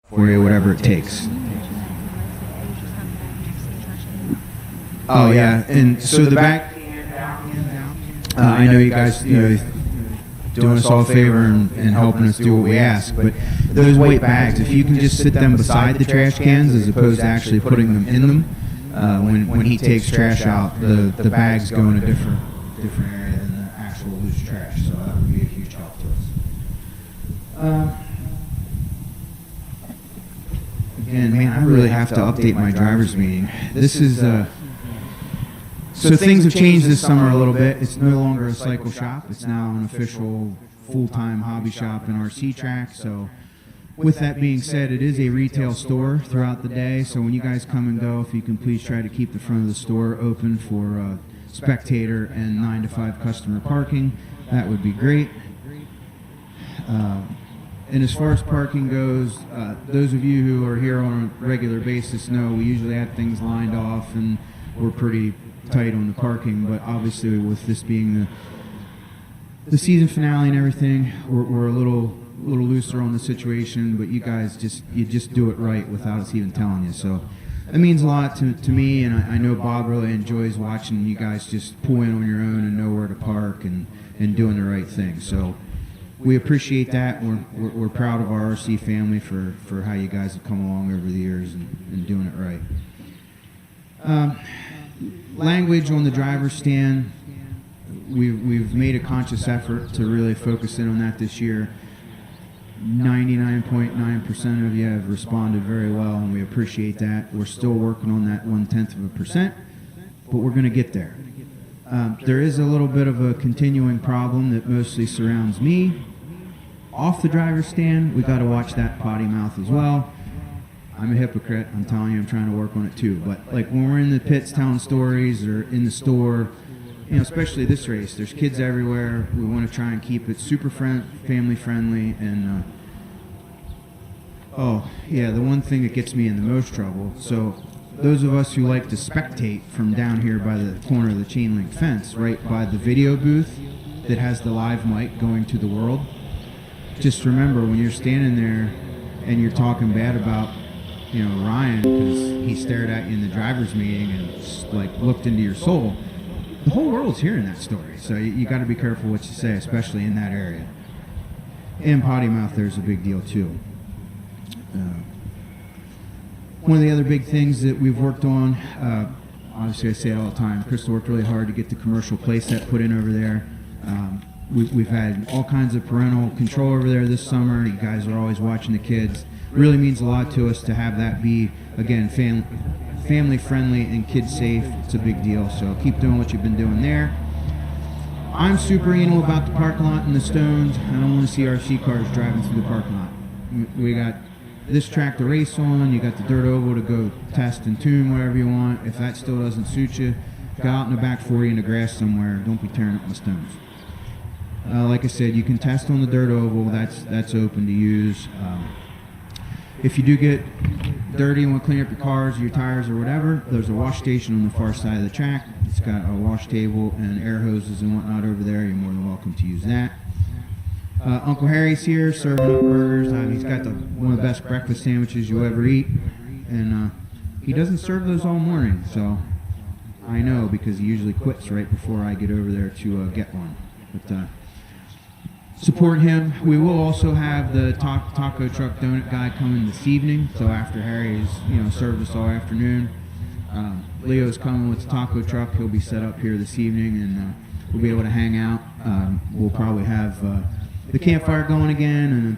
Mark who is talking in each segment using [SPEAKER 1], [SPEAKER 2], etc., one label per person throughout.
[SPEAKER 1] for you, whatever it takes. Oh yeah, and so the back. I know you guys, doing us all a favor and helping us do what we ask, but those white bags, if you can just sit them beside the trash cans as opposed to actually putting them in them, when he takes trash out, the bags go in a different area than the actual loose trash, so that would be a huge help to us. Again, man, I really have to update my driver's meeting. This is so things have changed this summer a little bit. It's no longer a cycle shop. It's now an official full-time hobby shop and RC track. So with that being said, it is a retail store throughout the day. So when you guys come and go, if you can please try to keep the front of the store open for spectator and 9 to 5 customer parking, that would be great. And as far as parking goes, those of you who are here on a regular basis know we usually have things lined off and we're pretty tight on the parking, but obviously with this being the season finale and everything, we're a little looser on the situation, but you guys just do it right without us even telling you. So that means a lot to me, and I know Bob really enjoys watching you guys just pull in on your own and know where to park and doing the right thing. So we appreciate that. We're proud of our RC family for how you guys have come along over the years and doing it right. Language on the driver's stand, we've made a conscious effort to really focus in on that this year. 99.9% of you have responded very well, and we appreciate that. We're still working on that 0.1%, but we're going to get there. There is a little bit of a continuing problem that mostly surrounds me. Off the driver's stand, we got to watch that potty mouth as well. I'm a hypocrite. I'm telling you, I'm trying to work on it too. But like when we're in the pits telling stories or in the store, especially this race, there's kids everywhere. We want to try and keep it super family friendly. And the one thing that gets me in the most trouble. So those of us who like to spectate from down here by the corner of the chain link fence, right by the video booth that has the live mic going to the world, just remember when you're standing there and you're talking bad about Ryan because he stared at you in the driver's meeting and like looked into your soul, the whole world's hearing that story. So you got to be careful what you say, especially in that area. And potty mouth, there's a big deal too. One of the other big things that we've worked on, obviously I say it all the time, Crystal worked really hard to get the commercial playset put in over there. We've had all kinds of parental control over there this summer. You guys are always watching the kids. It really means a lot to us to have that be, again, family friendly and kid safe. It's a big deal, so keep doing what you've been doing there. I'm super anal about the parking lot and the stones. I don't want to see RC cars driving through the parking lot. We got this track to race on. You got the dirt oval to go test and tune whatever you want. If that still doesn't suit you, go out in the back 40 in the grass somewhere. Don't be tearing up the stones. Like I said, you can test on the dirt oval. That's open to use. If you do get dirty and want to clean up your cars or your tires or whatever, there's a wash station on the far side of the track. It's got a wash table and air hoses and whatnot over there. You're more than welcome to use that. Uncle Harry's here serving up burgers. He's got one of the best breakfast sandwiches you'll ever eat. And he doesn't serve those all morning, so I know because he usually quits right before I get over there to get one. But support him. We will also have the taco truck donut guy coming this evening. So after Harry's served us all afternoon, Leo's coming with the taco truck. He'll be set up here this evening, and we'll be able to hang out. We'll probably have the campfire going again,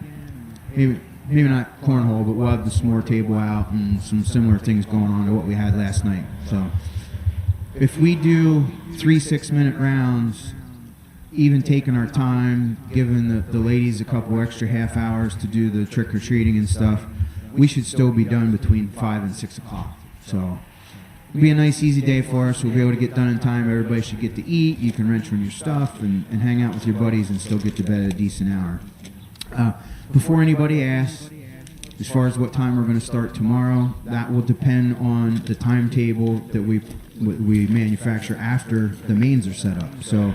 [SPEAKER 1] and maybe not cornhole, but we'll have the s'more table out and some similar things going on to what we had last night. So if we do 3 6-minute rounds, even taking our time, giving the ladies a couple extra half hours to do the trick-or-treating and stuff, we should still be done between 5 and 6 o'clock. So it'll be a nice, easy day for us. We'll be able to get done in time. Everybody should get to eat. You can wrench on your stuff and hang out with your buddies and still get to bed at a decent hour. Before anybody asks, as far as what time we're going to start tomorrow, that will depend on the timetable that we manufacture after the mains are set up. So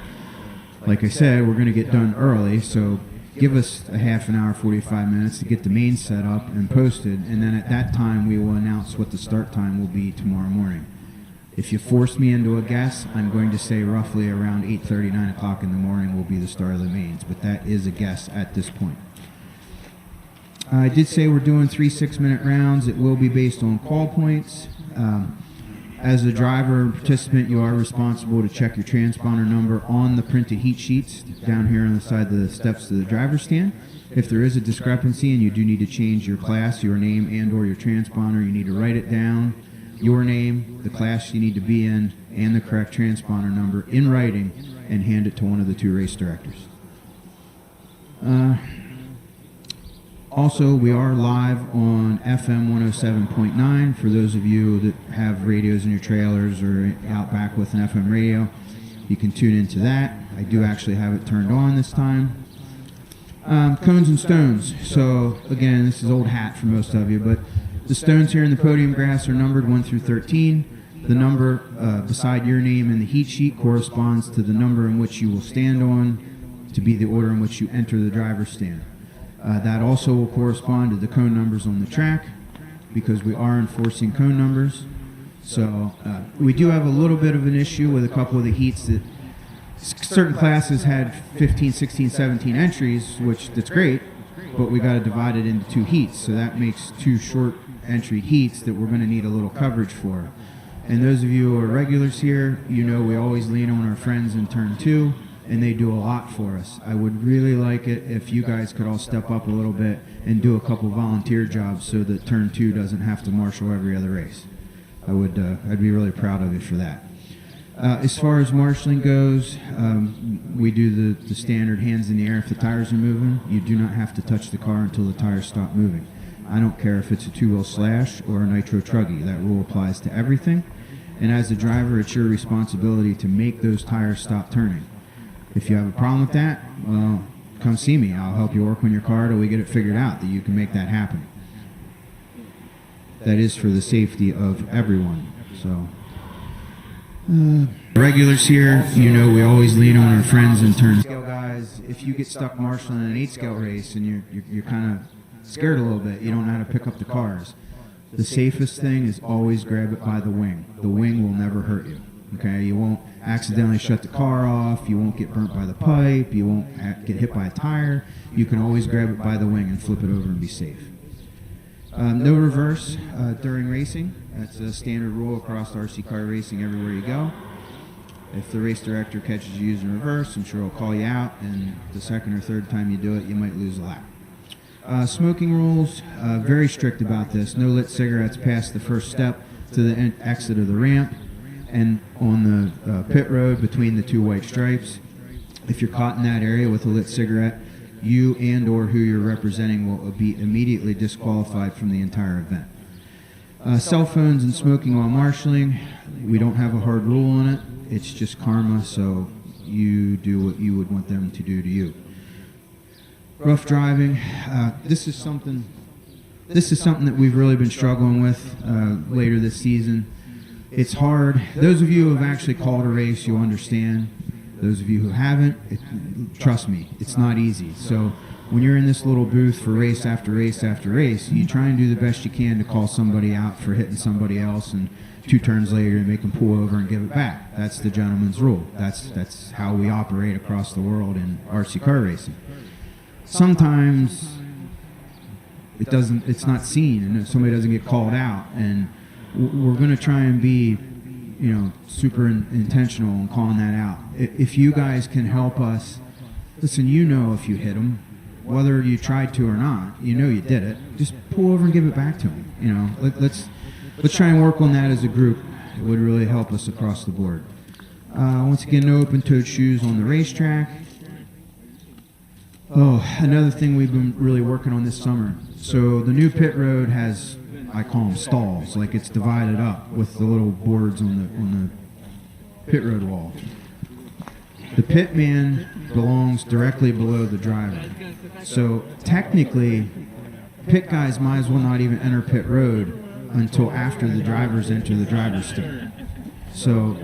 [SPEAKER 1] like I said, we're going to get done early, so give us a half an hour, 45 minutes to get the main set up and posted, and then at that time we will announce what the start time will be tomorrow morning. If you force me into a guess, I'm going to say roughly around 8:30, 9 o'clock in the morning will be the start of the mains, but that is a guess at this point. I did say we're doing 3 6-minute rounds. It will be based on call points. As a driver and participant, you are responsible to check your transponder number on the printed heat sheets down here on the side of the steps of the driver's stand. If there is a discrepancy and you do need to change your class, your name, and or your transponder, you need to write it down, your name, the class you need to be in, and the correct transponder number in writing, and hand it to one of the 2 race directors. Also, we are live on FM 107.9 for those of you that have radios in your trailers or out back with an FM radio. You can tune into that. I do actually have it turned on this time. Cones and stones. So, again, this is old hat for most of you, but the stones here in the podium grass are numbered 1 through 13. The number beside your name in the heat sheet corresponds to the number in which you will stand on to be the order in which you enter the driver's stand. That also will correspond to the cone numbers on the track because we are enforcing cone numbers. So we do have a little bit of an issue with a couple of the heats that certain classes had 15, 16, 17 entries, which that's great, but we got to divide it into 2 heats. So that makes 2 short entry heats that we're going to need a little coverage for. And those of you who are regulars here, you know we always lean on our friends in turn 2. And they do a lot for us. I would really like it if you guys could all step up a little bit and do a couple volunteer jobs so that turn 2 doesn't have to marshal every other race. I'd be really proud of you for that. As far as marshaling goes, we do the standard hands in the air if the tires are moving. You do not have to touch the car until the tires stop moving. I don't care if it's a 2-wheel slash or a nitro truggy. That rule applies to everything. And as a driver, it's your responsibility to make those tires stop turning. If you have a problem with that, well, come see me. I'll help you work on your car till we get it figured out that you can make that happen. That is for the safety of everyone. So, regulars here, you know we always lean on our friends in turn. Guys, if you get stuck marshaling an 8-scale race and you're kind of scared a little bit, you don't know how to pick up the cars. The safest thing is always grab it by the wing. The wing will never hurt you. Okay, you won't accidentally shut the car off, you won't get burnt by the pipe, you won't get hit by a tire. You can always grab it by the wing and flip it over and be safe. No reverse during racing. That's a standard rule across RC car racing everywhere you go. If the race director catches you using reverse, I'm sure he'll call you out, and the second or third time you do it, you might lose a lap. Smoking rules, very strict about this. No lit cigarettes past the first step to the exit of the ramp and on the pit road between the 2 white stripes. If you're caught in that area with a lit cigarette, you and or who you're representing will be immediately disqualified from the entire event. Cell phones and smoking while marshaling, we don't have a hard rule on it. It's just karma, so you do what you would want them to do to you. Rough driving, this is something that we've really been struggling with later this season. It's hard. Those of you who have actually called a race, you'll understand. Those of you who haven't, trust me, it's not easy. So when you're in this little booth for race after race after race, you try and do the best you can to call somebody out for hitting somebody else, and 2 turns later you make them pull over and give it back. That's the gentleman's rule. That's how we operate across the world in RC car racing. Sometimes it's not seen, and somebody doesn't get called out, and we're going to try and be, super intentional in calling that out. If you guys can help us, listen, if you hit them, whether you tried to or not, you did it. Just pull over and give it back to them. Let's try and work on that as a group. It would really help us across the board. Once again, no open-toed shoes on the racetrack. Oh, another thing we've been really working on this summer. So the new pit road has, I call them stalls, like it's divided up with the little boards on the pit road wall. The pit man belongs directly below the driver. So technically, pit guys might as well not even enter pit road until after the drivers enter the driver's stand. So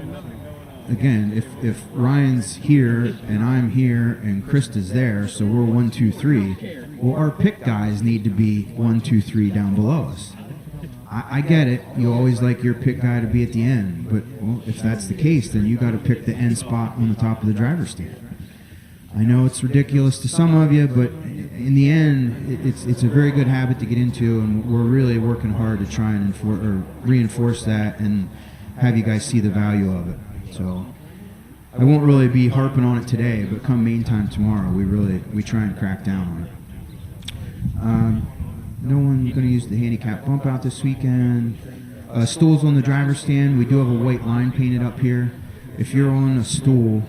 [SPEAKER 1] again, if Ryan's here and I'm here and Krista's there, so we're 1, 2, 3. Well, our pit guys need to be 1, 2, 3 down below us. I get it. You always like your pit guy to be at the end, but well, if that's the case, then you got to pick the end spot on the top of the driver's stand. I know it's ridiculous to some of you, but in the end, it's a very good habit to get into, and we're really working hard to try and reinforce that and have you guys see the value of it. So I won't really be harping on it today, but come main time tomorrow, we try and crack down on it. No one's going to use the handicap bump out this weekend. Stools on the driver's stand. We do have a white line painted up here. If you're on a stool,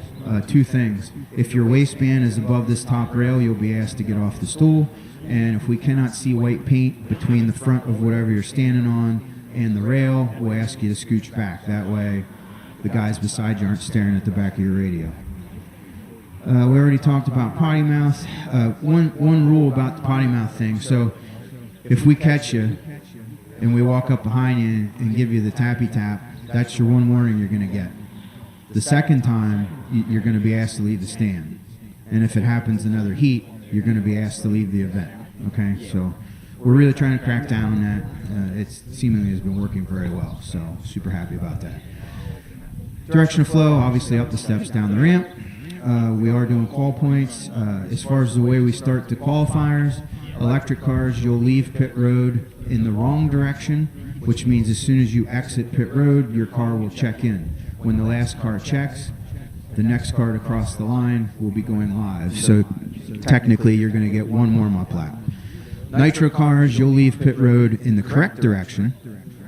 [SPEAKER 1] 2 things. If your waistband is above this top rail, you'll be asked to get off the stool. And if we cannot see white paint between the front of whatever you're standing on and the rail, we'll ask you to scooch back. That way the guys beside you aren't staring at the back of your radio. We already talked about potty mouth. One rule about the potty mouth thing. So if we catch you and we walk up behind you and give you the tappy tap, that's your one warning you're going to get. The second time, you're going to be asked to leave the stand. And if it happens another heat, you're going to be asked to leave the event. Okay, so we're really trying to crack down on that. It seemingly has been working very well, so super happy about that. Direction of flow, obviously up the steps, down the ramp. We are doing call points. As far as the way we start the qualifiers, electric cars, you'll leave pit road in the wrong direction, which means as soon as you exit pit road, your car will check in. When the last car checks, the next car to cross the line will be going live. So technically, you're going to get one warm-up lap. Nitro cars, you'll leave pit road in the correct direction,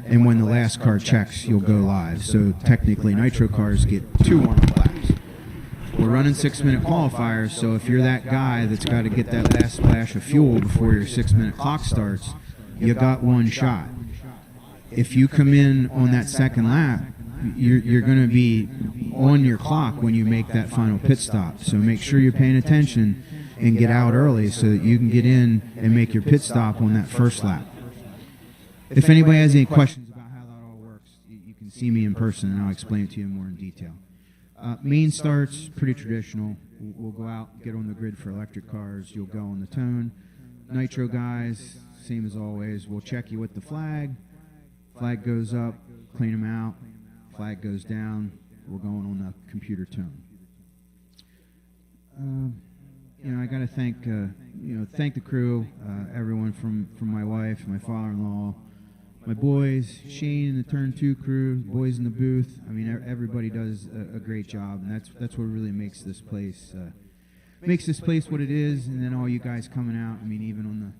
[SPEAKER 1] and when the last car checks, you'll go live. So technically, nitro cars get 2 warm-up laps. We're running 6-minute qualifiers, so if you're that guy that's got to get that last splash of fuel before your 6-minute clock starts, you got one shot. If you come in on that second lap, you're going to be on your clock when you make that final pit stop. So make sure you're paying attention and get out early so that you can get in and make your pit stop on that first lap. If anybody has any questions about how that all works, you can see me in person and I'll explain it to you more in detail. Main starts, pretty traditional. We'll go out, get on the grid for electric cars. You'll go on the tone. Nitro guys, same as always. We'll check you with the flag. Flag goes up, clean them out. Flag goes down, we're going on the computer tone. I got to thank the crew, everyone from my wife, my father-in-law, my boys, Shane and the Turn 2 crew, boys in the booth. I mean, everybody does a great job, and that's what really makes this place what it is. And then all you guys coming out. I mean, even on the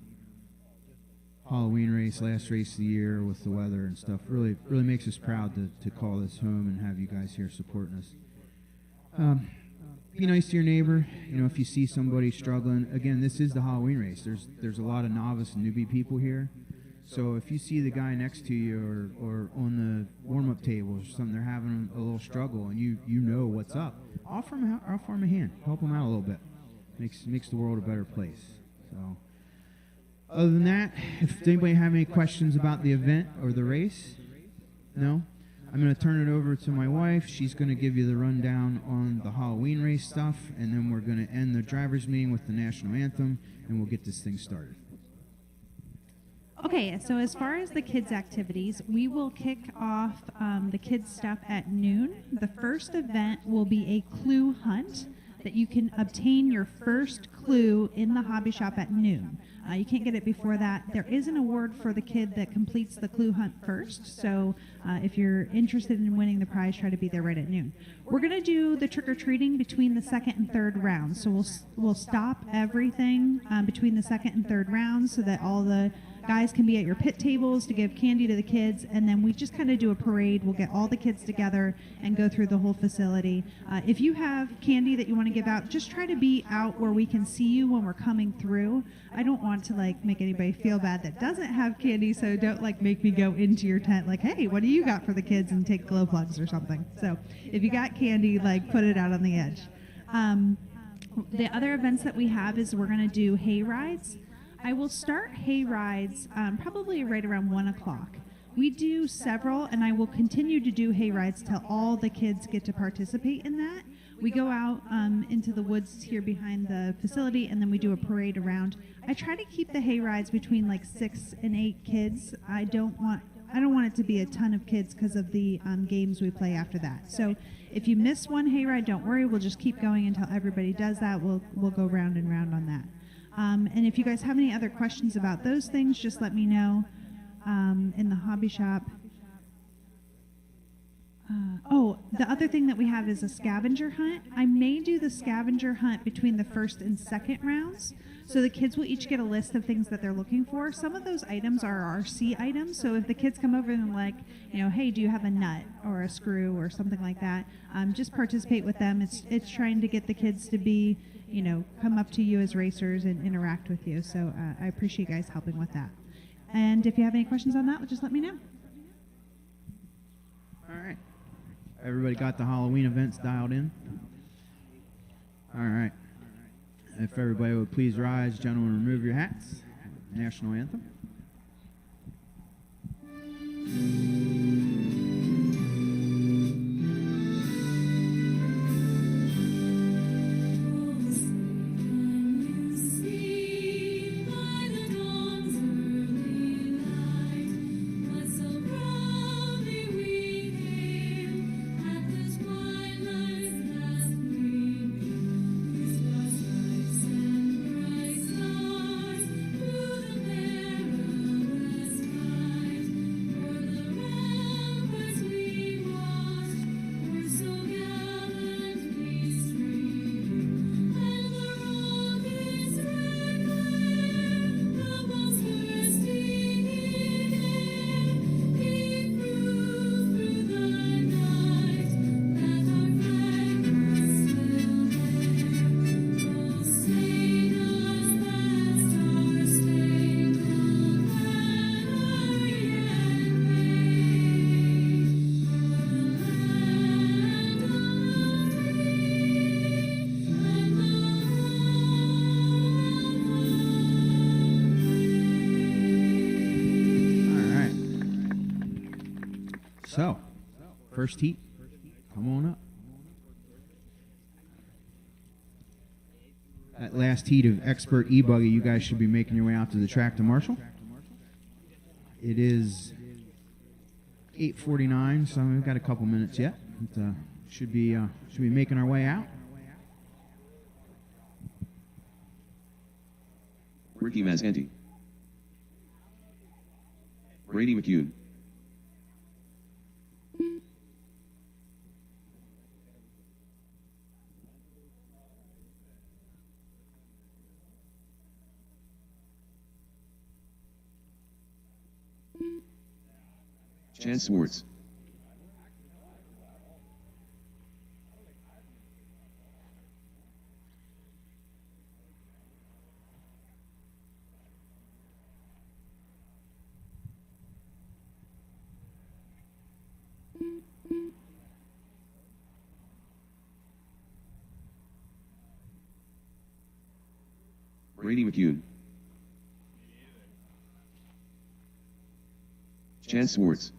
[SPEAKER 1] Halloween race, last race of the year with the weather and stuff, really makes us proud to call this home and have you guys here supporting us. Be nice to your neighbor. If you see somebody struggling, again, this is the Halloween race. There's a lot of novice and newbie people here. So if you see the guy next to you or on the warm-up tables or something, they're having a little struggle and you know what's up, offer them a hand. Help them out a little bit. Makes the world a better place. So. Other than that, if anybody have any questions about the event or the race, no? I'm going to turn it over to my wife. She's going to give you the rundown on the Halloween race stuff, and then we're going to end the driver's meeting with the national anthem, and we'll get this thing started.
[SPEAKER 2] Okay, so as far as the kids' activities, we will kick off the kids' stuff at noon. The first event will be a clue hunt that you can obtain your first clue in the hobby shop at noon. You can't get it before that. There is an award for the kid that completes the clue hunt first, so if you're interested in winning the prize, try to be there right at noon. We're going to do the trick-or-treating between the second and third rounds, so we'll stop everything between the second and third rounds so that all the guys can be at your pit tables to give candy to the kids, and then we just kind of do a parade. We'll get all the kids together and go through the whole facility. If you have candy that you want to give out, just try to be out where we can see you when we're coming through. I don't want to make anybody feel bad that doesn't have candy, so don't make me go into your tent hey, what do you got for the kids, and take glow plugs or something. So if you got candy, put it out on the edge. The other events that we have is we're going to do hay rides. I will start hay rides probably right around 1 o'clock. We do several, and I will continue to do hay rides till all the kids get to participate in that. We go out into the woods here behind the facility, and then we do a parade around. I try to keep the hay rides between like 6 and 8 kids. I don't want it to be a ton of kids because of the games we play after that. So if you miss one hayride, don't worry. We'll just keep going until everybody does that. We'll go round and round on that. And if you guys have any other questions about those things, just let me know in the hobby shop. The other thing that we have is a scavenger hunt. I may do the scavenger hunt between the first and second rounds. So the kids will each get a list of things that they're looking for. Some of those items are RC items. So if the kids come over and like, hey, do you have a nut or a screw or something like that? Just participate with them. It's trying to get the kids to be, come up to you as racers and interact with you. So I appreciate you guys helping with that. And if you have any questions on that, just let me know.
[SPEAKER 1] All right. Everybody got the Halloween events dialed in? All right. If everybody would please rise, gentlemen, remove your hats. National anthem. So, first heat, come on up. That last heat of expert e-buggy, you guys should be making your way out to the track to Marshall. It is 8:49, so we've got a couple minutes yet. But, should be making our way out.
[SPEAKER 3] Ricky Mazanti. Brady McCune. Chance Swartz. Brady McCune. Chance Swartz.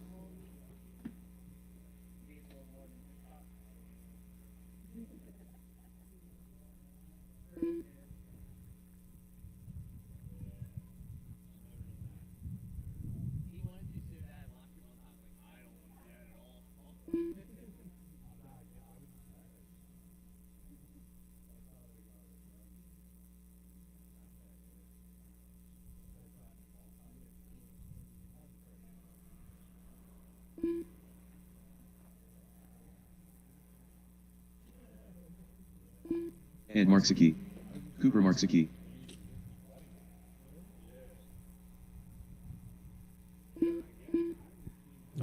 [SPEAKER 3] Ed Marksicki. Cooper Marksicki.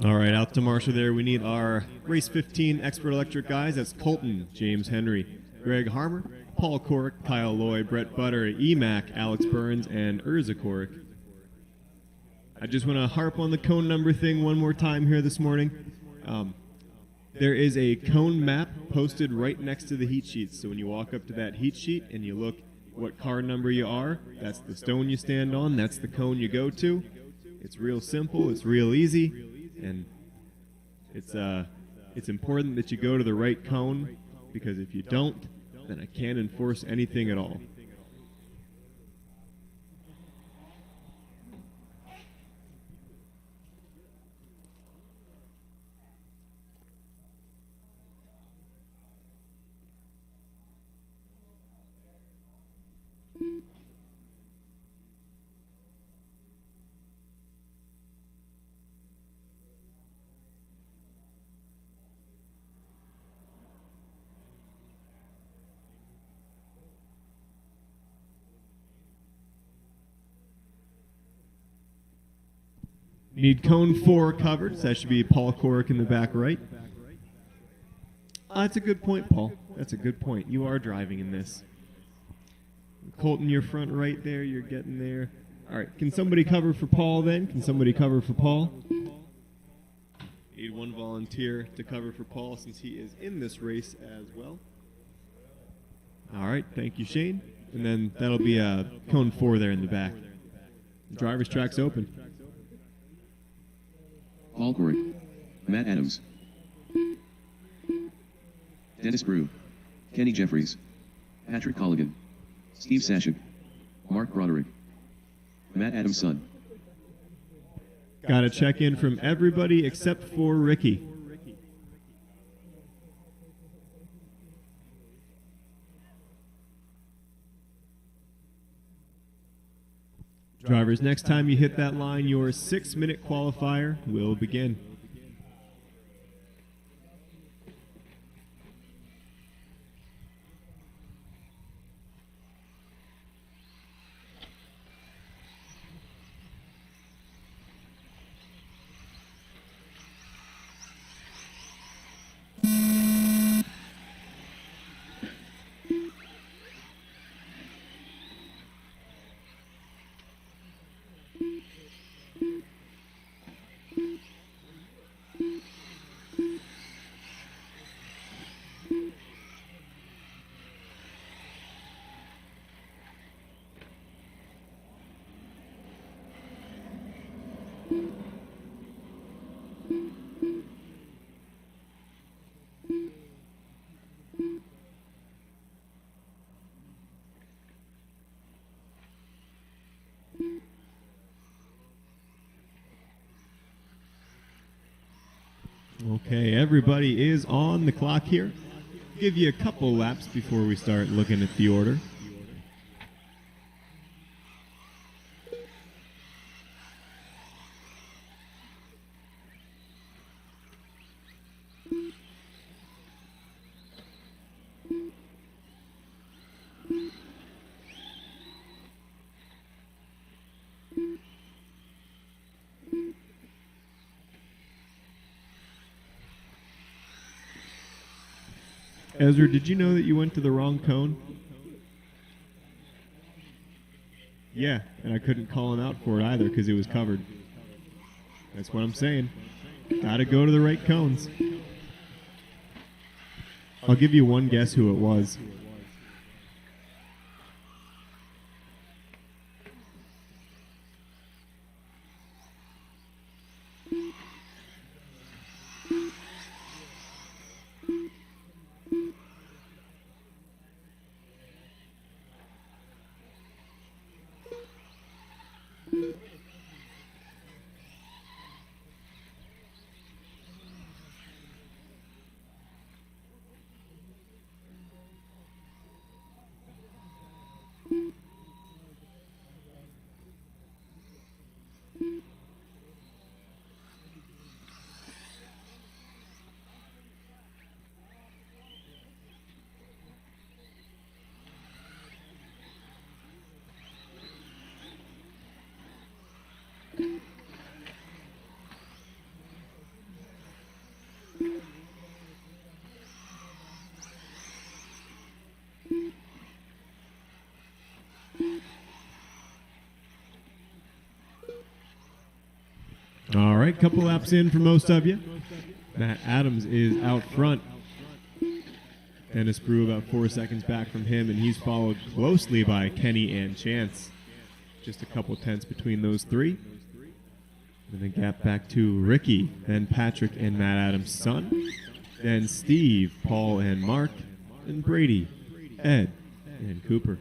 [SPEAKER 4] All right, out to Marshall there. We need our Race 15 Expert Electric guys. That's Colton, James Henry, Greg Harmer, Paul Cork, Kyle Lloyd, Brett Butter, EMAC, Alex Burns, and Urza Cork. I just want to harp on the cone number thing one more time here this morning. There is a cone map posted right next to the heat sheets. So when you walk up to that heat sheet and you look what car number you are, that's the stone you stand on, that's the cone you go to. It's real simple, it's real easy, and it's important that you go to the right cone, because if you don't, then I can't enforce anything at all. Need cone 4 covered, so that should be Paul Corrick in the back right. That's a good point, Paul. That's a good point. You are driving in this. Colton, your front right there, you're getting there. All right, can somebody cover for Paul then? Can somebody cover for Paul? Need one volunteer to cover for Paul since he is in this race as well. All right, thank you, Shane. And then that'll be cone 4 there in the back. The driver's track's open.
[SPEAKER 3] Paul Corrick, Matt Adams, Dennis Brew, Kenny Jeffries, Patrick Colligan, Steve Sashik, Mark Broderick, Matt Adams' son.
[SPEAKER 4] Got a check-in from everybody except for Ricky. Drivers, next time you hit that line, your 6-minute qualifier will begin. Okay, everybody is on the clock here. Give you a couple laps before we start looking at the order. Ezra, did you know that you went to the wrong cone? Yeah, and I couldn't call him out for it either because it was covered. That's what I'm saying. Gotta go to the right cones. I'll give you one guess who it was. All right, couple laps in for most of you. Matt Adams is out front. Dennis Brew about 4 seconds back from him, and he's followed closely by Kenny and Chance. Just a couple tenths between those three. And then gap back to Ricky, then Patrick and Matt Adams' son, then Steve, Paul, and Mark, and Brady, Ed, and Cooper.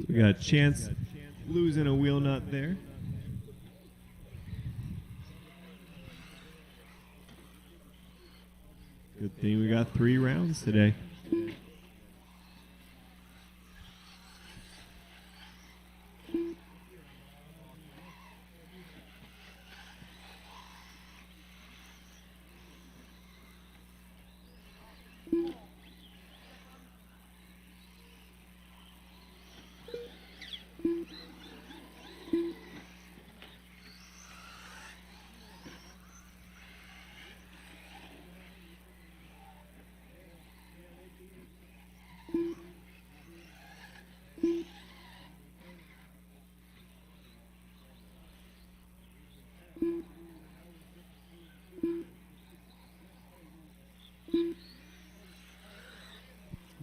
[SPEAKER 4] We got a chance losing a wheel nut there. Good thing we got 3 rounds today.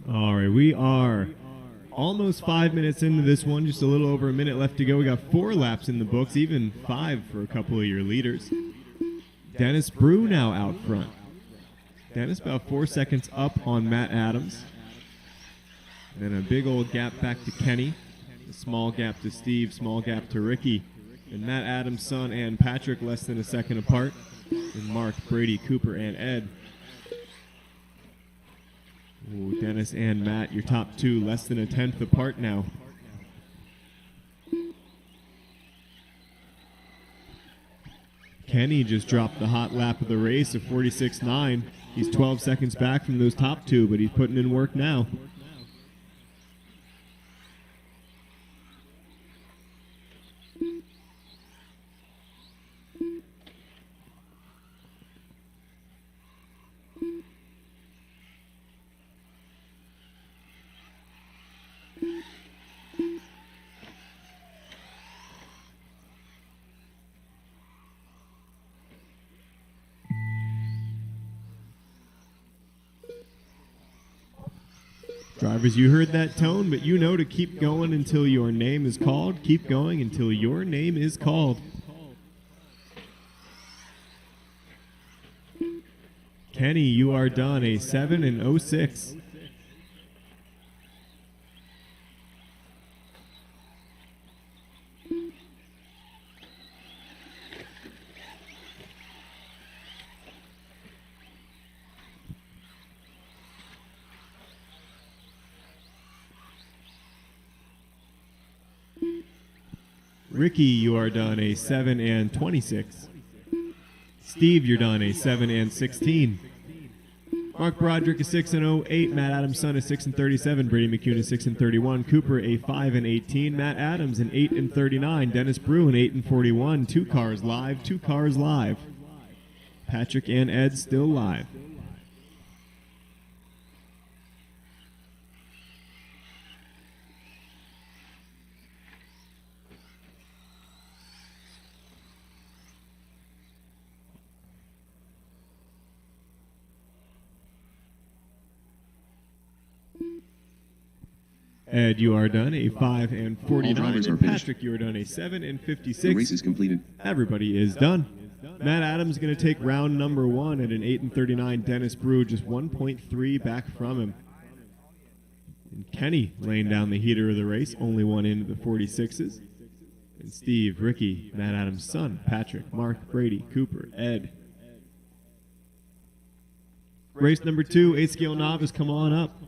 [SPEAKER 4] All right, we are almost 5 minutes into this one, just a little over a minute left to go. We got 4 laps in the books, even 5 for a couple of your leaders. Dennis Brew now out front. Dennis about 4 seconds up on Matt Adams. Then a big old gap back to Kenny. A small gap to Steve, small gap to Ricky. And Matt Adams' son and Patrick less than a second apart. And Mark, Brady, Cooper, and Ed. Ooh, Dennis and Matt, your top 2, less than a 10th apart now. Kenny just dropped the hot lap of the race of 46.9. He's 12 seconds back from those top 2, but he's putting in work now. Drivers, you heard that tone, but you know to keep going until your name is called. Keep going until your name is called. Kenny, you are done, a 7 and 06. Ricky, you are done, a 7 and 26. Steve, you're done, a 7 and 16. Mark Broderick, a 6 and 08. Matt Adams' son, a 6 and 37. Brady McCune, a 6 and 31. Cooper, a 5 and 18. Matt Adams, an 8 and 39. Dennis Brew, an 8 and 41. 2 cars live, 2 cars live. Patrick and Ed still live. Ed, you are done, a 5 and 49.
[SPEAKER 3] drivers are
[SPEAKER 4] And
[SPEAKER 3] finished.
[SPEAKER 4] Patrick, you are done, a 7 and 56.
[SPEAKER 3] The race is completed.
[SPEAKER 4] Everybody is done. Matt Adams going to take round number 1 at an 8 and 39. Dennis Brew just 1.3 back from him. And Kenny laying down the heater of the race, only one into the 46s. And Steve, Ricky, Matt Adams' son, Patrick, Mark, Brady, Cooper, Ed. Race number 2, 8-scale novice, come on up.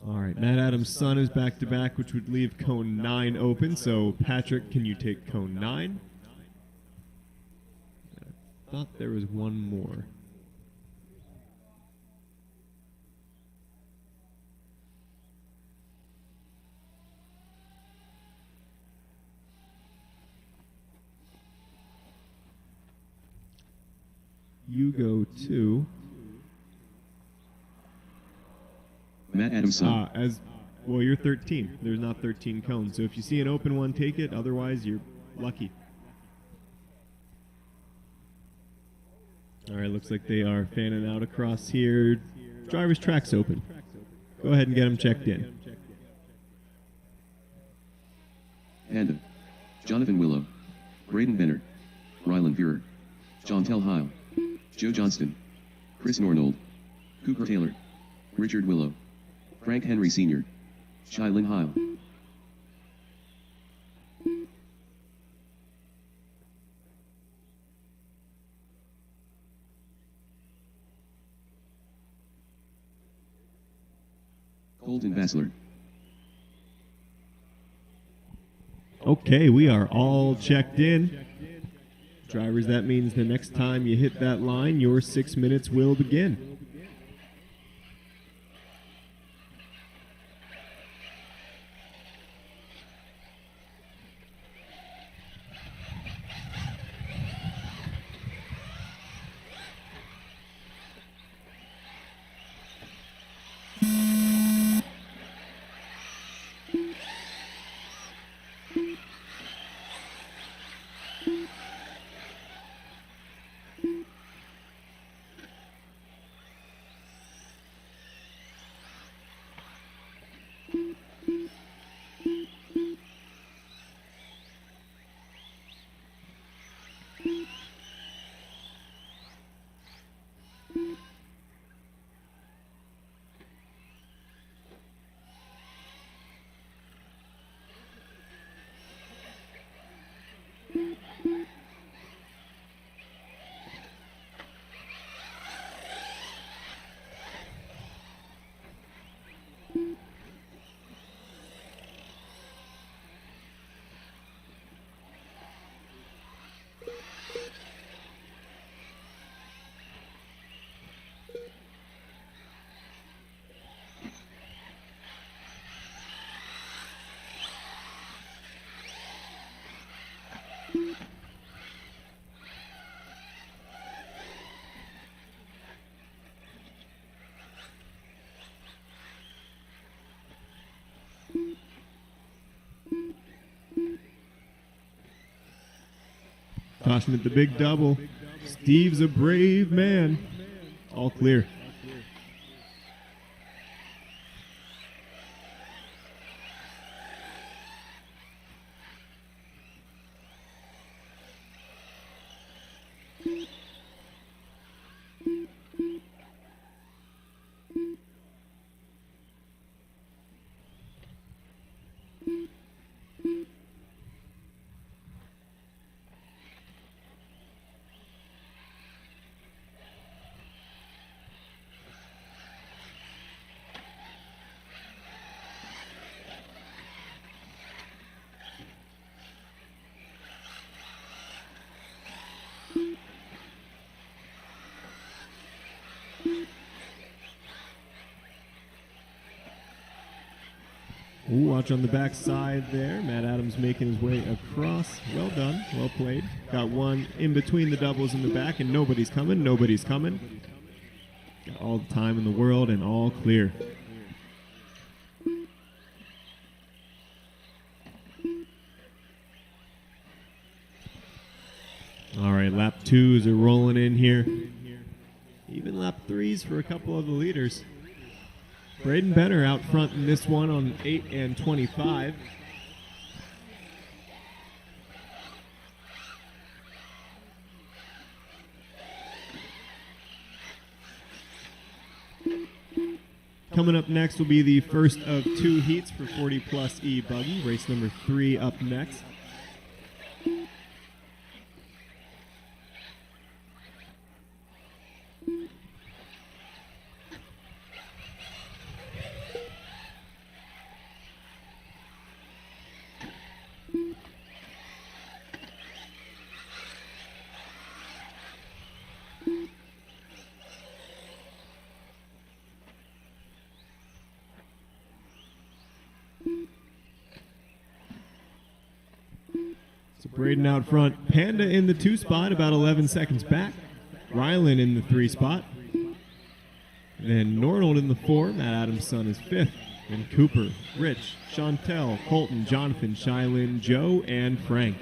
[SPEAKER 4] All right, Matt Adams' son is back to back, which would leave cone 9 open. So, Patrick, can you take cone 9? I thought there was one more. You go to
[SPEAKER 3] Matt Adams' son.
[SPEAKER 4] as well. You're 13. There's not 13 cones, so if you see an open one, take it. Otherwise, you're lucky. All right, looks like they are fanning out across here. Driver's track's open. Go ahead and get them checked in.
[SPEAKER 3] Panda. Jonathan Willow. Braden Benner. Ryland Burer. Jontel Heil. Joe Johnston. Chris Nornold. Cooper Taylor. Richard Willow. Frank Henry Sr. Shylin Heil. Colton Bassler.
[SPEAKER 4] Okay, we are all checked in. Drivers, that means the next time you hit that line, your 6 minutes will begin. Caution at the big double. Steve's a brave man. All clear. Ooh, watch on the back side there. Matt Adams making his way across. Well done. Well played. Got one in between the doubles in the back, and nobody's coming. Nobody's coming. Got all the time in the world and all clear. All right, lap twos are rolling in here. Even lap threes for a couple of the leaders. Braden Benner out front in this one on 8 and 25. Coming up next will be the first of two heats for 40 plus E buggy. Race number 3 up next. So Braden out front. Panda in the 2 spot, about 11 seconds back. Rylan in the 3 spot. Then Nornold in the 4. Matt Adams' son is 5th. Then Cooper, Rich, Chantel, Colton, Jonathan, Shylin, Joe, and Frank.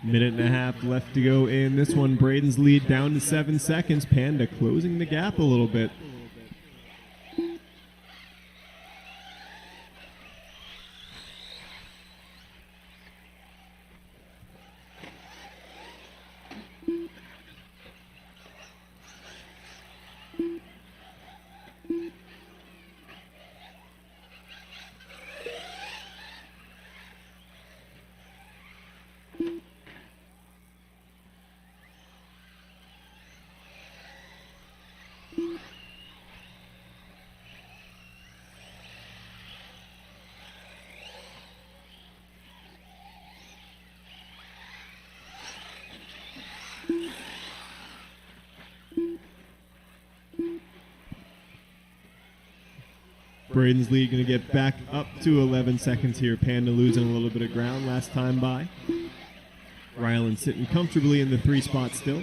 [SPEAKER 4] Minute and a half left to go in this one. Braden's lead down to 7 seconds. Panda closing the gap a little bit. Braden's lead going to get back up to 11 seconds here. Panda losing a little bit of ground last time by. Rylan sitting comfortably in the 3 spot still.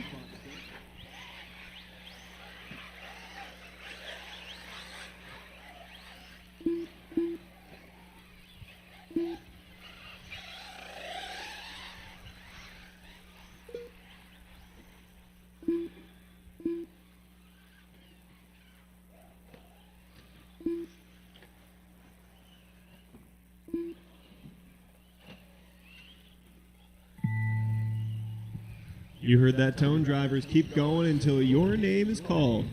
[SPEAKER 4] You heard that tone, drivers. Keep going until your name is called.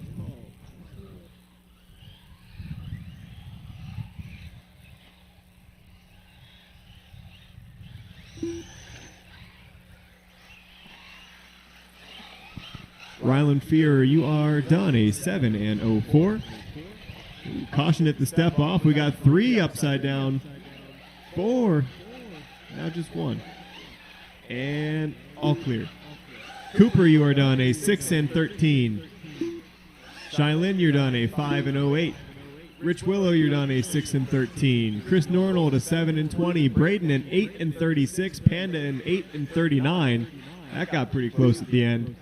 [SPEAKER 4] Rylan Fear, you are done, a 7 and 04. Caution at the step off. We got 3 upside down, 4, now just 1. And all clear. Cooper, you are done, a 6 and 13. Shylin, you're done, a 5 and 08. Rich Willow, you're done, a 6 and 13. Chris Nornold, a 7 and 20. Braden, an 8 and 36. Panda, an 8 and 39. That got pretty close at the end.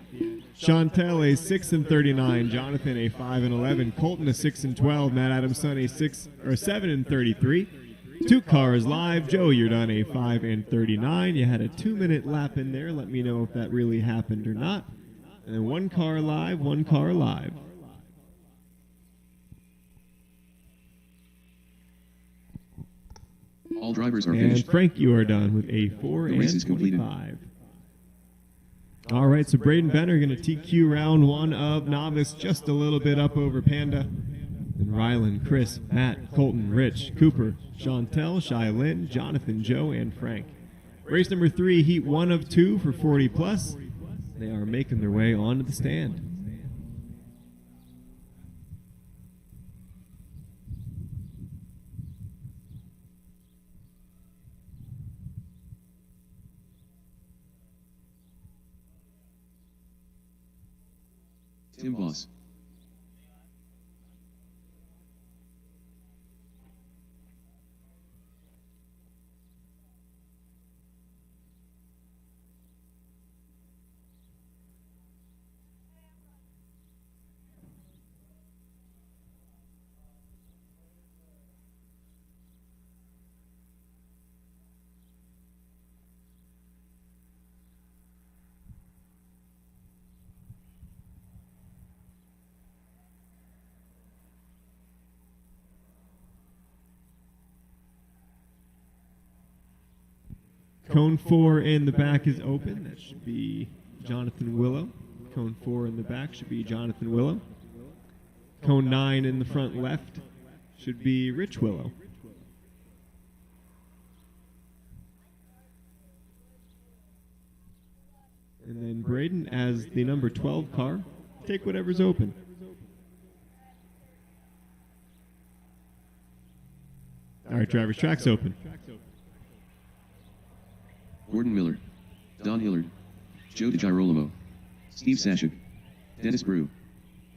[SPEAKER 4] Chantel, a 6 and 39. Jonathan, a 5 and 11. Colton, a 6 and 12. Matt Adams' son, a 7 and 33. 2 cars live. Joe, you're done, a 5 and 39. You had a 2-minute lap in there. Let me know if that really happened or not. And then 1 car live, 1 car live.
[SPEAKER 3] All drivers are
[SPEAKER 4] And
[SPEAKER 3] finished.
[SPEAKER 4] Frank, you are done with a 4
[SPEAKER 3] The race
[SPEAKER 4] and
[SPEAKER 3] is completed.
[SPEAKER 4] 25. All right, so Braden Benner going to TQ round 1 of novice, just a little bit up over Panda. And Rylan, Chris, Matt, Colton, Rich, Cooper, Chantel, Shylin, Jonathan, Joe, and Frank. Race number 3, heat 1 of 2 for 40 plus. They are making their way onto the stand.
[SPEAKER 3] Tim Voss.
[SPEAKER 4] Cone 4 in the back is open. That should be Jonathan Willow. Cone 4 in the back should be Jonathan Willow. Cone 9 in the front left should be Rich Willow. And then Braden as the number 12 car. Take whatever's open. All right, drivers, track's open.
[SPEAKER 3] Gordon Miller, Don Hillard, Joe DiGirolamo, Steve Sashik, Dennis Brew,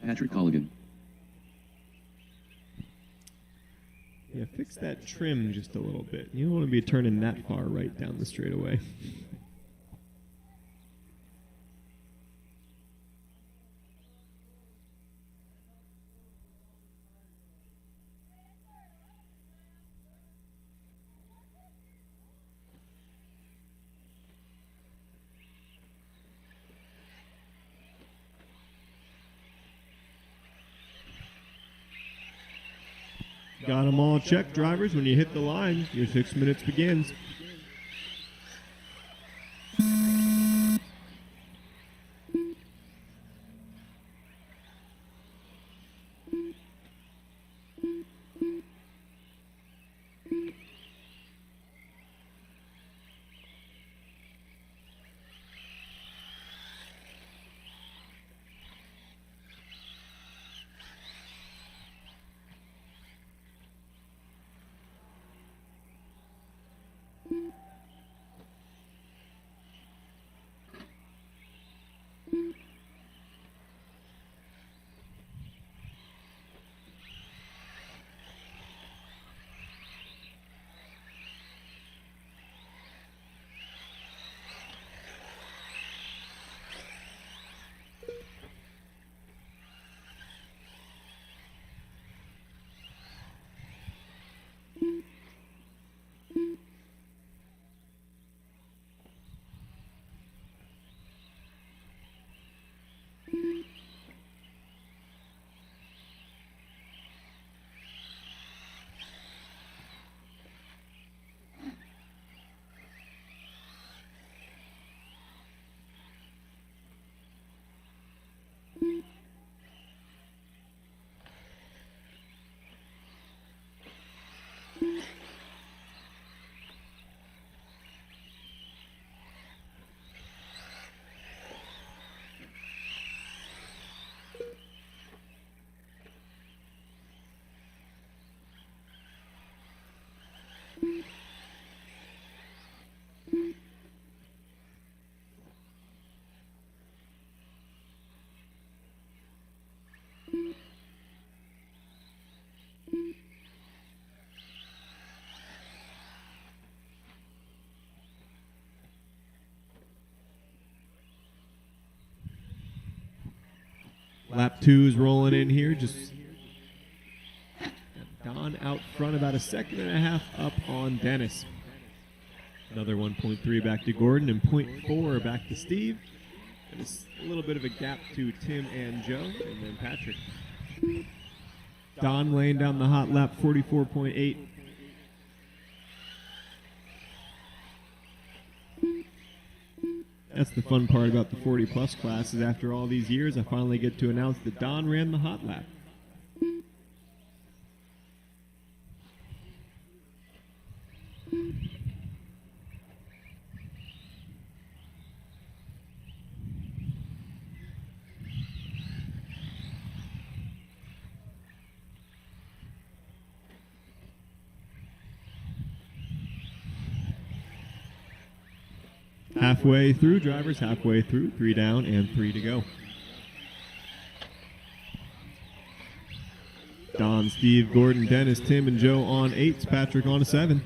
[SPEAKER 3] Patrick Colligan.
[SPEAKER 4] Yeah, fix that trim just a little bit. You don't want to be turning that far right down the straightaway. Got them all checked, drivers. When you hit the line, your 6 minutes begins. Lap 2 is rolling in here. Just Don out front, about a second and a half up on Dennis. Another 1.3 back to Gordon and 0.4 back to Steve. And it's a little bit of a gap to Tim and Joe, and then Patrick. Don laying down the hot lap, 44.8. That's the fun part about the 40-plus class, is after all these years, I finally get to announce that Don ran the hot lap. Halfway through, drivers, halfway through, 3 down and 3 to go. Don, Steve, Gordon, Dennis, Tim, and Joe on 8s, Patrick on a 7.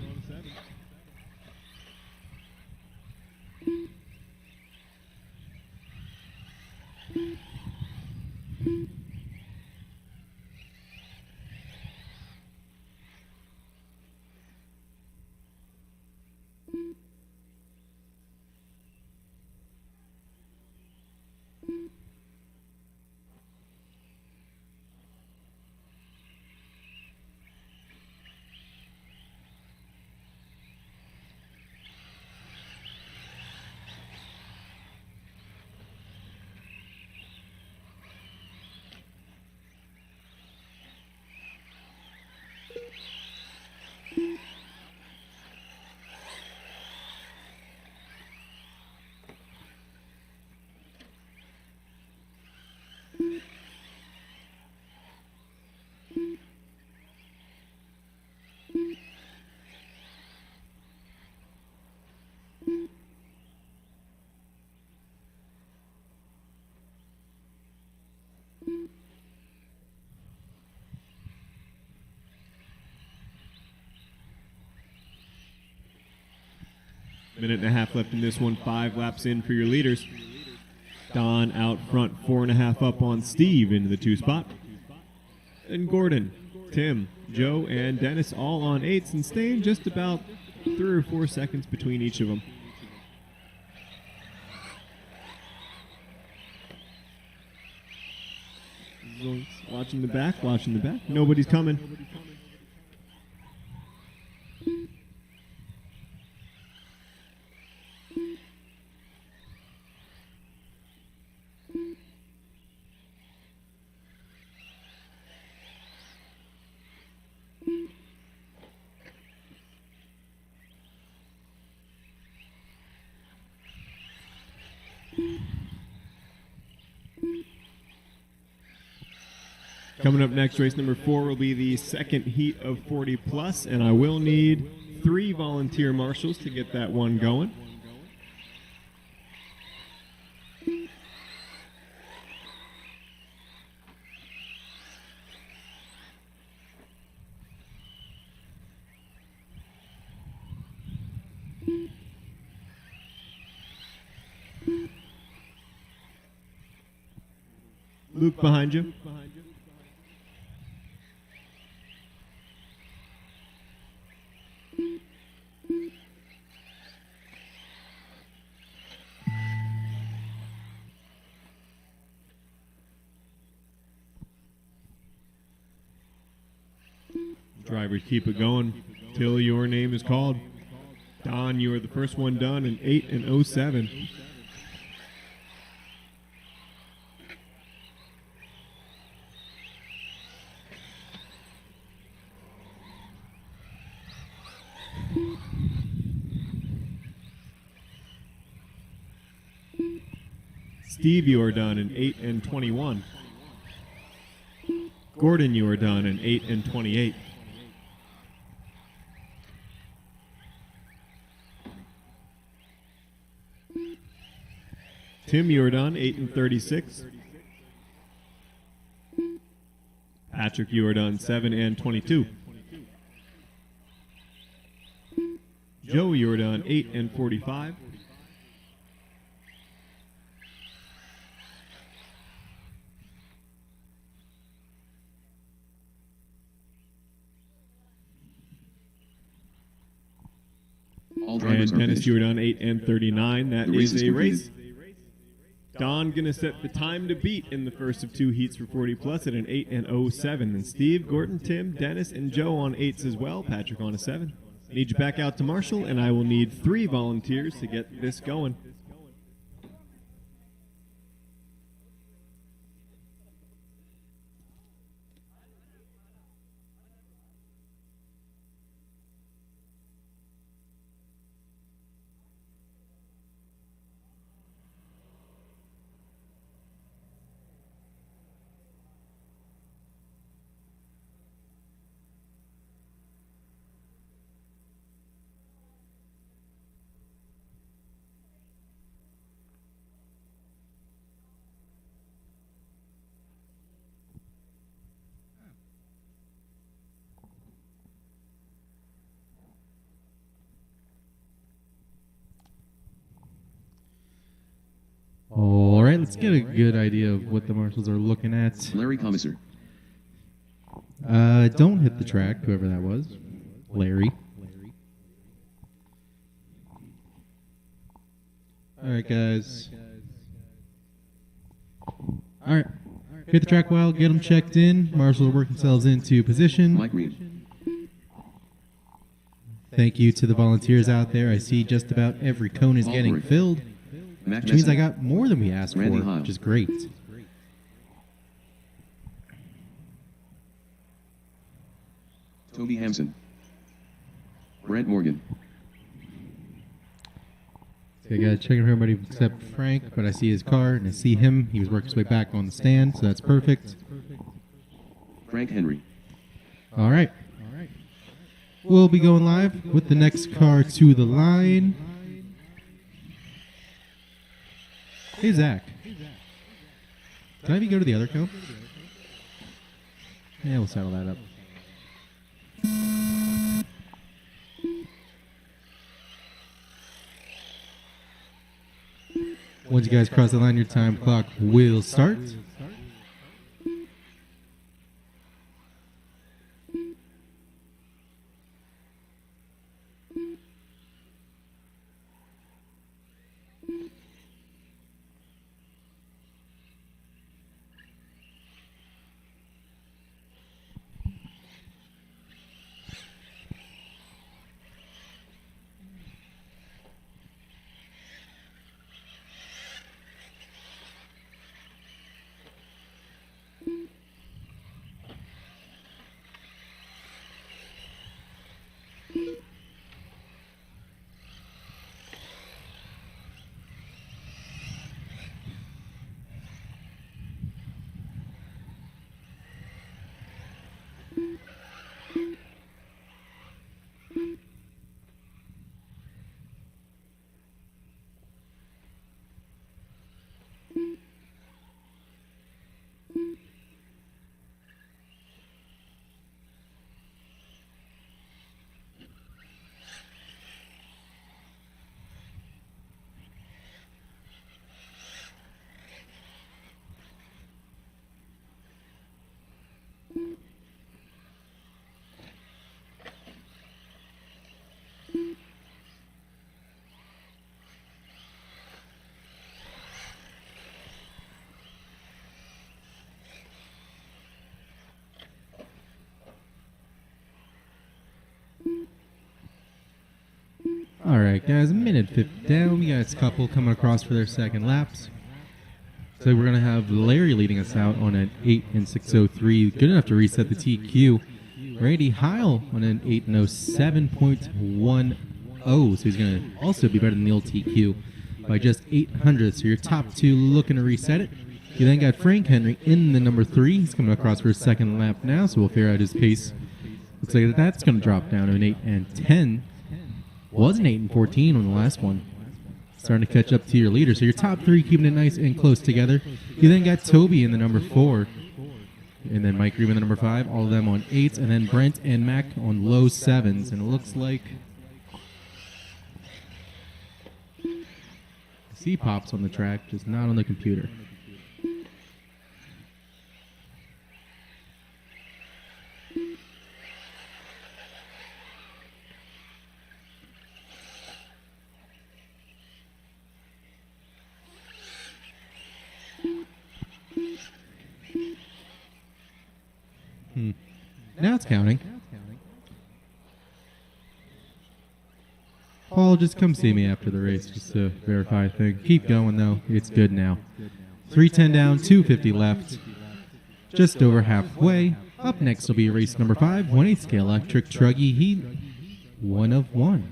[SPEAKER 4] Minute and a half left in this one. 5 laps in for your leaders. Don out front, 4.5 up on Steve into the 2 spot. And Gordon, Tim, Joe, and Dennis all on 8s and staying just about 3 or 4 seconds between each of them. Watching the back, watching the back. Nobody's coming. Coming up next, race number 4 will be the second heat of 40 plus, and I will need 3 volunteer marshals to get that one going. Luke behind you. Drivers keep it going till your name is called. Don, you are the first one done in 8 and 07. Steve, you are done in 8 and 21. Gordon, you are done in 8 and 28. Tim, you are done 8 and 36. Patrick, you are done 7 and 22. Joe, you are done 8 and 45.
[SPEAKER 3] All drivers
[SPEAKER 4] And
[SPEAKER 3] are
[SPEAKER 4] Dennis,
[SPEAKER 3] finished.
[SPEAKER 4] you are done 8 and 39. That
[SPEAKER 3] The race
[SPEAKER 4] is
[SPEAKER 3] is
[SPEAKER 4] a race.
[SPEAKER 3] completed.
[SPEAKER 4] Don gonna set the time to beat in the first of 2 heats for 40 plus at an 8 and 07. And Steve, Gordon, Tim, Dennis, and Joe on 8s as well. Patrick on a 7. Need you back out to Marshall, and I will need 3 volunteers to get this going.
[SPEAKER 5] All right, let's get a good idea of what the marshals are looking at.
[SPEAKER 3] Larry Commissar.
[SPEAKER 5] Don't hit the track, whoever that was. Larry. All right, guys. All right. Hit the track while, get them checked in. Marshals work themselves into position.
[SPEAKER 3] Mike Reed.
[SPEAKER 5] Thank you to the volunteers out there. I see just about every cone is getting filled,
[SPEAKER 3] Mac
[SPEAKER 5] which means
[SPEAKER 3] Messer.
[SPEAKER 5] I got more than we asked
[SPEAKER 3] Randy
[SPEAKER 5] for,
[SPEAKER 3] Heil.
[SPEAKER 5] which is great.
[SPEAKER 3] Toby Hampson. Brent Morgan.
[SPEAKER 5] Okay, got to check in for everybody except Frank, but I see his car and I see him. He was working his way back on the stand, so that's perfect.
[SPEAKER 3] Frank Henry.
[SPEAKER 5] All right. We'll be going live with the next car to the line. Hey, Zach. Can I have you go to the other cone? Yeah, we'll settle that up. Once you guys cross the line, your time clock will start. All right, guys, a minute 50 down. We got a couple coming across for their second laps. So we're going to have Larry leading us out on an 8 and 6:03. Good enough to reset the TQ. Randy Heil on an 8 and 07.10. So he's going to also be better than the old TQ by just 800. So your top two looking to reset it. You then got Frank Henry in the number 3. He's coming across for his second lap now, so we'll figure out his pace. Looks like that's going to drop down to an 8 and 10. Was an 8 and 14 on the last one. Starting to catch up to your leader. So your top 3 keeping it nice and close together. You then got Toby in the number 4. And then Mike Reeve in the number 5. All of them on 8s. And then Brent and Mac on low 7s. And it looks like I see Pops on the track, just not on the computer. Now it's counting. Paul, just come see me after the race just to verify a thing. Keep going, though. It's good now. 3:10 down, 2:50 left. Just over halfway. Up next will be race number 5, 1/8 scale electric truggy heat. 1 of 1.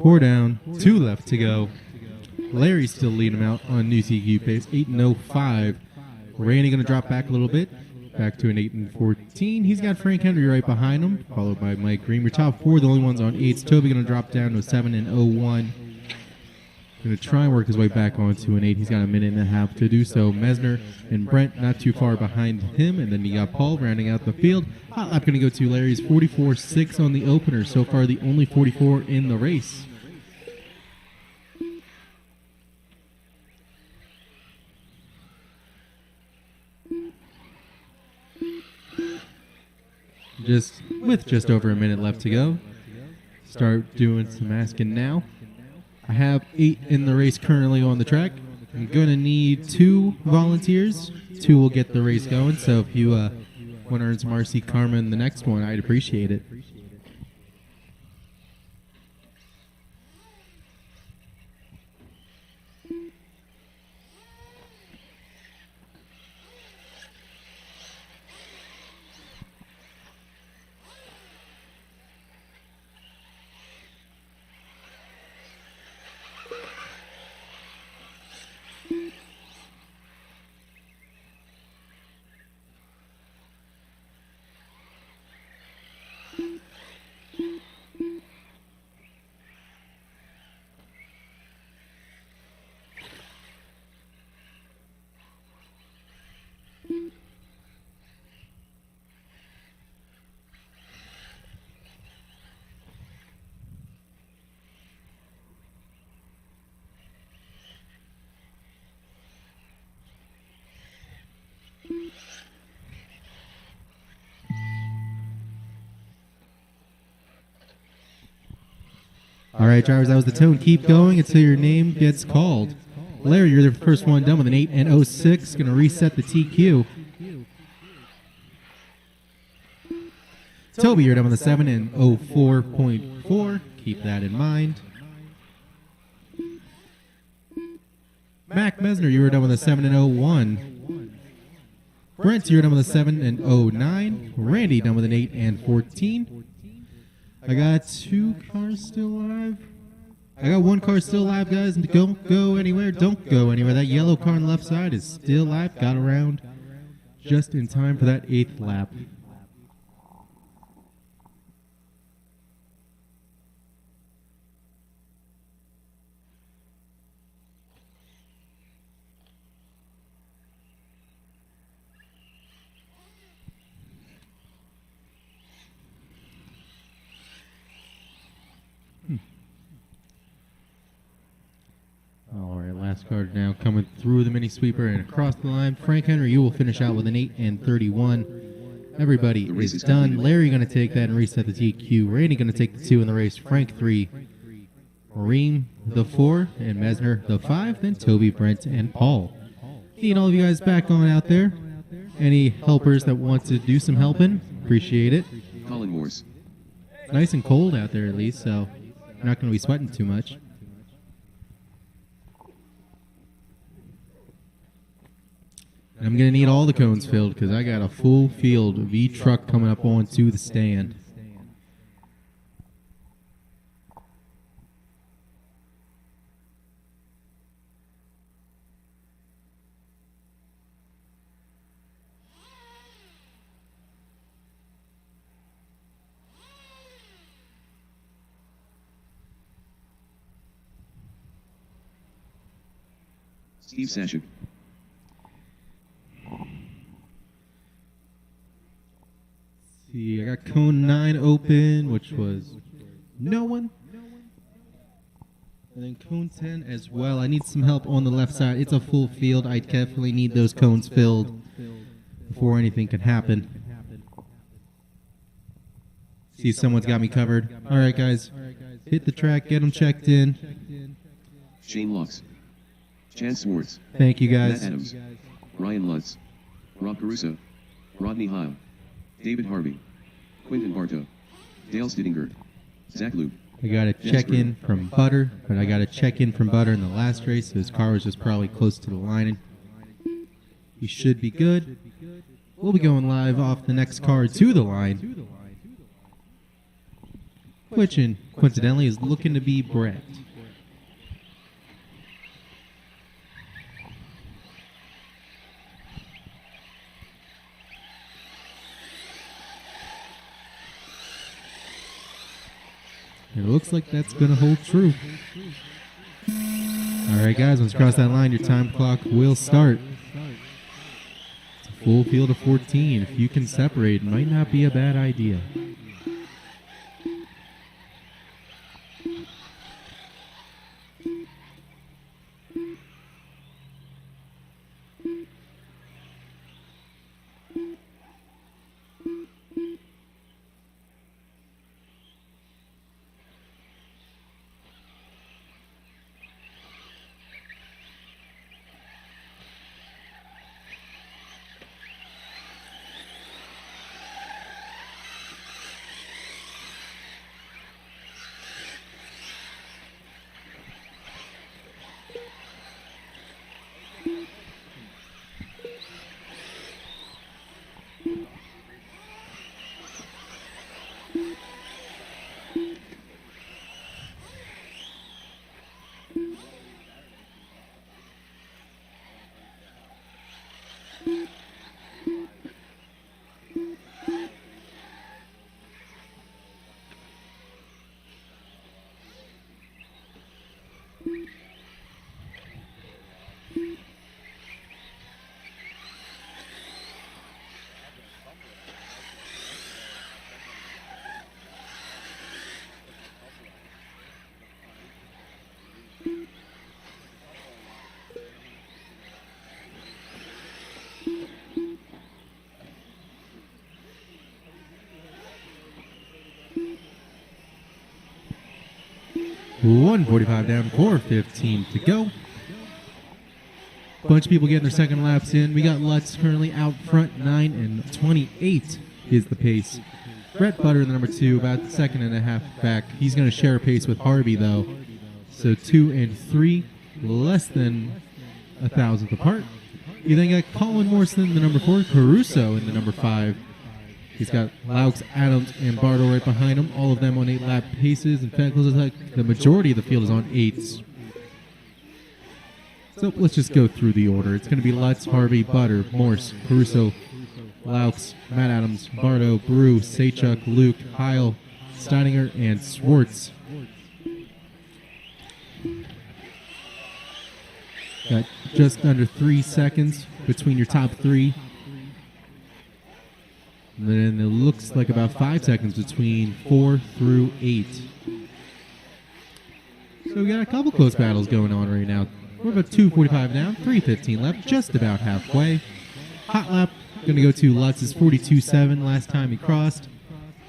[SPEAKER 5] Four down, 2 left to go. Larry's still leading him out on new TQ pace, 8 and 05. Randy going to drop back a little bit, back to an 8 and 14. He's got Frank Henry right behind him, followed by Mike Green. Your top 4, the only ones on 8s. Toby going to drop down to a 7 and 01. Going to try and work his way back onto an 8. He's got a minute and a half to do so. Mesner and Brent not too far behind him. And then you got Paul rounding out the field. Hot lap going to go to Larry's 44.6 on the opener. So far the only 44 in the race. Just over a minute left to go. Start doing some asking now. I have 8 in the race currently on the track. I'm going to need 2 volunteers. 2 will get the race going. So if you want to earn some RC Karma in the next one, I'd appreciate it. right, drivers, that was the tone. Keep going until your name gets called. Larry, you're the first one done with an 8 and 06. Going to reset the TQ. Toby, you're done with a 7 and 04.4. Keep that in mind. Mac Mesner, you were done with a 7 and 01. Brent, you're done with a 7 and 09. Randy, done with an 8 and 14. I got 2 cars still alive. I got 1 car still alive, guys. Don't go anywhere. Don't go anywhere. That yellow car on the left side is still alive. Got around just in time for that 8th lap. All right, last card now coming through the mini sweeper and across the line. Frank Henry, you will finish out with an 8 and 31. Everybody is done. Larry going to take that and reset the TQ. Randy going to take the 2 in the race. Frank 3. Reem the 4 and Mesner the 5. Then Toby, Brent, and Paul. Need all of you guys back on out there. Any helpers that want to do some helping, appreciate it.
[SPEAKER 3] Colin Morse.
[SPEAKER 5] Nice and cold out there at least, so you're not going to be sweating too much. And I'm going to need all the cones filled because I got a full field of E-Truck coming up onto the stand.
[SPEAKER 3] Steve Sashuk.
[SPEAKER 5] See, I got cone 9 open, which was no one. And then cone 10 as well. I need some help on the left side. It's a full field. I definitely need those cones filled before anything can happen. See, someone's got me covered. All right, guys. Hit the track. Get them checked in.
[SPEAKER 3] Shane Locks. Chance Swartz.
[SPEAKER 5] Thank you,
[SPEAKER 3] Matt
[SPEAKER 5] guys.
[SPEAKER 3] Adams. Ryan Lutz. Rob Caruso. Rodney Heil. David Harvey. Quentin Bartow. Dale Stiddinger. Zach Loop.
[SPEAKER 5] I got a check-in from Butter, but I got a check-in from Butter in the last race, so his car was just probably close to the line. He should be good. We'll be going live off the next car to the line, which coincidentally is looking to be Brett. It looks like that's going to hold true. All right, guys, once you cross that line, your time clock will start. It's a full field of 14. If you can separate, it might not be a bad idea. 1:45 down, 4:15 to go. Bunch of people getting their second laps in. We got Lutz currently out front, 9:28 is the pace. Brett Butter, the number 2, about a second and a half back. He's going to share a pace with Harvey, though. So 2 and 3, less than a thousandth apart. You then got Colin Morrison, the number 4, Caruso in the number 5. He's got Laux, Adams, and Bardo right behind him, all of them on 8-lap paces. In fact, it looks like the majority of the field is on 8s. So let's just go through the order. It's going to be Lutz, Harvey, Butter, Morse, Caruso, Laux, Matt Adams, Bardo, Brew, Sachuk, Luke, Heil, Steininger, and Swartz. Got just under 3 seconds between your top 3. And then it looks like about 5 seconds between 4 through 8. So we got a couple close battles going on right now. We're about 2:45 down, 3:15 left, just about halfway. Hot lap, going to go to Lutz's 42.7 last time he crossed.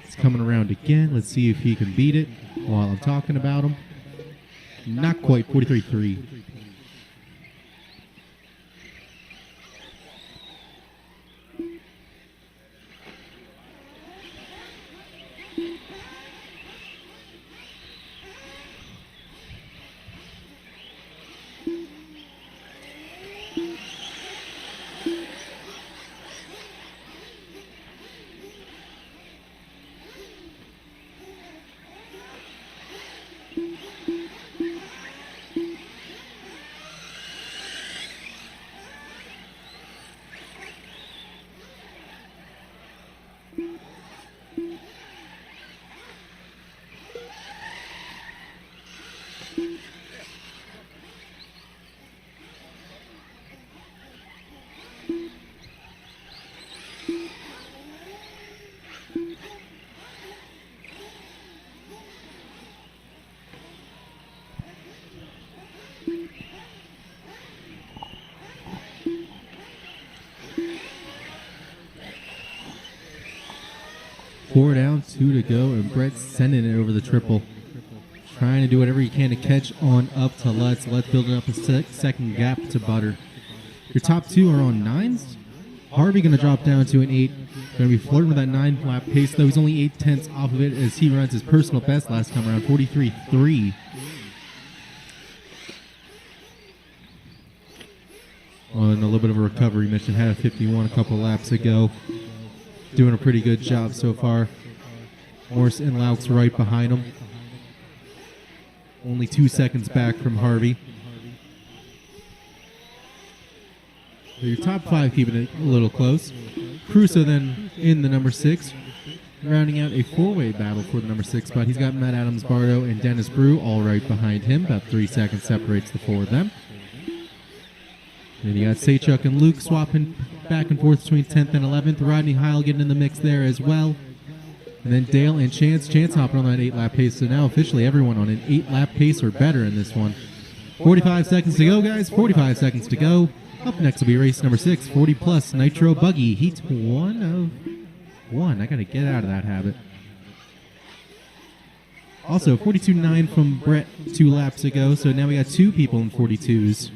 [SPEAKER 5] It's coming around again. Let's see if he can beat it while I'm talking about him. Not quite, 43.3. Four down, 2 to go, and Brett's sending it over the triple. Trying to do whatever he can to catch on up to Lutz. Lutz building up a second gap to Butter. Your top 2 are on 9s. Harvey going to drop down to an 8. Going to be flirting with that 9-lap pace, though he's only 8/10 off of it as he runs his personal best last time around, 43.3. On a little bit of a recovery mission, had a 51 a couple laps ago. Doing a pretty good job so far. Morse and Laux right behind him. Only 2 seconds back from Harvey. So your top 5 keeping it a little close. Crusoe then in the number 6. Rounding out a 4-way battle for the number 6 spot. He's got Matt Adams, Bardo, and Dennis Brew all right behind him. About 3 seconds separates the 4 of them. Then you got Sachuk and Luke swapping back and forth between 10th and 11th. Rodney Heil getting in the mix there as well. And then Dale and Chance hopping on that 8-lap pace. So now officially everyone on an 8-lap pace or better in this one. 45 seconds to go, guys. 45 seconds to go. Up next will be race number 6, 40-plus Nitro Buggy. Heat 1 of 1. I got to get out of that habit. Also, 42.9 from Brett 2 laps ago. So now we got 2 people in 42s.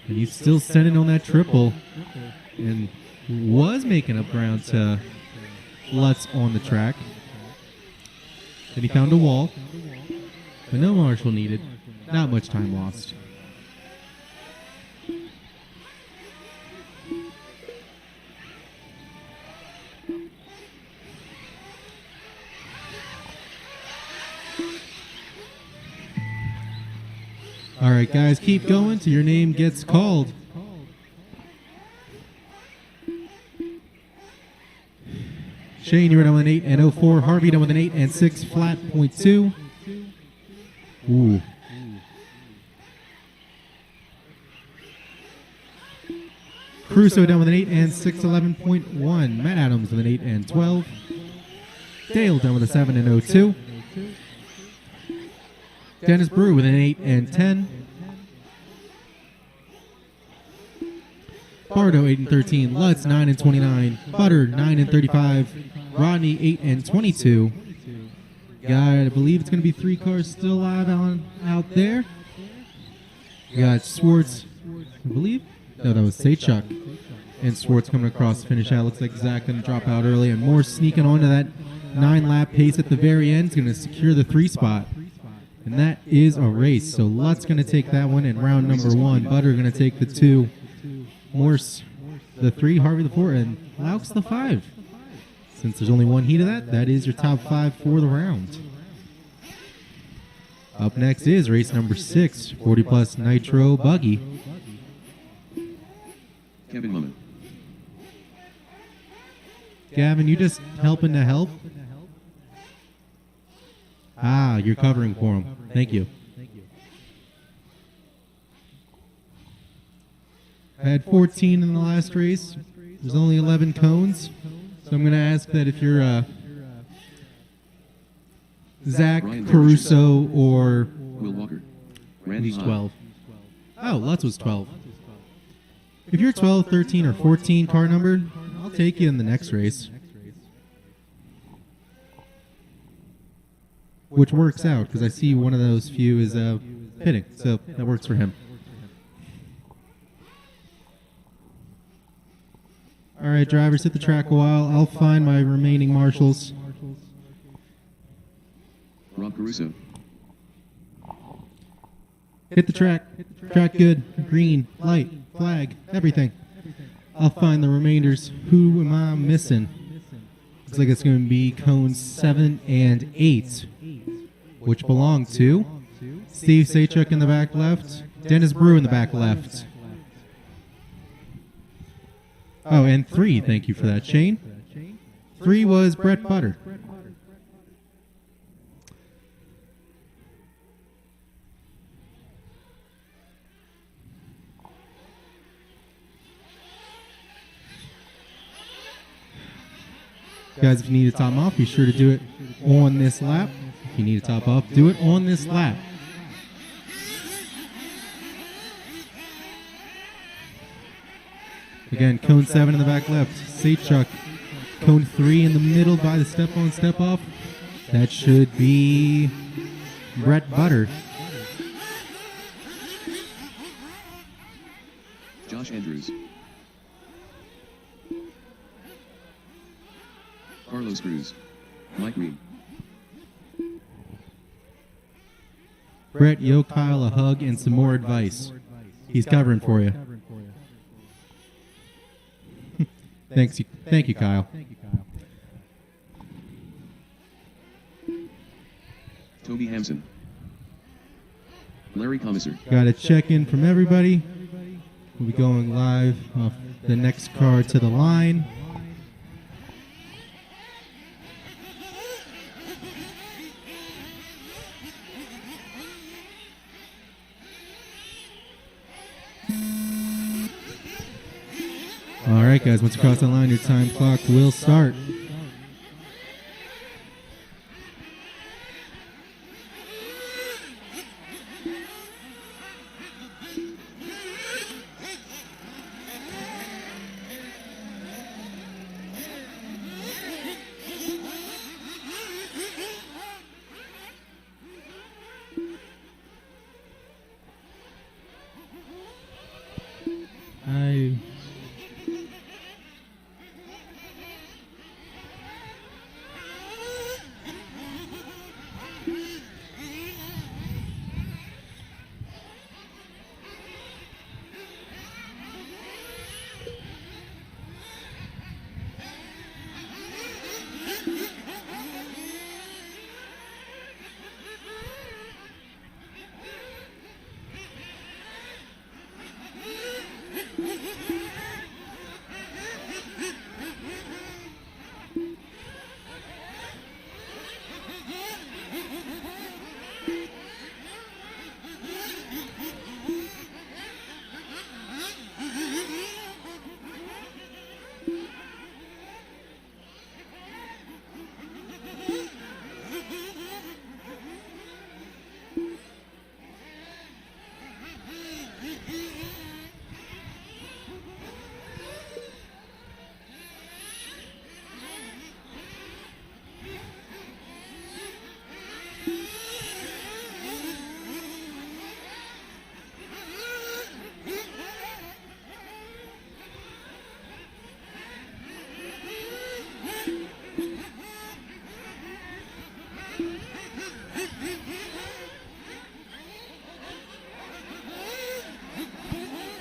[SPEAKER 5] And he's still sending on that triple and was making up ground to Lutz on the track. Then he found a wall, but no marshal needed. Not much time lost. All right, guys, keep going till your name gets called. Shane, you're down with an 8 and 04. Harvey down with an 8 and 6 flat .2. Ooh. Crusoe down with an 8 and 6 11.1. Matt Adams with an 8 and 12. Dale down with a 7 and 02. Dennis Brew with an 8 and 10. Bardo 8 and 13. Lutz 9 and 29. Butter 9 and 35. Rodney 8 and 22. I believe it's going to be 3 cars still alive out there. We got Swartz, I believe. No, that was Sachuk. And Swartz coming across the finish out. Looks like Zach going to drop out early. And Moore sneaking onto that 9-lap pace at the very end is going to secure the 3 spot. And that is a race. So Lutt's going to take that one in round number 1. Butter going to take the 2. Morse the 3. Harvey the 4. And Laux the 5. Since there's only one heat of that, that is your top 5 for the round. Up next is race number 6, 40 plus Nitro Buggy.
[SPEAKER 3] Kevin Mummin.
[SPEAKER 5] Gavin, you just helping to help? Ah, you're covering for him. Thank you. I had 14 in the last race. There's only 11 cones. So I'm going to ask that if you're Zach, Caruso, or
[SPEAKER 3] Will Walker. Randy
[SPEAKER 5] who's
[SPEAKER 3] Hahn.
[SPEAKER 5] 12. Oh, Lutz was 12. If you're 12, 13, or 14 car number, I'll take you in the next race. Which works out, because I see one of those few is pitting, so that works for him. All right, drivers, hit the track a while. I'll find my remaining marshals.
[SPEAKER 3] Rob Caruso.
[SPEAKER 5] Hit the track. Track good. Green, light, flag, everything. I'll find the remainders. Who am I missing? Looks like it's going to be cones 7 and 8, which belong to Steve Sachuk in the back left, Dennis Brew in the back left. Oh, and 3, thank you for that, Shane. 3 was Brett Butter. Guys, if you need to top off, be sure to do it on this lap. If you need to top off, do it on this lap. Again, cone 7 in the back left. Sachuk. Cone 3 in the middle by the step on, step off. That should be Brett Butter.
[SPEAKER 3] Josh Andrews. Carlos Cruz. Mike Reed.
[SPEAKER 5] Brett, yo Kyle a hug and some more advice. He's covering for you. Thank you, Kyle.
[SPEAKER 3] Toby Hampson. Larry Commissar.
[SPEAKER 5] Got a check-in from everybody. We'll be going live off the next car to the line. All right, guys, once you cross the line, your time clock will start.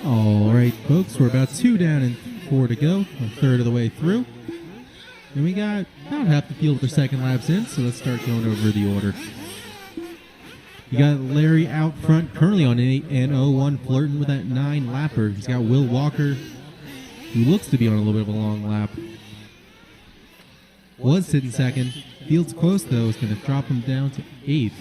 [SPEAKER 5] All right, folks, we're about 2 down and 4 to go, a third of the way through. And we got about half the field with their second laps in, so let's start going over the order. You got Larry out front, currently on 8 and 0-1, flirting with that 9 lapper. He's got Will Walker, who looks to be on a little bit of a long lap. Was sitting second. Field's close, though. Is going to drop him down to 8th.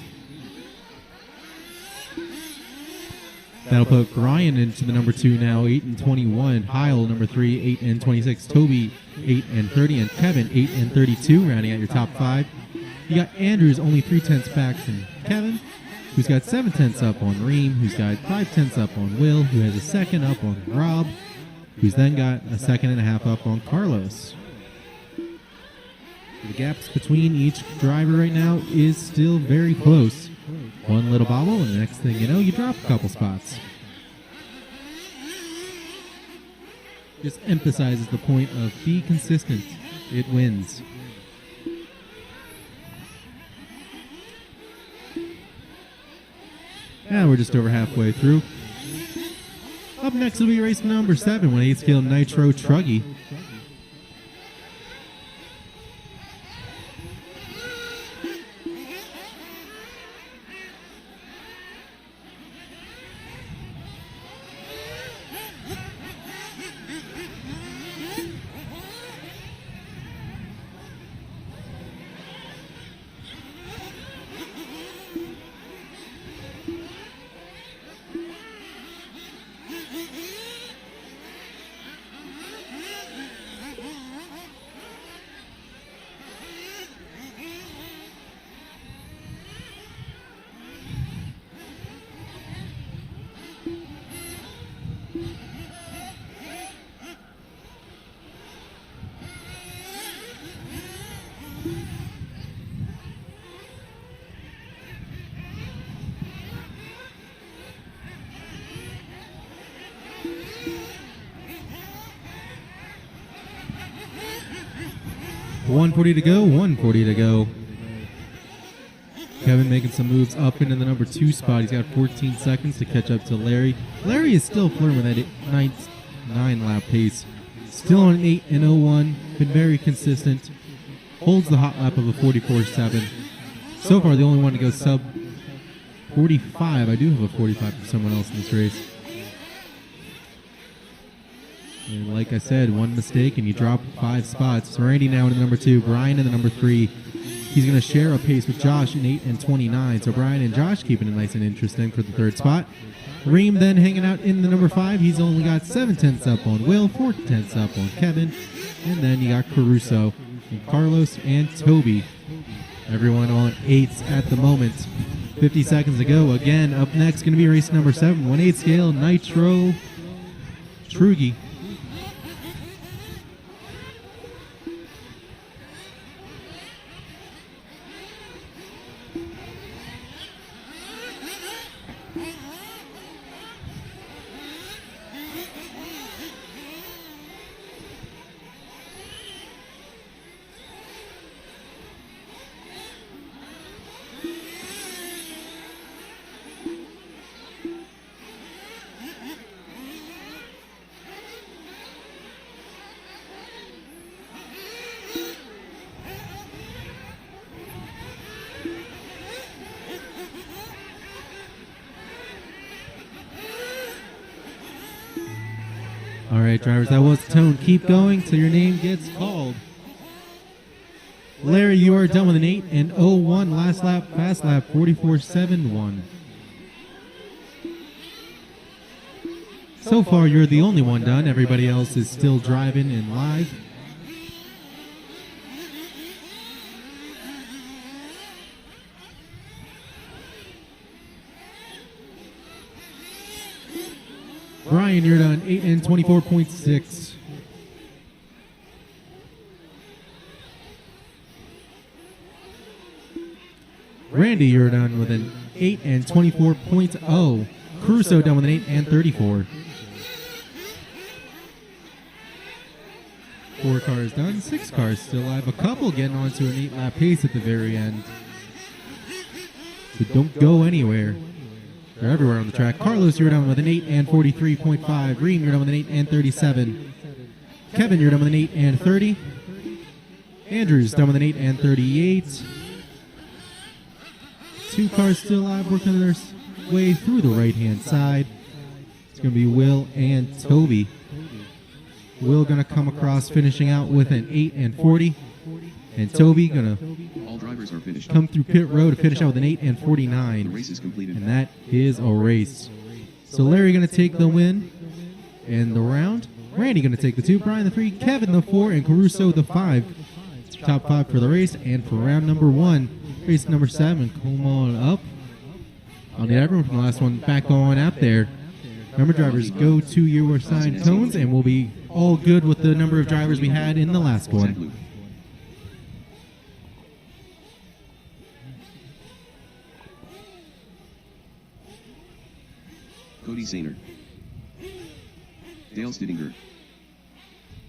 [SPEAKER 5] That'll put Ryan into the number 2 now, 8 and 21. Heil, number 3, 8 and 26. Toby, 8 and 30. And Kevin, 8 and 32, rounding out your top 5. You got Andrews only 3/10 back from Kevin, who's got 7/10 up on Reem, who's got 5/10 up on Will, who has a second up on Rob, who's then got a second and a half up on Carlos. The gaps between each driver right now is still very close. One little bobble, and the next thing you know, you drop a couple spots. Just emphasizes the point of be consistent. It wins. And we're just over halfway through. Up next will be race number 7 with 8-scale Nitro Truggy. .140 to go, 140 to go. Kevin making some moves up into the number 2 spot. He's got 14 seconds to catch up to Larry. Larry is still flirting with that 9 lap pace. Still on an 8 and 0-1. Been very consistent. Holds the hot lap of a 44.7. So far, the only one to go sub 45. I do have a 45 for someone else in this race. And like I said, one mistake and you drop 5 spots. So Randy now in the number 2, Brian in the number 3. He's going to share a pace with Josh in 8 and 29. So Brian and Josh keeping it nice and interesting for the 3rd spot. Reem then hanging out in the number 5. He's only got 7/10 up on Will, 4/10 up on Kevin. And then you got Caruso and Carlos and Toby. Everyone on 8s at the moment. 50 seconds to go. Again, up next going to be race number 7. 1/8 scale Nitro Truggy. All right, drivers, that was the tone. Keep going till your name gets called. Larry, you are done with an 8 and 0-1. Last lap, fast lap, 44.71. So far, you're the only one done. Everybody else is still driving and live. Brian, you're done 8 and 24.6. Randy, you're done with an 8 and 24.0. Caruso done with an 8 and 34. 4 cars done, 6 cars still alive. A couple getting onto an 8-lap pace at the very end. So don't go anywhere. They're everywhere on the track. Carlos, you're down with an 8 and 43.5. Reem, you're down with an 8 and 37. Kevin, you're down with an 8 and 30. Andrew's down with an 8 and 38. 2 cars still alive, working their way through the right-hand side. It's going to be Will and Toby. Will going to come across, finishing out with an 8 and 40. And Toby going to
[SPEAKER 3] All drivers are finished.
[SPEAKER 5] come through pit road to finish out with an 8 and
[SPEAKER 3] The
[SPEAKER 5] 49.
[SPEAKER 3] race is completed.
[SPEAKER 5] And that is a race. So Larry going to take the win in the round. Randy going to take the 2. Brian the 3. Kevin the 4. And Caruso the 5. Top 5 for the race. And for round number 1, race number 7. Come on up. I'll need everyone from the last one back on out there. Remember, drivers, go to your assigned cones, and we'll be all good with the number of drivers we had in the last
[SPEAKER 3] Zach
[SPEAKER 5] one.
[SPEAKER 3] Luke. Cody Sainer. Dale Stiddinger.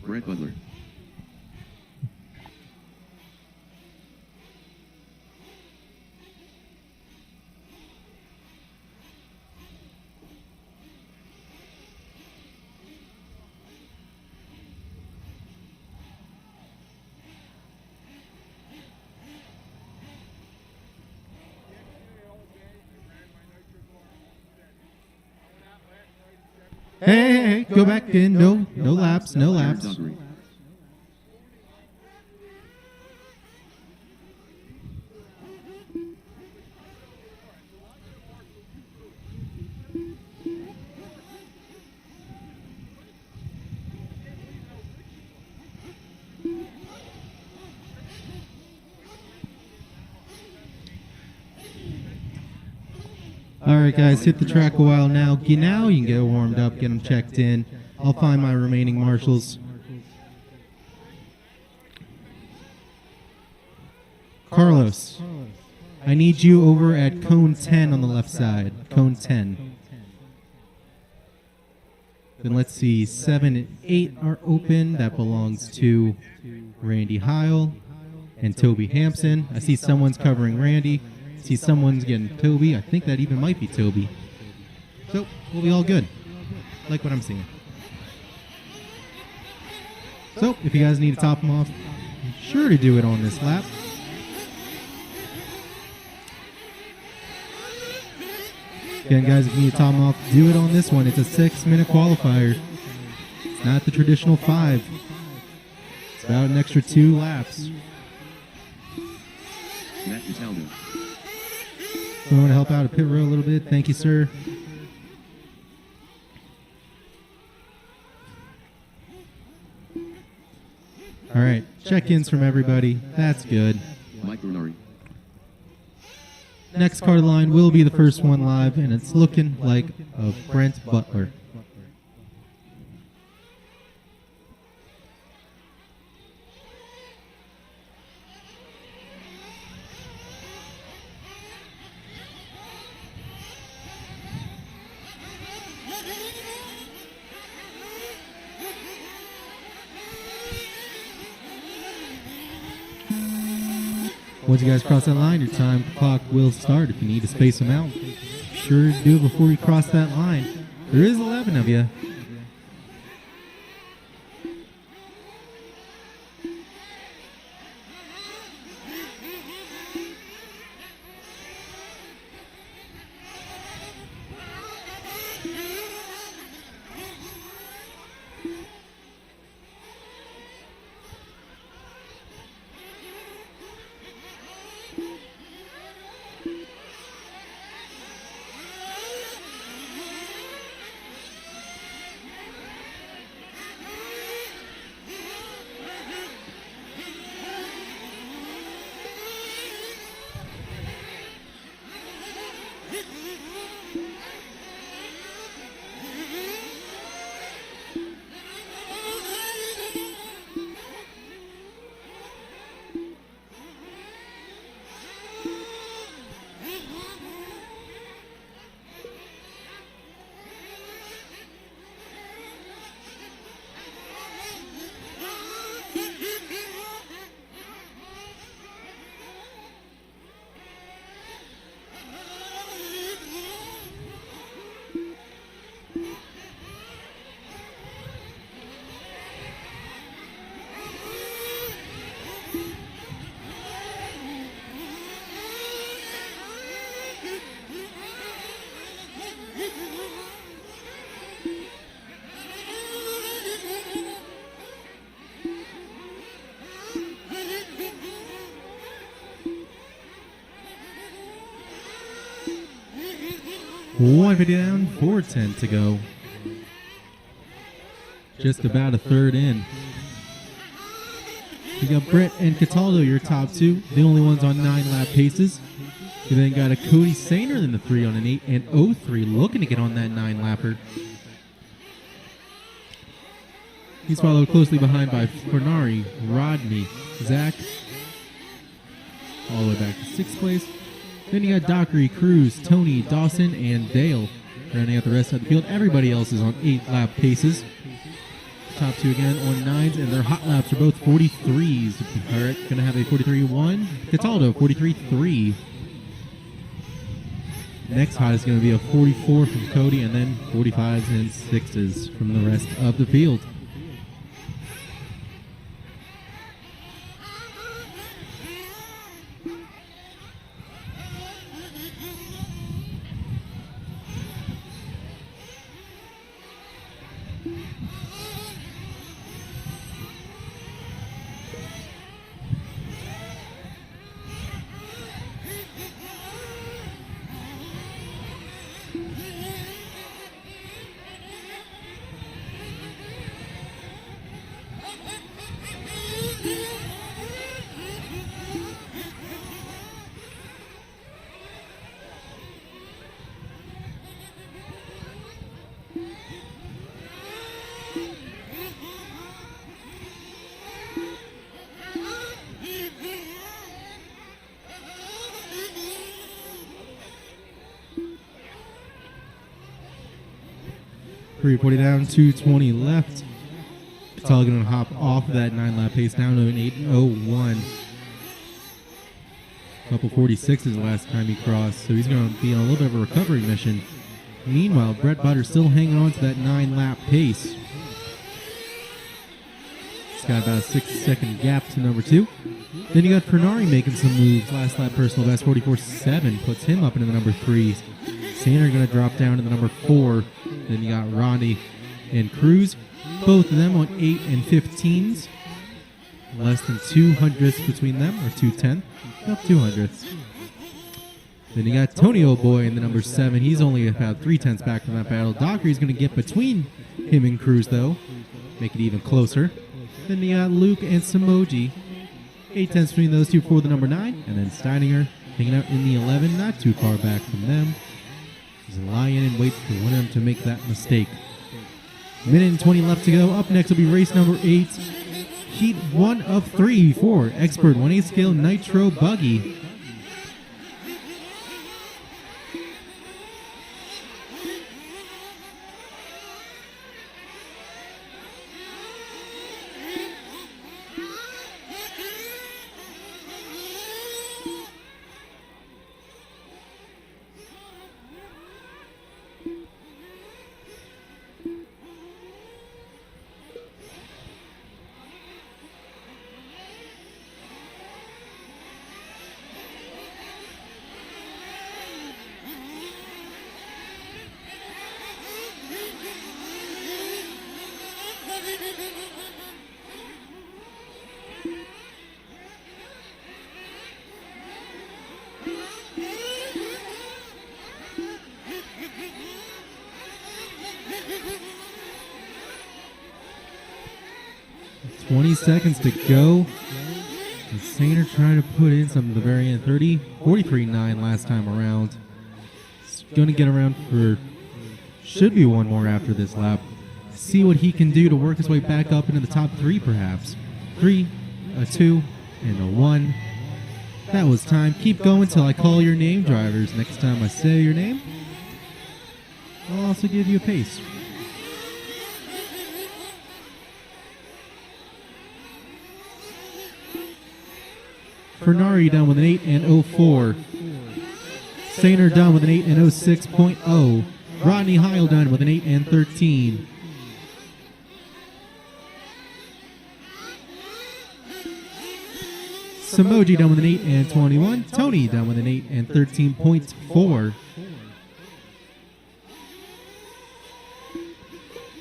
[SPEAKER 3] Brett Butler.
[SPEAKER 5] Hey, go back in. No laps, no
[SPEAKER 3] Jared
[SPEAKER 5] laps.
[SPEAKER 3] Doggery.
[SPEAKER 5] All right, guys, hit the track a while now. Now you can get warmed up, get them checked in. I'll find my remaining marshals. Carlos, I need you over at cone 10 on the left side. Cone 10. Then let's see, 7 and 8 are open. That belongs to Randy Heil and Toby Hampson. I see someone's covering Randy. See someone's getting Toby. I think that even might be Toby. So we'll be all good. Like what I'm seeing. So if you guys need to top them off, be sure to do it on this lap. Again, guys, if you need to top them off, do it on this one. It's a 6-minute qualifier. It's not the traditional 5. It's about an extra 2 laps.
[SPEAKER 3] Matt Cataldo.
[SPEAKER 5] So I want to help out at pit road a little bit. Thank you, sir. All right, check-ins from everybody. That's good.
[SPEAKER 3] Mike Brunari.
[SPEAKER 5] Next card line will be the first one live, and it's looking like a Brent Butler. Once you guys cross that line, your time clock will start. If you need to space them out, be sure to do it before you cross that line. There is 11 of you. 150 down, 4:10 to go. Just about a third in. You got Brett and Cataldo, your top two, the only ones on 9-lap paces. You then got a Cody Sainer in the 3 on an 8 and 03 looking to get on that 9-lapper. He's followed closely behind by Fernari, Rodney, Zach, all the way back to 6th place. Then you got Dockery, Cruz, Tony, Dawson, and Dale rounding out the rest of the field. Everybody else is on 8-lap paces. Top two again on 9s, and their hot laps are both 43s. All right, going to have a 43-1. Cataldo, 43-3. Next hot is going to be a 44 from Cody, and then 45s and 6s from the rest of the field. .340 down, 220 left. Cataldo going to hop off of that 9-lap pace down to an 8:01. Couple 46s the last time he crossed, so he's going to be on a little bit of a recovery mission. Meanwhile, Brett Butter still hanging on to that 9-lap pace. He's got about a 6-second gap to number 2. Then you got Fernari making some moves. Last lap personal best 44.7 puts him up into the number 3. Sander going to drop down to the number 4. Then you got Ronnie and Cruz, both of them on 8 and 15s. Less than 200ths between them, or 2/10. Nope, 200ths. Then you got Tony O'Boy in the number 7. He's only about 3/10ths back from that battle. Dockery's going to get between him and Cruz, though. Make it even closer. Then you got Luke and Samoji. 8/10ths between those two for the number 9. And then Steininger hanging out in the 11, not too far back from them. He's lying in and wait for one of them to make that mistake. Minute and 20 left to go. Up next will be race number 8. Heat 1 of 3 for Expert 1/8 scale Nitro Buggy. Seconds to go. And Sainer trying to put in some of the very end. 43.9 last time around. He's going to get around for, should be one more after this lap. See what he can do to work his way back up into the top 3 perhaps. 3, a 2, and a 1. That was time. Keep going till I call your name, drivers. Next time I say your name, I'll also give you a pace. Fernari down with an 8 and 04. Sainer down with an 8 and 06.0. Rodney Heil down with an 8 and 13. Samoji down with an 8 and 21. Tony down with an 8 and 13.4.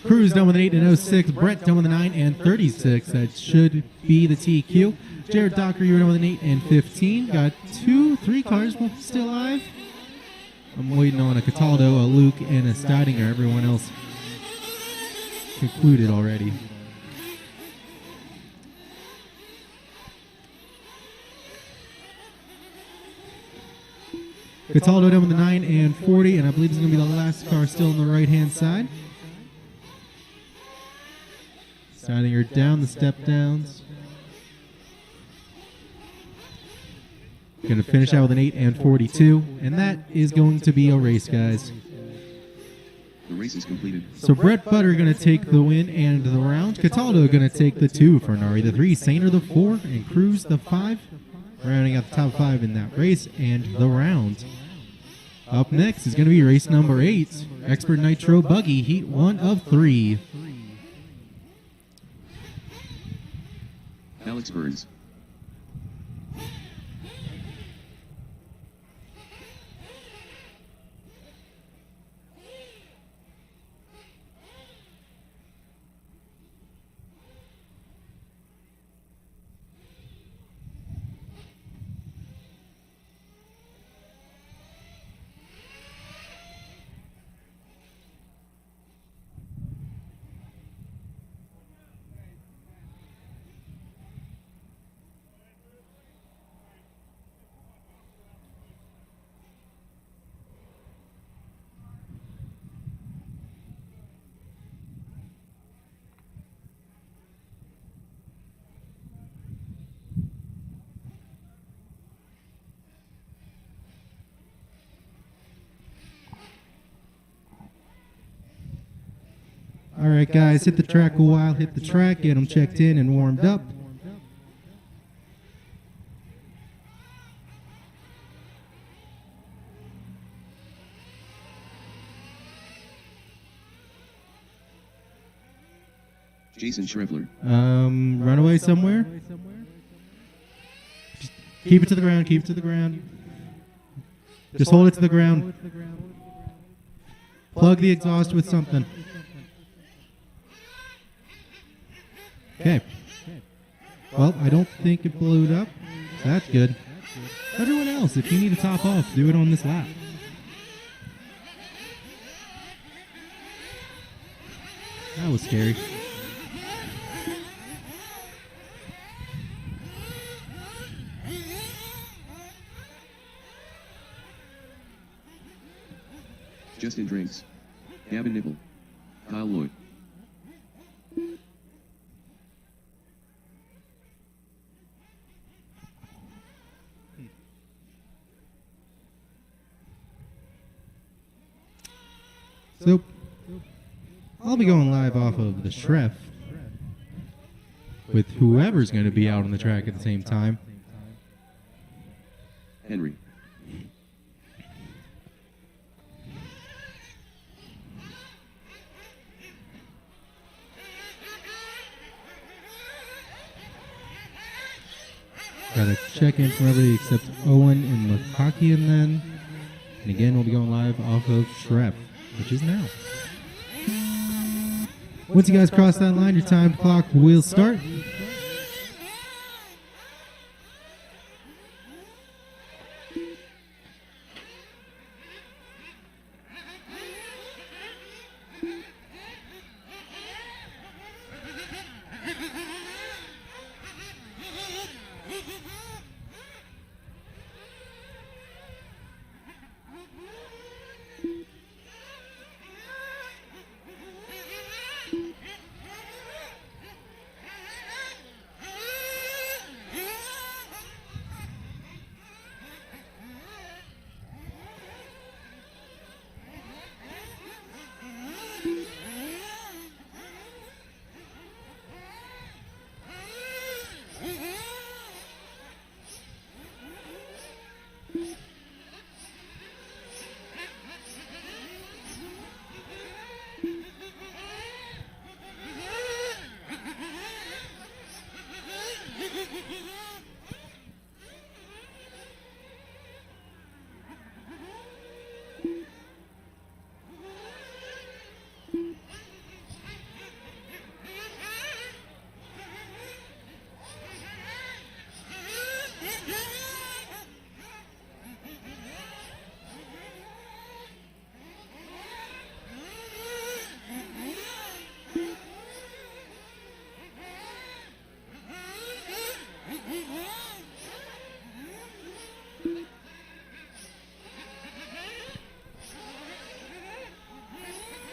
[SPEAKER 5] Cruz down with an 8 and 06. Brett down with a 9 and 36. That should be the TQ. Jared Docker, you're down with an 8 and 15. Got 2, 3 cars still alive. I'm waiting on a Cataldo, a Luke, and a Steidinger. Everyone else concluded already. Cataldo down with the 9 and 40, and I believe it's going to be the last car still on the right-hand side. Steidinger down the step downs. Going to finish out with an 8 and 42, and that is going to be a race, guys.
[SPEAKER 3] The race is completed.
[SPEAKER 5] So Brett Butter going to take the win and the round. Cataldo going to take the 2, Fernari the 3, Sainer the 4, and Cruz the 5. Rounding out the top 5 in that race and the round. Up next is going to be race number 8, Expert Nitro Buggy, Heat 1 of 3.
[SPEAKER 3] Alex Burns.
[SPEAKER 5] All right, guys, hit the track a while. Hit the track, get them checked in and warmed up.
[SPEAKER 3] Jason Schreffler.
[SPEAKER 5] Run away somewhere. Just keep it to the ground. Keep it to the ground. Just hold it to the ground. Plug the exhaust with something. Okay. Well, I don't think it blew up. So that's good. Everyone else, if you need to top off, do it on this lap. That was scary.
[SPEAKER 3] Justin Drinks. Gavin Nipple. Kyle Lloyd.
[SPEAKER 5] So, I'll be going live off of the Schreff with whoever's going to be out on the track at the same time.
[SPEAKER 3] Henry.
[SPEAKER 5] Got to check in from everybody except Owen and Lukakian then. And again, we'll be going live off of Schreff, which is now. Once you guys cross that line, your time clock will start.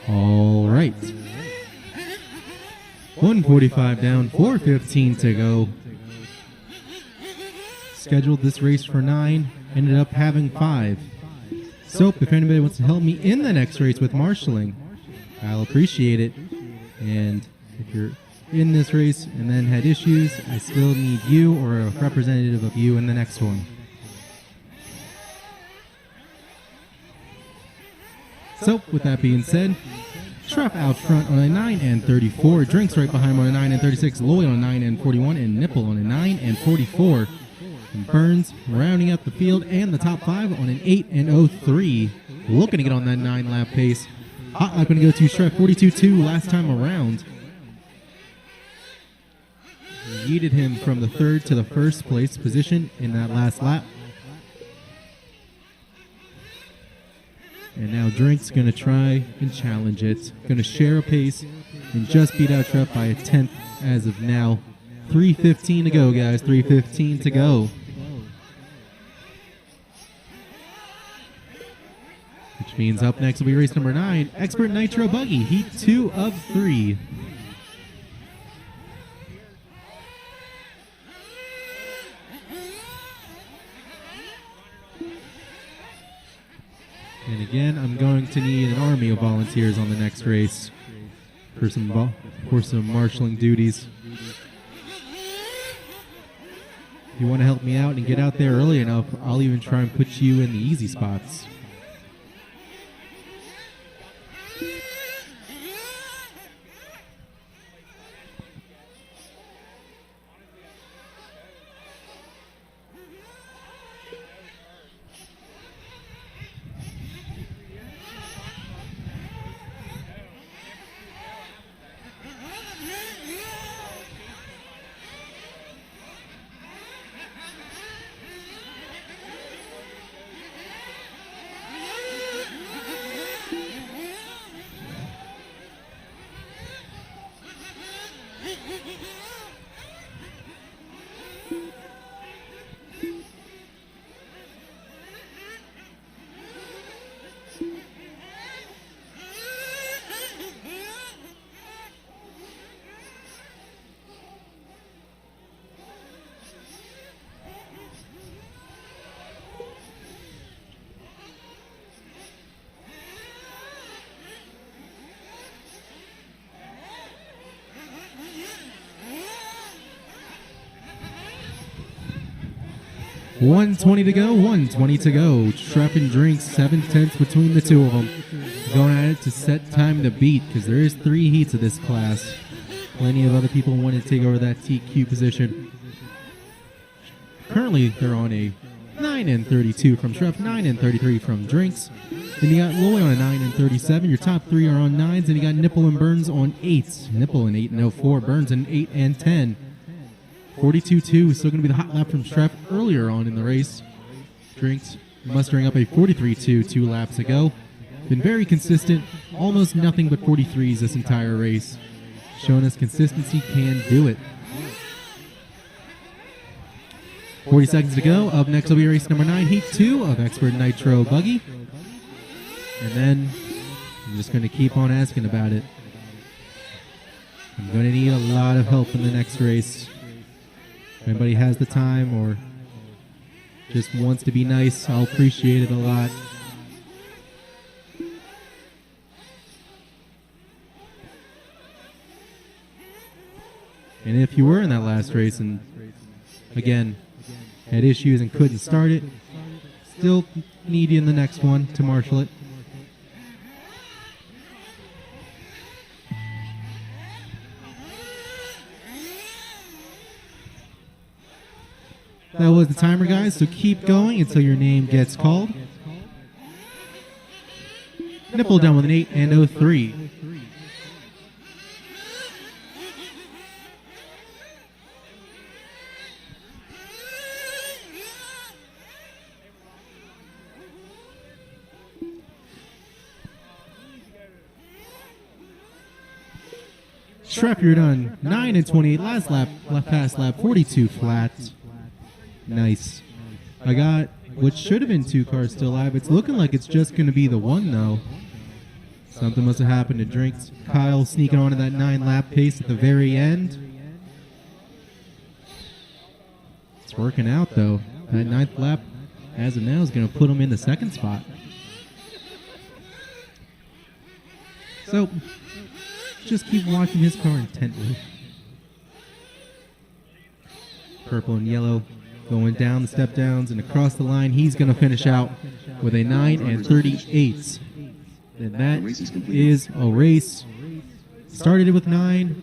[SPEAKER 5] All right. 145 down, 4:15 to go. Scheduled this race for 9, ended up having 5. So if anybody wants to help me in the next race with marshalling, I'll appreciate it. And if you're in this race and then had issues, I still need you or a representative of you in the next one. So with that being said, Schreff out front on a 9 and 34. Drinks right behind him on a 9 and 36. Lloyd on a 9 and 41. And Nipple on a 9 and 44. And Burns rounding out the field and the top 5 on an 8 and 03. Looking to get on that 9-lap pace. Hot lap going to go to Schreff 42-2 last time around. Yeeted him from the 3rd to the 1st place position in that last lap. And now Drink's going to try and challenge it. Going to share a pace and just beat out Schreff by a 10th as of now. 3:15 to go, guys. 3:15 to go. Which means up next will be race number 9, Expert Nitro Buggy, heat 2 of 3. And again, I'm going to need an army of volunteers on the next race for some marshalling duties. If you want to help me out and get out there early enough, I'll even try and put you in the easy spots. .120 to go, 120 to go. Schrepp and Drinks, 7/10 between the two of them. Going at it to set time to beat, because there is 3 heats of this class. Plenty of other people wanting to take over that TQ position. Currently, they're on a 9 and 32 from Schrepp, 9 and 33 from Drinks. Then you got Loy on a 9 and 37. Your top 3 are on 9s, and you got Nipple and Burns on 8s. Nipple an 8 and 04, Burns an 8 and 10. 42-2 is still going to be the hot lap from Schrepp earlier on in the race. Drinks mustering up a 43-2 2 laps ago. Been very consistent, almost nothing but 43s this entire race. Showing us consistency can do it. 40 seconds to go. Up next will be race number 9, heat 2 of Expert Nitro Buggy. And then I'm just going to keep on asking about it. I'm going to need a lot of help in the next race. If anybody has the time or just wants to be nice, I'll appreciate it a lot. And if you were in that last race and, again, had issues and couldn't start it, still need you in the next one to marshal it. That was the timer, guys, so keep going until your name gets called. Nipple down with an 8 and 03. Schrepp, you're done. 9 and 28. Last lap, fast lap, 42 flat. Nice. I got what should have been 2 cars still alive. It's looking like it's just going to be the one, though. Something must have happened to Drinks. Kyle sneaking onto that 9-lap pace at the very end. It's working out, though. That 9th lap, as of now, is going to put him in the 2nd spot. So, just keep watching his car intently. Purple and yellow going down the step downs and across the line. He's going to finish out with a 9 and 38. And that is a race. Started it with 9,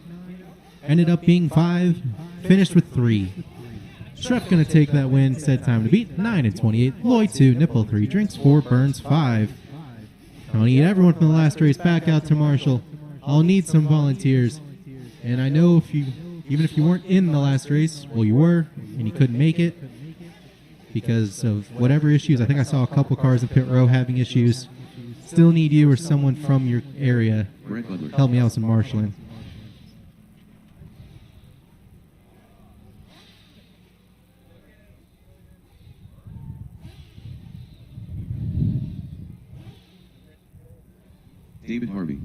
[SPEAKER 5] ended up being 5, finished with 3. Schreff going to take that win. Set time to beat 9 and 28. Lloyd 2, Nipple 3, Drinks 4, Burns 5. I'll need everyone from the last race back out to Marshall. I'll need some volunteers. And I know even if you weren't in the last race, well, you were, and you couldn't make it because of whatever issues. I think I saw a couple cars in pit row having issues. Still need you or someone from your area. Help me out with some marshalling.
[SPEAKER 3] David Harvey.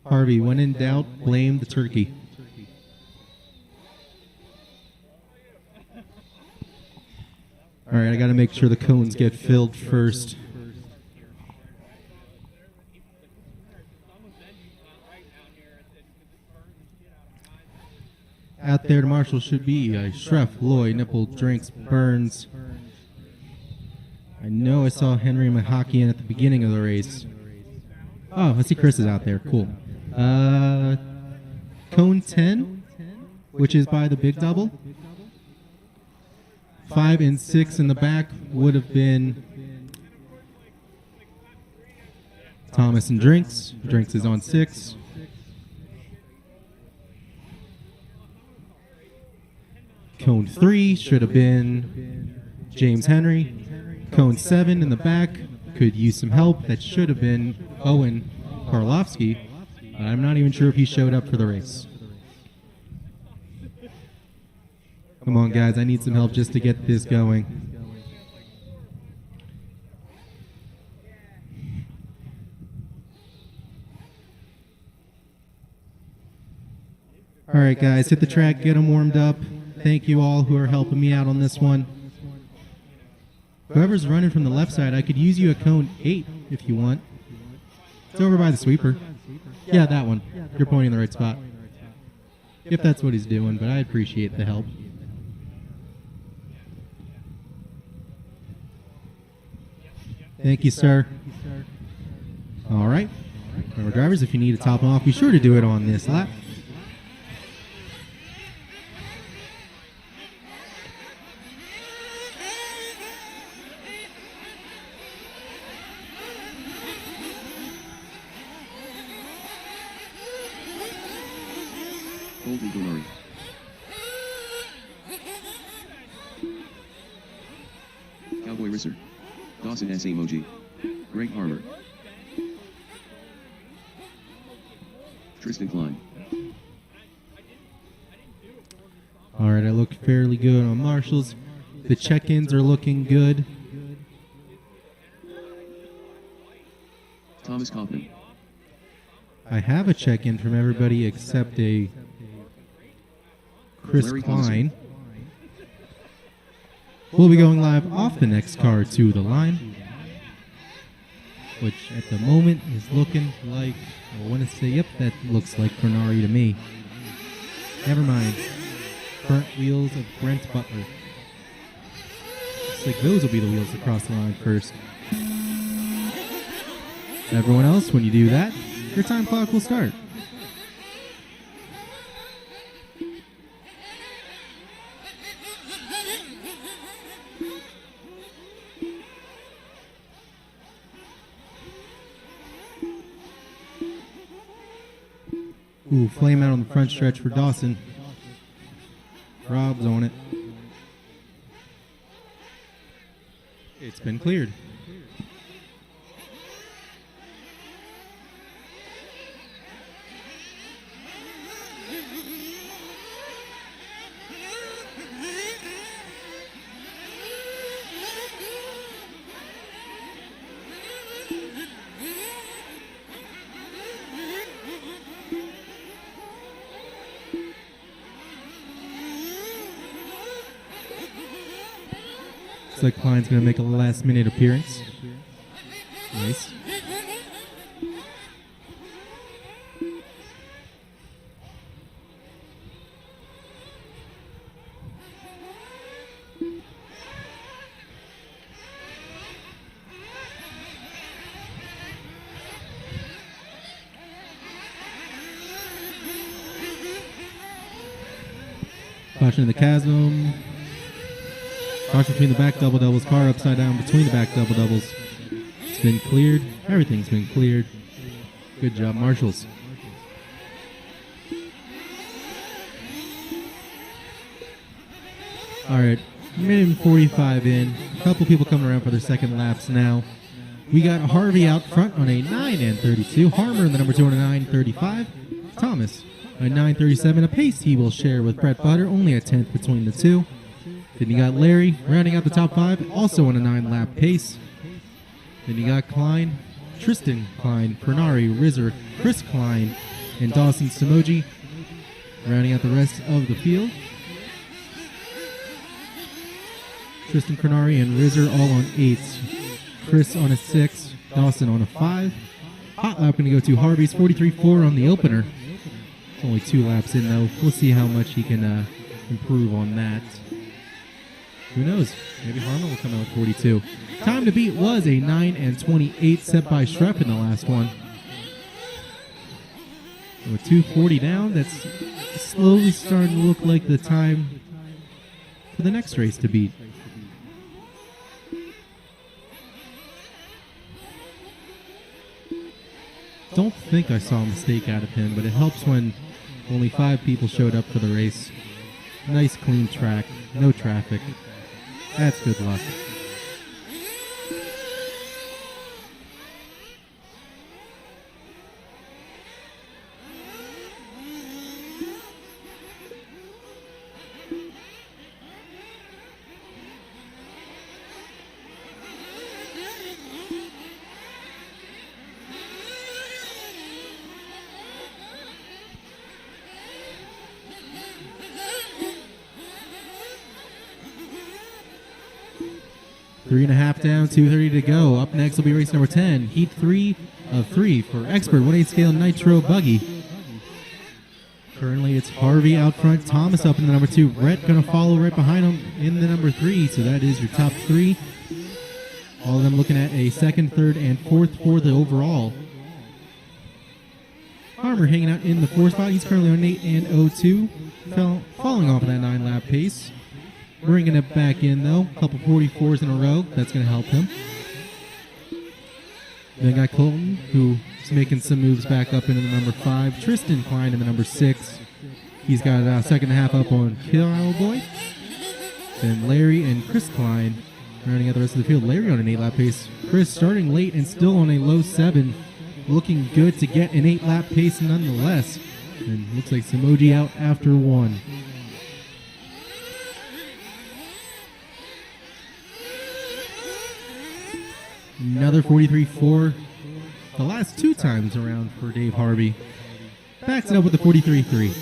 [SPEAKER 5] Harvey, when in doubt, blame the turkey. All right, I got to make sure the cones get filled first. Out there to Marshall should be Schreff, Lloyd, Nipple, Drinks, Burns. I know I saw Henry Mahakian at the beginning of the race. Oh, I see Chris is out there. Cool. Cone 10, which is by the big double. 5 and 6 in the back would have been Thomas and Drinks. Drinks is on 6. Cone 3 should have been James Henry. Cone 7 in the back could use some help. That should have been Owen Karlofsky. I'm not even sure if he showed up for the race. Come on, guys. I need some help just to get this going. All right, guys. Hit the track. Get them warmed up. Thank you all who are helping me out on this one. Whoever's running from the left side, I could use you at cone 8 if you want. It's over by the sweeper. Yeah, that one. You're pointing in the right spot. If that's what he's doing, but I appreciate the help. Thank you, sir. All right. Remember, drivers, if you need to top them off, be sure to do it on this lap.
[SPEAKER 3] Colton Gulari. Cowboy Risser. Dawson S. Emoji. Greg Harmer. Tristan Klein.
[SPEAKER 5] All right, I look fairly good on Marshall's. The check-ins are looking good.
[SPEAKER 3] Thomas Kaufman.
[SPEAKER 5] I have a check-in from everybody except a Chris
[SPEAKER 3] Larry
[SPEAKER 5] Klein. We'll be going live off the next car to the line, which at the moment is looking like, I want to say, yep, that looks like Bernari to me. Never mind. Burnt wheels of Brent Butler. Looks like those will be the wheels that cross the line first. Everyone else, when you do that, your time clock will start. Ooh, flame out on the front stretch for Dawson. Rob's on it. It's been cleared. Looks like Klein's going to make a last-minute appearance. Nice. Caution in the chasm. Caution between the back double doubles. Car upside down between the back double doubles. It's been cleared. Everything's been cleared. Good job, marshals. All right, minute and 45 in. A couple people coming around for their second laps now. We got Harvey out front on a 9 and 32. Harmer in the number 2 on a 9:35. Thomas a 9:37. A pace he will share with Brett Butter, only a tenth between the two. Then you got Larry rounding out the top 5, also on a 9-lap pace. Then you got Klein, Tristan Klein, Fernari, Rizzer, Chris Klein, and Dawson Samoji rounding out the rest of the field. Tristan Fernari and Rizzer all on 8s. Chris on a 6, Dawson on a 5. Hot lap going to go to Harvey's 43.4 on the opener. It's only 2 laps in though. We'll see how much he can improve on that. Who knows? Maybe Harmer will come out with 42. Time to beat was a 9 and 28 set by Schrepp in the last one. And with 2:40 down, that's slowly starting to look like the time for the next race to beat. Don't think I saw a mistake out of him, but it helps when only 5 people showed up for the race. Nice clean track, no traffic. That's good luck. Three and a half down, 2:30 to go. Up next will be race number 10, Heat 3 of 3 for Expert 1/8 scale Nitro Buggy. Currently it's Harvey out front, Thomas up in the number 2, Brett going to follow right behind him in the number 3, so that is your top 3. All of them looking at a 2nd, 3rd, and 4th for the overall. Harmer hanging out in the 4th spot. He's currently on 8 and 02, falling off of that 9-lap pace. Bringing it back in, though. A couple 44s in a row. That's going to help him. Then got Colton, who's making some moves back up into the number 5. Tristan Klein in the number 6. He's got a second and a half up on Cowboy. Then Larry and Chris Klein rounding out the rest of the field. Larry on an 8-lap pace. Chris starting late and still on a low 7. Looking good to get an 8-lap pace nonetheless. And looks like Samoji out after 1. Another 43.4. The last 2 times around for Dave Harvey. Backs it up with the 43.3.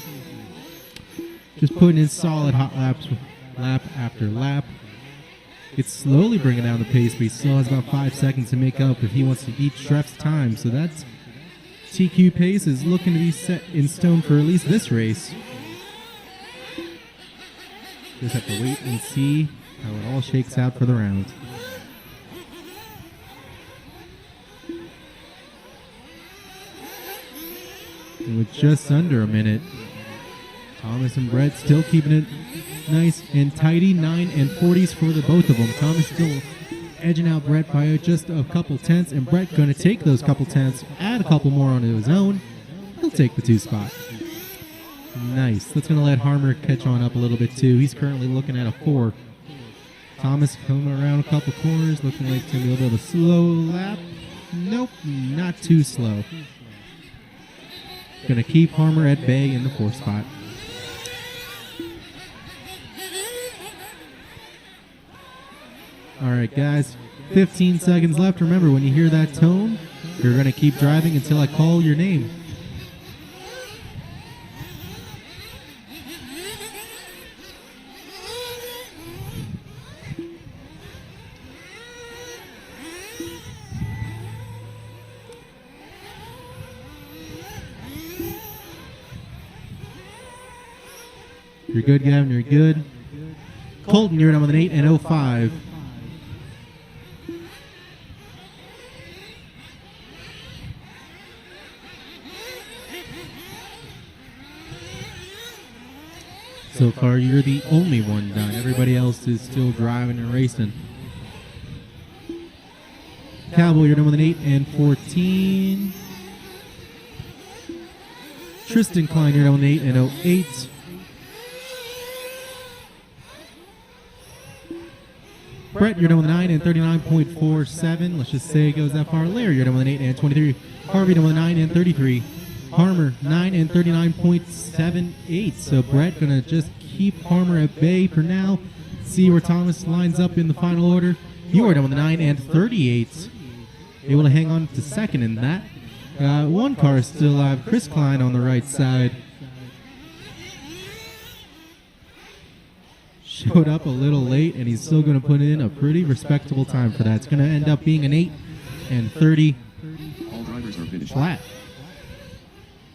[SPEAKER 5] Just putting in solid hot laps, lap after lap. It's slowly bringing down the pace, but he still has about 5 seconds to make up if he wants to beat Schreff's time. So that's TQ pace is looking to be set in stone for at least this race. Just have to wait and see how it all shakes out for the round. And with just under a minute, Thomas and Brett still keeping it nice and tidy. 9 and 40s for the both of them. Thomas still edging out Brett by just a couple tenths, and Brett going to take those couple tenths, add a couple more onto his own. He'll take the 2 spot. Nice. That's going to let Harmer catch on up a little bit too. He's currently looking at a 4. Thomas coming around a couple corners, looking like it's going to be a little bit of a slow lap. Nope, not too slow. Going to keep Harmer at bay in the 4th spot. All right, guys, 15 seconds left. Remember, when you hear that tone, you're going to keep driving until I call your name. You're good, Gavin. You're good. Colton, you're down with an 8 and 05. So far, you're the only one done. Everybody else is still driving and racing. Cowboy, you're done with an 8 and 14. Tristan Klein, you're done with an 8 and 08. Brett, you're done with a 9 and 39.47. Let's just say it goes that far. Larry, you're done with an 8 and 23. Harvey, done with a 9 and 33. Harmer, 9 and 39.78. So Brett gonna just keep Harmer at bay for now. See where Thomas lines up in the final order. You are done with a 9 and 38. Able to hang on to second in that. One car still alive. Chris Klein on the right side. Showed up a little late, and he's still going to put in a pretty respectable time for that. It's going to end up being an 8 and 30
[SPEAKER 3] All drivers are finished.
[SPEAKER 5] flat.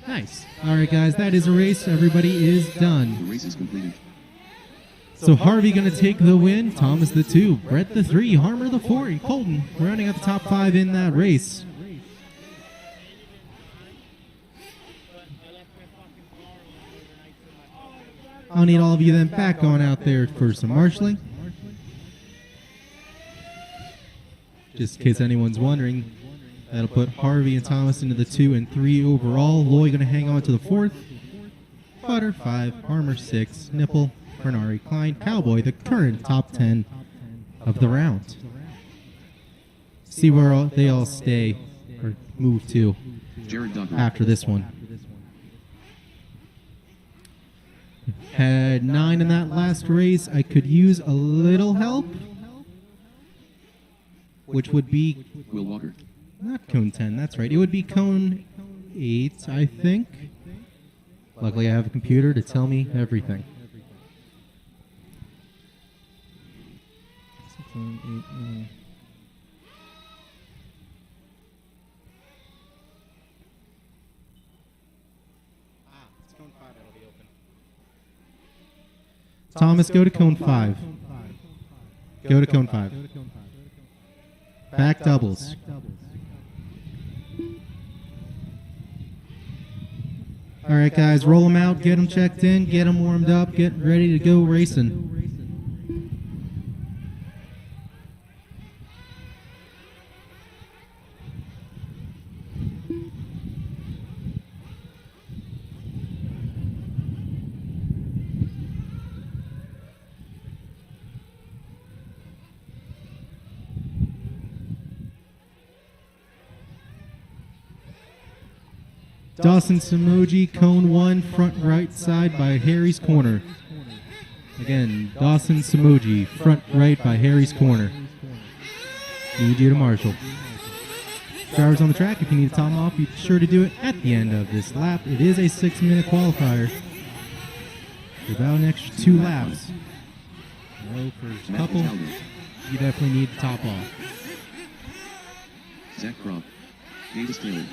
[SPEAKER 5] Nice. All right, guys, that is a race. Everybody is done.
[SPEAKER 3] The race is completed.
[SPEAKER 5] So Harvey going to take the win. Thomas the 2. Brett the 3. Harmer the 4. And Colton rounding out the top 5 in that race. I'll need all of you then back on out there for some marshalling. Just in case anyone's wondering, that'll put Harvey and Thomas into the 2 and 3 overall. Loy going to hang on to the 4th. Butter 5. Harmer 6. Nipple. Bernari, Klein, Cowboy, the current top 10 of the round. See where they all stay or move to
[SPEAKER 3] Jared Ducker.
[SPEAKER 5] after this one. Had 9 in that last race. I could use a little help, which would be
[SPEAKER 3] Will Walker.
[SPEAKER 5] not cone 10. That's right. It would be cone 8, I think. Luckily, I have a computer to tell me everything. 6, 7, 8, 9. It's cone 5 that'll be open. Thomas, go to cone 5. Go to cone 5. Back doubles. All right, guys, roll them out, get them checked in, get them warmed up, get ready to go racing. Dawson Samoji, cone 1, front right side by Harry's corner. Again, Dawson Samoji, front right by Harry's corner. Need you to marshal. Drivers on the track, if you need to time off, be sure to do it at the end of this lap. It is a 6-minute qualifier. For about an extra 2 laps. No, for a couple, you definitely need to top off.
[SPEAKER 3] Zach Kropp. Davis Taylor.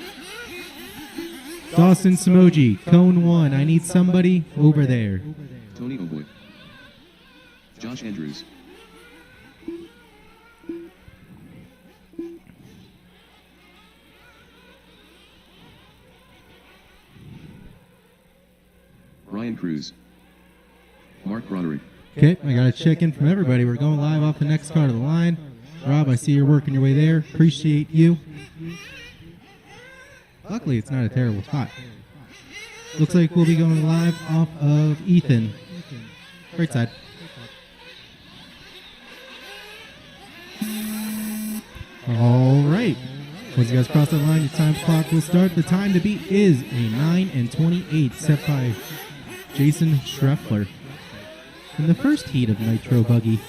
[SPEAKER 5] Dawson Samoji, cone 1. I need somebody over there.
[SPEAKER 3] Tony Oboy. Josh Andrews. Ryan Cruz. Mark Broderick.
[SPEAKER 5] Okay, I got a check in from everybody. We're going live off the next car to the line. Rob, I see you're working your way there. Appreciate you. Luckily, it's not a terrible spot. Looks like we'll be going live off of Ethan. Right side. All right. Once you guys cross that line, your time clock will start. The time to beat is a 9 and 28 set by Jason Schreffler in the first heat of Nitro Buggy.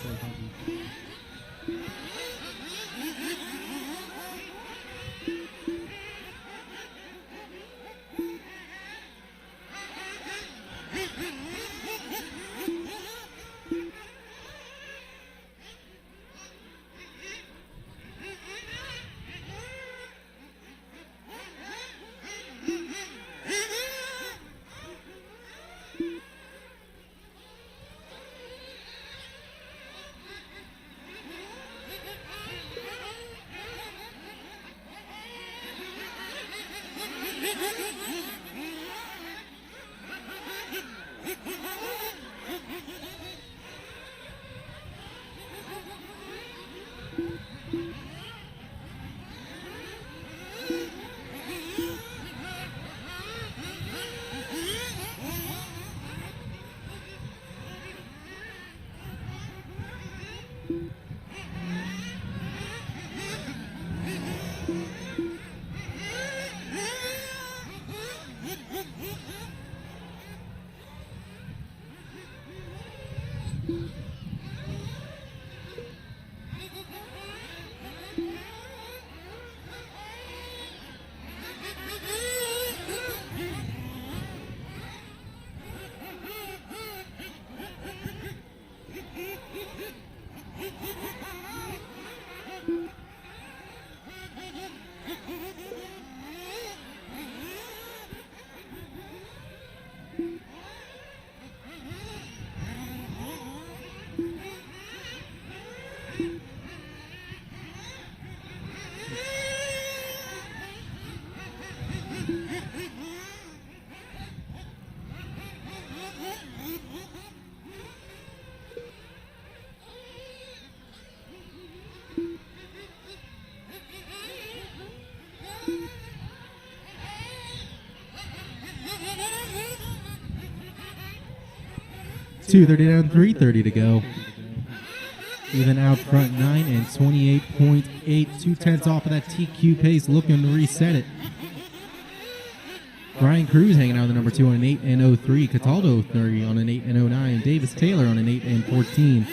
[SPEAKER 5] 2:30 down, 3:30 to go. Even out front, 9 and 28.8, 2/10 off of that TQ pace, looking to reset it. Brian Cruz hanging out with the number 2 on an 8 and 03. Cataldo 30 on an 8 and 09. Davis Taylor on an 8 and 14.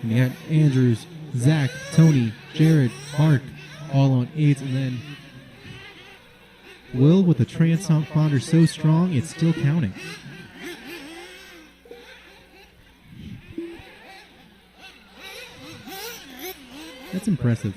[SPEAKER 5] And you got Andrews, Zach, Tony, Jared, Mark, all on 8s, and then Will with a transponder so strong it's still counting. That's impressive.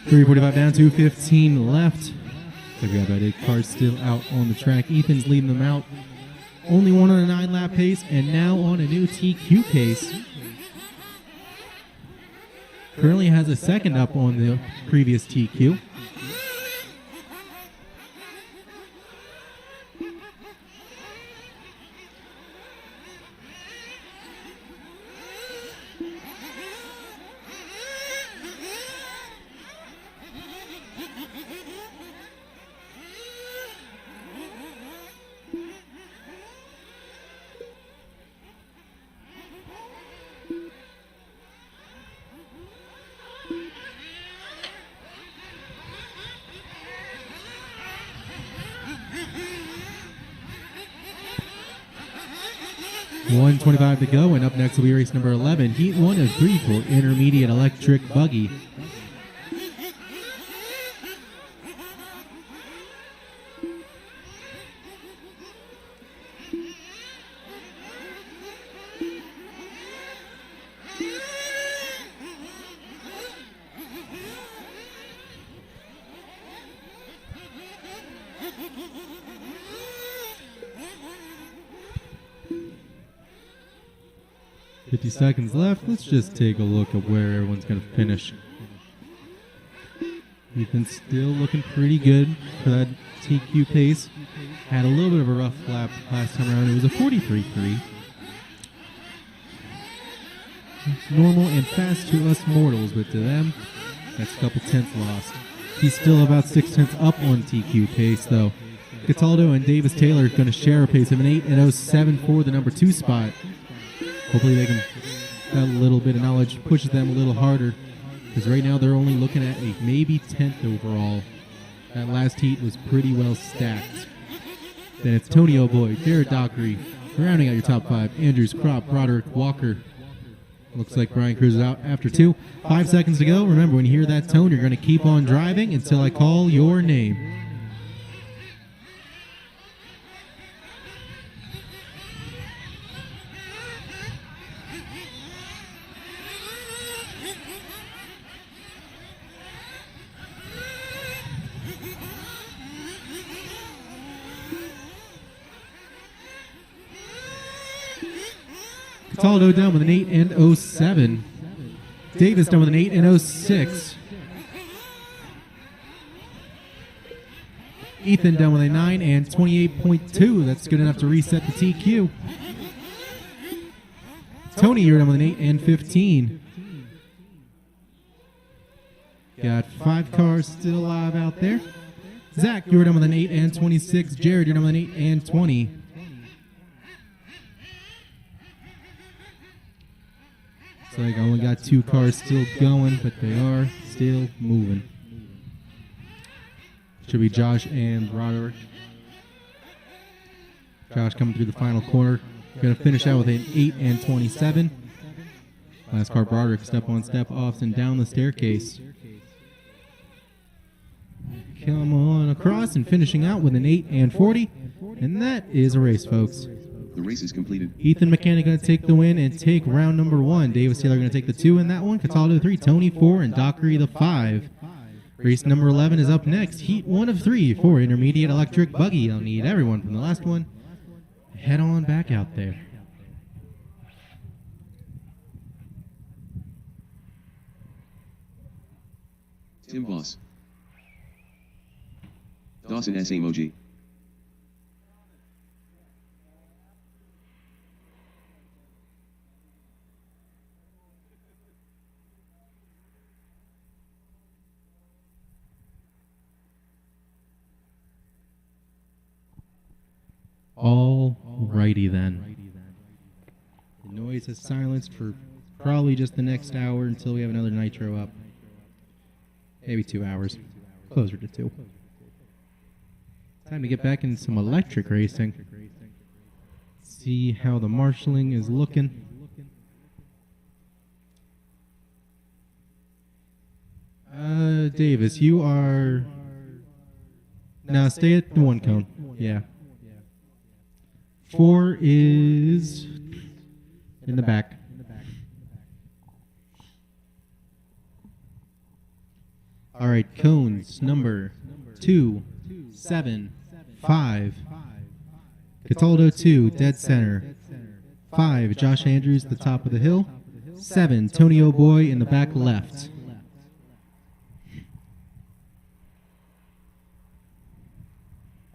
[SPEAKER 5] .345 down, 2:15 left. So we got about 8 cars still out on the track. Ethan's leading them out. Only one on a 9-lap pace, and now on a new TQ pace. Currently has a second up on the previous TQ. .125 to go, and up next will be race number 11, Heat 1 of 3 for Intermediate Electric Buggy. Seconds left. Let's just take a look at where everyone's going to finish. Ethan's still looking pretty good for that TQ pace. Had a little bit of a rough lap last time around. It was a 43.3. Normal and fast to us mortals, but to them, that's a couple tenths lost. He's still about 6/10 up on TQ pace, though. Cataldo and Davis Taylor are going to share a pace of an 8 and 07 for the number 2 spot. Hopefully they can, that little bit of knowledge pushes them a little harder, because right now they're only looking at a maybe 10th overall. That last heat was pretty well stacked. Then it's Tony O'Boy, Jared Dockery, rounding out your top 5. Andrews, Kropp, Broderick, Walker. Looks like Brian Cruz is out after 2. 5 seconds to go. Remember, when you hear that tone, you're going to keep on driving until I call your name. Cataldo down with an 8 and 07. Davis down with an 8 and 06. Ethan down with a 9 and 28.2. That's good enough to reset the TQ. Tony, you're down with an 8 and 15. Got 5 cars still alive out there. Zach, you're down with an 8 and 26. Jared, you're down with an 8 and 20. Looks like I only got 2 cars still going, but they are still moving. Should be Josh and Broderick. Josh coming through the final corner. Going to finish out with an 8 and 27. Last car, Broderick, step on, step off, and down the staircase. Come on across and finishing out with an 8 and 40. And that is a race, folks.
[SPEAKER 3] The race is completed.
[SPEAKER 5] Ethan Mechanic going to take the win and take round number 1. Davis Taylor going to take the 2 in that one. Cataldo 3, Tony 4, and Dockery the 5. Race number 11 is up next. Heat 1 of 3 for intermediate electric buggy. I'll need everyone from the last one. Head on back out there.
[SPEAKER 3] Tim Voss. Dawson S. Emoji.
[SPEAKER 5] Alrighty then. The noise is silenced for probably just the next hour until we have another nitro up. Maybe 2 hours. Closer to 2. Time to get back in some electric racing. See how the marshalling is looking. Davis, you are... Now stay at the 1 cone. Yeah. 4 is in the back. All right, cones number 2, 7, 5. Cataldo 2, dead center. 5, Josh Andrews, the top of the hill. 7, Tony O'Boy in the back left.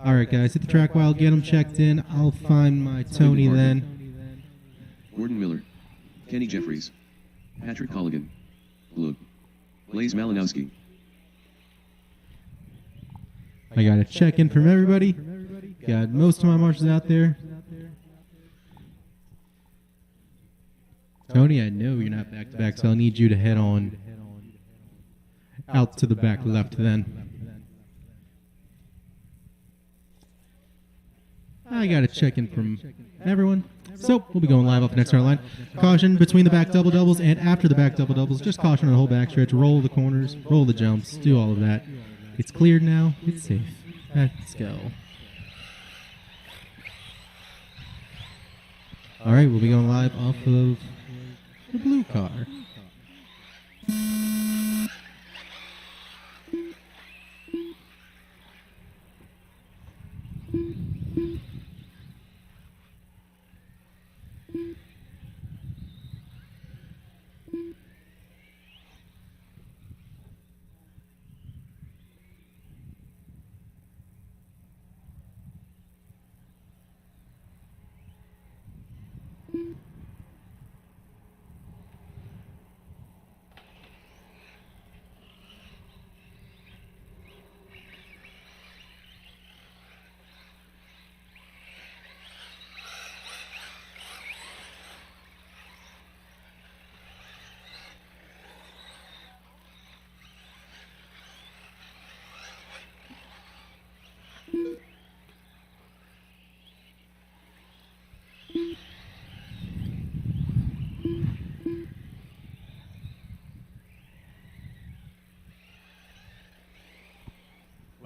[SPEAKER 5] All right, guys, hit the track while, get them checked in. I'll find my Tony then.
[SPEAKER 3] Gordon Miller. Kenny Jeffries. Patrick Colligan. Look. Blaze Malinowski.
[SPEAKER 5] I got a check-in from everybody. Got most of my marshals out there. Tony, I know you're not back-to-back, so I'll need you to head on out to the back left then. I got a check-in from everyone. So, we'll be going live off the next start line. Caution between the back double-doubles and after the back double-doubles. Just caution on the whole backstretch. Roll the corners, roll the jumps, do all of that. It's cleared now. It's safe. Let's go. All right, we'll be going live off of the blue car.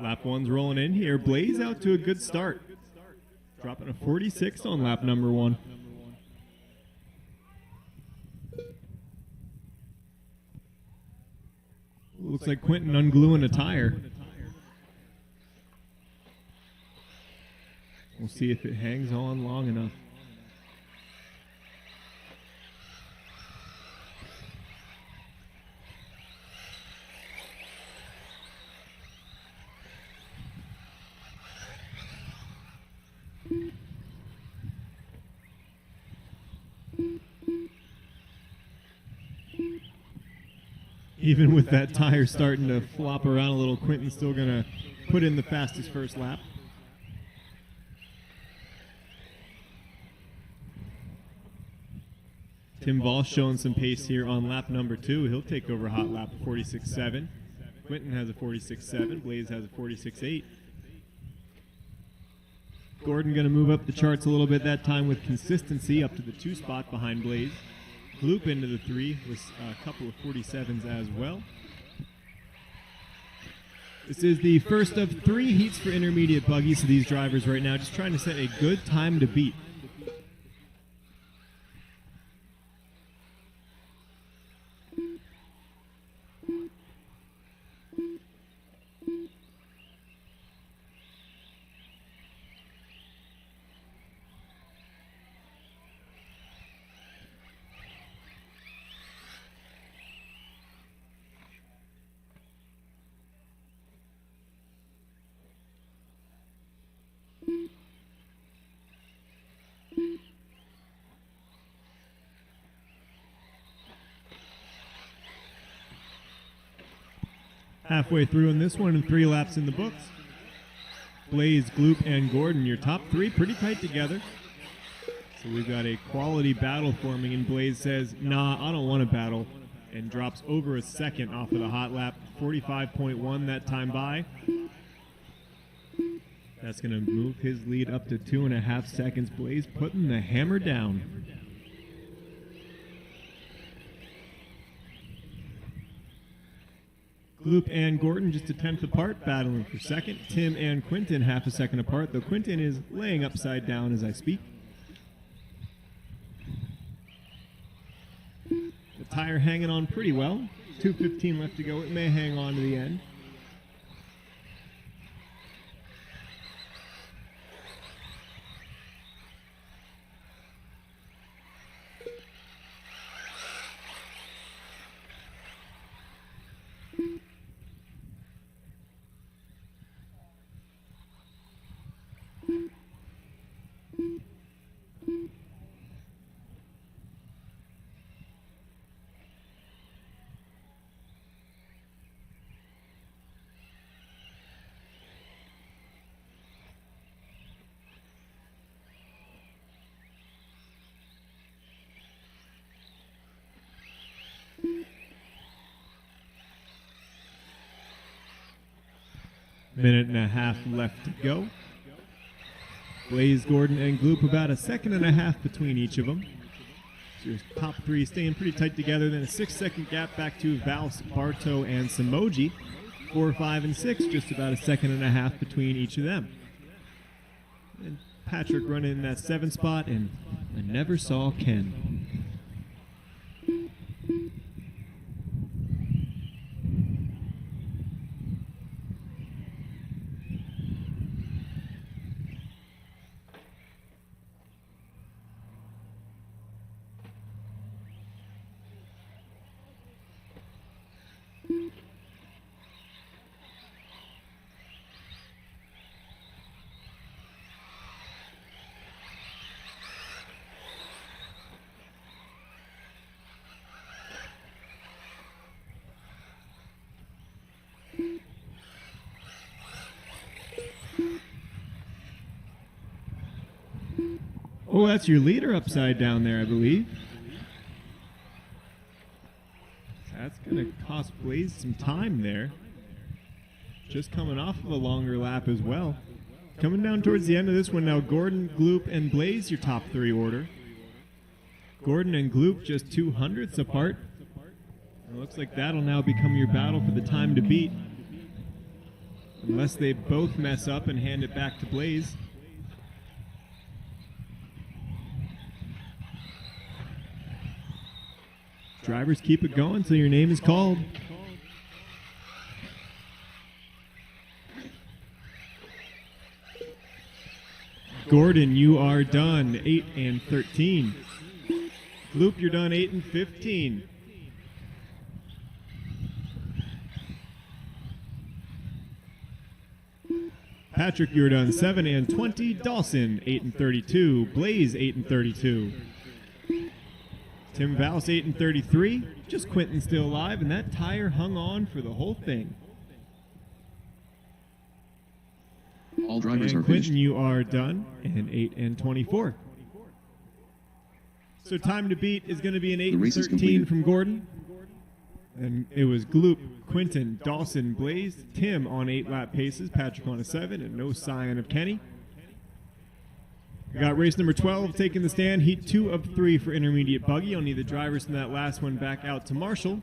[SPEAKER 4] Lap 1's rolling in here. Blaze out to a good start. Dropping a 46 on lap number 1. Looks like Quentin ungluing a tire. We'll see if it hangs on long enough. Even with that tire starting to flop around a little, Quentin's still going to put in the fastest first lap. Tim Voss showing some pace here on lap number 2. He'll take over hot lap 46.7. Quentin has a 46.7. Blaze has a 46.8. Gordon going to move up the charts a little bit that time with consistency up to the 2 spot behind Blaze. Loop into the 3 with a couple of 47s as well. This is the first of 3 heats for intermediate buggies. So these drivers right now just trying to set a good time to beat. Halfway through in this one and 3 laps in the books. Blaze, Gloop, and Gordon, your top 3 pretty tight together. So we've got a quality battle forming, and Blaze says, nah, I don't want to battle, and drops over a second off of the hot lap. 45.1 that time by. That's going to move his lead up to 2.5 seconds. Blaze putting the hammer down. Gloop and Gordon just a tenth apart, battling for second. Tim and Quinton half a second apart, though Quinton is laying upside down as I speak. The tire hanging on pretty well. 2:15 left to go. It may hang on to the end. Minute and a half left to go. Blaze, Gordon, and Gloop about a second and a half between each of them. So your top 3 staying pretty tight together. Then a 6-second gap back to Valse, Bartow, and Samoji. 4, 5, and 6, just about a second and a half between each of them. And Patrick running in that 7 spot, and I never saw Ken. Oh, that's your leader upside down there, I believe. That's going to cost Blaze some time there. Just coming off of a longer lap as well. Coming down towards the end of this one now, Gordon, Gloop, and Blaze, your top 3 order. Gordon and Gloop just 2/100ths apart. It looks like that'll now become your battle for the time to beat. Unless they both mess up and hand it back to Blaze. Drivers, keep it going until your name is called. Gordon, you are done, 8 and 13. Gloop, you're done, 8 and 15. Patrick, you're done, 7 and 20. Dawson, 8 and 32. Blaze, 8 and 32. Tim Valse, 8 and 33. Just Quinton still alive, and that tire hung on for the whole thing.
[SPEAKER 3] All drivers
[SPEAKER 4] and
[SPEAKER 3] are finished.
[SPEAKER 4] Quinton, you are done, and 8 and 24. So time to beat is going to be an 8 and 13 from Gordon. And it was Gloop, Quinton, Dawson, Blaze, Tim on 8-lap paces, Patrick on a 7, and no sign of Kenny. We got race number 12 taking the stand, heat 2 of 3 for intermediate buggy. I'll need the drivers from that last one back out to Marshall,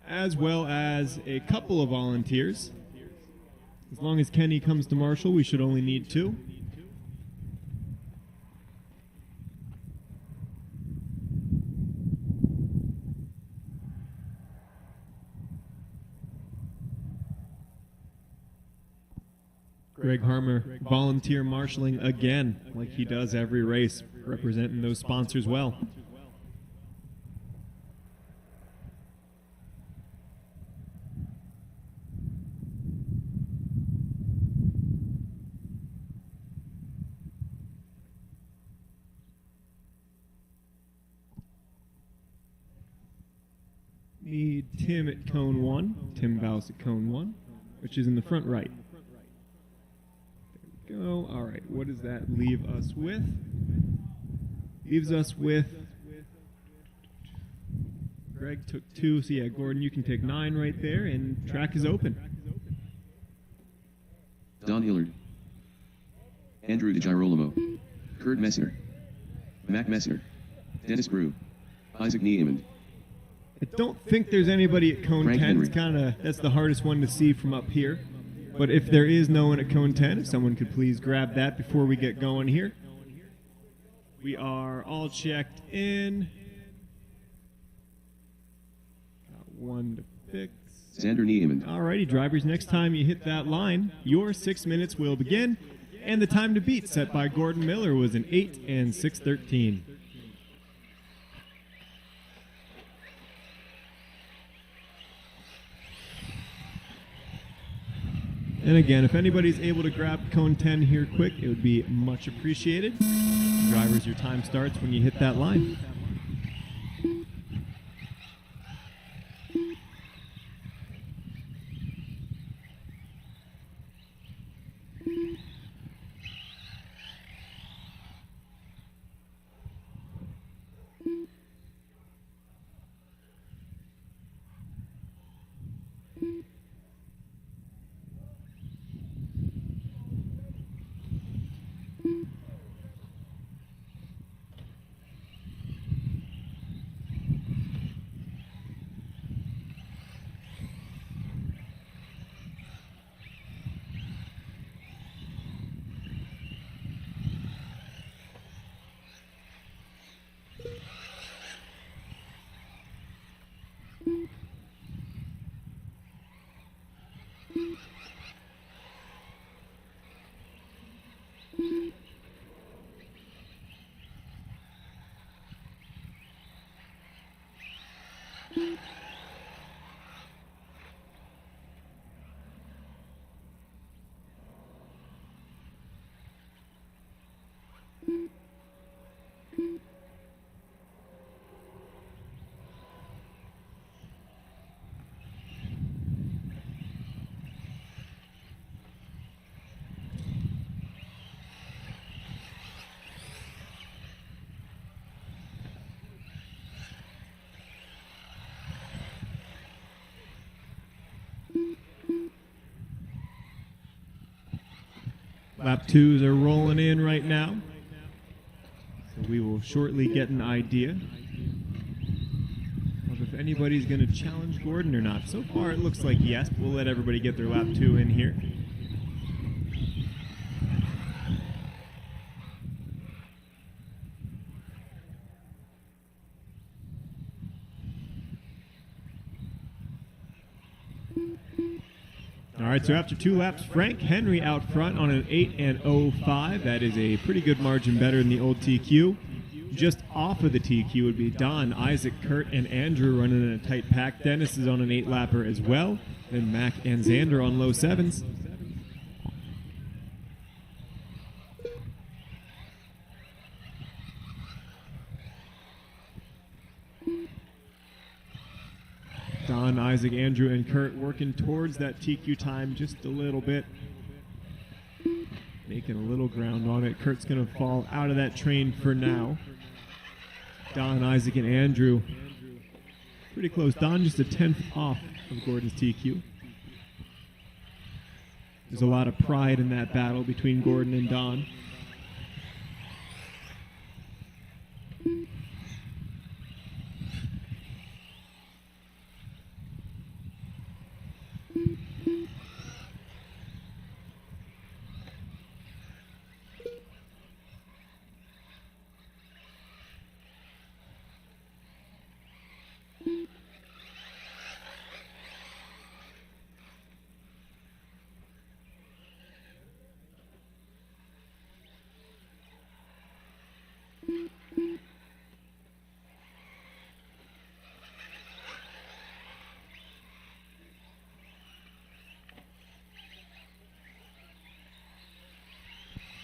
[SPEAKER 4] as well as a couple of volunteers. As long as Kenny comes to Marshall, we should only need 2. Greg Harmer volunteer marshalling again, like he does every race, representing those sponsors well. need Tim at cone 1. Tim Baus at cone 1, which is in the front right. There we go. All right, what does that leave us with? Leaves us with... Greg took 2, so yeah, Gordon, you can take 9 right there, and track is open.
[SPEAKER 3] Don Hillard, Andrew DeGirolamo, Kurt Messner, Mac Messner, Dennis Brew, Isaac Niemond.
[SPEAKER 4] I don't think there's anybody at cone
[SPEAKER 3] Frank
[SPEAKER 4] 10.
[SPEAKER 3] Henry.
[SPEAKER 4] It's that's the hardest one to see from up here. But if there is no one at cone 10, if someone could please grab that before we get going here. We are all checked in. Got 1 to fix.
[SPEAKER 3] Xander Niemond,
[SPEAKER 4] Alrighty, drivers, next time you hit that line, your 6 minutes will begin. And the time to beat set by Gordon Miller was an 8 and 6:13. And again, if anybody's able to grab cone 10 here quick, it would be much appreciated. Drivers, your time starts when you hit that line. Lap 2s are rolling in right now. So we will shortly get an idea of if anybody's going to challenge Gordon or not. So far it looks like yes, but we'll let everybody get their lap 2 in here. All right, so after 2 laps, Frank Henry out front on an 8 and 05. That is a pretty good margin better than the old TQ. Just off of the TQ would be Don, Isaac, Kurt, and Andrew running in a tight pack. Dennis is on an 8-lapper as well. Then Mac and Xander on low 7s. Don, Isaac, Andrew, and Kurt working towards that TQ time just a little bit. Making a little ground on it. Kurt's going to fall out of that train for now. Don, Isaac, and Andrew pretty close. Don just a 10th off of Gordon's TQ. There's a lot of pride in that battle between Gordon and Don.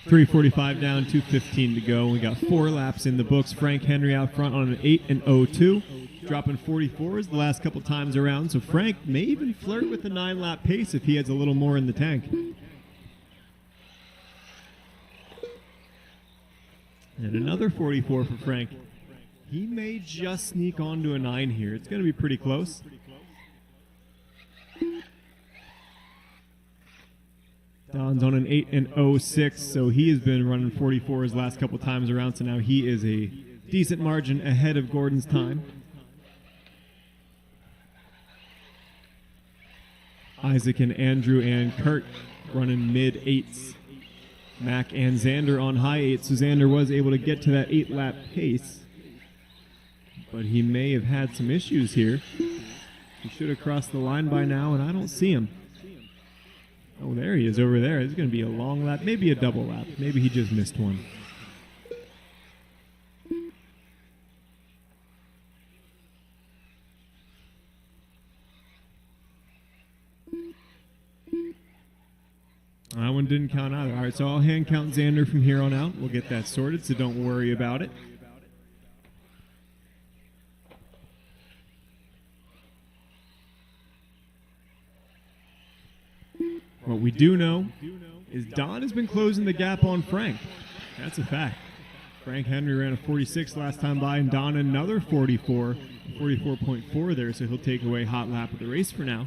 [SPEAKER 4] 3:45 down, 2:15 to go. We got 4 laps in the books. Frank Henry out front on an 8:02, dropping 44s the last couple times around. So Frank may even flirt with the 9-lap pace if he has a little more in the tank. And another 44 for Frank. He may just sneak onto a 9 here. It's going to be pretty close. Don's on an 8:06, so he has been running 44s last couple times around, so now he is a decent margin ahead of Gordon's time. Isaac and Andrew and Kurt running mid-8s. Mac and Xander on high 8s, so Xander was able to get to that 8-lap pace. But he may have had some issues here. He should have crossed the line by now, and I don't see him. Oh, there he is over there. It's going to be a long lap, maybe a double lap. Maybe he just missed one. That one didn't count either. All right, so I'll hand count Xander from here on out. We'll get that sorted, so don't worry about it. What we do know is Don has been closing the gap on Frank. That's a fact. Frank Henry ran a 46 last time by, and Don another 44, 44.4 there, so he'll take away hot lap of the race for now.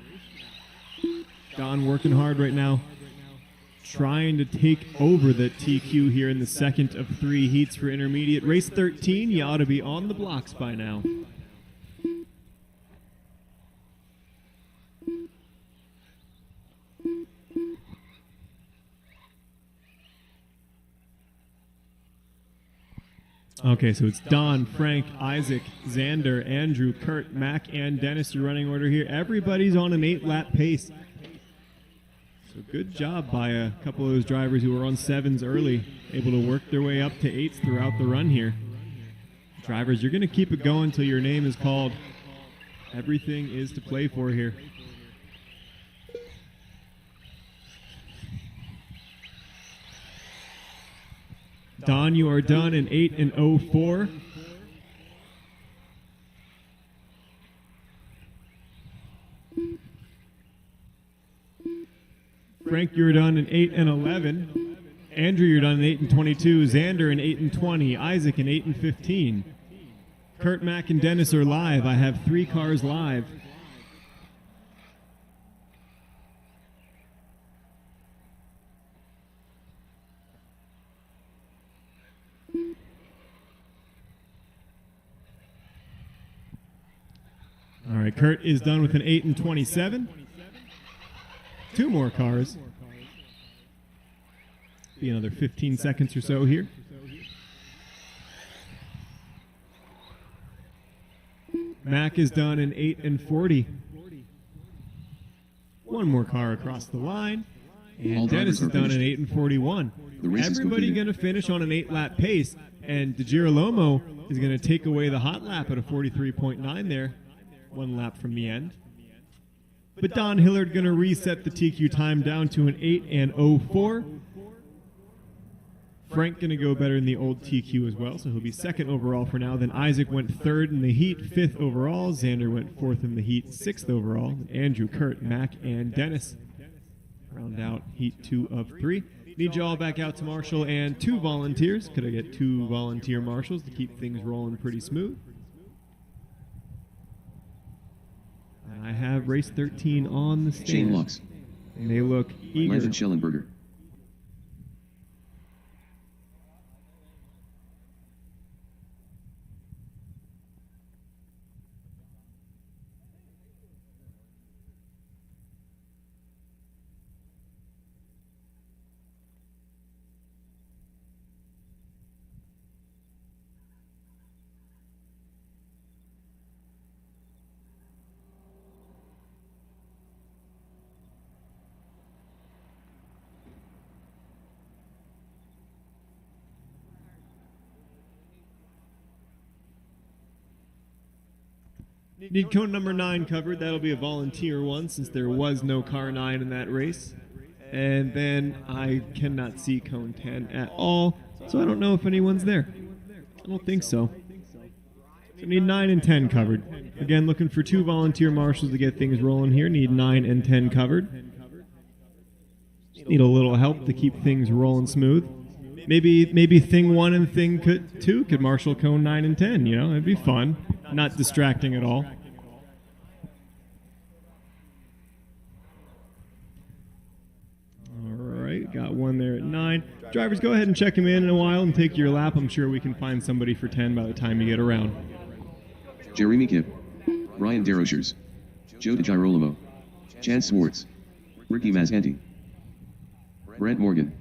[SPEAKER 4] Don working hard right now, trying to take over the TQ here in the second of 3 heats for intermediate. Race 13, you ought to be on the blocks by now. Okay, so it's Don, Frank, Isaac, Xander, Andrew, Kurt, Mac, and Dennis. Your running order here. Everybody's on an 8-lap pace. So good job by a couple of those drivers who were on 7s early, able to work their way up to 8s throughout the run here. Drivers, you're going to keep it going until your name is called. Everything is to play for here. Don, you are done in 8:04. Frank, you're done in 8:11. Andrew, you're done in 8:22. Xander in 8:20. Isaac in 8:15. Kurt, Mac, and Dennis are live. I have 3 cars live. All right, Kurt is done with an 8:27. 2 more cars. Be another 15 seconds or so here. Mac is done in 8:40. 1 more car across the line. And Dennis is done in 8:41. Everybody going to finish on an 8-lap pace. And DiGirolamo is going to take away the hot lap at a 43.9 there. 1 lap from the end. But Don Hillard going to reset the TQ time down to an 8:04. Frank going to go better in the old TQ as well, so he'll be 2nd overall for now. Then Isaac went 3rd in the heat, 5th overall. Xander went 4th in the heat, 6th overall. Andrew, Kurt, Mac, and Dennis round out heat 2 of 3. Need you all back out to Marshall and 2 volunteers. Could I get 2 volunteer marshals to keep things rolling pretty smooth? I have race 13 on the stand.
[SPEAKER 3] Shane Lux.
[SPEAKER 4] And they look eager.
[SPEAKER 3] Marvin Schellenberger.
[SPEAKER 4] Need cone number 9 covered. That'll be a volunteer one since there was no car 9 in that race. And then I cannot see cone 10 at all, so I don't know if anyone's there. I don't think so. So need 9 and 10 covered. Again, looking for 2 volunteer marshals to get things rolling here. Need 9 and 10 covered. Just need a little help to keep things rolling smooth. Maybe thing 1 and thing 2 could marshal cone 9 and 10, you know? It'd be fun. Not distracting at all. Alright, got one there at 9. Drivers, go ahead and check him in a while and take your lap. I'm sure we can find somebody for 10 by the time you get around.
[SPEAKER 3] Jeremy Kipp, Ryan DeRochers, Joe DeGirolamo, Chance Swartz, Ricky Mazanti, Brent Morgan.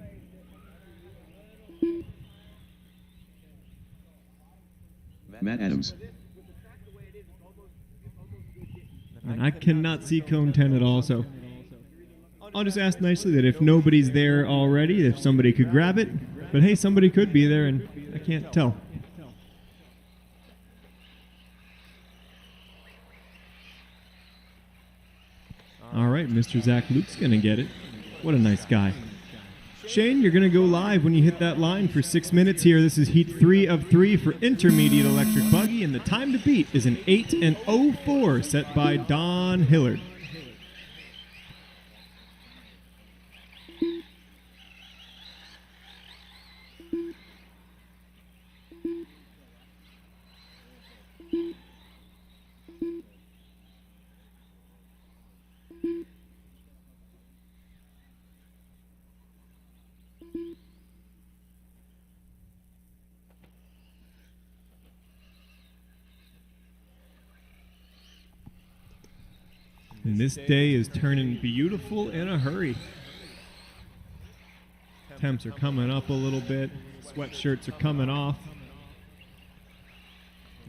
[SPEAKER 3] Matt Adams.
[SPEAKER 4] And I cannot see cone 10 at all, so I'll just ask nicely that if nobody's there already, if somebody could grab it. But hey, somebody could be there, and I can't tell. All right, Mr. Zach Luke's going to get it. What a nice guy. Shane, you're going to go live when you hit that line for 6 minutes here. This is heat 3 of 3 for intermediate electric buggy, and the time to beat is an 8 and 04 set by Don Hillard. And this day is turning beautiful in a hurry. Temps are coming up a little bit. Sweatshirts are coming off.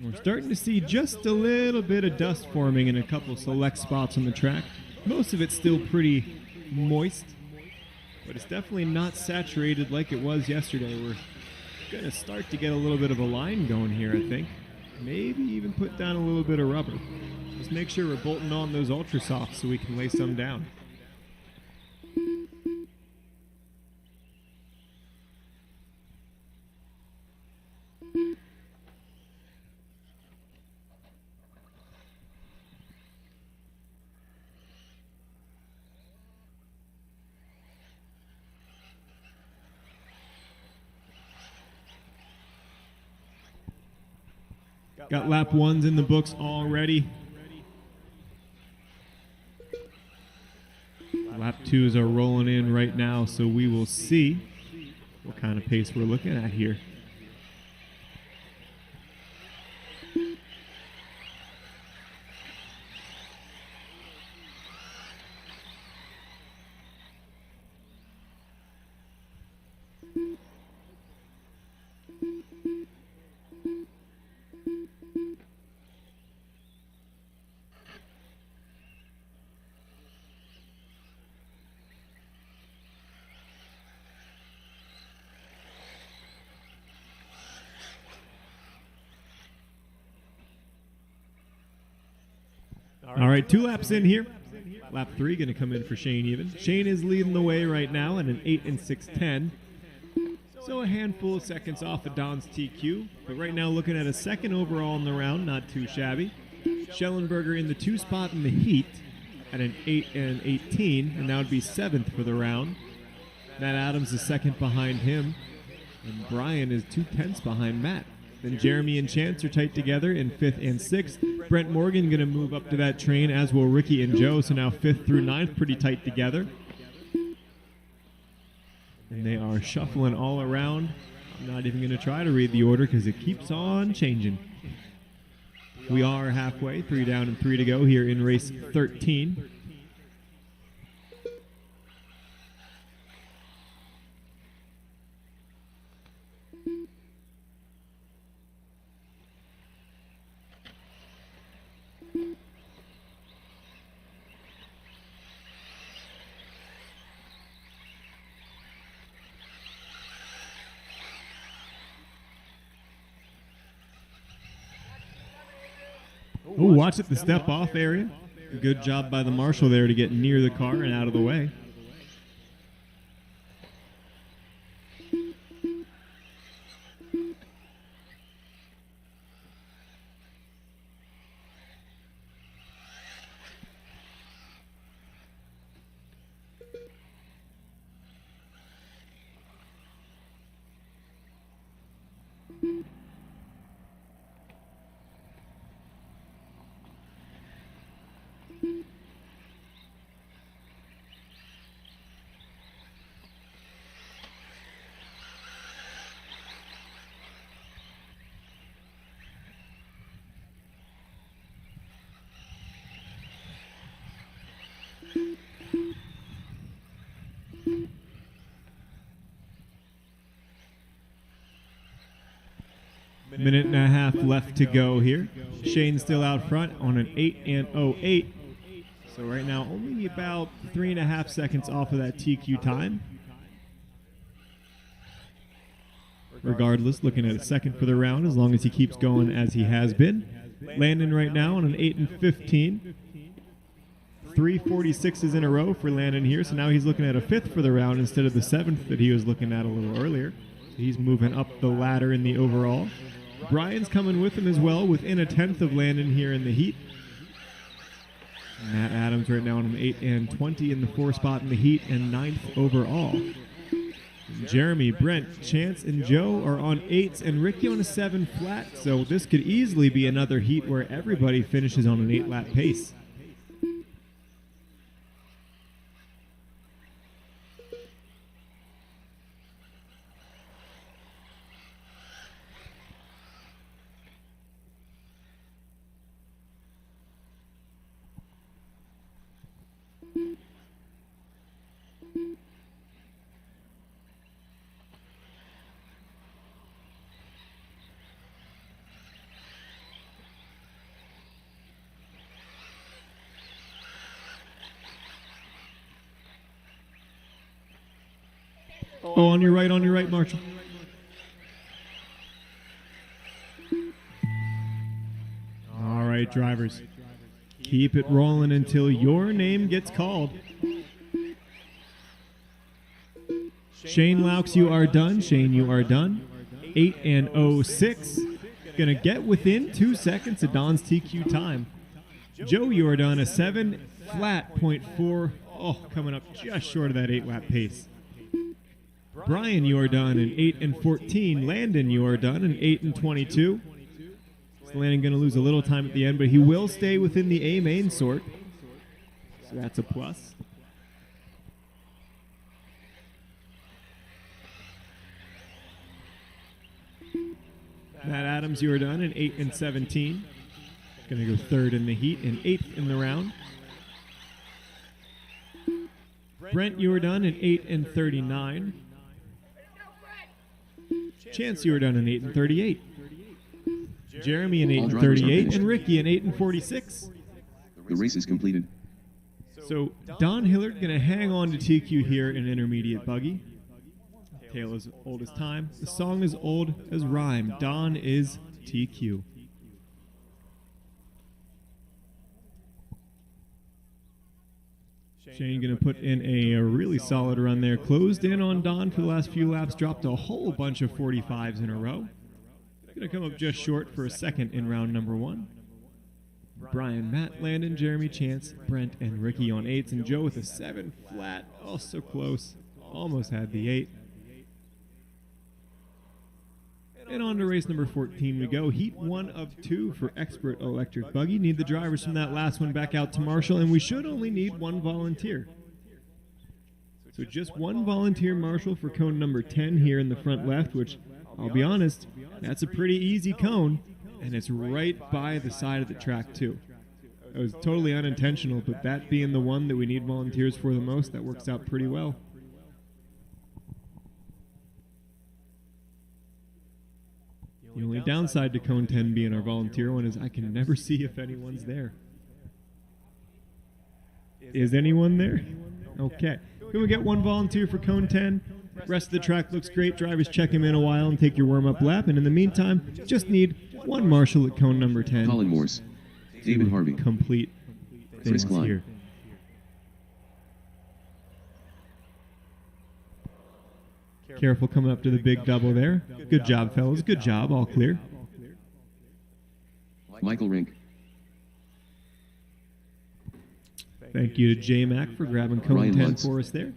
[SPEAKER 4] We're starting to see just a little bit of dust forming in a couple select spots on the track. Most of it's still pretty moist, but it's definitely not saturated like it was yesterday. We're going to start to get a little bit of a line going here, I think. Maybe even put down a little bit of rubber. Just make sure we're bolting on those ultra softs so we can lay some down. Got lap 1s in the books already. Lap 2s are rolling in right now, so we will see what kind of pace we're looking at here. All right, 2 laps in here. Lap 3 going to come in for Shane even. Shane is leading the way right now in an 8 and 6:10. So a handful of seconds off of Don's TQ. But right now looking at a second overall in the round, not too shabby. Schellenberger in the 2 spot in the heat at an 8 and 18, and that would be 7th for the round. Matt Adams is second behind him, and Brian is 2/10 behind Matt. Then Jeremy and Chance are tight together in 5th and 6th. Brent Morgan going to move up to that train, as will Ricky and Joe. So now 5th through 9th, pretty tight together. And they are shuffling all around. I'm not even going to try to read the order because it keeps on changing. We are halfway, 3 down and 3 to go here in race 13. Oh, watch it, the step-off area. Good job by the marshal there to get near the car and out of the way. Minute and a half left to go here. Shane still out front on an 8 and 08. So right now only about 3.5 seconds off of that TQ time. Regardless, looking at a second for the round as long as he keeps going as he has been. Landon right now on an 8 and 15. 3:46s in a row for Landon here, so now he's looking at a 5th for the round instead of the 7th that he was looking at a little earlier. So he's moving up the ladder in the overall. Brian's coming with him as well, within a 10th of Landon here in the heat. Matt Adams right now on an 8 and 20 in the 4 spot in the heat and 9th overall. Jeremy, Brent, Chance, and Joe are on 8s and Ricky on a 7 flat, so this could easily be another heat where everybody finishes on an 8-lap pace. Oh, on your right, Marshall. All right, drivers. Keep it rolling until your name gets called. Shane Laux, you are done. Shane, you are done. 8 and 06. Gonna get within 2 seconds of Don's TQ time. Joe, you are done. A 7 flat .4. Oh, coming up just short of that 8-lap pace. Brian, you are done in 8 and 14. Landon, you are done in 8 and 22. So Landon going to lose a little time at the end, but he will stay within the A main sort. So that's a plus. Matt Adams, you are done in 8 and 17. Going to go 3rd in the heat and 8th in the round. Brent, you are done in 8 and 39. Chance, you are done in 8 and 38. Jeremy in 8 and 38, and Ricky in 8 and 46.
[SPEAKER 3] The race is completed.
[SPEAKER 4] So Don Hillard going to hang on to TQ here in intermediate buggy. Tale is old as time. The song is old as rhyme. Don is TQ. Shane going to put in a really solid run there. Closed in on Don for the last few laps. Dropped a whole bunch of 45s in a row. Going to come up just short for a second in round number 1. Brian, Matt, Landon, Jeremy, Chance, Brent, and Ricky on 8s. And Joe with a 7 flat. Oh, so close. Almost had the 8. And on to race number 14 we go. Heat 1 of 2 for Expert Electric Buggy. Need the drivers from that last one back out to Marshall, and we should only need 1 volunteer. So just 1 volunteer, Marshall, for cone number 10 here in the front left, which, I'll be honest, that's a pretty easy cone, and it's right by the side of the track, too. It was totally unintentional, but that being the one that we need volunteers for the most, that works out pretty well. The only downside to cone 10 being our volunteer one is I can never see if anyone's there. Is anyone there? Okay. Can we get 1 volunteer for cone 10? Rest of the track looks great. Drivers check him in a while and take your warm-up lap. And in the meantime, just need 1 marshal at cone number 10.
[SPEAKER 3] Colin Morse. David Harvey.
[SPEAKER 4] Complete things here. Careful coming up to the big double there. Good job, fellas. Good job. All clear.
[SPEAKER 3] Michael Rink.
[SPEAKER 4] Thank you to J-Mac for grabbing cone
[SPEAKER 3] Ryan
[SPEAKER 4] 10
[SPEAKER 3] Lutz.
[SPEAKER 4] for us there.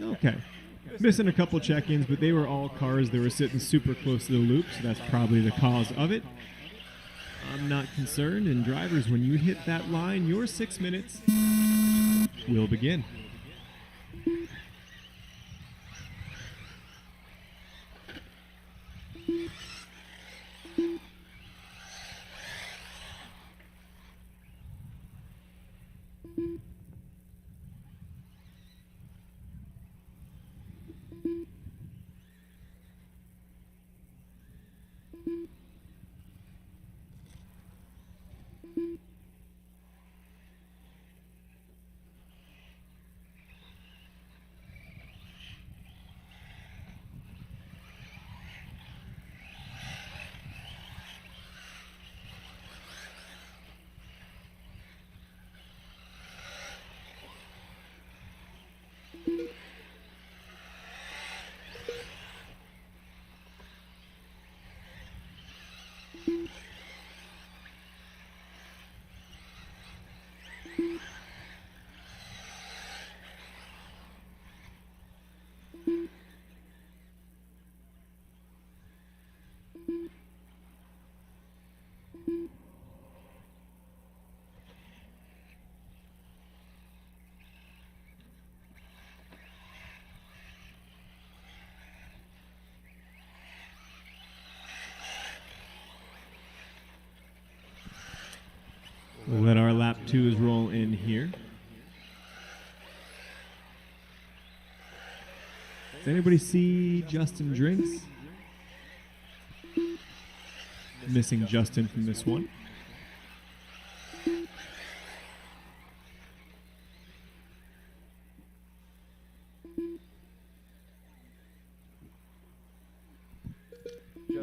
[SPEAKER 4] Okay. Missing a couple check-ins, but they were all cars that were sitting super close to the loop, so that's probably the cause of it. I'm not concerned, and drivers, when you hit that line, your 6 minutes will begin. We'll let our lap 2s roll in here. Does anybody see Justin Drinks? Missing Justin from this one.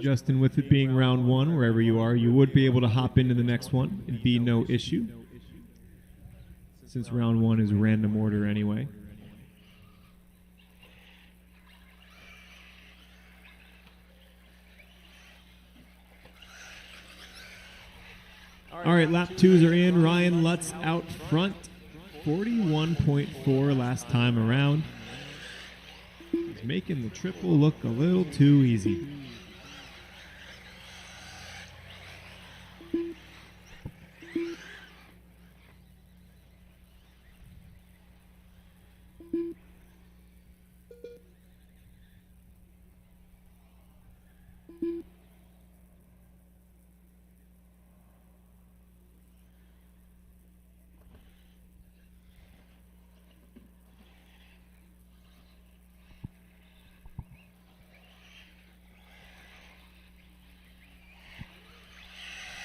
[SPEAKER 4] Justin, with it being round 1, wherever you are, you would be able to hop into the next one. It'd be no issue, since round 1 is random order anyway. All right, lap 2s are in. Ryan Lutz out front, 41.4 last time around. He's making the triple look a little too easy.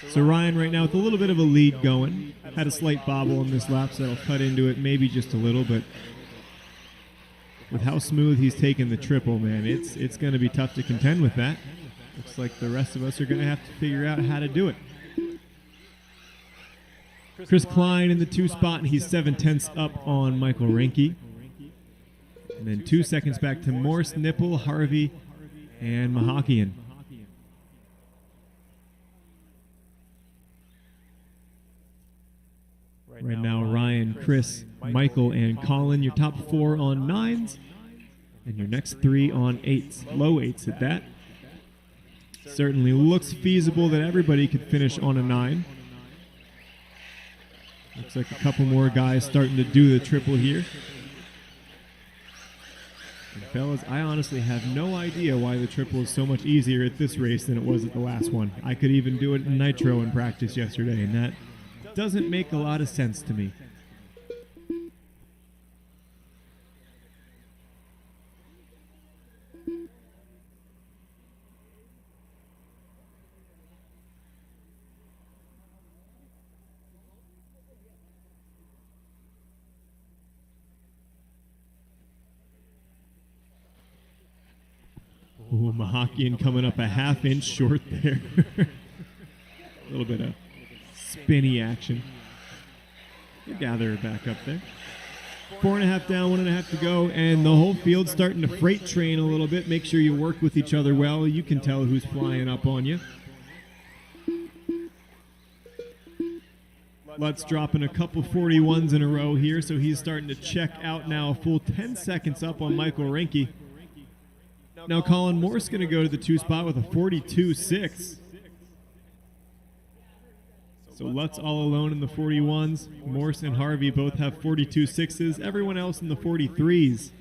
[SPEAKER 4] So Ryan right now with a little bit of a lead going. Had a slight bobble on this lap, so that'll cut into it maybe just a little, but with how smooth he's taken the triple, man, it's going to be tough to contend with that. Looks like the rest of us are going to have to figure out how to do it. Chris Klein in the 2 spot, and he's 7/10 up on Michael Reinke. And then 2 seconds back to Morse, Nipple, Harvey, and Mahakian. Right now, Ryan, Chris, Michael, and Colin, your top 4 on 9s, and your next 3 on 8s, low 8s at that. Certainly looks feasible that everybody could finish on a 9. Looks like a couple more guys starting to do the triple here. And fellas, I honestly have no idea why the triple is so much easier at this race than it was at the last one. I could even do it in nitro in practice yesterday, and that doesn't make a lot of sense to me. Ooh, Mahakian coming up a half-inch short there. A little bit of spinny action. You gather her back up there. 4.5 down, 1.5 to go, and the whole field's starting to freight train a little bit. Make sure you work with each other well. You can tell who's flying up on you. Lutz dropping a couple 41s in a row here, so he's starting to check out now, a full 10 seconds up on Michael Reinke. Now Colin Morse going to go to the 2 spot with a 42.6. So Lutz all alone in the 41s. Morse and Harvey both have 42.6s. Everyone else in the 43s.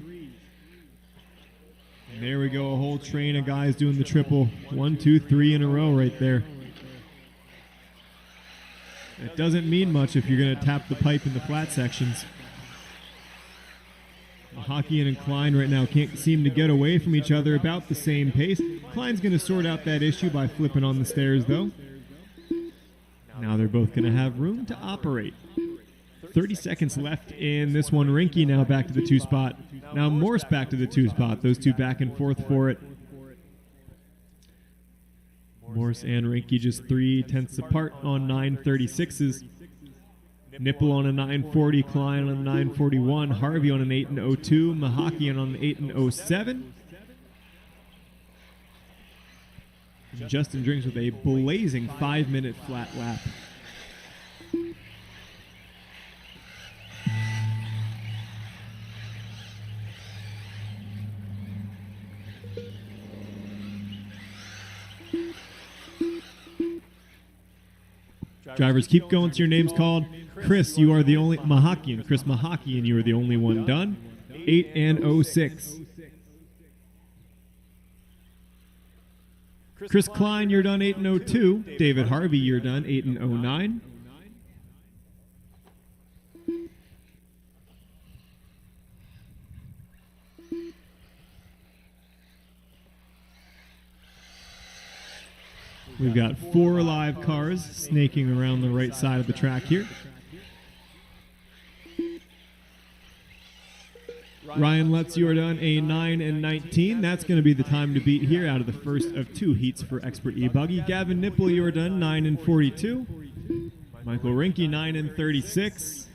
[SPEAKER 4] And there we go, a whole train of guys doing the triple. 1, 2, 3 in a row right there. It doesn't mean much if you're going to tap the pipe in the flat sections. Hockeyan and Klein right now can't seem to get away from each other about the same pace. Klein's going to sort out that issue by flipping on the stairs, though. Now they're both going to have room to operate. 30 seconds left in this one. Rinky now back to the 2 spot. Now Morse back to the 2 spot. Those two back and forth for it. Morse and Rinky just 3/10 apart on 9:36s. Nipple on a 9:40, Klein on a 9:41, Harvey on an 8:02, Mahakian on an 8:07. Justin Drinks with a blazing 5-minute flat lap. Drivers, keep going till your name's called. Chris, you are the only Mahakian. Chris Mahakian, you are the only one done. 8:06. Chris Klein, you're done 8:02. David Harvey, you're done 8:09. We've got 4 live cars snaking around the right side of the track here. Ryan Lutz, you are done a 9:19. That's going to be the time to beat here out of the first of 2 heats for Expert E-Buggy. Gavin Nipple, you are done 9:42. Michael Rinky, 9:36.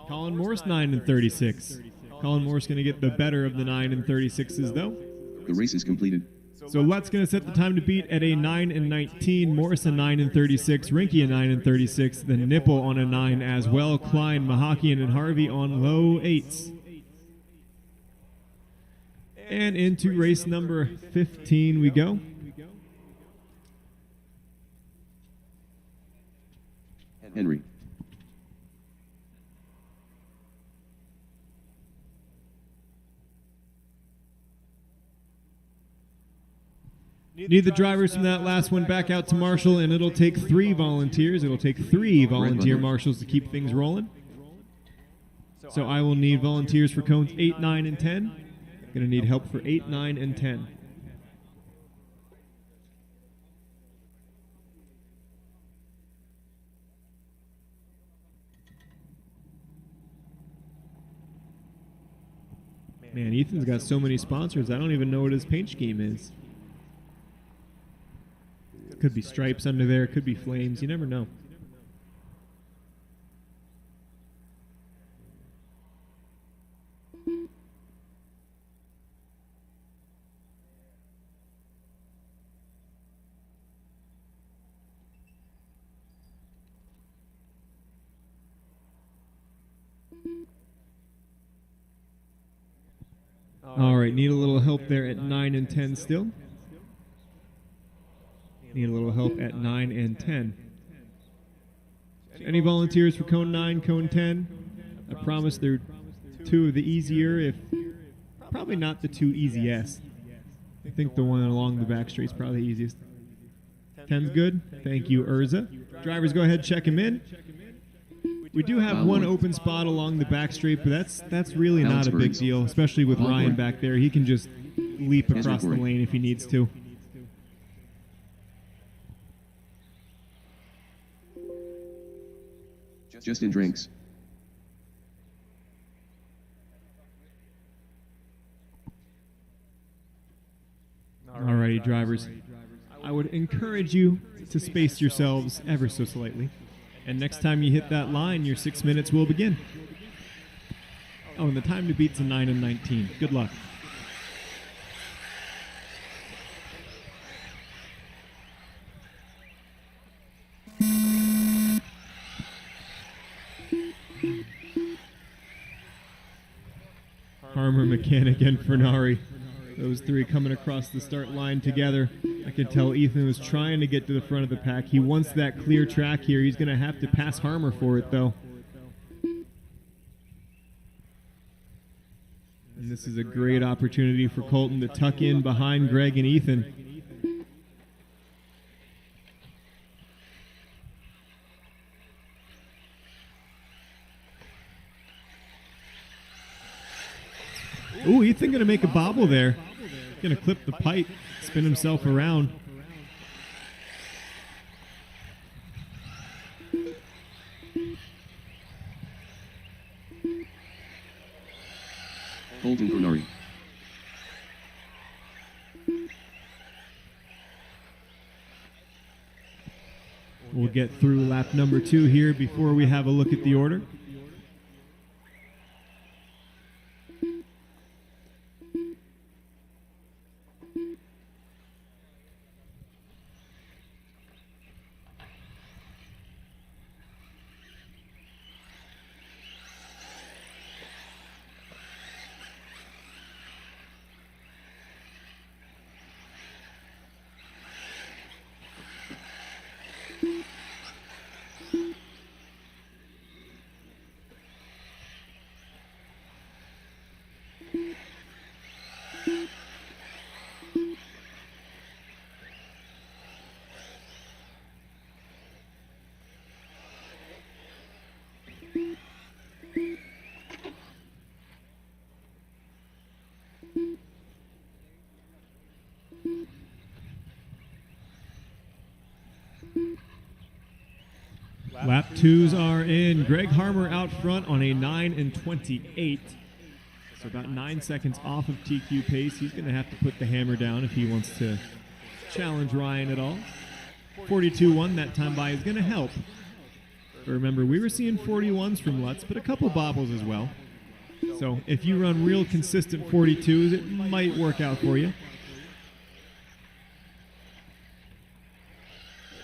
[SPEAKER 4] Colin Morse, 9:36. Colin Morse going to get the better of the 9:36s, though.
[SPEAKER 3] The race is completed.
[SPEAKER 4] So Lutz going to set the time to beat at a 9:19. Morse a 9:36. Rinky a 9:36. Then Nipple on a 9 as well. Klein, Mahakian, and Harvey on low 8s. And into race number 15 we go.
[SPEAKER 3] Henry.
[SPEAKER 4] Need the drivers from that last one back out to Marshall, and it'll take 3 volunteers. It'll take 3 volunteer marshals to keep things rolling. So I will need volunteers for cones 8, 9, and 10. Going to need help for 8, 9, and 10. Man, Ethan's got so many sponsors, I don't even know what his paint scheme is. Could be stripes under there, could be flames, you never know. All right, need a little help there at 9 and 10 still. Need a little help at 9 and 10. Any volunteers for cone 9, cone 10? I promise they're 2 of the easier, if probably not the 2 easiest. I think the one along the back straight is probably the easiest. 10's good. Thank you, Urza. Drivers, go ahead, check him in. We do have one open spot along the back straight, but that's really not a big deal, especially with Ryan back there. He can just leap across the lane if he needs to.
[SPEAKER 3] Justin Drinks.
[SPEAKER 4] Alrighty, drivers. I would encourage you to space yourselves ever so slightly. And next time you hit that line, your 6 minutes will begin. Oh, and the time to beat's a 9 and 19. Good luck. Harmer, Mechanic, and Fernari. Those 3 coming across the start line together. I can tell Ethan was trying to get to the front of the pack. He wants that clear track here. He's going to have to pass Harmer for it, though. And this is a great opportunity for Colton to tuck in behind Greg and Ethan. Ooh, Ethan going to make a bobble there. Going to clip the pipe, spin himself around.
[SPEAKER 3] Colton Bernari.
[SPEAKER 4] We'll get through lap number 2 here before we have a look at the order. Lap 2s are in. Greg Harmer out front on a 9:28. So about 9 seconds off of TQ pace. He's going to have to put the hammer down if he wants to challenge Ryan at all. 42.1 that time by is going to help. But remember, we were seeing 41s from Lutz, but a couple bobbles as well. So if you run real consistent 42s, it might work out for you.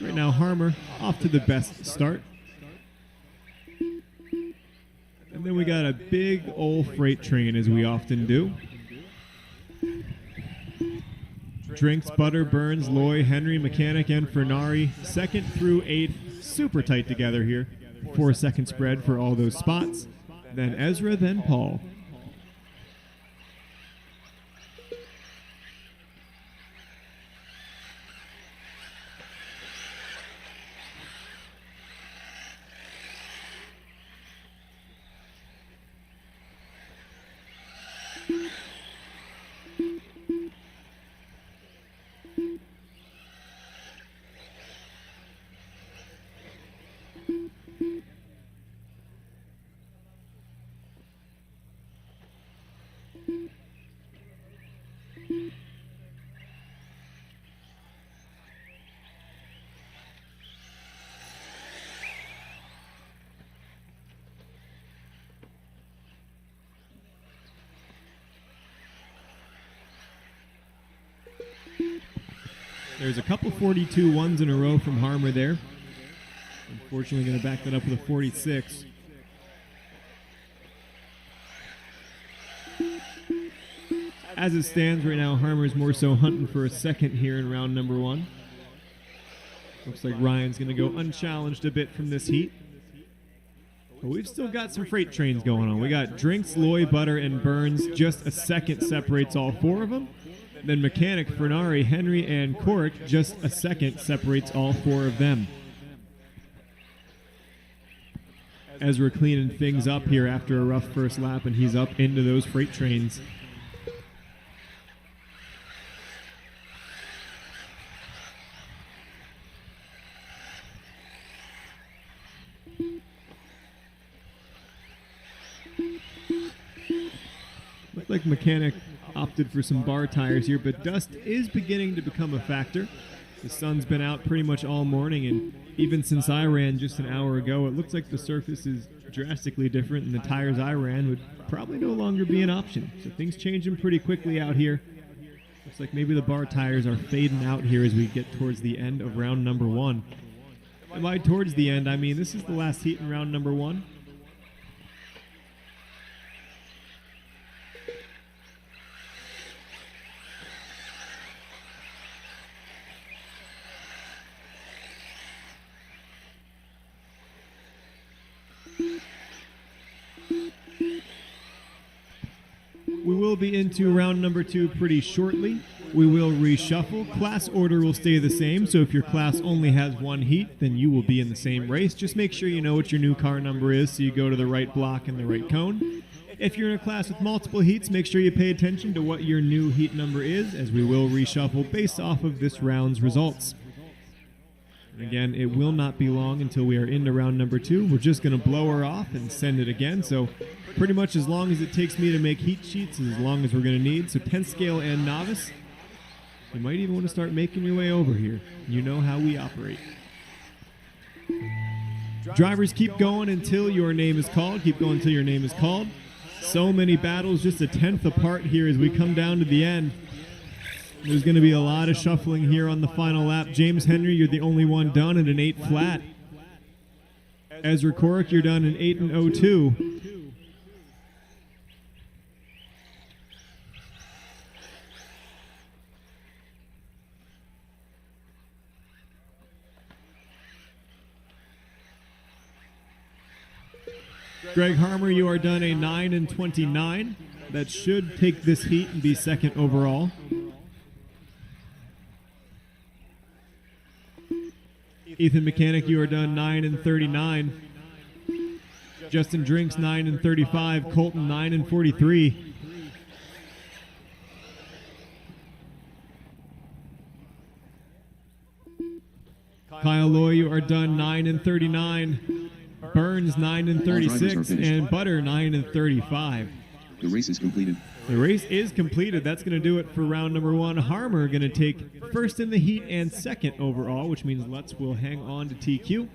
[SPEAKER 4] Right now, Harmer off to the best start. And then we got a big old freight train, as we often do. Drinks, Butter, Burns, Loy, Henry, Mechanic, and Fernari. 2nd through 8th, super tight together here. 4-second spread for all those spots. Then Ezra, then Paul. There's a couple 42.1s in a row from Harmer there. Unfortunately, going to back that up with a 46. As it stands right now, Harmer's more so hunting for a second here in round number 1. Looks like Ryan's going to go unchallenged a bit from this heat. But we've still got some freight trains going on. We got Drinks, Loy, Butter, and Burns. Just a second separates all 4 of them. Then Mechanic, Fernari, Henry, and Corrick, just a second separates all 4 of them. Ezra cleaning things up here after a rough first lap, and he's up into those freight trains. Looks like Mechanic opted for some bar tires here, but dust is beginning to become a factor. The sun's been out pretty much all morning, and even since I ran just an hour ago, it looks like the surface is drastically different, and the tires I ran would probably no longer be an option. So things changing pretty quickly out here. Looks like maybe the bar tires are fading out here as we get towards the end of round number 1. And by towards the end, I mean this is the last heat in round number 1. We will be into round number 2 pretty shortly. We will reshuffle. Class order will stay the same, so if your class only has 1 heat, then you will be in the same race. Just make sure you know what your new car number is so you go to the right block and the right cone. If you're in a class with multiple heats, make sure you pay attention to what your new heat number is, as we will reshuffle based off of this round's results. And again, it will not be long until we are into round number 2. We're just going to blow her off and send it again. So pretty much as long as it takes me to make heat sheets is as long as we're going to need. So 10th scale and novice, you might even want to start making your way over here. You know how we operate. Drivers, keep going until your name is called. Keep going until your name is called. So many battles, just a 10th apart here as we come down to the end. There's going to be a lot of shuffling here on the final lap. James Henry, you're the only one done at an 8 flat. Ezra Corrick, you're done in 8 and 02. Greg Harmer, you are done a 9 and 29. That should take this heat and be second overall. Ethan Mechanic, you are done 9 and 39. Justin Drinks, 9 and 35. Colton, 9 and 43. Kyle Loy, you are done 9 and 39. Burns 9 and 36, and Butter 9 and 35.
[SPEAKER 3] The race is completed.
[SPEAKER 4] The race is completed. That's going to do it for round number 1. Harmer going to take first in the heat and second overall, which means Lutz will hang on to TQ.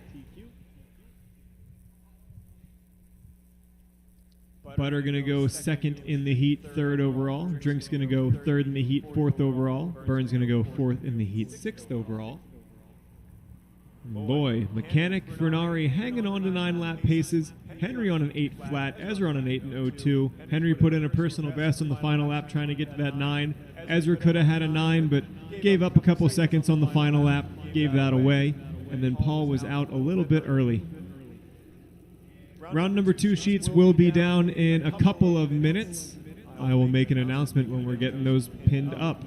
[SPEAKER 4] Butter going to go second in the heat, third overall. Drink's going to go third in the heat, fourth overall. Burns going to go fourth in the heat, sixth overall. Boy, Mechanic, Fernari hanging on to 9 lap paces. Henry on an 8 flat. Ezra on an 8 and 02. Henry put in a personal best on the final lap trying to get to that 9. Ezra could have had a 9, but gave up a couple seconds on the final lap. Gave that away. And then Paul was out a little bit early. Round number 2 sheets will be down in a couple of minutes. I will make an announcement when we're getting those pinned up.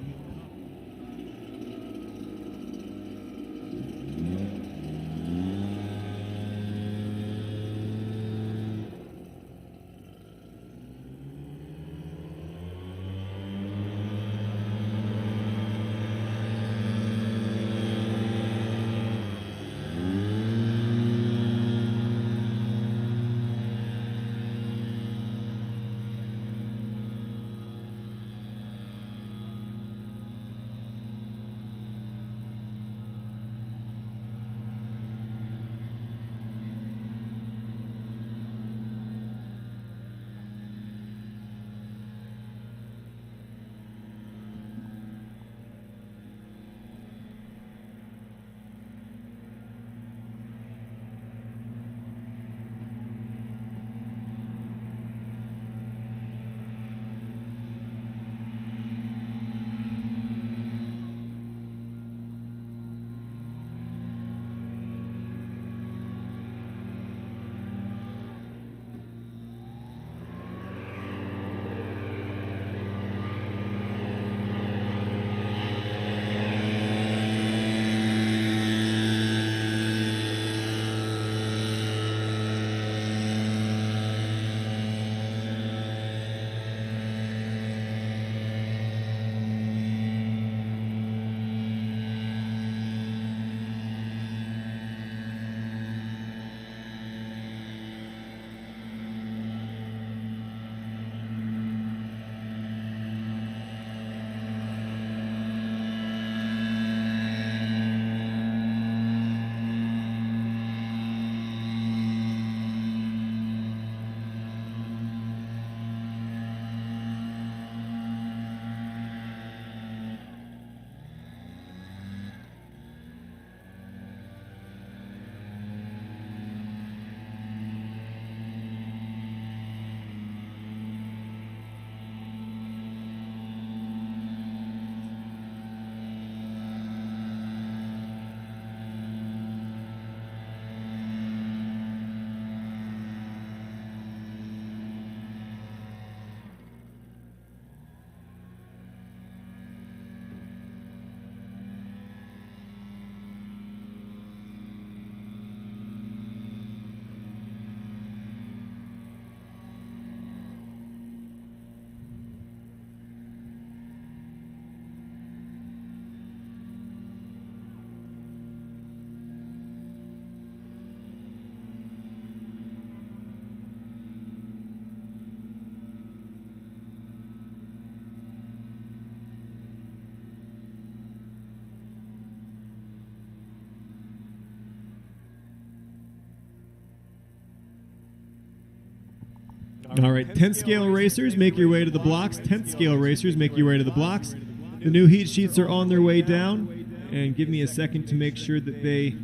[SPEAKER 4] All right, 10th scale racers, make your way to the blocks. 10th scale racers, make your way to the blocks. The new heat sheets are on their way down. And give me a second to make sure that they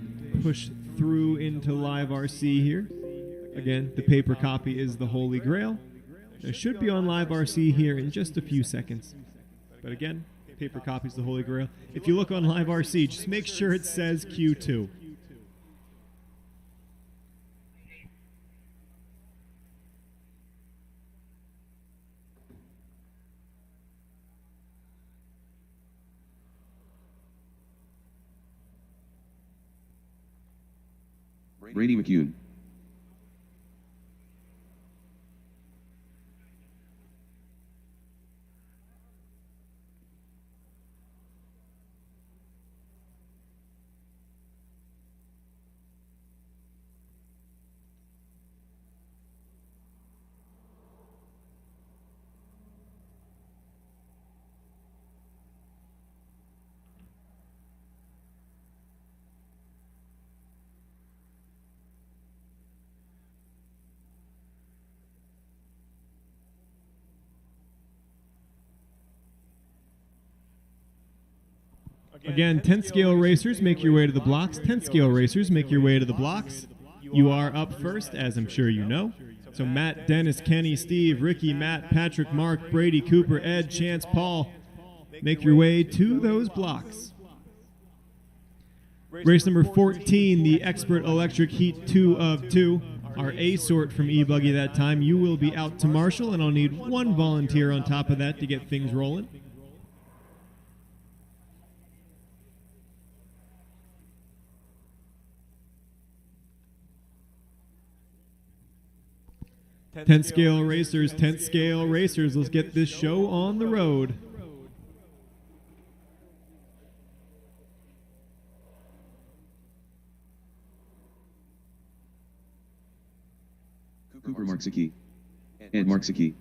[SPEAKER 4] push through into Live RC here. Again, the paper copy is the Holy Grail. It should be on Live RC here in just a few seconds. But again, paper copy is the Holy Grail. If you look on Live RC, just make sure it says Q2.
[SPEAKER 3] Brady McCune.
[SPEAKER 4] Again, 10th scale racers, make your way to the blocks. 10th scale racers, make your way to the blocks. You are up first, as I'm sure you know. So Matt, Dennis, Kenny, Steve, Ricky, Matt, Patrick, Mark, Brady, Cooper, Ed, Chance, Paul, make your way to those blocks. Race number 14, the Expert Electric Heat 2 of 2. Our A sort from E-Buggy that time. You will be out to Marshall, and I'll need one volunteer on top of that to get things rolling. Tenth scale racers, 10th scale racers, let's get this show on the road.
[SPEAKER 3] Cooper Marksicki. Ed Marksicki.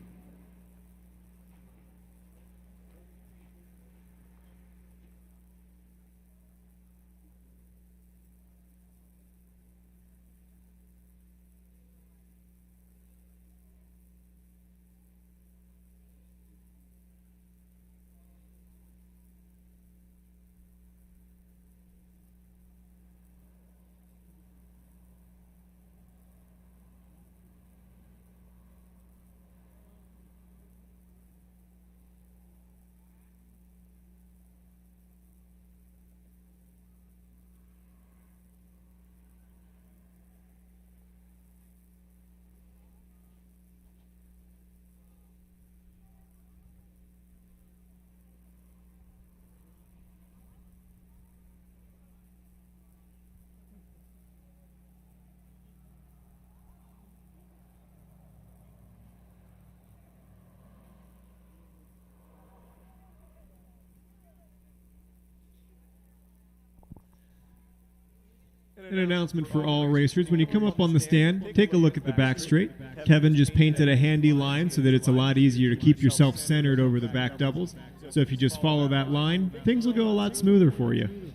[SPEAKER 4] An announcement for all racers. When you come up on the stand, take a look at the back straight. Kevin just painted a handy line so that it's a lot easier to keep yourself centered over the back doubles. So if you just follow that line, things will go a lot smoother for you.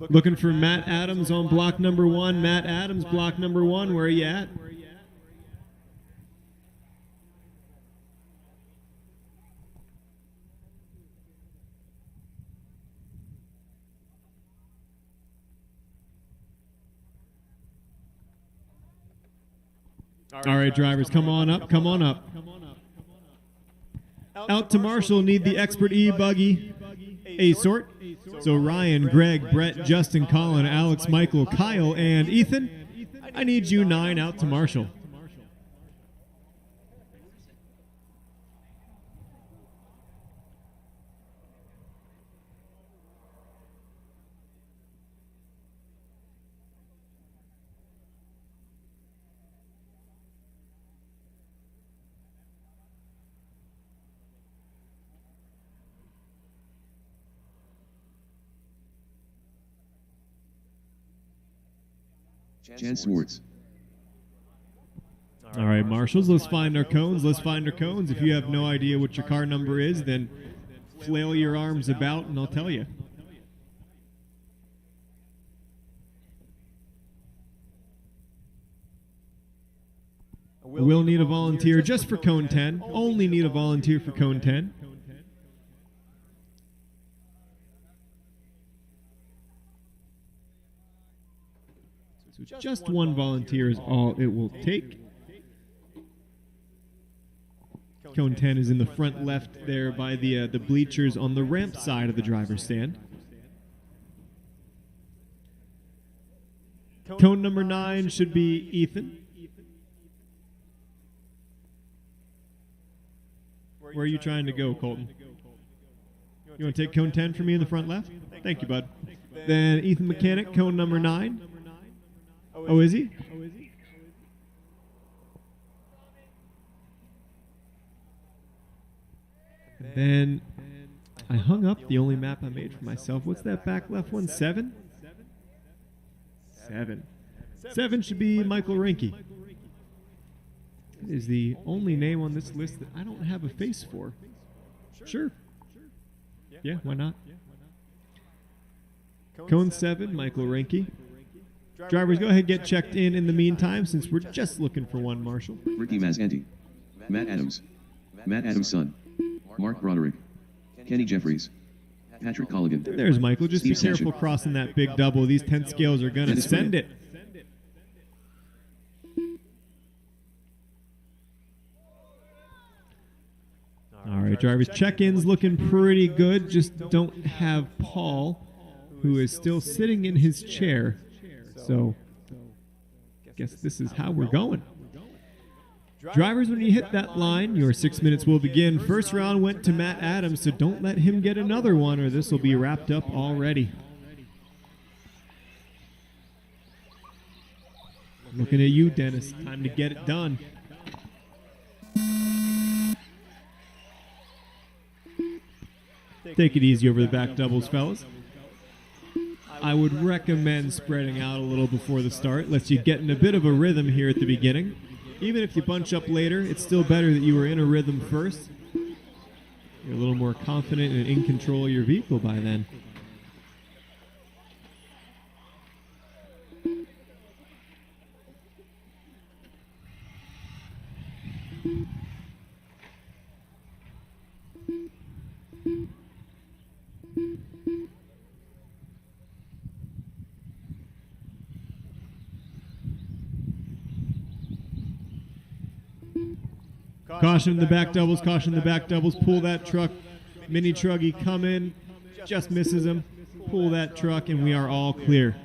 [SPEAKER 4] Looking for Matt Adams on block number 1. Matt Adams, block number 1, where are you at? All right, drivers, come on up, come on up. Out to Marshall, need the Expert E-Buggy A sort. So Ryan, Greg, Brett, Justin, Colin, Alex, Michael, Kyle, and Ethan, I need you 9 out to Marshall.
[SPEAKER 3] Jan Swartz.
[SPEAKER 4] All right, marshals, let's find our cones. Let's find our cones. If you have no idea what your car number is, then flail your arms about and I'll tell you. We'll need a volunteer just for cone 10. Only need a volunteer for cone 10. So just one volunteer is all it will take. Cone 10 is in the front left there by the bleachers on the ramp side of the driver's stand. Cone number 9 should be Ethan. Where are you trying to go, Colton? You want to take cone 10 for me in the front left? Thank you, bud. Then Ethan Mechanic, cone number 9. Oh, is he? Then I hung up the only map I made for myself. What's that back left one? 7? 7. 7 should be Michael Rinke. Is the only name on this list that I don't have a face for. Sure. Yeah, why not? Cone 7, Michael Rinke. Drivers, go ahead and get checked in the meantime, since we're just looking for one marshal.
[SPEAKER 3] Ricky Mazganti. Matt Adams. Matt Adams' son. Mark Broderick. Kenny Jeffries. Patrick Colligan.
[SPEAKER 4] There's Michael. Just be
[SPEAKER 3] Steve
[SPEAKER 4] careful
[SPEAKER 3] Sanchez.
[SPEAKER 4] crossing that big double. These 10 scales are going to
[SPEAKER 3] Dennis
[SPEAKER 4] send
[SPEAKER 3] Witt.
[SPEAKER 4] it. All right, drivers, check-ins looking pretty good. Just don't have Paul, who is still sitting in his chair. So, guess this is how we're going. Drivers, when you hit that line, your 6 minutes will begin. First round went to Matt Adams, so don't let him get another one or this will be wrapped up already. Looking at you, Dennis. Time to get it done. Take it easy over the back doubles, fellas. I would recommend spreading out a little before the start. Lets you get in a bit of a rhythm here at the beginning. Even if you bunch up later, it's still better that you were in a rhythm first. You're a little more confident and in control of your vehicle by then. Caution the back doubles, caution the back doubles. Pull that truck. Mini truggy come in, just misses him. Pull that truck and we are all clear.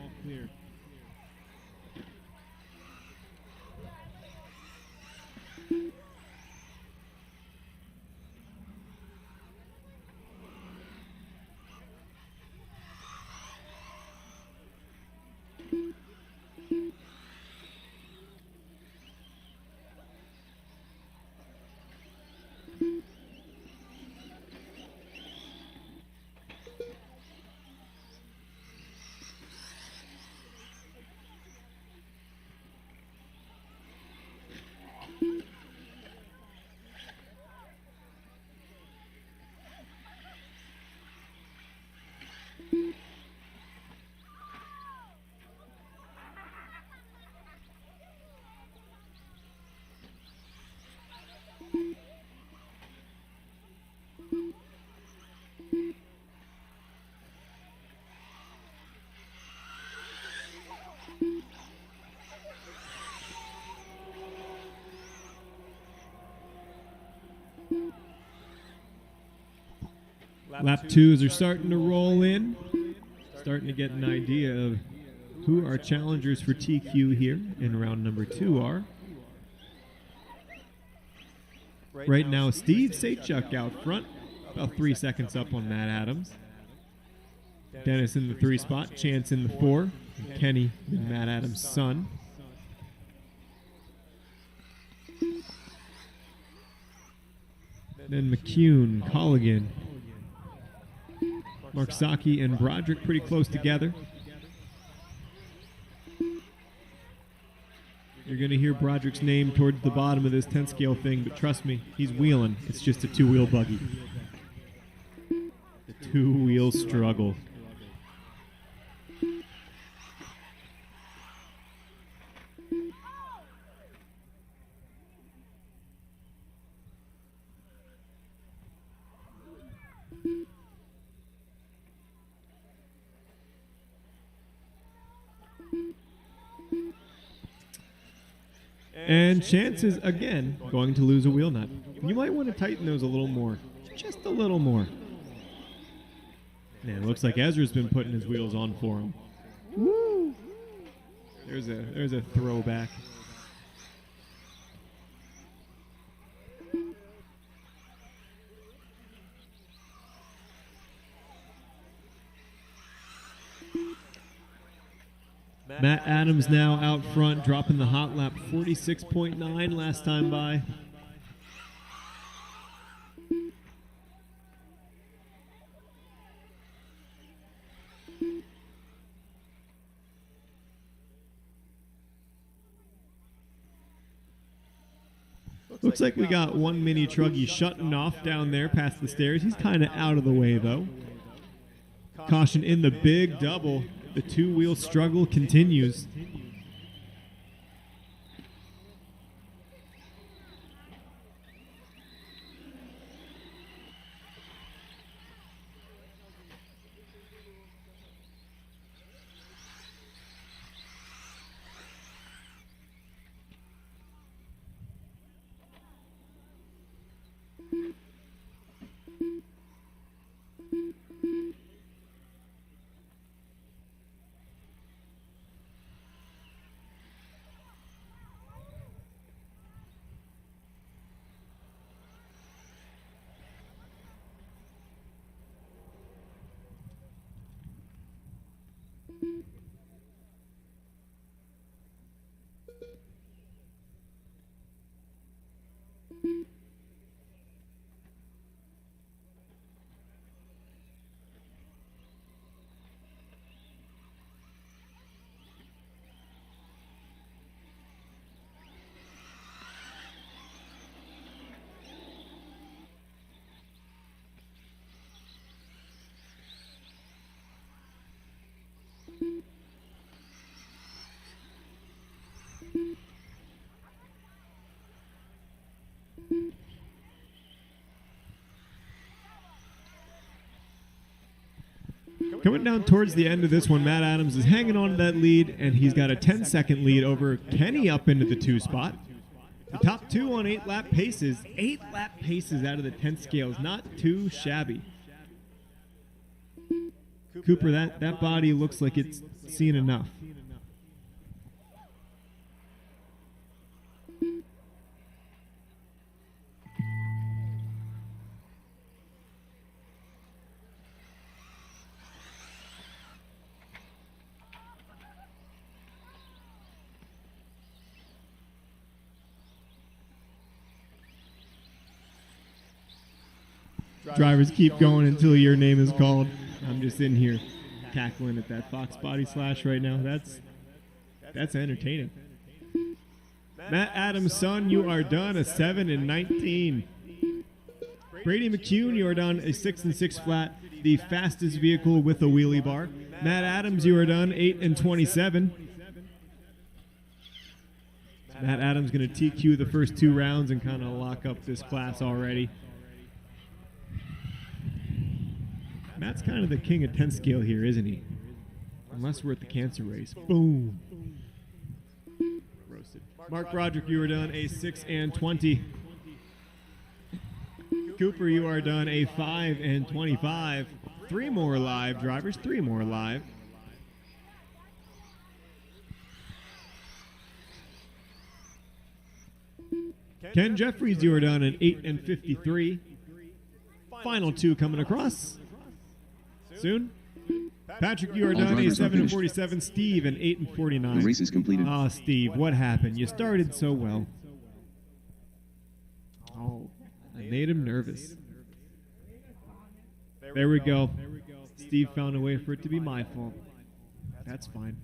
[SPEAKER 4] Lap twos are starting to roll in. Starting to get an idea of who our challengers for TQ here in round number 2 are. Right now, Steve Sachuk out front, about 3 seconds up on Matt Adams. Dennis in the 3 spot, Chance in the 4, and Kenny and Matt Adams' son. Then McCune, Colligan, Mark Saki and Broderick pretty close together. You're going to hear Broderick's name towards the bottom of this 10 scale thing, but trust me, he's wheeling. It's just a two-wheel buggy. The two-wheel struggle. And chances, again, going to lose a wheel nut. You might want to tighten those a little more. Just a little more. Man, it looks like Ezra's been putting his wheels on for him. Woo! There's a throwback. Matt Adams now out front, dropping the hot lap 46.9 last time by. Looks like we got one mini truggy shutting off down there past the stairs. He's kind of out of the way, though. Caution in the big double. The two-wheel struggle continues. Coming down towards the end of this one, Matt Adams is hanging on to that lead, and he's got a 10-second lead over Kenny up into the 2 spot. The top 2 on 8-lap paces. 8-lap paces out of the 10th scale is not too shabby. Cooper, that body looks like it's seen enough. Drivers keep going until your name is called. I'm just in here cackling at that Fox body slash right now. That's entertaining. Matt Adams' son, you are done a 7 and 19. Brady McCune, you are done a 6 and 6 flat, the fastest vehicle with a wheelie bar. Matt Adams, you are done 8 and 27. Matt Adams going to TQ the first 2 rounds and kind of lock up this class already. Matt's kind of the king of 10 scale here, isn't he? Unless we're at the cancer race. Boom. Roasted. Mark Broderick, you are done a 6 and 20. Cooper, you are done a 5 and 25. 3 more live drivers, 3 more live. Ken Jeffries, you are done an 8 and 53. Final 2 coming across. Soon. Patrick, you are
[SPEAKER 3] All
[SPEAKER 4] done a
[SPEAKER 3] drivers are
[SPEAKER 4] 7 and
[SPEAKER 3] finished.
[SPEAKER 4] 47. Steve, an 8 and 49.
[SPEAKER 3] The race is completed.
[SPEAKER 4] Ah, Steve, what happened? You started so well. Oh, I made him nervous. There we go. Steve found a way for it to be my fault. That's fine.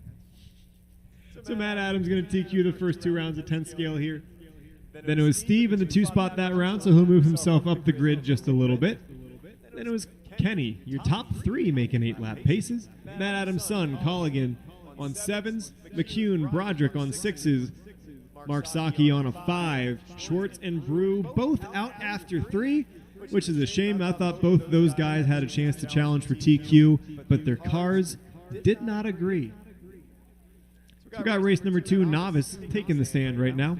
[SPEAKER 4] So Matt Adams going to TQ the first 2 rounds of 10 scale here. Then it was Steve in the 2 spot that round, so he'll move himself up the grid just a little bit. Then it was Kenny, your top 3 making 8-lap paces. Matt Adams' son, Colligan, on 7s. McCune, Broderick on 6s. Mark Saki on a 5. Schwartz and Brew both out after 3, which is a shame. I thought both those guys had a chance to challenge for TQ, but their cars did not agree. So we got race number 2, Novice, taking the stand right now.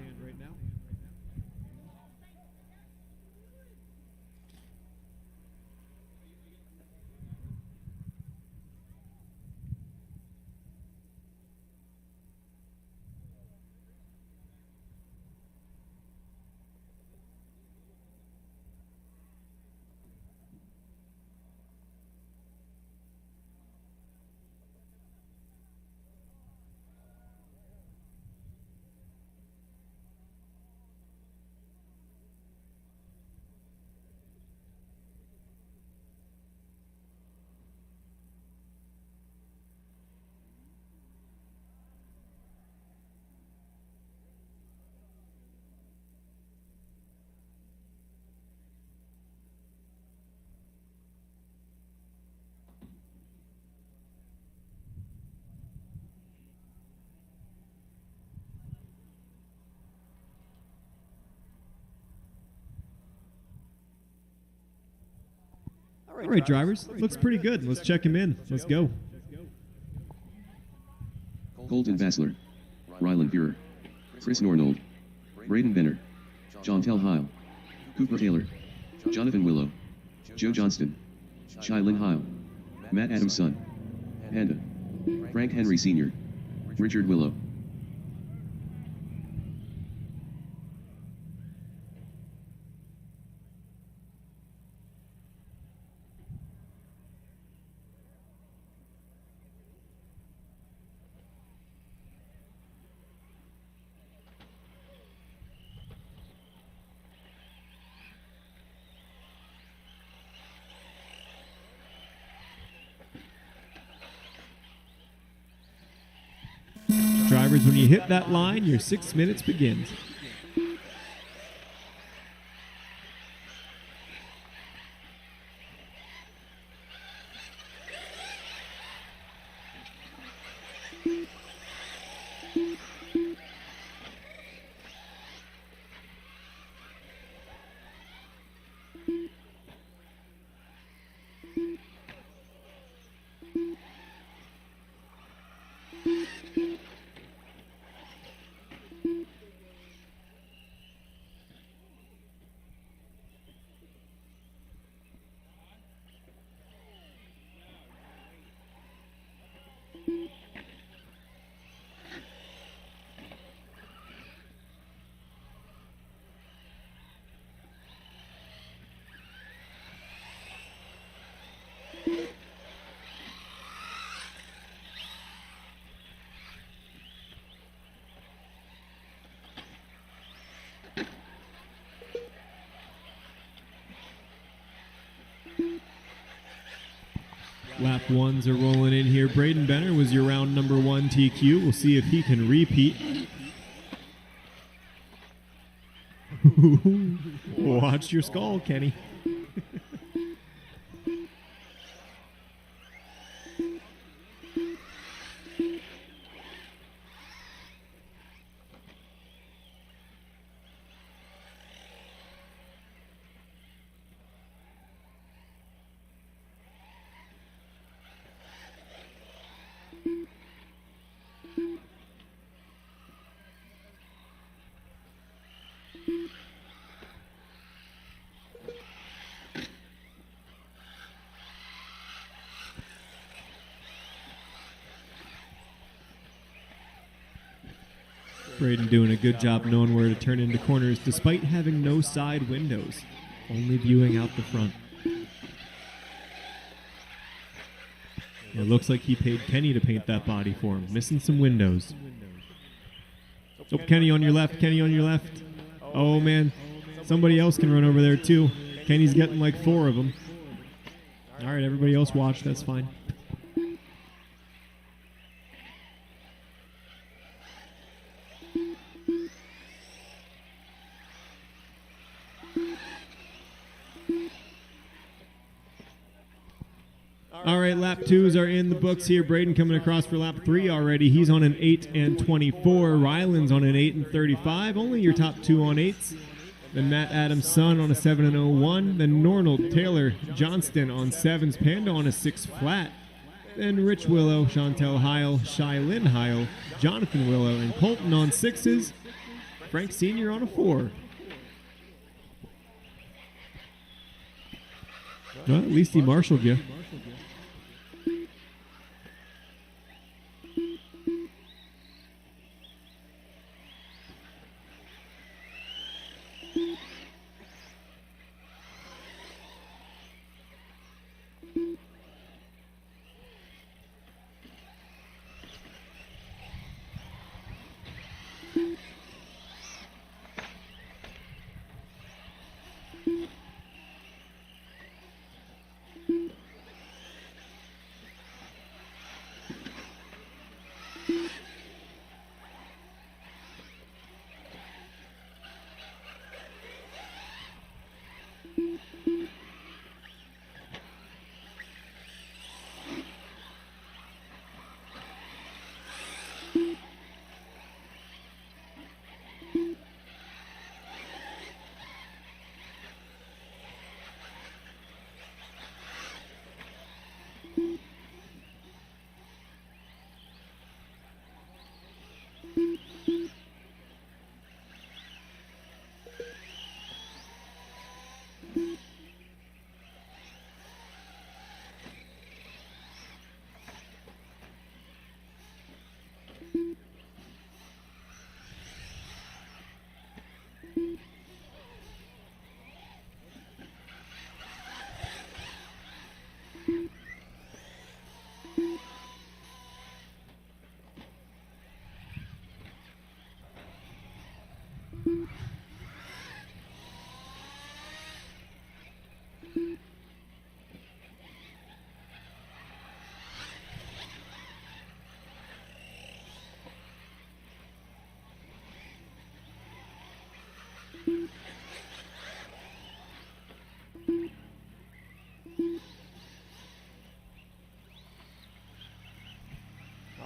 [SPEAKER 4] All right, drivers. Looks pretty good. Let's check him in. Let's go.
[SPEAKER 3] Colton Vassler, Ryland Burer, Chris Nornold, Braden Benner, John Telheil, Cooper Taylor, Jonathan Willow, Joe Johnston, Shylin Heil, Matt Adams' son, Panda, Frank Henry Sr., Richard Willow.
[SPEAKER 4] Drivers, when you hit that line, your 6 minutes begins. Lap 1s are rolling in here. Braden Benner was your round number 1 TQ. We'll see if he can repeat. Watch your skull, Kenny. Braden doing a good job knowing where to turn into corners despite having no side windows, only viewing out the front. It looks like he paid Kenny to paint that body for him, missing some windows. Oh, Kenny on your left, Kenny on your left. Oh man, somebody else can run over there too. Kenny's getting like 4 of them. All right, everybody else watch, that's fine. All right, lap 2s are in the books here. Braden coming across for lap 3 already. He's on an 8 and 24. Ryland's on an 8 and 35. Only your top 2 on 8s. Then Matt Adams' son on a 7 and 01. Then Nornold Taylor Johnston on 7s. Panda on a 6 flat. Then Rich Willow, Chantel Heil, Shylin Heil, Jonathan Willow, and Colton on 6s. Frank Sr. on a 4. Well, at least he marshaled you.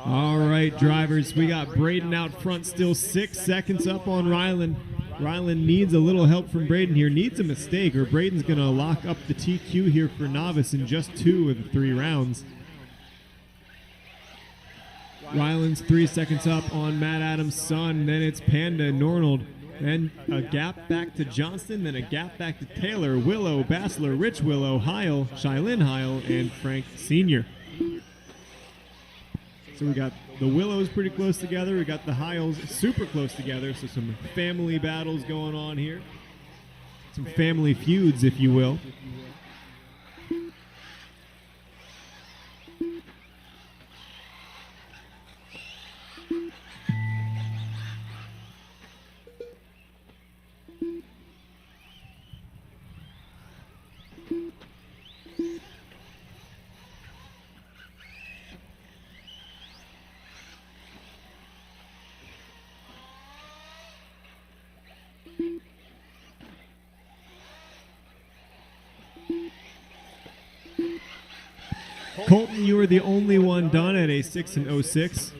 [SPEAKER 4] All right, drivers, we got Braden out front, still 6 seconds up on Ryland. Ryland needs a little help from Braden here, needs a mistake, or Braden's going to lock up the TQ here for novice in just 2 of the 3 rounds. Ryland's 3 seconds up on Matt Adams' son, then it's Panda Nornold, then a gap back to Johnston, then a gap back to Taylor, Willow, Bassler, Rich Willow, Heil, Shylin Heil, and Frank Sr. So we got the Willows pretty close together. We got the Heils super close together. So some family battles going on here. Some family feuds, if you will. Colton, you were the only one done at a 6 and 06.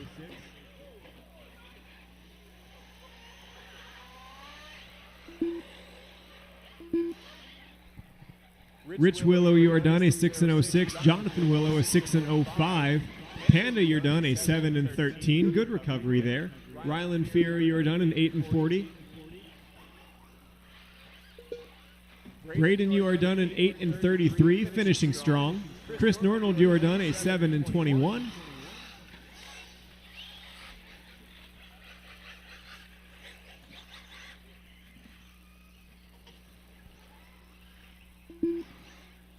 [SPEAKER 4] Rich Willow, you are done a 6 and 06. Jonathan Willow, a 6 and 05. Panda, you're done a 7 and 13. Good recovery there. Ryland Fear, you are done an 8 and 40. Braden, you are done an 8 and 33, finishing strong. Chris Nornold, you are done a 7 and 21.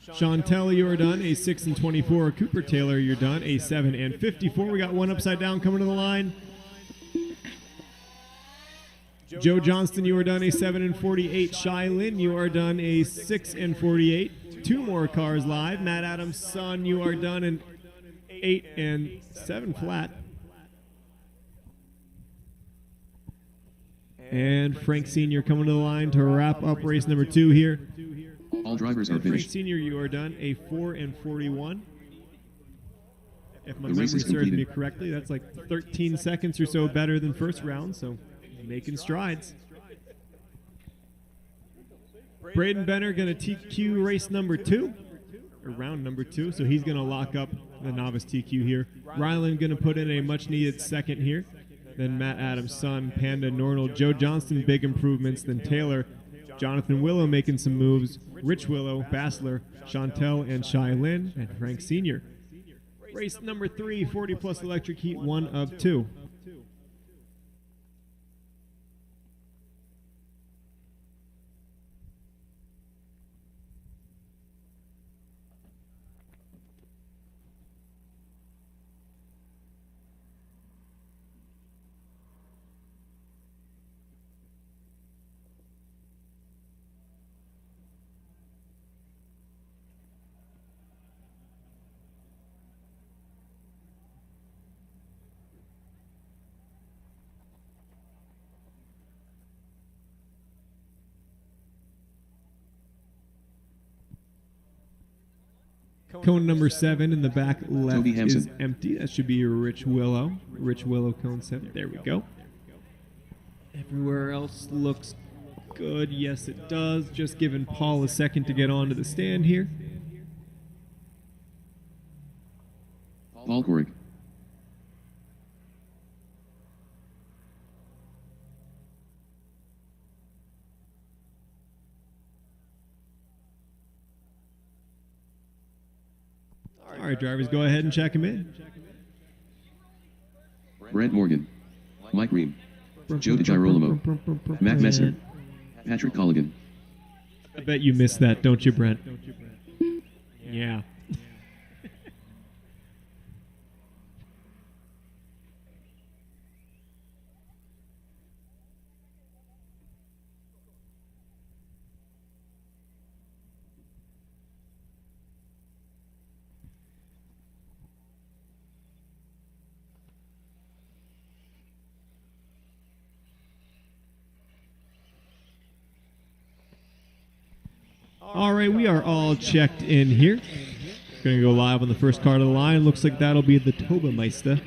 [SPEAKER 4] Chantel, you are done a 6 and 24. Cooper Taylor, you're done a 7 and 54. We got one upside down coming to the line. Joe Johnston, you are done a 7 and 48. Shylin, you are done a 6 and 48. 2 more cars live. Matt Adams' son, you are done an 8 and 7 flat. And Frank Sr. coming to the line to wrap up race number 2 here.
[SPEAKER 3] All drivers are
[SPEAKER 4] Frank
[SPEAKER 3] finished.
[SPEAKER 4] Sr., you are done a 4 and 41. If my
[SPEAKER 3] The
[SPEAKER 4] memory
[SPEAKER 3] race is
[SPEAKER 4] serves me
[SPEAKER 3] completed.
[SPEAKER 4] correctly, that's like 13 seconds or so better than first round, so making strides. Braden Benner going to TQ race number 2, or round number 2, so he's going to lock up the novice TQ here. Ryland going to put in a much-needed second here. Then Matt Adams' son, Panda Nornold, Joe Johnston, big improvements. Then Taylor, Jonathan Willow making some moves. Rich Willow, Bassler, Chantel, and Shai Lynn, and Frank Sr. Race number 3, 40-plus electric heat 1 of 2. Cone number 7 in the back left
[SPEAKER 3] Toby
[SPEAKER 4] is
[SPEAKER 3] Hampson.
[SPEAKER 4] empty. That should be Rich Willow. Rich Willow, cone 7. There we go. Everywhere else looks good. Yes, it does. Just giving Paul a second to get onto the stand here.
[SPEAKER 3] Paul Corrick.
[SPEAKER 4] All right, drivers, go ahead and check him in.
[SPEAKER 3] Brent Morgan. Mike Ream. Joe DiGirolamo. Mac Messner. Patrick Colligan.
[SPEAKER 4] I bet you missed that, don't you, Brent? Yeah. All right, we are all checked in here. Going to go live on the first card of the line. Looks like that'll be the Tobameister.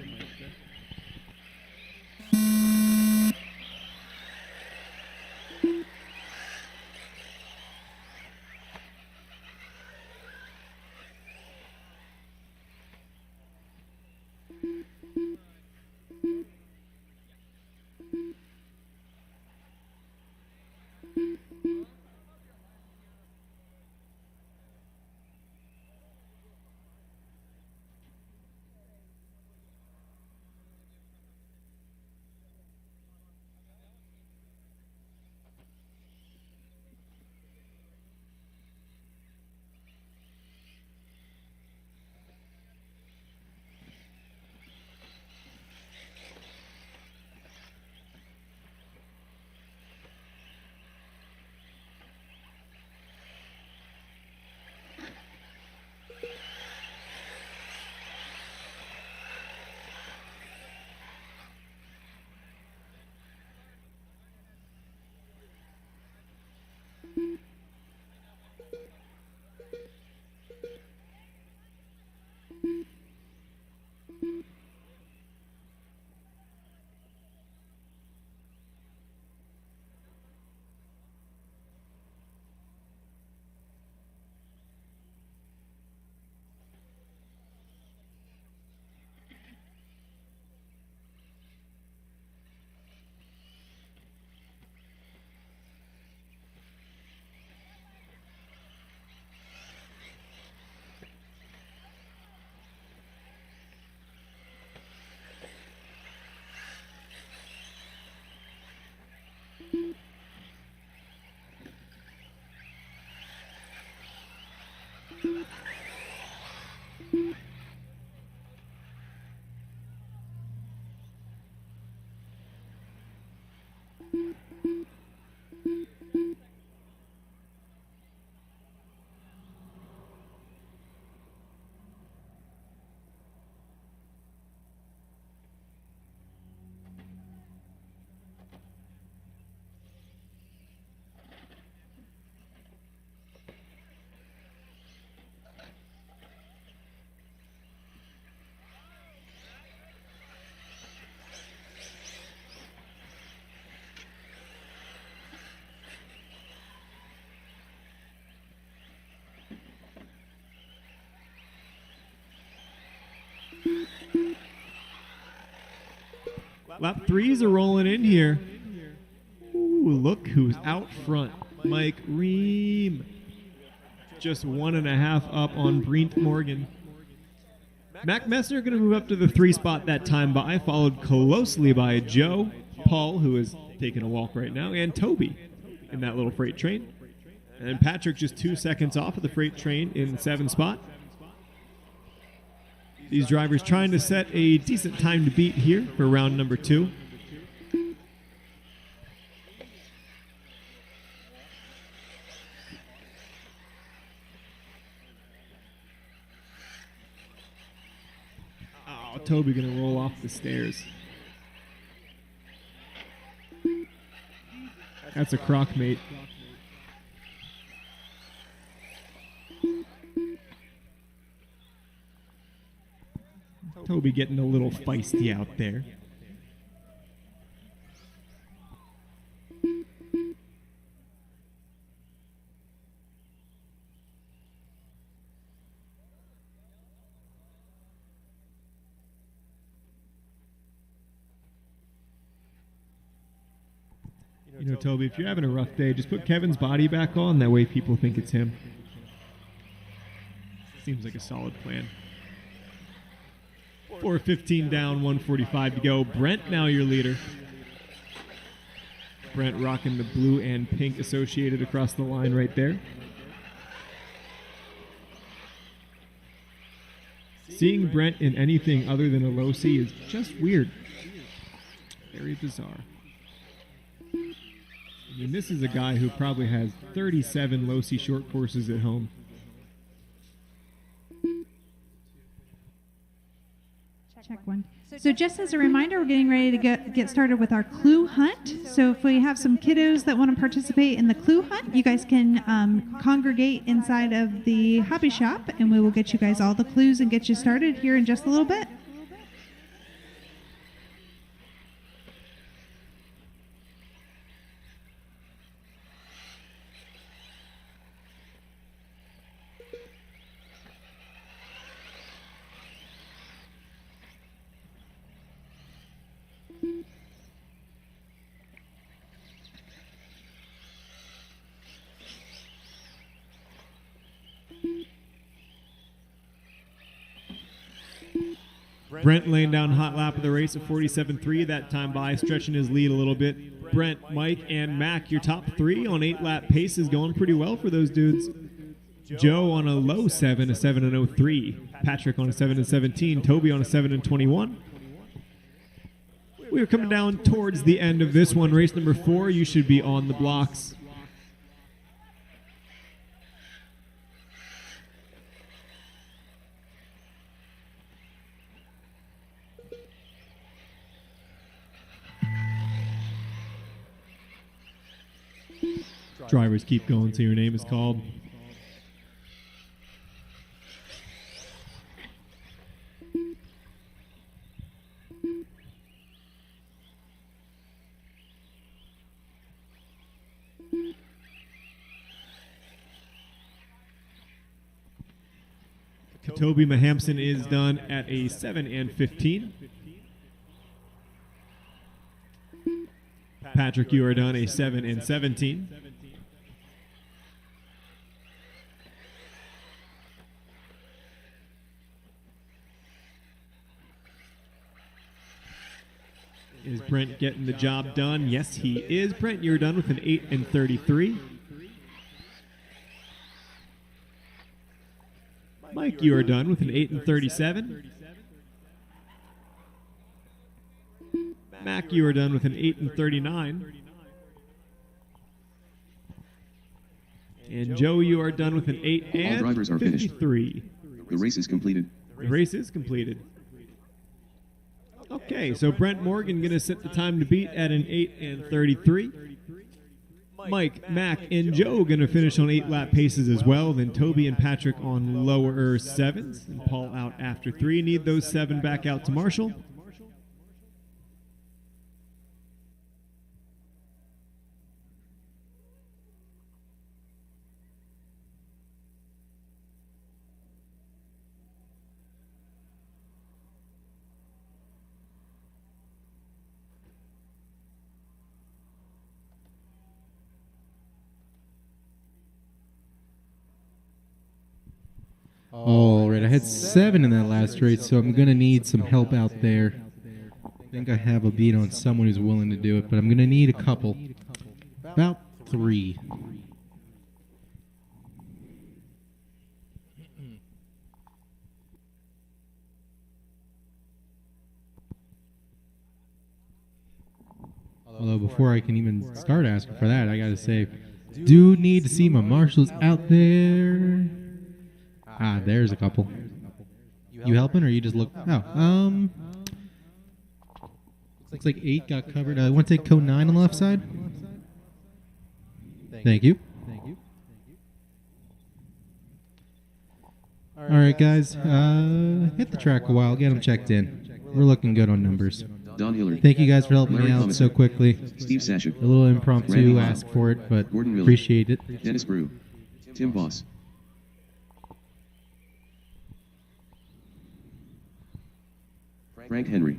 [SPEAKER 4] Lap threes are rolling in here. Ooh, look who's out front. Mike Ream. Just 1.5 up on Brent Morgan. Mac Messner going to move up to the 3 spot that time by, followed closely by Joe, Paul, who is taking a walk right now, and Toby in that little freight train. And Patrick just 2 seconds off of the freight train in the 7 spot. These drivers trying to set a decent time to beat here for round number 2. Oh, Toby gonna roll off the stairs. That's a crock, mate. Toby getting a little feisty out there. You know, Toby, if you're having a rough day, just put Kevin's body back on. That way people think it's him. Seems like a solid plan. 4:15 down, 1:45 to go. Brent now your leader. Brent rocking the blue and pink associated across the line right there. Seeing Brent in anything other than a low C is just weird. Very bizarre. I mean, this is a guy who probably has 37 low C short courses at home.
[SPEAKER 2] Check one. So just as a reminder, we're getting ready to get started with our clue hunt. So if we have some kiddos that want to participate in the clue hunt, you guys can congregate inside of the hobby shop, and we will get you guys all the clues and get you started here in just a little bit.
[SPEAKER 4] Brent laying down hot lap of the race at 47.3 that time by, stretching his lead a little bit. Brent, Mike, and Mac, your top 3 on 8-lap paces, going pretty well for those dudes. Joe on a low 7, a 7:03. Patrick on a 7:17. Toby on a 7:21. We are coming down towards the end of this one. Race number 4, you should be on the blocks. Drivers keep going till your name is called. Toby Mahampson is done at a 7:15. Patrick, you are done a 7:17. Is Brent getting the job done? Yes, he is. Brent, you're done with an 8:33. Mike, you are done with an 8:37. Mac, you are done with an 8:39. And Joe, you are done with an 8:53.
[SPEAKER 3] All drivers are finished. The race is completed.
[SPEAKER 4] The race is completed. Okay, so Brent Morgan going to set the time to beat at an 8:33. Mike, Mac, and Joe going to finish on 8-lap paces as well. Then Toby and Patrick on lower 7s. And Paul out after 3. Need those 7 back out to Marshall.
[SPEAKER 5] All right, I had 7 in that last race, so I'm going to need some help out there. I think I have a beat on someone who's willing to do it, but I'm going to need a couple. About 3. Although before I can even start asking for that, I got to say, do need to see my marshals out there. Ah, there's a couple. You helping, or you just look? Oh, looks like 8 got covered. I want to take code 9 on the left side. Thank you. All right, guys. Hit the track a while. Get them checked in. We're looking good on numbers.
[SPEAKER 3] Don Hillary.
[SPEAKER 5] Thank you guys for helping
[SPEAKER 3] Larry
[SPEAKER 5] me out
[SPEAKER 3] Commissar.
[SPEAKER 5] so quickly.
[SPEAKER 3] Steve Sashuk.
[SPEAKER 5] A little impromptu,
[SPEAKER 3] Randy Lyle.
[SPEAKER 5] ask for it, but
[SPEAKER 3] Gordon Miller.
[SPEAKER 5] appreciate it.
[SPEAKER 3] Dennis Brew. Tim Voss. Frank Henry.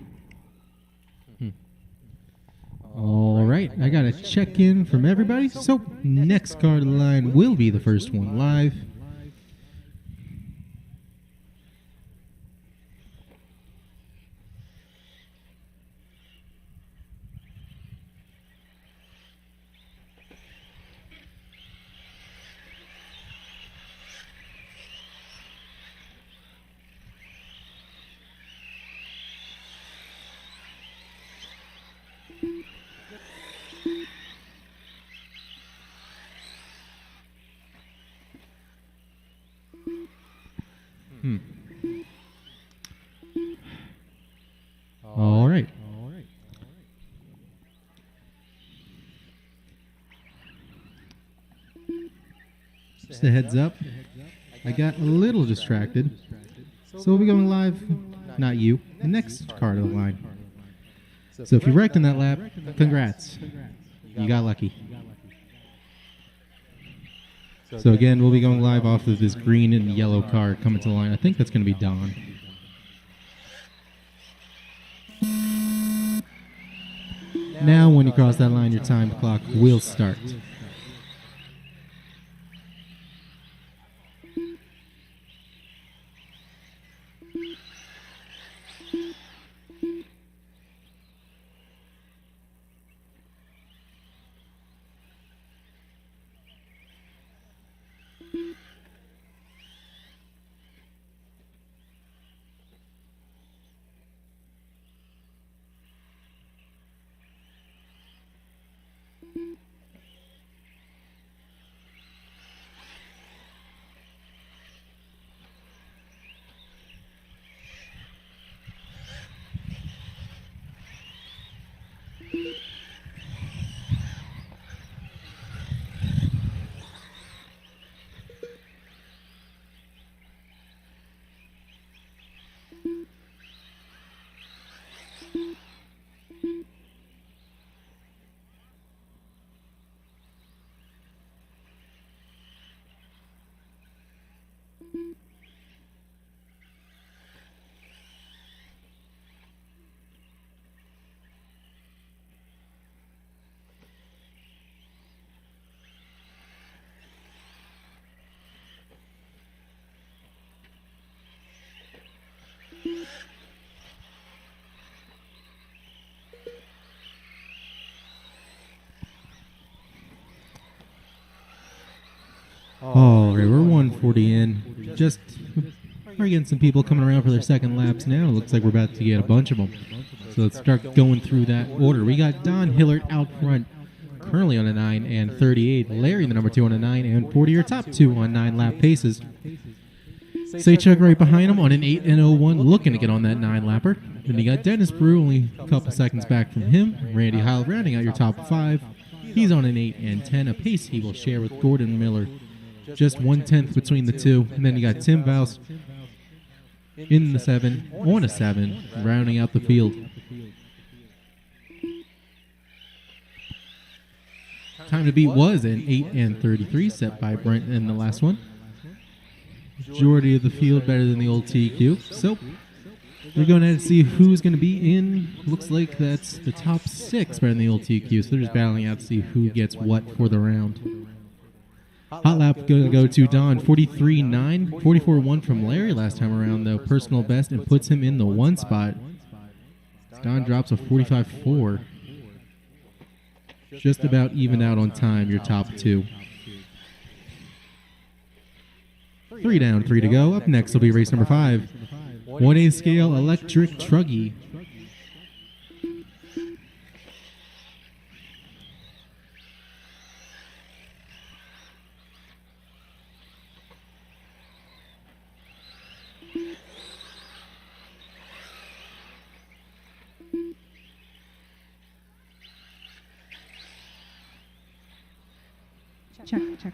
[SPEAKER 5] All right, I got a check-in from everybody. So next car to the line will be the first one live. All right. Just a heads up, I got a little distracted. So we'll be going live, not you, the next car to the line. So if you wrecked in that lap, congrats. You got lucky. So again, we'll be going live off of this green and yellow car coming to the line. I think that's going to be Don. Now when you cross that line, your time clock will start. All right, we're 140 in. Just we're getting some people coming around for their second laps now. It looks like we're about to get a bunch of them. So let's start going through that order. We got Don Hillard out front, currently on a 9 and 38. Larry, the number 2, on a 9 and 40. Your top 2 on 9 lap paces. Saychuk right behind him on an 8 and 01, looking to get on that 9 lapper. Then you got Dennis Brew, only a couple seconds back from him. Randy Heil rounding out your top 5. He's on an 8 and 10, a pace he will share with Gordon Miller. Just 1/10 between the two. And then you got Tim Vouse in the 7, on a 7, rounding out the field. Time to beat was an 8 and 33 set by Brent in the last one. Majority of the field better than the old TQ. So we're going to see who's going to be in. Looks like that's the top 6 better than the old TQ. So they're just battling out to see who gets what for the round. Hot lap going to go to Don, 43.9, 44.1 from Larry last time around, though. Personal best, and puts him in the 1 spot. Don drops a 45.4. Just about even out on time, your top 2. 3 down, 3 to go. Up next will be race number 5. 1A scale electric truggy.
[SPEAKER 2] Check.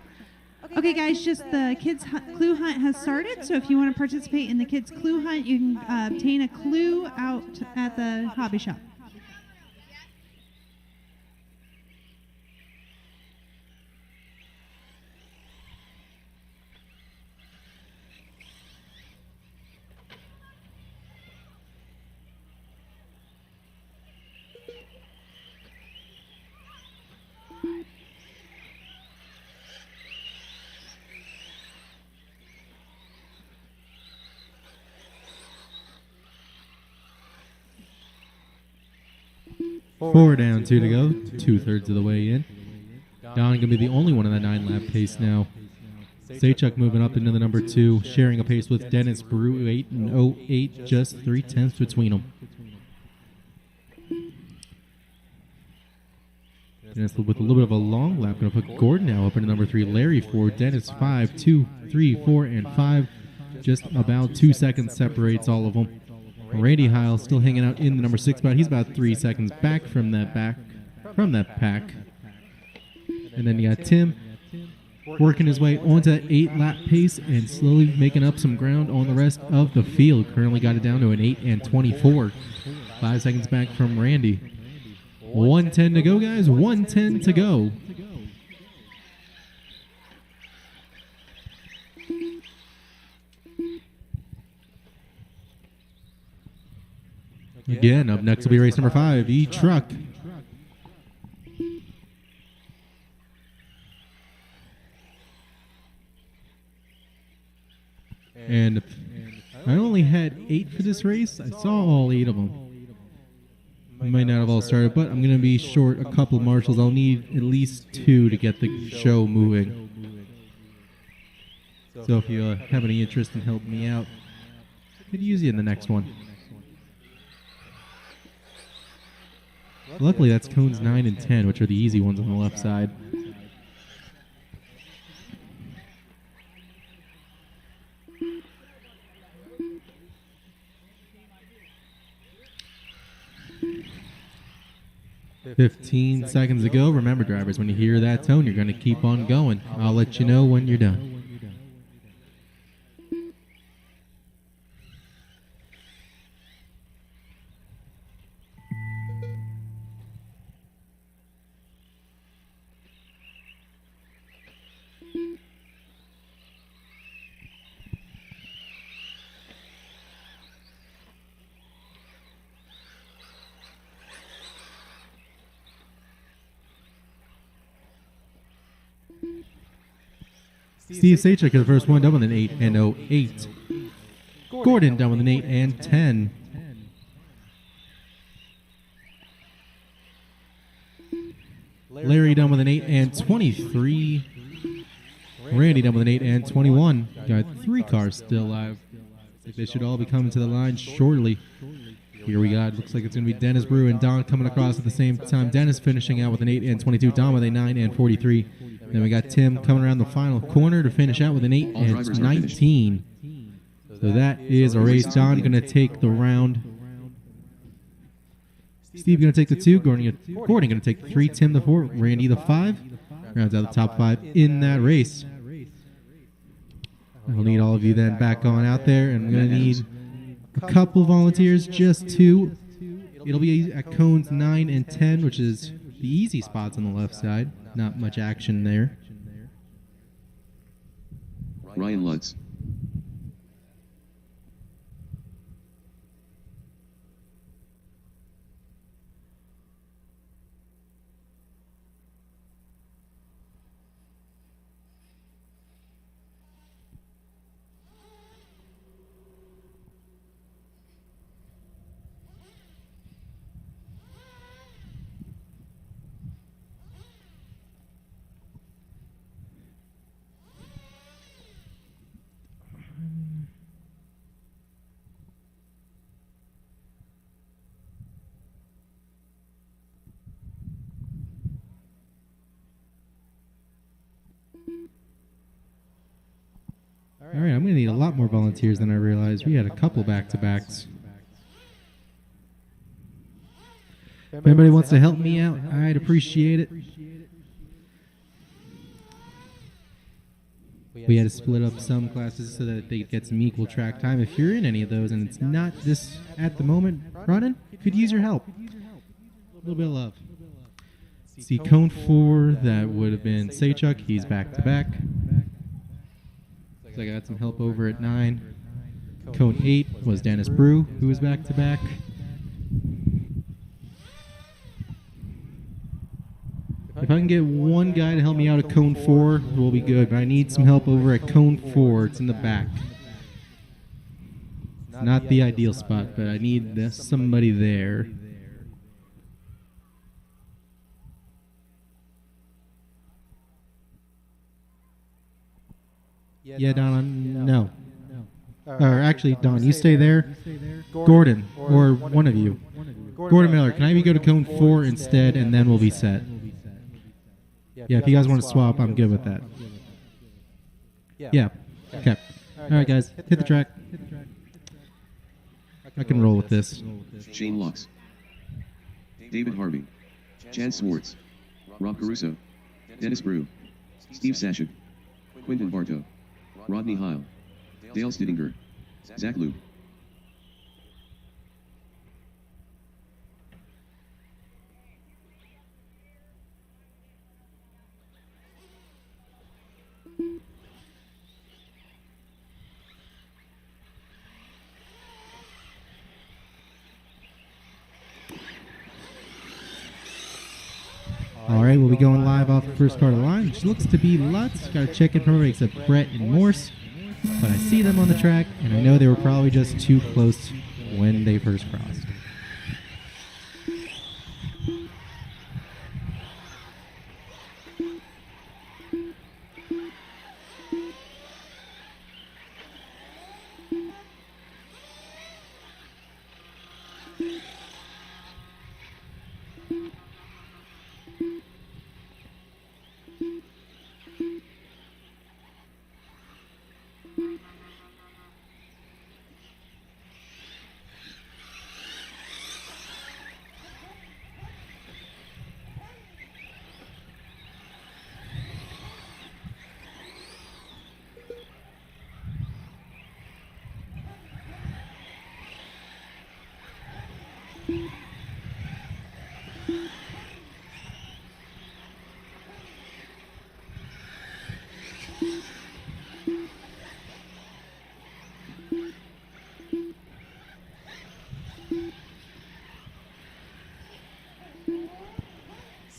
[SPEAKER 2] Okay, guys, just the kids' clue hunt has started. So if you want to participate in the kids' clue hunt, you can obtain a clue out at the hobby shop.
[SPEAKER 5] Four down, 2 to go. 2/3 of the way in. Don going to be the only one in that 9-lap pace now. Sachuk moving up into the number 2, sharing a pace with Dennis Brew, 8 and 08, just 3/10 between them. Dennis with a little bit of a long lap. Going to put Gordon now up into number 3. Larry 4, Dennis 5, 2, 3, 4, and 5. Just about 2 seconds separates all of them. Randy Heil still hanging out in the number 6 spot. He's about 3 seconds back from that pack. And then you got Tim working his way onto that 8-lap pace and slowly making up some ground on the rest of the field. Currently got it down to an 8 and 24. 5 seconds back from Randy. 1:10 to go, guys. 1:10 to go. Again, up next will be race number 5, E-Truck. And I only had 8 for this race. I saw all 8 of them. I might not have all started, but I'm going to be short a couple marshals. I'll need at least 2 to get the show moving. So if you have any interest in helping me out, I could use you in the next one. Luckily, that's cones 9 and 10, which are the easy ones on the left side. "15 seconds to go." Remember, drivers, when you hear that tone, you're going to keep on going. I'll let you know when you're done. Steve Sachek is the first one, done with an 8 and 08. Gordon done with an 8 and 10. Larry done with an 8 and 23. Randy done with an 8 and 21. Got 3 cars still alive. Looks like they should all be coming to the line shortly. Here we got, looks like it's going to be Dennis Brew and Don coming across at the same time. Dennis finishing out with an 8 and 22. Don with a 9 and 43. Then we got Tim coming around the final corner to finish out with an 8 and 19. So that is a race. Don going to take the round. Steve going to take the 2. Gordon going to take the 3. Tim the 4. Randy the 5. Rounds out the top 5 in that race. I'll need all of you then back on out there. And I'm going to need a couple volunteers, just 2. It'll be at cones 9 and 10, which is the easy spots on the left side. Not much action there.
[SPEAKER 3] Ryan Lutz.
[SPEAKER 5] need a lot more volunteers than I realized. We had a couple back-to-backs. If anybody wants to help me out, I'd appreciate it. We had to split up some classes so that they get some equal track time. If you're in any of those and it's not this at the moment running, could use your help. A little bit of love. See, Cone 4, that would have been Saychuk. He's back-to-back. So I got some help over at 9. Cone 8 was Dennis Brew, who was back-to-back. If I can get one guy to help me out at Cone 4, we'll be good. But I need some help over at Cone 4. It's in the back. It's not the ideal spot, but I need somebody there. Yeah, Don, no. Or actually, Don, you stay there. Gordon, or one of you. Gordon Miller, can I have you go to Cone 4 instead, and then we'll be set? Yeah, if you guys want to swap, I'm good with that. Yeah, okay. All right, guys, hit the track. I can roll with this.
[SPEAKER 3] Shane Locks, David Harvey, Chad Swartz, Rob Caruso, Dennis Brew, Steve Sashik, Quinton Bartow, Rodney Heil, Dale Stiddinger, Zach Loop.
[SPEAKER 5] All right, we'll be going live off the first car of the line, which looks to be Lutz. Got to check in from everybody except Brett and Morse. But I see them on the track, and I know they were probably just too close when they first crossed.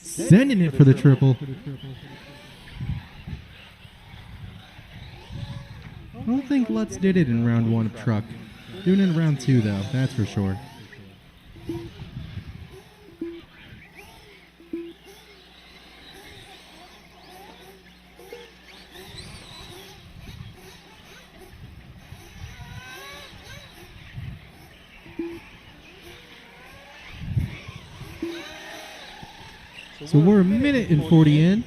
[SPEAKER 5] Sending it for the triple. I don't think Lutz did it in round 1 of truck. Doing it in round 2, though, that's for sure. So we're a minute and 40 in.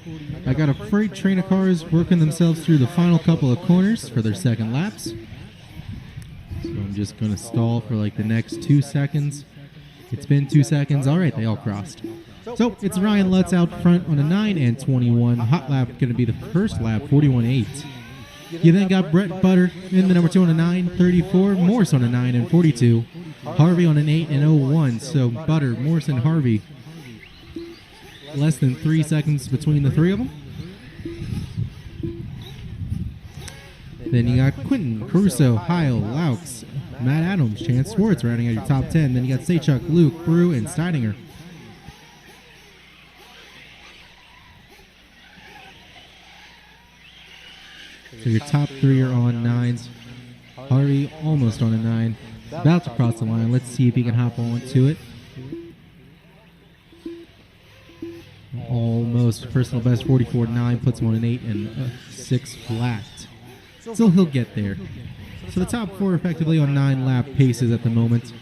[SPEAKER 5] I got a freight train of cars working themselves through the final couple of corners for their second laps. So I'm just going to stall for like the next 2 seconds. It's been 2 seconds. All right, they all crossed. So it's Ryan Lutz out front on a 9 and 21. Hot lap going to be the first lap, 41.8. You then got Brett Butter in the number 2 on a 9, 34. Morse on a 9 and 42. Harvey on an 8 and 01. So Butter, Morse, and Harvey. Less than 3 seconds between the three of them. Then you got Quinton, Caruso, Heil, Laux, Matt Adams, Chance Swartz rounding out your top 10. Then you got Saychuk, Luke, Brew, and Steininger. So your top 3 are on 9s. Harvey almost on a 9. About to cross the line. Let's see if he can hop on to it. Almost personal best 44.9 puts him on an 8 and 6 flat. Still he'll get there. So the top 4 effectively on 9 lap paces at the moment.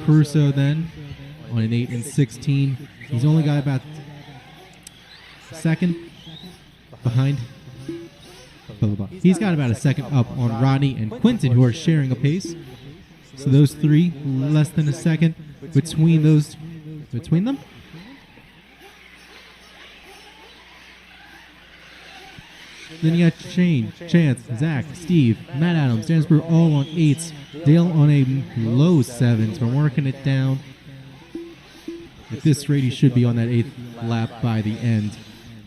[SPEAKER 5] Caruso then on an 8 and 16. He's only got about second behind He's got about a second up on Rodney and Quinton, who are sharing a pace. So those three, less than a second between them. Then you got Shane, Chance, Zach, Steve, Matt Adams, Dansbrew all on 8s. Dale on a low 7s. We're working it down. At this rate, he should be on that 8th lap by the end.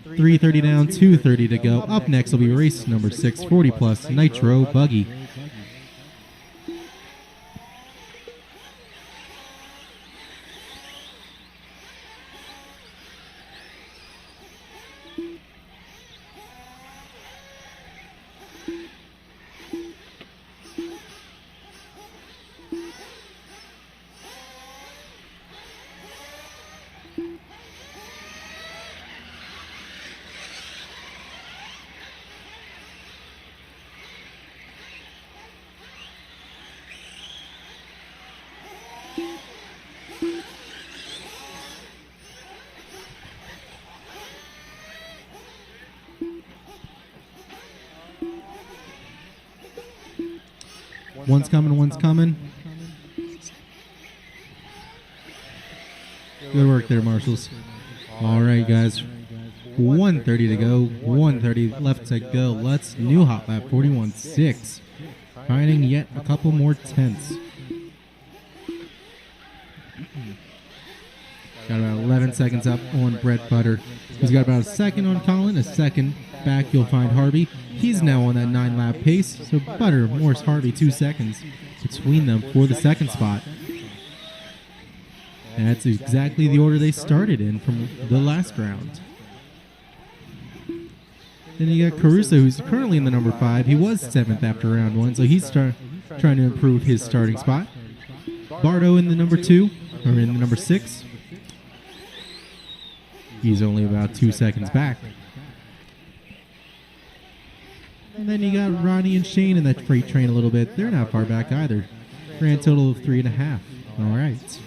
[SPEAKER 5] 3:30 down, 2:30 to go. Up next will be race number 6, 40 plus Nitro Buggy. One's coming. Good work there, Marshals. All right, guys. 1:30 to go. 1:30 left to go. Let's new hot lap 41.6. Finding yet a couple more tenths. Got about 11 seconds up on Brett Butter. He's got about a second on Colin. A second back, you'll find Harvey. He's now on that 9-lap pace. So Butter, Morse, Harvey, 2 seconds between them for the second spot. And that's exactly the order they started in from the last round. Then you got Caruso, who's currently in the number 5. He was 7th after round 1, so he's trying to improve his starting spot. Bardo in the number 2, or in the number 6. He's only about 2 seconds back. And then you got Ronnie and Shane in that freight train a little bit. They're not far back either. Grand total of 3.5. All right.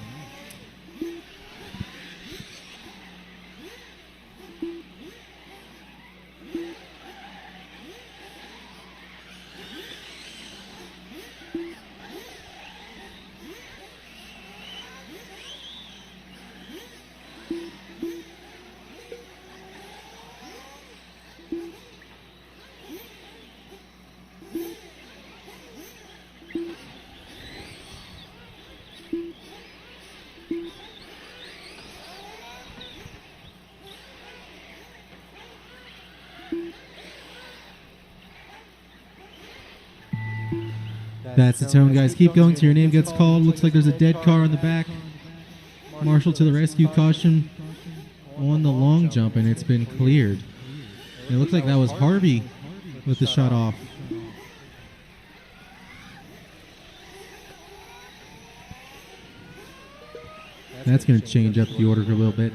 [SPEAKER 5] That's the tone, guys. Keep going till your name gets called. Looks like there's a dead car in the back. Marshal to the rescue. Caution on the long jump, and it's been cleared. It looks like that was Harvey with the shut off. That's going to change up the order a little bit.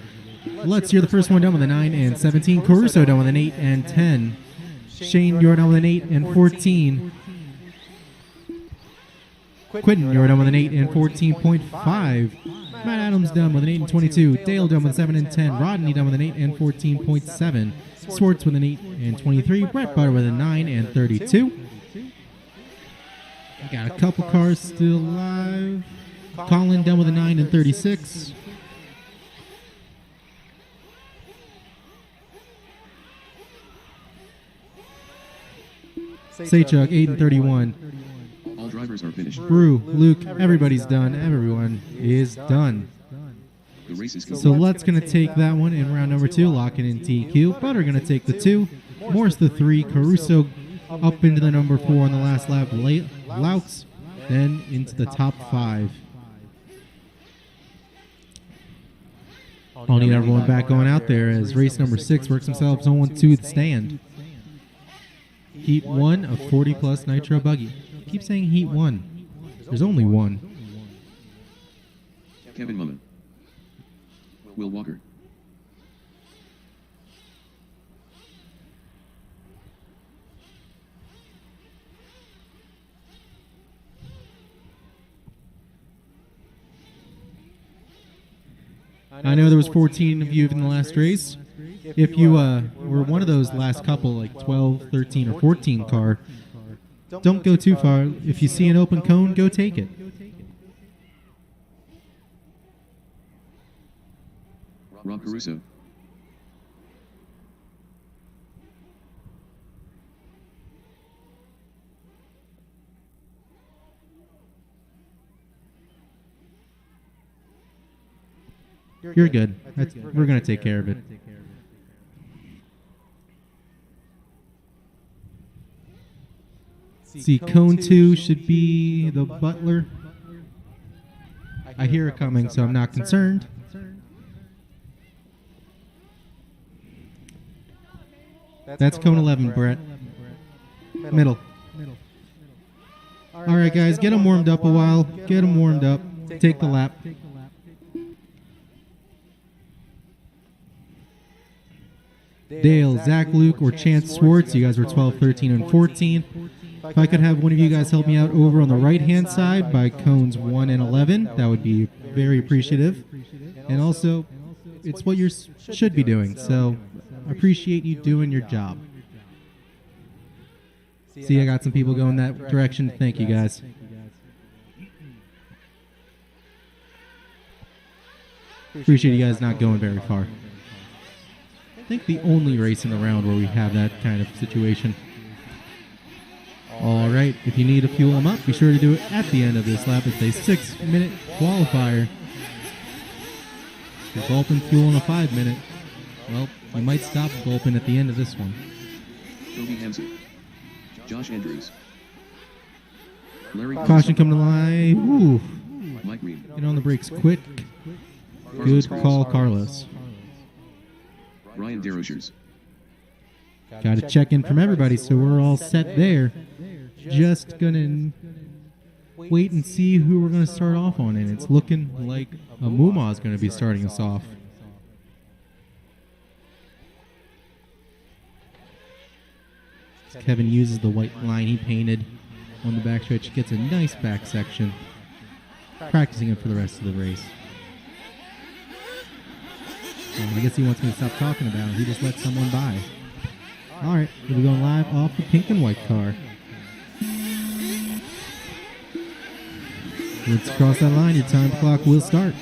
[SPEAKER 5] Let's hear the first one down with a 9 and 17. Caruso down with an 8 and 10. Shane, you're down with an 8 and 14. Quinton, you're down with an 8 and 14.5. Matt Adams down with an 8 and 22. Dale down with 7 and 10. Rodney down with an 8 and 14.7. Swartz with an 8 and 23. Brett Butter with a 9 and 32. Got a couple cars still alive. Colin down with a 9 and 36. Saychuk, 8 and 31.
[SPEAKER 3] All drivers are finished.
[SPEAKER 5] Brew, Luke, everybody's done. Everyone is done.
[SPEAKER 3] The race is
[SPEAKER 5] So Lutt's going to take that one in round number 2, locking in TQ. Butter going to take the 2. Morse the 3. Caruso up into the number 4 on the last lap. Louts then into the top 5. I'll need everyone back going out there as race number 6 works themselves on to the stand. Heat 1 of 40 plus Nitro Buggy. Keep saying Heat 1. There's only one.
[SPEAKER 3] Kevin Mumman. Will Walker.
[SPEAKER 5] I know there was 14 of you in the last race. if you were one of those last couple, like 12, 13, or 14 car, don't go too far. If you see an open cone, go take it.
[SPEAKER 3] Rob Caruso.
[SPEAKER 5] You're good. We're going to take care of it. See, cone 2 should be the Butler. I hear it coming, so I'm not concerned. That's cone 11, Brett. Middle. All right, guys, get them warmed up a while. Get them warmed up. Take the lap. Dale, Zach, Luke, or Chance Swartz, you guys were 12, 13, and 14. If I could have one of you guys help me out over on the right-hand side by cones 1 and 11, that would be very appreciative. And also, it's what you should be doing, so I appreciate you doing your job. See, I got some people going that direction. Thank you, guys. Appreciate you guys not going very far. I think the only race in the round where we have that kind of situation. All right, if you need to fuel them up, be sure to do it at the end of this lap. It's a 6-minute qualifier. If you're gulping fuel in a 5-minute, well, you might stop gulping at the end of this one.
[SPEAKER 3] Toby Hansen. Josh Andrews. Larry
[SPEAKER 5] Caution coming to line. Ooh,
[SPEAKER 3] Mike Reed.
[SPEAKER 5] get on the brakes quick. Good call, Carlos.
[SPEAKER 3] Ryan Derosiers.
[SPEAKER 5] Got to check in from everybody, so we're all set there. Just gonna wait and see who we're gonna start off on, and it's looking like Amuma is gonna be starting us off. Kevin uses the white line he painted on the backstretch, gets a nice back section, practicing it for the rest of the race. I guess he wants me to stop talking about it. He just let someone by. All right, we'll be going live off the pink and white car. Let's cross that line. Your time clock will start.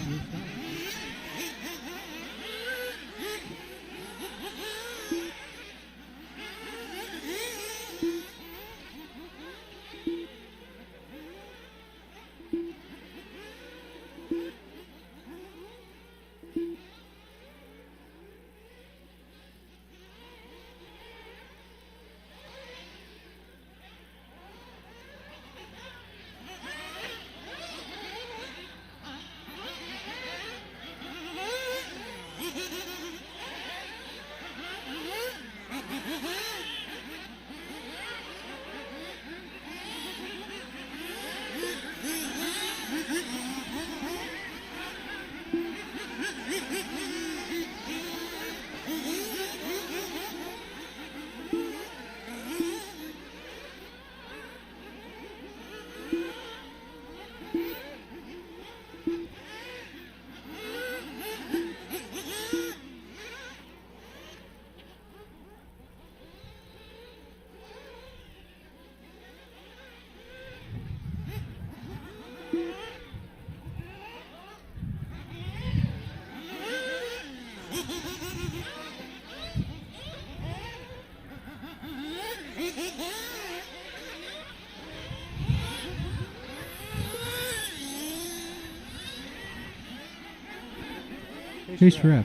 [SPEAKER 5] Hey, Shref.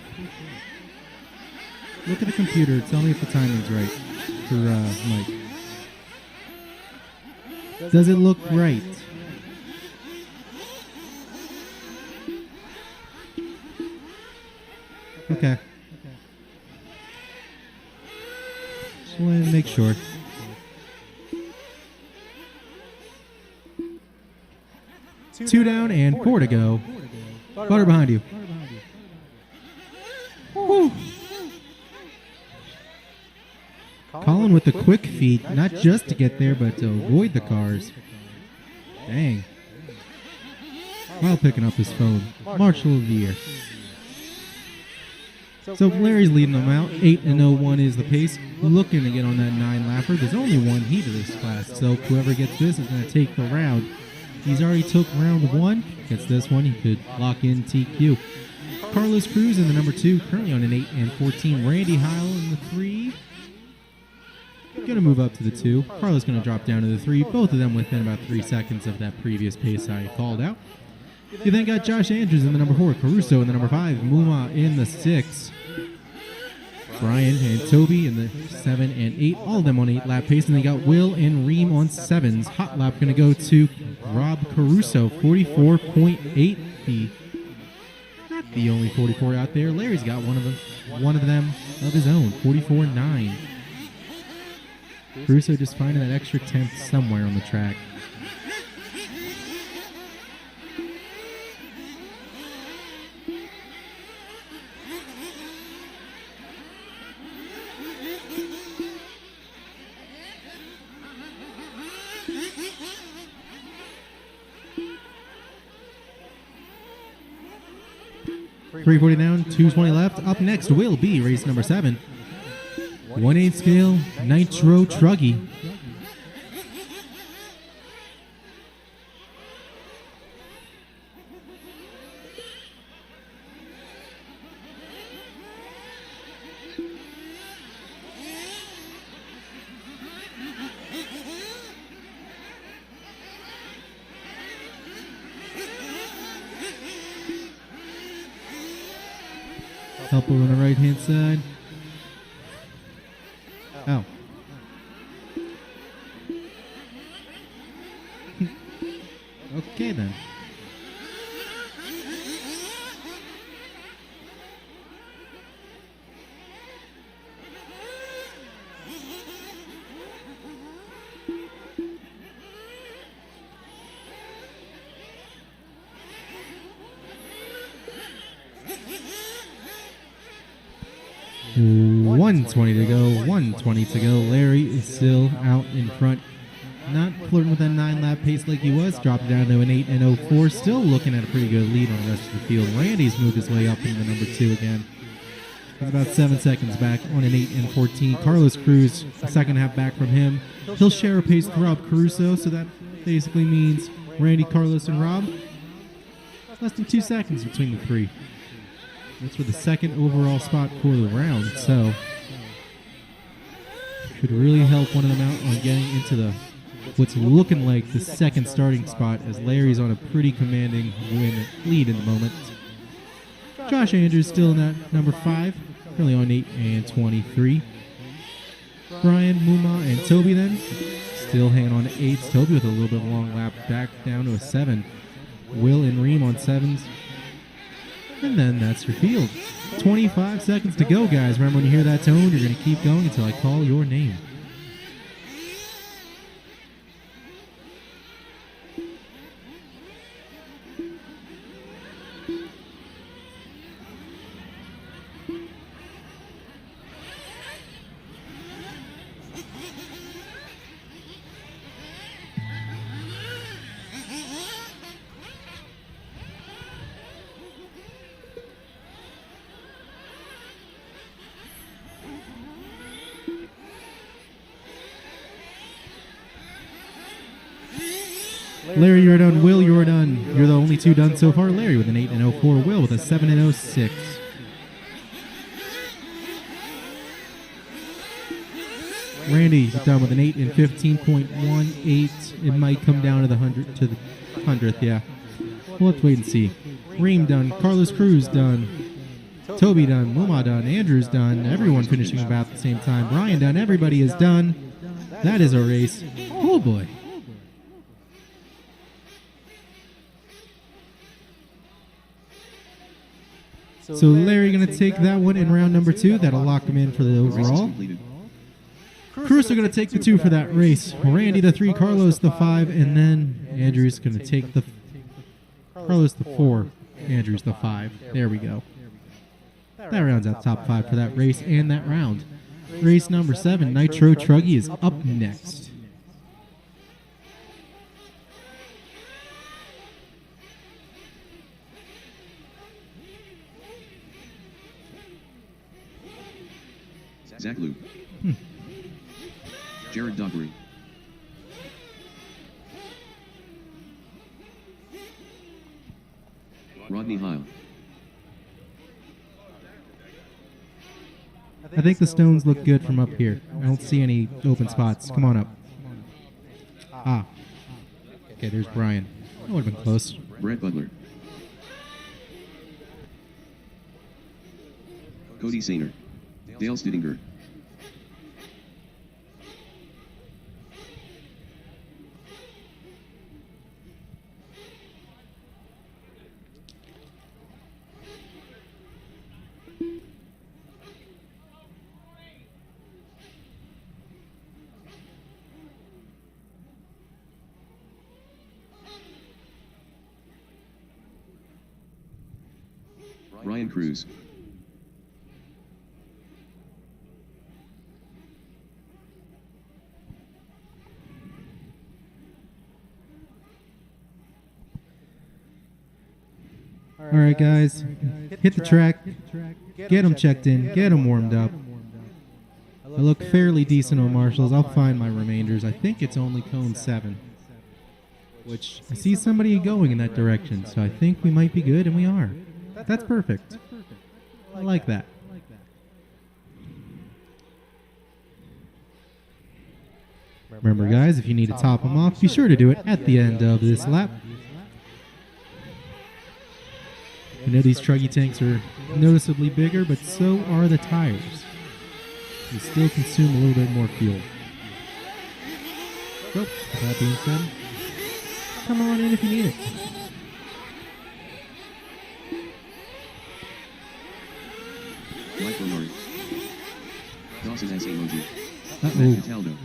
[SPEAKER 5] Look at the computer. Tell me if the timing's right for Mike. Does it look right? Okay. Just wanted to make sure. Two down and 4 to go. Butter behind you. Woo. Colin with the quick feet, not just to get there, but to avoid the cars. Dang. While picking up his phone. Marshal of the year. So Larry's leading them out. 8:01 is the pace. Looking to get on that 9-lapper. There's only one heat of this class, so whoever gets this is going to take the round. He's already took round 1. Gets this one, he could lock in TQ. Carlos Cruz in the number 2, currently on an 8-14. Randy Heil in the 3. Going to move up to the 2. Carlos going to drop down to the 3. Both of them within about 3 seconds of that previous pace I called out. You then got Josh Andrews in the number 4, Caruso in the number 5, Muma in the 6, Brian and Toby in the 7 and 8, all of them on 8-lap pace, and they got Will and Reem on 7s. Hot lap going to go to Rob Caruso, 44.8. Not the only 44 out there. Larry's got one of them of his own, 44.9. Caruso just finding that extra tenth somewhere on the track. .340 down, 220 left. Up next will be race number 7. 1/8 scale, Nitro Truggy. Helper on the right hand side. Oh. Okay then. .120 to go, 120 to go. Larry is still out in front. Not flirting with that 9-lap pace like he was. Dropped down to an 8-04. Still looking at a pretty good lead on the rest of the field. Randy's moved his way up into number 2 again. He's about 7 seconds back on an 8-14. Carlos Cruz, a second half back from him. He'll share a pace with Rob Caruso, so that basically means Randy, Carlos, and Rob. Less than 2 seconds between the 3. That's for the second overall spot for the round, so should really help one of them out on getting into the what's looking like the second starting spot, as Larry's on a pretty commanding lead in the moment. Josh Andrews still in that number 5, currently on 8-23. Brian, Muma, and Toby then still hanging on to 8s. Toby with a little bit of a long lap back down to a 7. Will and Reem on 7s. And then that's your field. 25 seconds to go, guys. Remember, when you hear that tone, you're going to keep going until I call your name. Larry, you're done. Will, you're done. You're the only 2 done so far. Larry with an 8-04. Will with a 7-06. Randy done with an 8-15.18. It might come down to the 100th. Yeah, we'll have to wait and see. Reem done. Carlos Cruz done. Toby done. Muma done. Andrews done. Everyone finishing about the same time. Brian done. Everybody is done. That is a race. Oh boy. So Larry going to take that one in round number 2. That'll lock him in for the overall. Cruz are going to take the 2 for that race. Randy the 3, Carlos the 5, and then Andrews going to take the Carlos the 4, Andrews the 5. There we go. That rounds out top 5 for that race and that round. Race number 7, Nitro Truggy, is up next.
[SPEAKER 3] Zach Lou. Jared Dockery. Rodney Heil.
[SPEAKER 5] I think the stones look good from up here. I don't see any open spots. Come on up. Ah. Okay, there's Brian. That would have been close.
[SPEAKER 3] Brett Butler. Cody Sainer. Dale Stiddinger. Ryan Cruz.
[SPEAKER 5] All right, guys. Hit the track. Get them checked in. Get them warmed up. I look fairly decent on marshals. I'll find my remainders. I think it's only cone 7. Which, I see somebody going in that direction, so I think we might be good, and we are. That's perfect. I like that. Remember, guys, if you need to top them off, be sure to do it at the end of this lap. I know these truggy tanks are noticeably bigger, but so are the tires. They still consume a little bit more fuel. So, with that being said, come on in if you need it.
[SPEAKER 3] Michael Murray. Dawson has emoji.
[SPEAKER 5] Uh-oh.
[SPEAKER 3] Cataldo.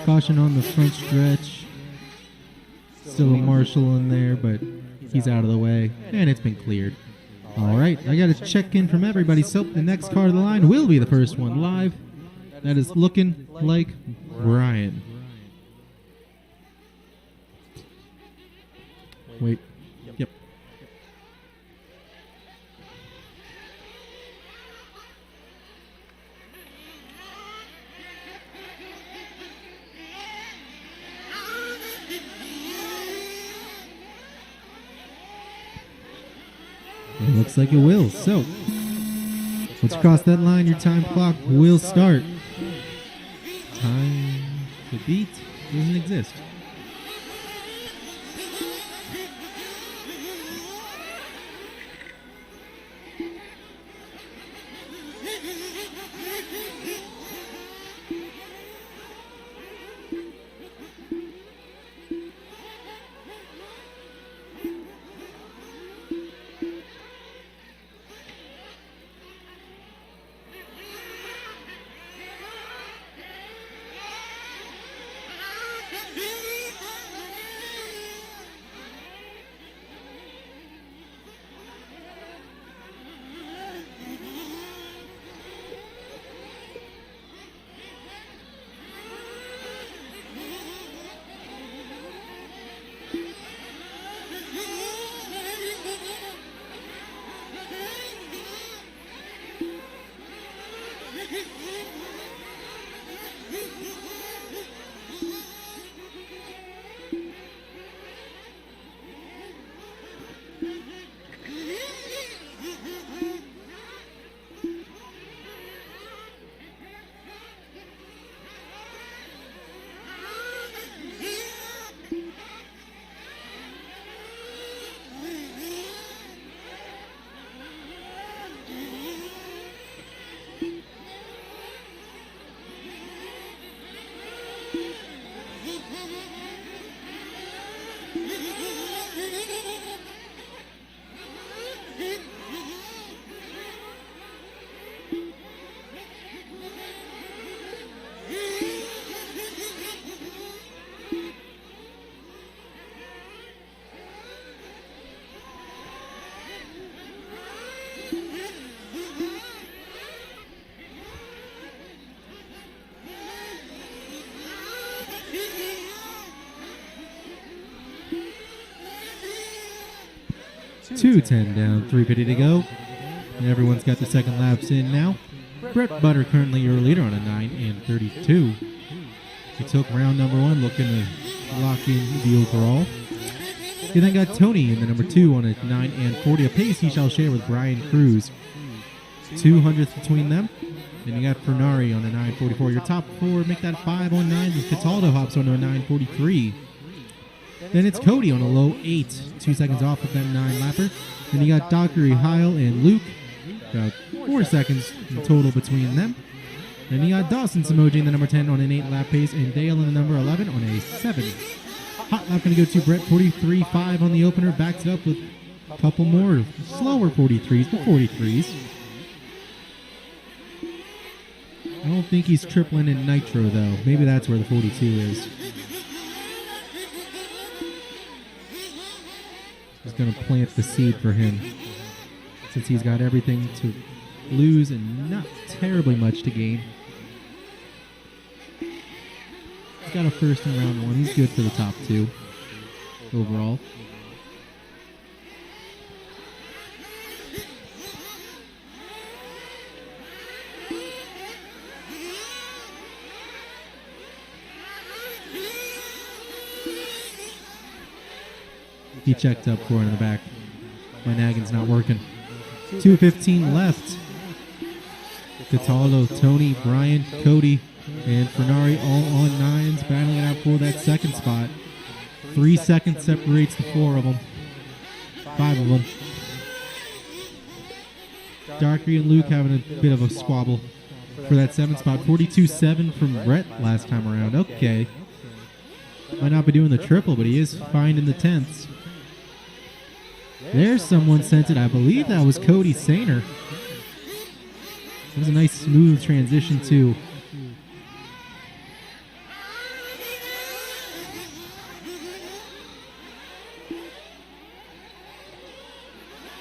[SPEAKER 5] Caution on the front stretch. Still a marshal in there, but he's out of the way, and it's been cleared. All right, I got to check in from everybody. So the next car to the line will be the first one live. That is looking like Brian. Wait. Yep. It looks like it will. So, once you cross that line, your time clock will start. Time to beat doesn't exist. Two 10 down, 350 to go. And everyone's got the second laps in now. Brett Butter currently your leader on a 9 and 32. He took round number 1, looking to lock in the overall. You then got Tony in the number 2 on a 9 and 40 apace. He shall share with Brian Cruz. 200th between them. Then you got Fernari on a 944. Your top 4 make that 5 on 9. Cataldo hops on a 943. Then it's Cody on a low 8. 2 seconds off with that 9 lapper. Then you got Dockery, Heil, and Luke. About 4 seconds in total between them. Then you got Dawson Samoji in the number 10 on an 8 lap pace, and Dale in the number 11 on a 7. Hot lap going to go to Brett, 43.5 on the opener. Backs it up with a couple more slower 43s, but 43s. I don't think he's tripling in nitro, though. Maybe that's where the 42 is. Just going to plant the seed for him, since he's got everything to lose and not terribly much to gain. He's got a first in round 1. He's good for the top 2 overall. He checked up for it in the back. My naggin's not working. 2:15 left. Cataldo, Tony, Brian, Cody, and Fernari all on 9s, battling it out for that second spot. 3 seconds separates the 4 of them. 5 of them. Darky and Luke having a bit of a squabble for that 7th spot. 42.7 from Brett last time around. Okay. Might not be doing the triple, but he is finding the 10ths. There's someone sent it. I believe that was Cody Sainer. It was a nice smooth transition too.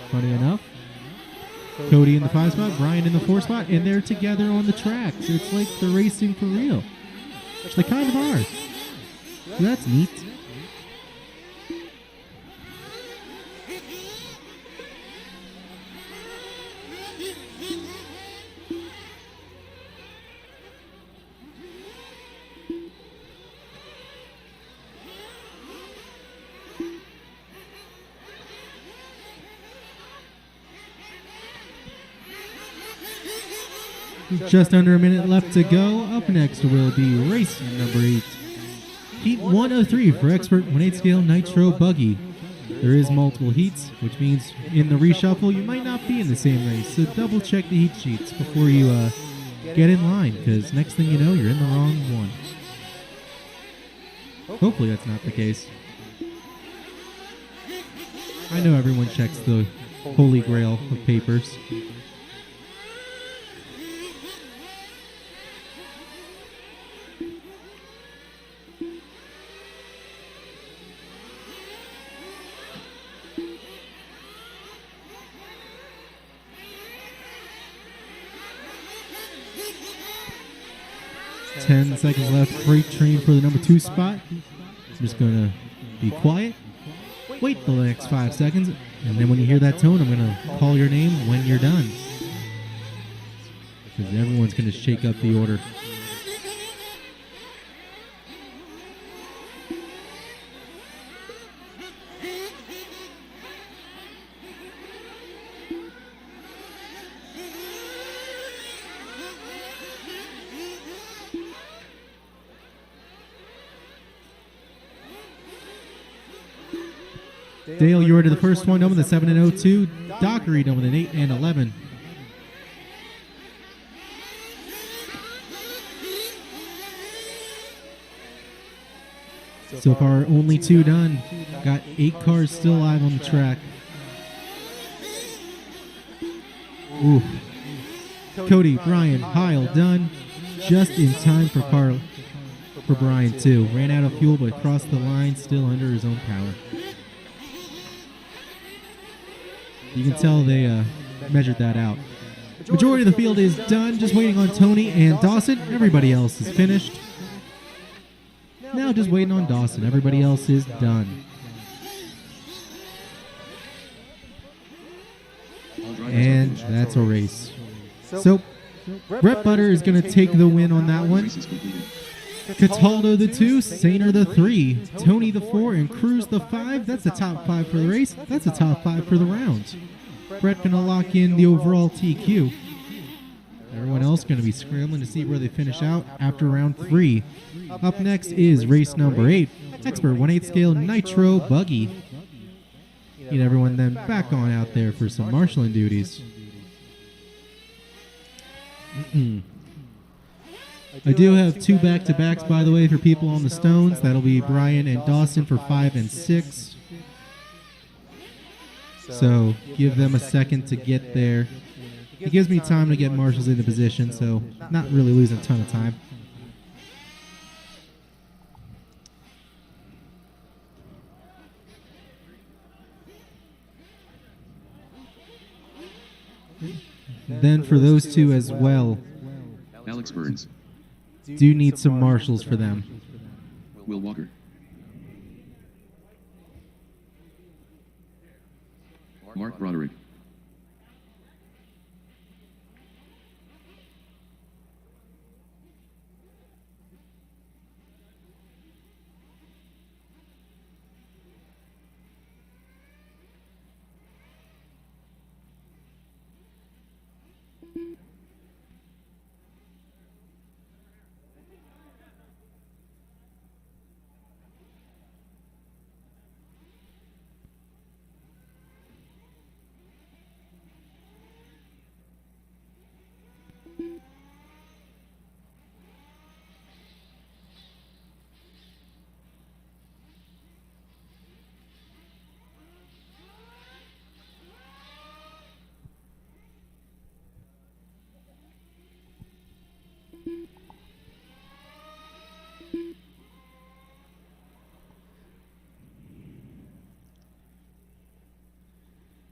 [SPEAKER 5] Funny enough, Cody in the 5 spot, Brian in the 4 spot, and they're together on the track. So it's like they're racing for real. Which they kind of are. So that's neat. Just under a minute left to go. Up next will be race number 8. Heat 1 of 3 for Expert 1/8 scale Nitro Buggy. There is multiple heats, which means in the reshuffle you might not be in the same race. So double check the heat sheets before you get in line, because next thing you know, you're in the wrong one. Hopefully that's not the case. I know everyone checks the holy grail of papers. Ten seconds left. Freight train for the number 2 spot. I'm just going to be quiet. Wait the next 5 seconds. And then when you hear that tone, I'm going to call your name when you're done. Because everyone's going to shake up the order. Dale, you were to the first one, done with a 7 and 02. Dockery done with an 8 and 11. So far, only 2 done. Got 8 cars still alive on the track. Ooh. Cody, Brian, Heil done. Just in time for Brian too. Ran out of fuel, but crossed the line still under his own power. You can tell they measured that out. Majority of the field is done, just waiting on Tony and Dawson. Everybody else is finished. Now just waiting on Dawson. Everybody else is done. And that's a race. So, Brett Butter is going to take the win on that one.
[SPEAKER 3] Race is completed.
[SPEAKER 5] Cataldo the 2, Sainer the 3, Tony the 4, and Cruz the 5. That's the top 5 for the race. That's the top 5 for the round. Brett going to lock in the overall TQ. Everyone else going to be scrambling to see where they finish out after round 3. Up next is race number 8, Expert 1/8 scale Nitro Buggy. Need everyone then back on out there for some marshalling duties. I do have 2 back-to-backs, by the way, for people on the Stones. That'll be Brian and Dawson for 5 and 6. So give them a second to get there. It gives me time to get marshals into position, so not really losing a ton of time. Then for those 2 as well,
[SPEAKER 3] Alex Burns.
[SPEAKER 5] do need some marshals for them.
[SPEAKER 3] Will Walker. Mark Broderick.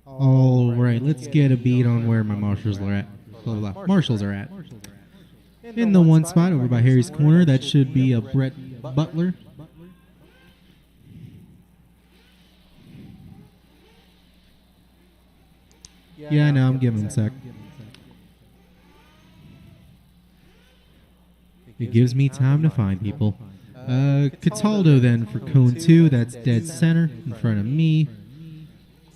[SPEAKER 5] All right, let's get a beat on where my marshals are at. Marshals are at. In the one spot over by Harry's corner, that should be a Brett Butler. Yeah, I know, I'm giving him a sec. It gives me time to find people. Cataldo then for cone 2, that's dead center in front of me.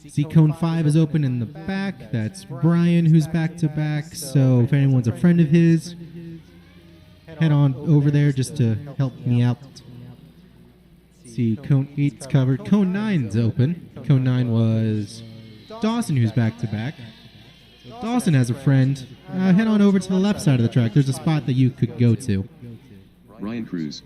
[SPEAKER 5] See, cone 5 is open in the back. That's Brian, who's back to back. So if anyone's a friend of his, head on over there just to help me out. See, cone 8's covered. Cone 9's open. Cone 9 was Dawson, who's back to back. Dawson has a friend. Head on over to the left side of the track. There's a spot that you could go to.
[SPEAKER 3] Ryan Cruz.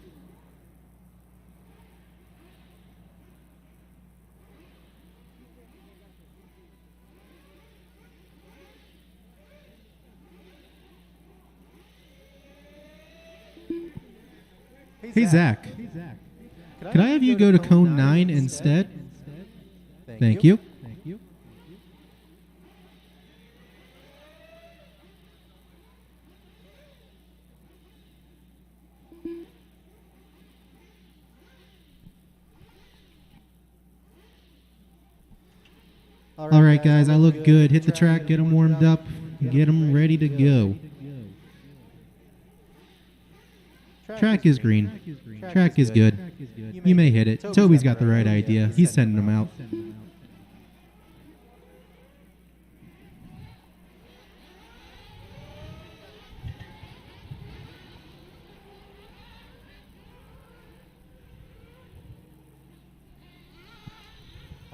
[SPEAKER 5] Hey, Zach. Could I have you go to cone 9 instead? Thank you. All right, guys, I look good. Hit the track, get them warmed up, get them ready to go. Track is green. Track is good. You may hit it. Toby's got the right idea. He's sending them out.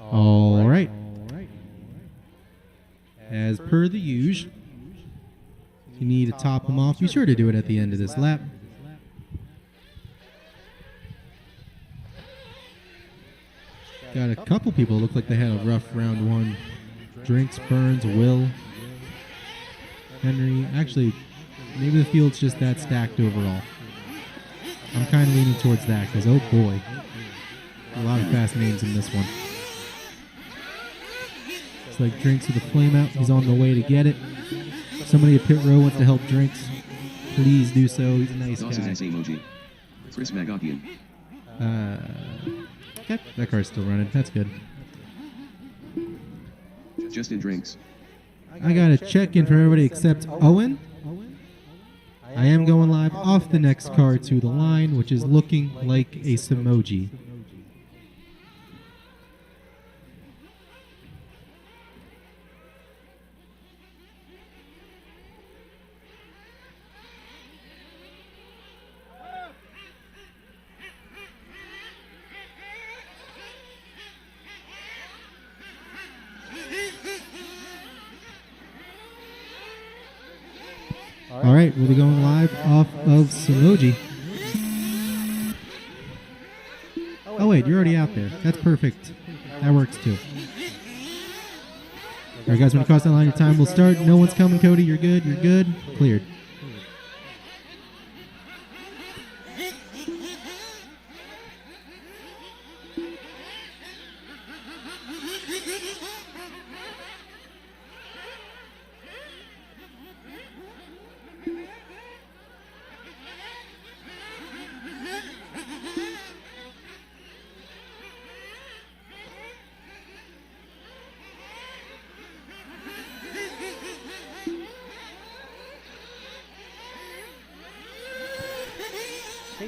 [SPEAKER 5] All right. As per the usual, if you need to top them off, be sure to do it at the end of this lap. Got a couple people look like they had a rough round 1. Drinks, Burns, Will, Henry. Actually, maybe the field's just that stacked overall. I'm kind of leaning towards that because, oh boy, a lot of fast names in this one. It's like Drinks with a flame out. He's on the way to get it. If somebody at pit row wants to help Drinks, please do so. He's a nice
[SPEAKER 3] Dawson
[SPEAKER 5] guy.
[SPEAKER 3] S. emoji. Chris Magakian.
[SPEAKER 5] Yep, that car's still running. That's good.
[SPEAKER 3] Justin Drinks.
[SPEAKER 5] I got a check in for everybody except Owen. I am going live off the next car to the line, which is looking like a Samoji. All right, we'll be going live off of Samoji. Oh wait, you're already out there. That's perfect. That works too. All right, guys, when you cross that line, your time will start. No one's coming, Cody. You're good. You're good. Cleared.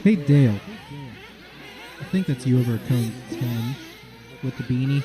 [SPEAKER 5] Hey, Dale. I think that's you over at Cone 10 with the beanie.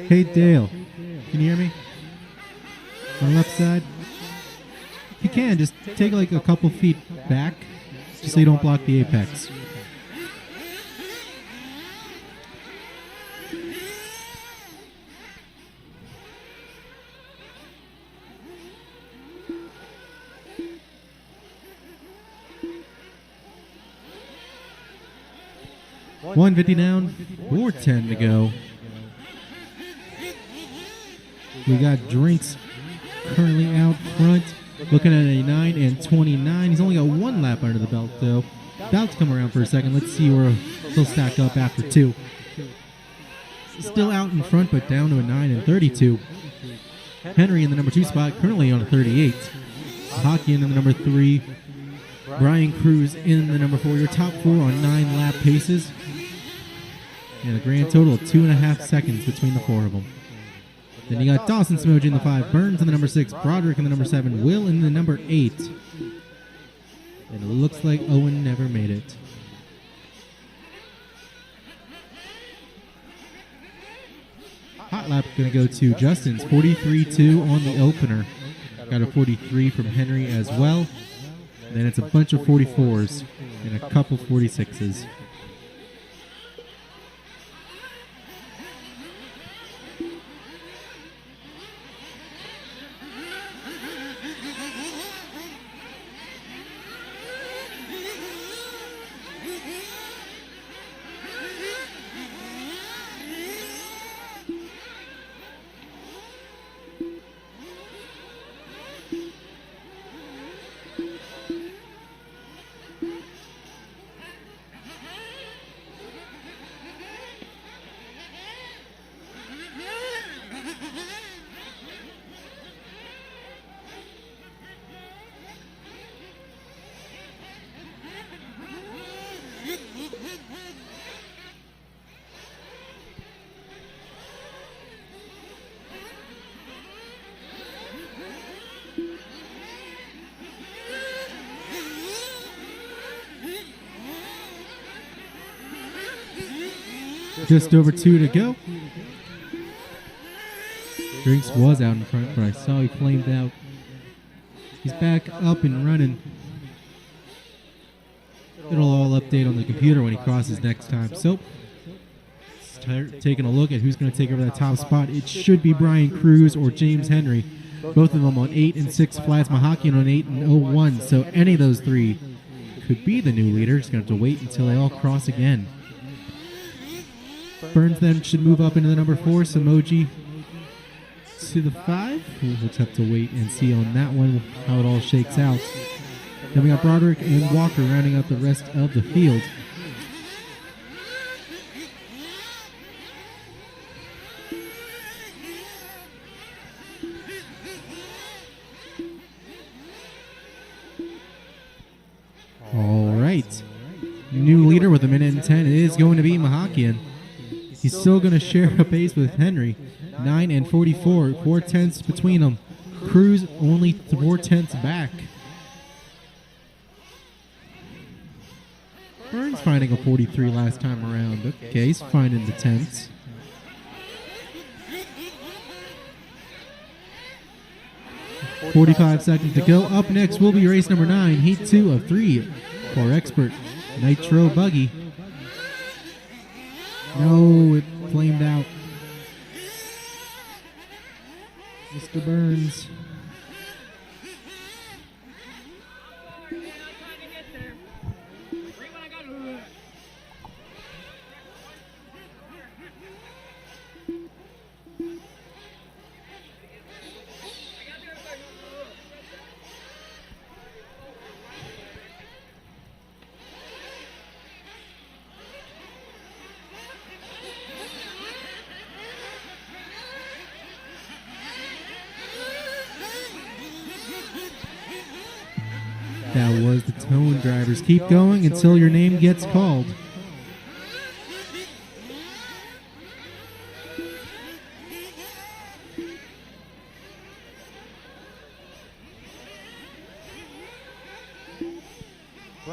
[SPEAKER 5] Hey, Dale. Can you hear me? On the left side? If you can, just take like a couple feet back, just so you don't block the apex. $150 down, $410 to go. We got Drinks currently out front, looking at a 9 and 29. He's only got one lap under the belt, though. About to come around for a second. Let's see where he'll stack up after 2. Still out in front, but down to a 9 and 32. Henry in the number 2 spot, currently on a 38. Hockey in the number 3. Brian Cruz in the number 4. Your top 4 on 9 lap paces. And a grand total of 2.5 seconds between the 4 of them. Then you got Dawson Smoji in the 5, Burns in the number 6, Broderick in the number 7, Will in the number 8. And it looks like Owen never made it. Hot lap going to go to Justin's 43.2 on the opener. Got a 43 from Henry as well. Then it's a bunch of 44s and a couple 46s. Just over 2 to go. Drinks was out in front, but I saw he flamed out. He's back up and running. It'll all update on the computer when he crosses next time. So, taking a look at who's going to take over that top spot. It should be Brian Cruz or James Henry. Both of them on 8 and 6 flats. Mahaki on 8 and 01. So any of those three could be the new leader. Just going to have to wait until they all cross again. Burns then should move up into the number 4. Samoji to the 5. We'll just have to wait and see on that one how it all shakes out. Then we got Broderick and Walker rounding out the rest of the field. All right. New leader with 1:10 is going to be Mahakian. He's still going to share a pace with Henry. 9 and 44, 4/10 between them. Cruz only 4/10 back. Burns finding a 43 last time around. Okay, he's finding the 10s. .45 seconds to go. Up next will be race number 9, heat 2 of 3 for Expert Nitro Buggy. No, it flamed out. Mr. Burns. That was the tone, drivers. Keep going until your name gets called.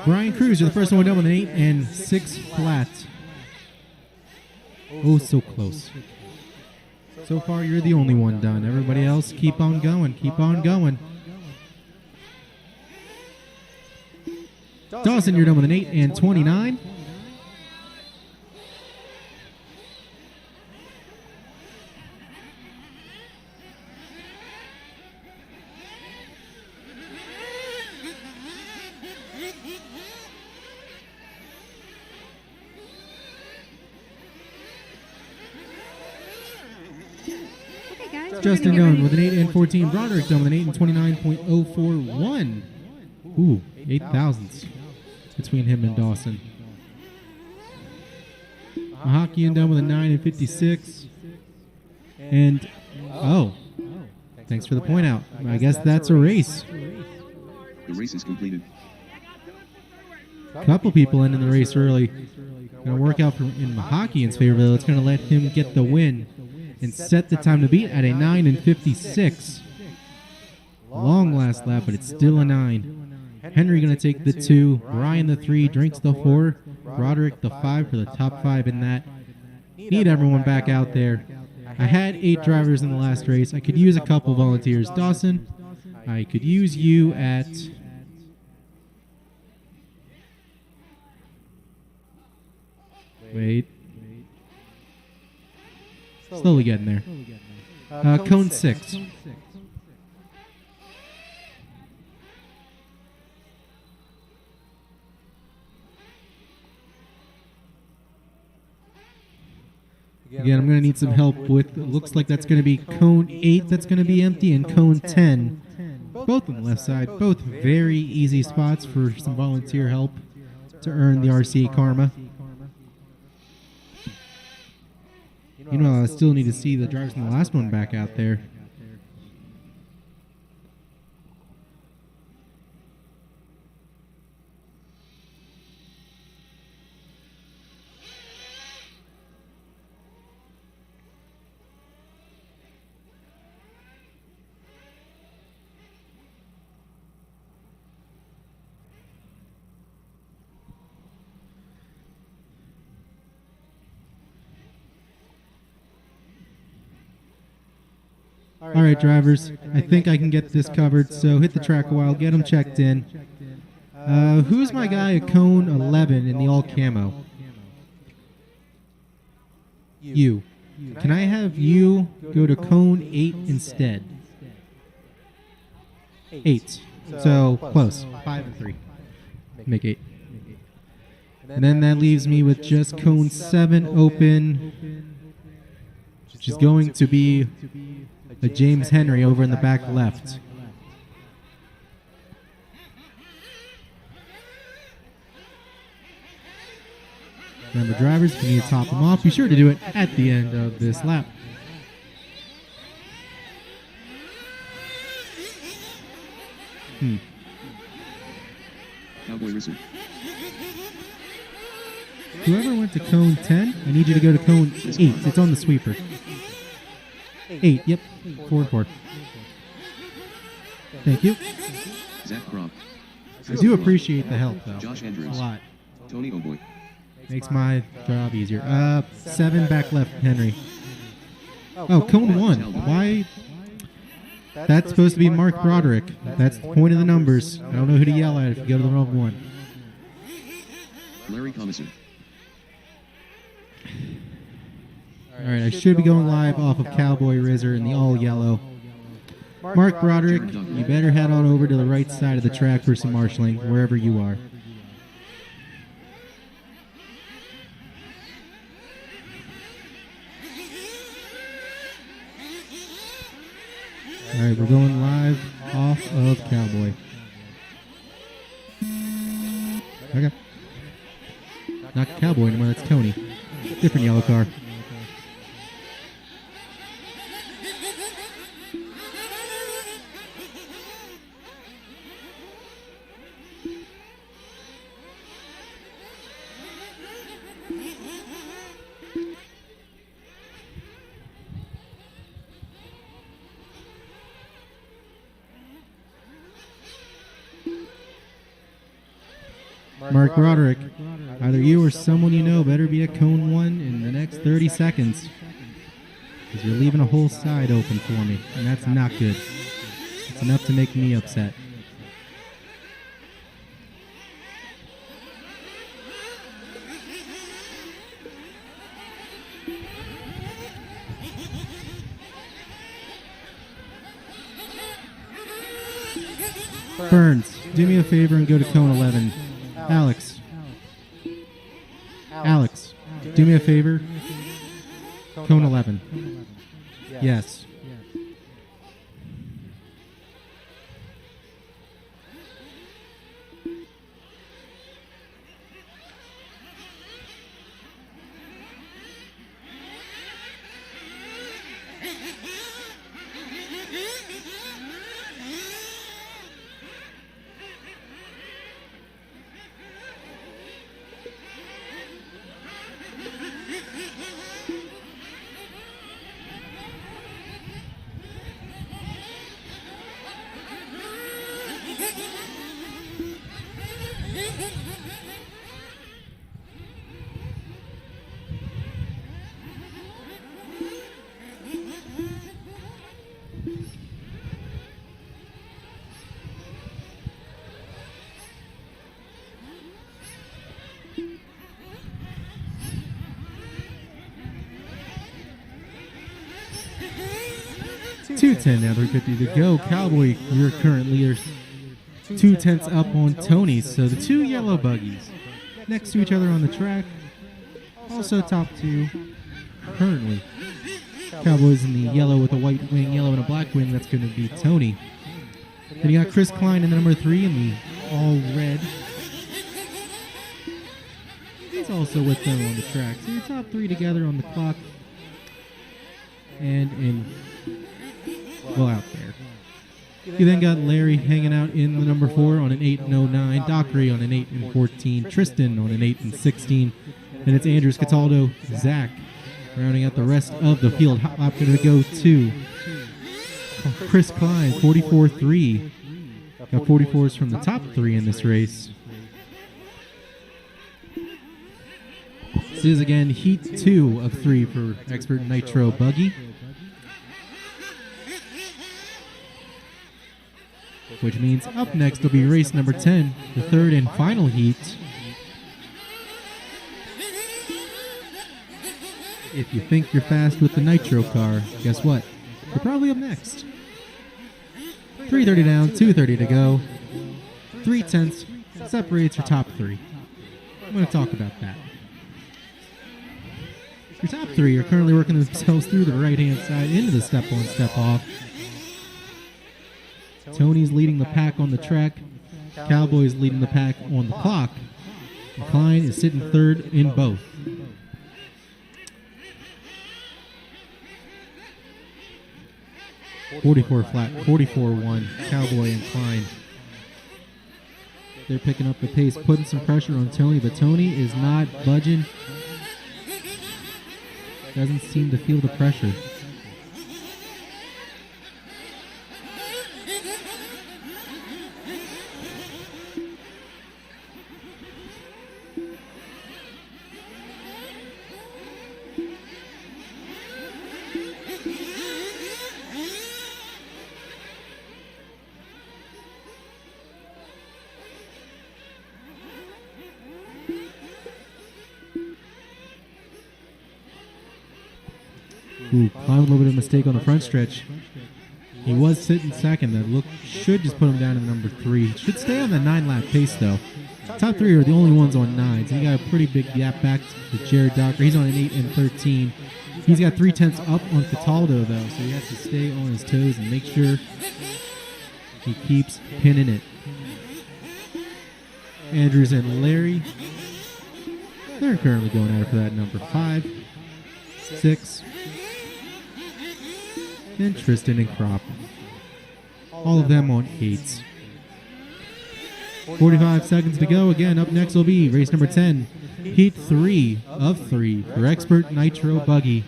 [SPEAKER 5] Brian Cruz, you're the first one done with an 8 and 6 flat. Oh, so close. So far, you're the only one done. Everybody else, keep on going. Keep on going. Dawson, you're done with an 8 and 29. Justin done with an 8 and 14. Broderick done with an 8 and 29.041. Ooh, 8,000ths between him and Dawson. Mahakian done with a 9 and 56. And, oh, thanks for the point out. I guess that's a race.
[SPEAKER 3] The race is completed.
[SPEAKER 5] Couple people ending the race early. Going to work out in Mahakian's favor, though. It's going to let him get the win and set the time to beat at a 9 and 56. Long last lap, but it's still a 9. Henry going to take the 2. Ryan the 3. Drinks the 4. Broderick the 5 for the top 5 in that. Need everyone back out there. I had 8 drivers in the last race. I could use a couple volunteers. Dawson, I could use you at... Wait. Slowly getting there. Cone 6. Again, I'm going to need some help with, looks like that's going to be cone 8 that's going to be empty and cone 10. Both on the left side. Both very easy spots for some volunteer help to earn the RCA karma. You know, I still need to see the drivers in the last one back out there. All right, drivers, I think I can get this covered, so hit the track a while, get them checked in. Who's my guy at cone 11 in the all camo? You. Can I have you go to cone 8 instead? 8. So, close. 5 and 3. Make 8. And then that leaves me with just cone 7 open, which is going to be of James Henry over in the back left. Remember, drivers, if you need to top them off, be sure to do it at the end of this lap.
[SPEAKER 3] Cowboy Racer.
[SPEAKER 5] Whoever went to cone 10, I need you to go to cone 8. It's on the sweeper. 8, yep. 4 and 4. Thank you.
[SPEAKER 3] Zach Kropp.
[SPEAKER 5] I do appreciate the help, though.
[SPEAKER 3] Josh
[SPEAKER 5] A
[SPEAKER 3] Andrews.
[SPEAKER 5] lot.
[SPEAKER 3] Tony O'Boy.
[SPEAKER 5] Makes my job easier. 7 back left, Henry. Oh, cone 1. Why? That's supposed to be Mark Broderick. That's the point of the numbers. I don't know who to yell at if you go to the wrong one.
[SPEAKER 3] Larry Commissar.
[SPEAKER 5] All right, I should be going live off of Cowboy Rizzer in the all yellow. Mark Broderick, you better head on over to the right side of the track for some marshalling, wherever you are. All right, we're going live off of Cowboy. Okay. Not Cowboy anymore, that's Tony. Different yellow car. Mark Broderick, either you or someone you know better be at cone 1 in the next 30 seconds. Because you're leaving a whole side open for me, and that's not good. It's enough to make me upset. Burns, do me a favor and go to cone 11. Alex, do me a favor. Cone 11. Yes. .210 now, 350 to go. Cowboy, your current leader. 2/10 up on Tony. So the two yellow buggies next to each other on the track. Also top two currently. Cowboys in the yellow with a white wing, yellow and a black wing. That's going to be Tony. Then you got Chris Klein in the number 3 in the all red. He's also with them on the track. So your top 3 together on the clock. And in, well, out there. You then got Larry hanging out in the number 4 on an 8 and 09, Dockery on an 8 and 14, Tristan on an 8 and 16, and it's Andrews, Cataldo, Zach, rounding out the rest of the field. Hot lap going to go to Chris Klein, 44.3. Got 44s from the top 3 in this race. This is again heat 2 of 3 for Expert Nitro Buggy. Which means up next will be race number 10, the third and final heat. If you think you're fast with the Nitro car, guess what? You're probably up next. 3:30 down, 2:30 to go. 3/10 separates your top 3. I'm going to talk about that. Your top three are currently working themselves through the right-hand side into the step-on, step-off. Tony's leading the pack on the track. Cowboys leading the pack on the clock. And Klein is sitting third in both. .44 flat, 44-1, Cowboy and Klein. They're picking up the pace, putting some pressure on Tony, but Tony is not budging. Doesn't seem to feel the pressure. Ooh, Klein with a little bit of a mistake on the front stretch. He was sitting second. That should just put him down to number 3. Should stay on the 9-lap pace, though. Top 3 are the only ones on 9s. So he got a pretty big gap back to Jared Docker. He's on an 8 and 13. He's got 3/10 up on Cataldo, though, so he has to stay on his toes and make sure he keeps pinning it. Andrews and Larry, they're currently going at it for that number 5, 6, and Tristan and Crop. All of them on 8s. 45 seconds to go. Again, up next will be race number 10. Heat 3 of 3 for Expert Nitro Buggy.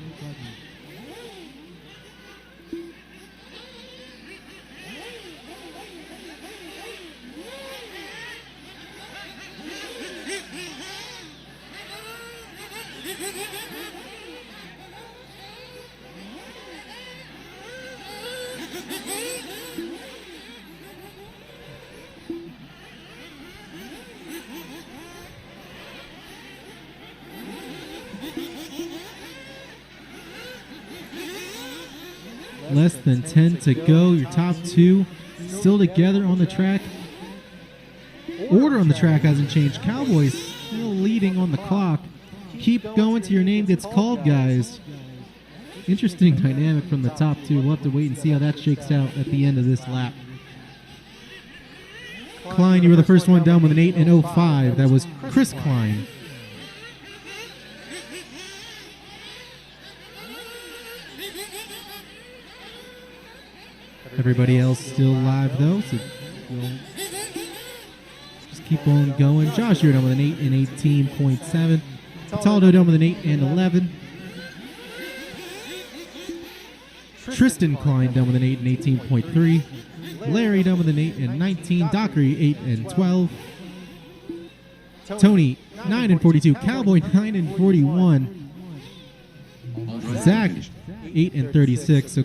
[SPEAKER 5] Less than 10 to go. Your top 2 still together on the track. Order on the track hasn't changed. Cowboys still leading on the clock. Keep going till your name gets called, guys. Interesting dynamic from the top 2. We'll have to wait and see how that shakes out at the end of this lap. Klein, you were the first one down with an 8 and 05. That was Chris Klein. Everybody else still live, though, so we'll just keep on going. Josh, you're down with an 8 and 18.7. Cataldo down with an 8 and 11. Tristan Klein down with an 8 and 18.3. Larry down with an 8 and 19. Dockery 8 and 12. Tony 9 and 42. Cowboy 9 and 41. Zach 8 and 36. So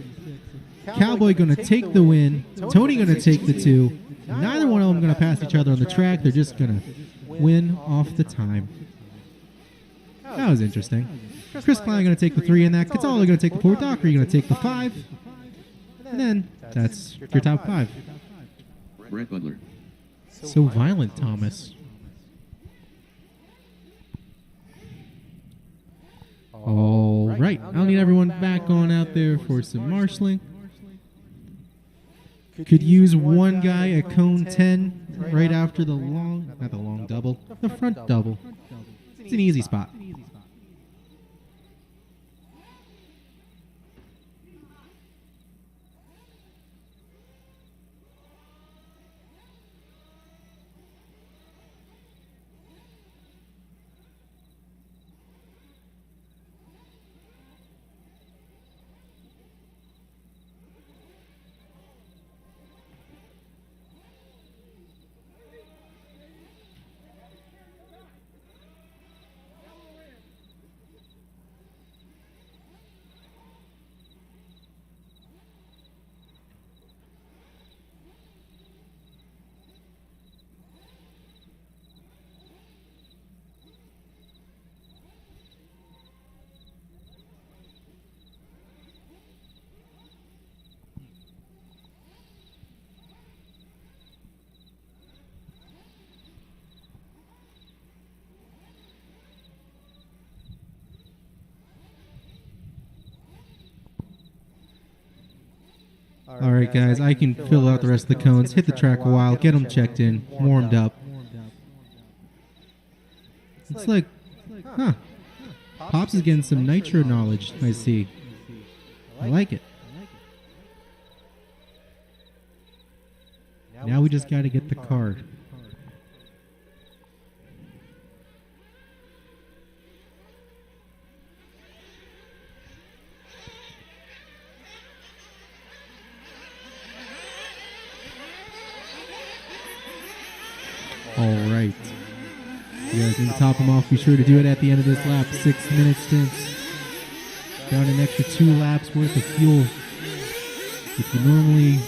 [SPEAKER 5] Cowboy going to take the win. Tony going to take the 2. Neither one of them going to pass each other on the track. They're just going to win off the time. That was interesting. Chris Klein going to take the 3 in that. Cataldo going to take the 4. Dockery going to take the 5. And then that's your top 5.
[SPEAKER 3] Brett Butler.
[SPEAKER 5] So violent, Thomas. All right. I'll need everyone back on out there for some marshalling. Could use one guy at cone 10 right after the long, not the long double, the front double. It's an easy spot. All right, guys, I can fill out the rest of the cones, hit the track a while, get them checked in, warmed up. It's like, huh, Pops is getting some nitro knowledge, I see. I like it. Now we just got to get the card. All right. You guys need to top them off. Be sure to do it at the end of this lap. 6-minute stints. Down an extra 2 laps worth of fuel. If you normally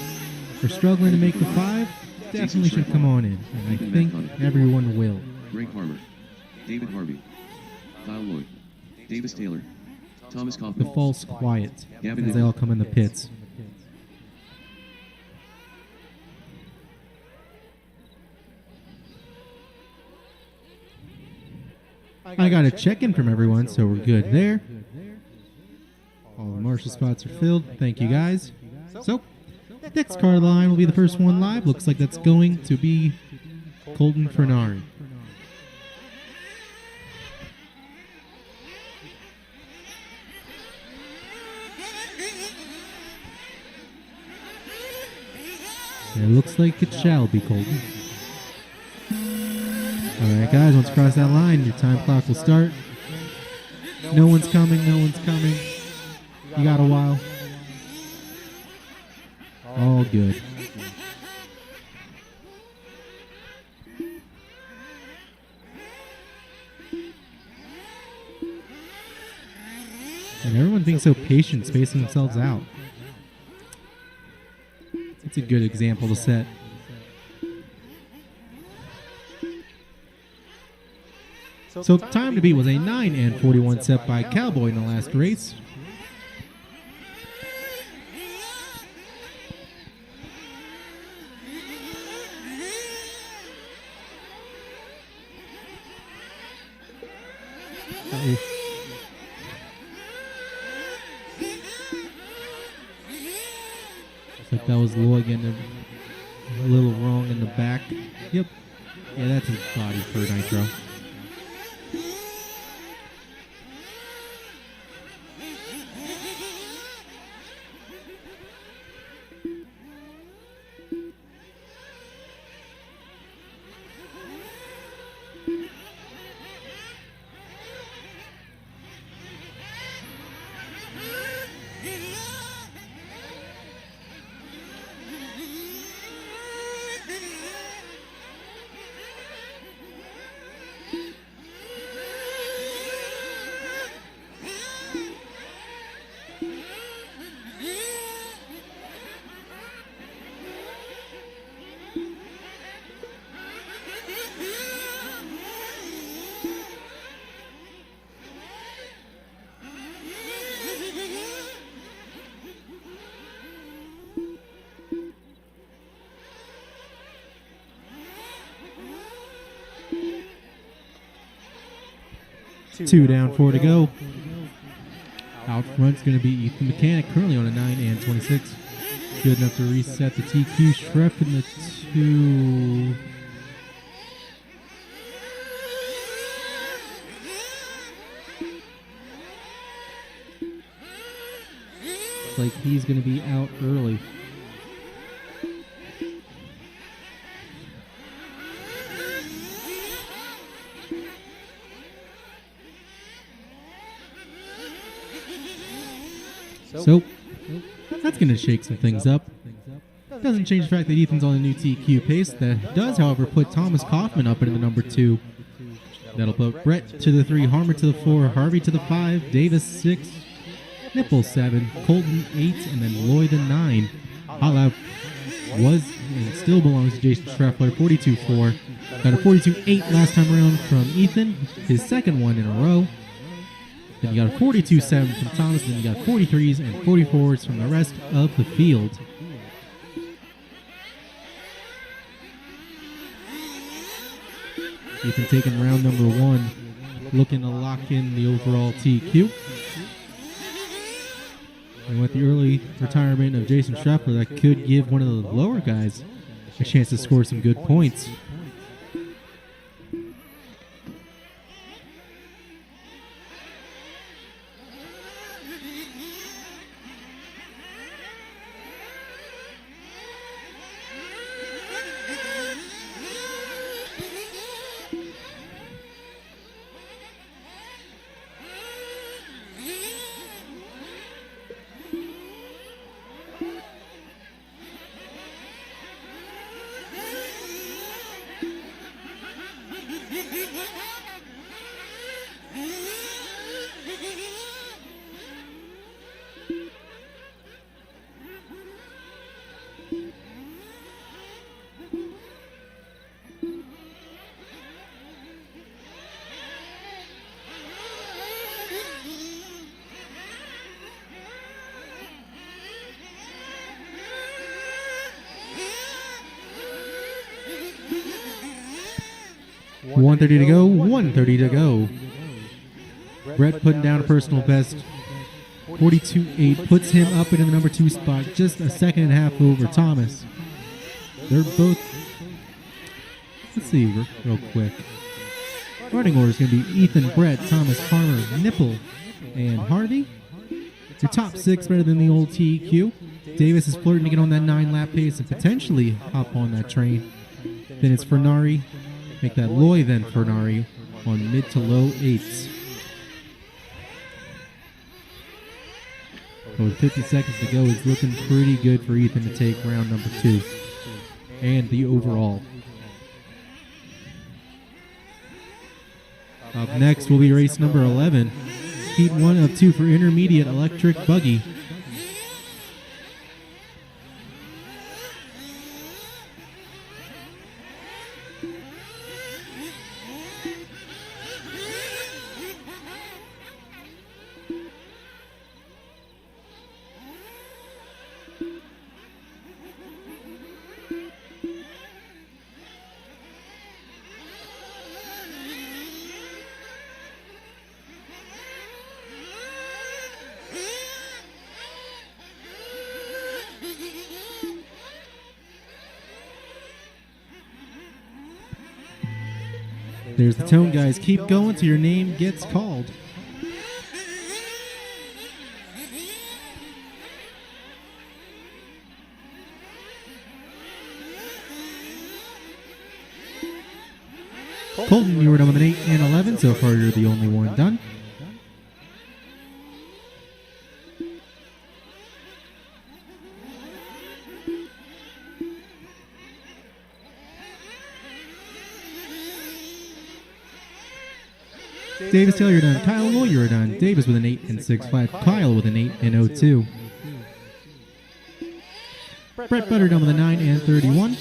[SPEAKER 5] are struggling to make the 5, definitely should come on in. And I think everyone will.
[SPEAKER 3] Greg Harmer, David Harvey, Kyle Lloyd, Davis Taylor, Thomas
[SPEAKER 5] The
[SPEAKER 3] Kaufman,
[SPEAKER 5] false quiet
[SPEAKER 3] Gavin
[SPEAKER 5] as they all come in the pits. I got a check-in from everyone, so we're good there. All the marshal spots are filled. Thank you, guys. So, next car line will be the first one live. Looks like that's going to be Colton Fernari. It looks like it shall be Colton. Alright, guys, once you cross that line, your time clock will start. No one's coming, no one's coming. You got a while. All good. And everyone being so patient, spacing themselves out. It's a good example to set. So time to beat was a 9 and 41 set by Cowboy in the last race. Looks like that was Lloyd getting a little wrong in the back. Yep. Yeah, that's his body for nitro. Two down, 4 to go. Out front's going to be Ethan Mechanic, currently on a 9 and 26. Good enough to reset the TQ. Schreff in the 2. Looks like he's going to be out early. So, that's going to shake some things up. Doesn't change the fact that Ethan's on a new TQ pace. That does, however, put Thomas Kaufman up into the number 2. That'll put Brett to the 3, Harmer to the 4, Harvey to the 5, Davis 6, Nipple 7, Colton 8, and then Lloyd the 9. Holla was and still belongs to Jason Schreffler, 42-4. Got a 42-8 last time around from Ethan, his second one in a row. Then you got a 42-7 from Thomas, then you got 43s and 44s from the rest of the field. Ethan taking round number 1, looking to lock in the overall TQ. And with the early retirement of Jason Scheffler, that could give one of the lower guys a chance to score some good points. .130 to go, 130 to go. Brett putting down a personal best. 42.8 puts him up into the number 2 spot, just a second and a half over Thomas. They're both, let's see real quick. Starting order is going to be Ethan, Brett, Thomas, Farmer, Nipple, and Harvey. Your top 6 better than the old TEQ. Davis is flirting to get on that 9-lap pace and potentially hop on that train. Then it's Fernari. Make that Loy then Fernari on mid to low 8s. With 50 seconds to go, it's looking pretty good for Ethan to take round number 2 and the overall. Up next will be race number 11. Heat 1 of 2 for intermediate electric buggy. There's the tone, guys. Keep going till your name gets called. Colton, you were done with an 8 and 11. So far, you're the only one done. Davis Taylor, you're done. Kyle Loy, you're done. Davis with an 8 and 6 flat. Kyle with an 8 and 02. Brett Butter done with a 9 and 31.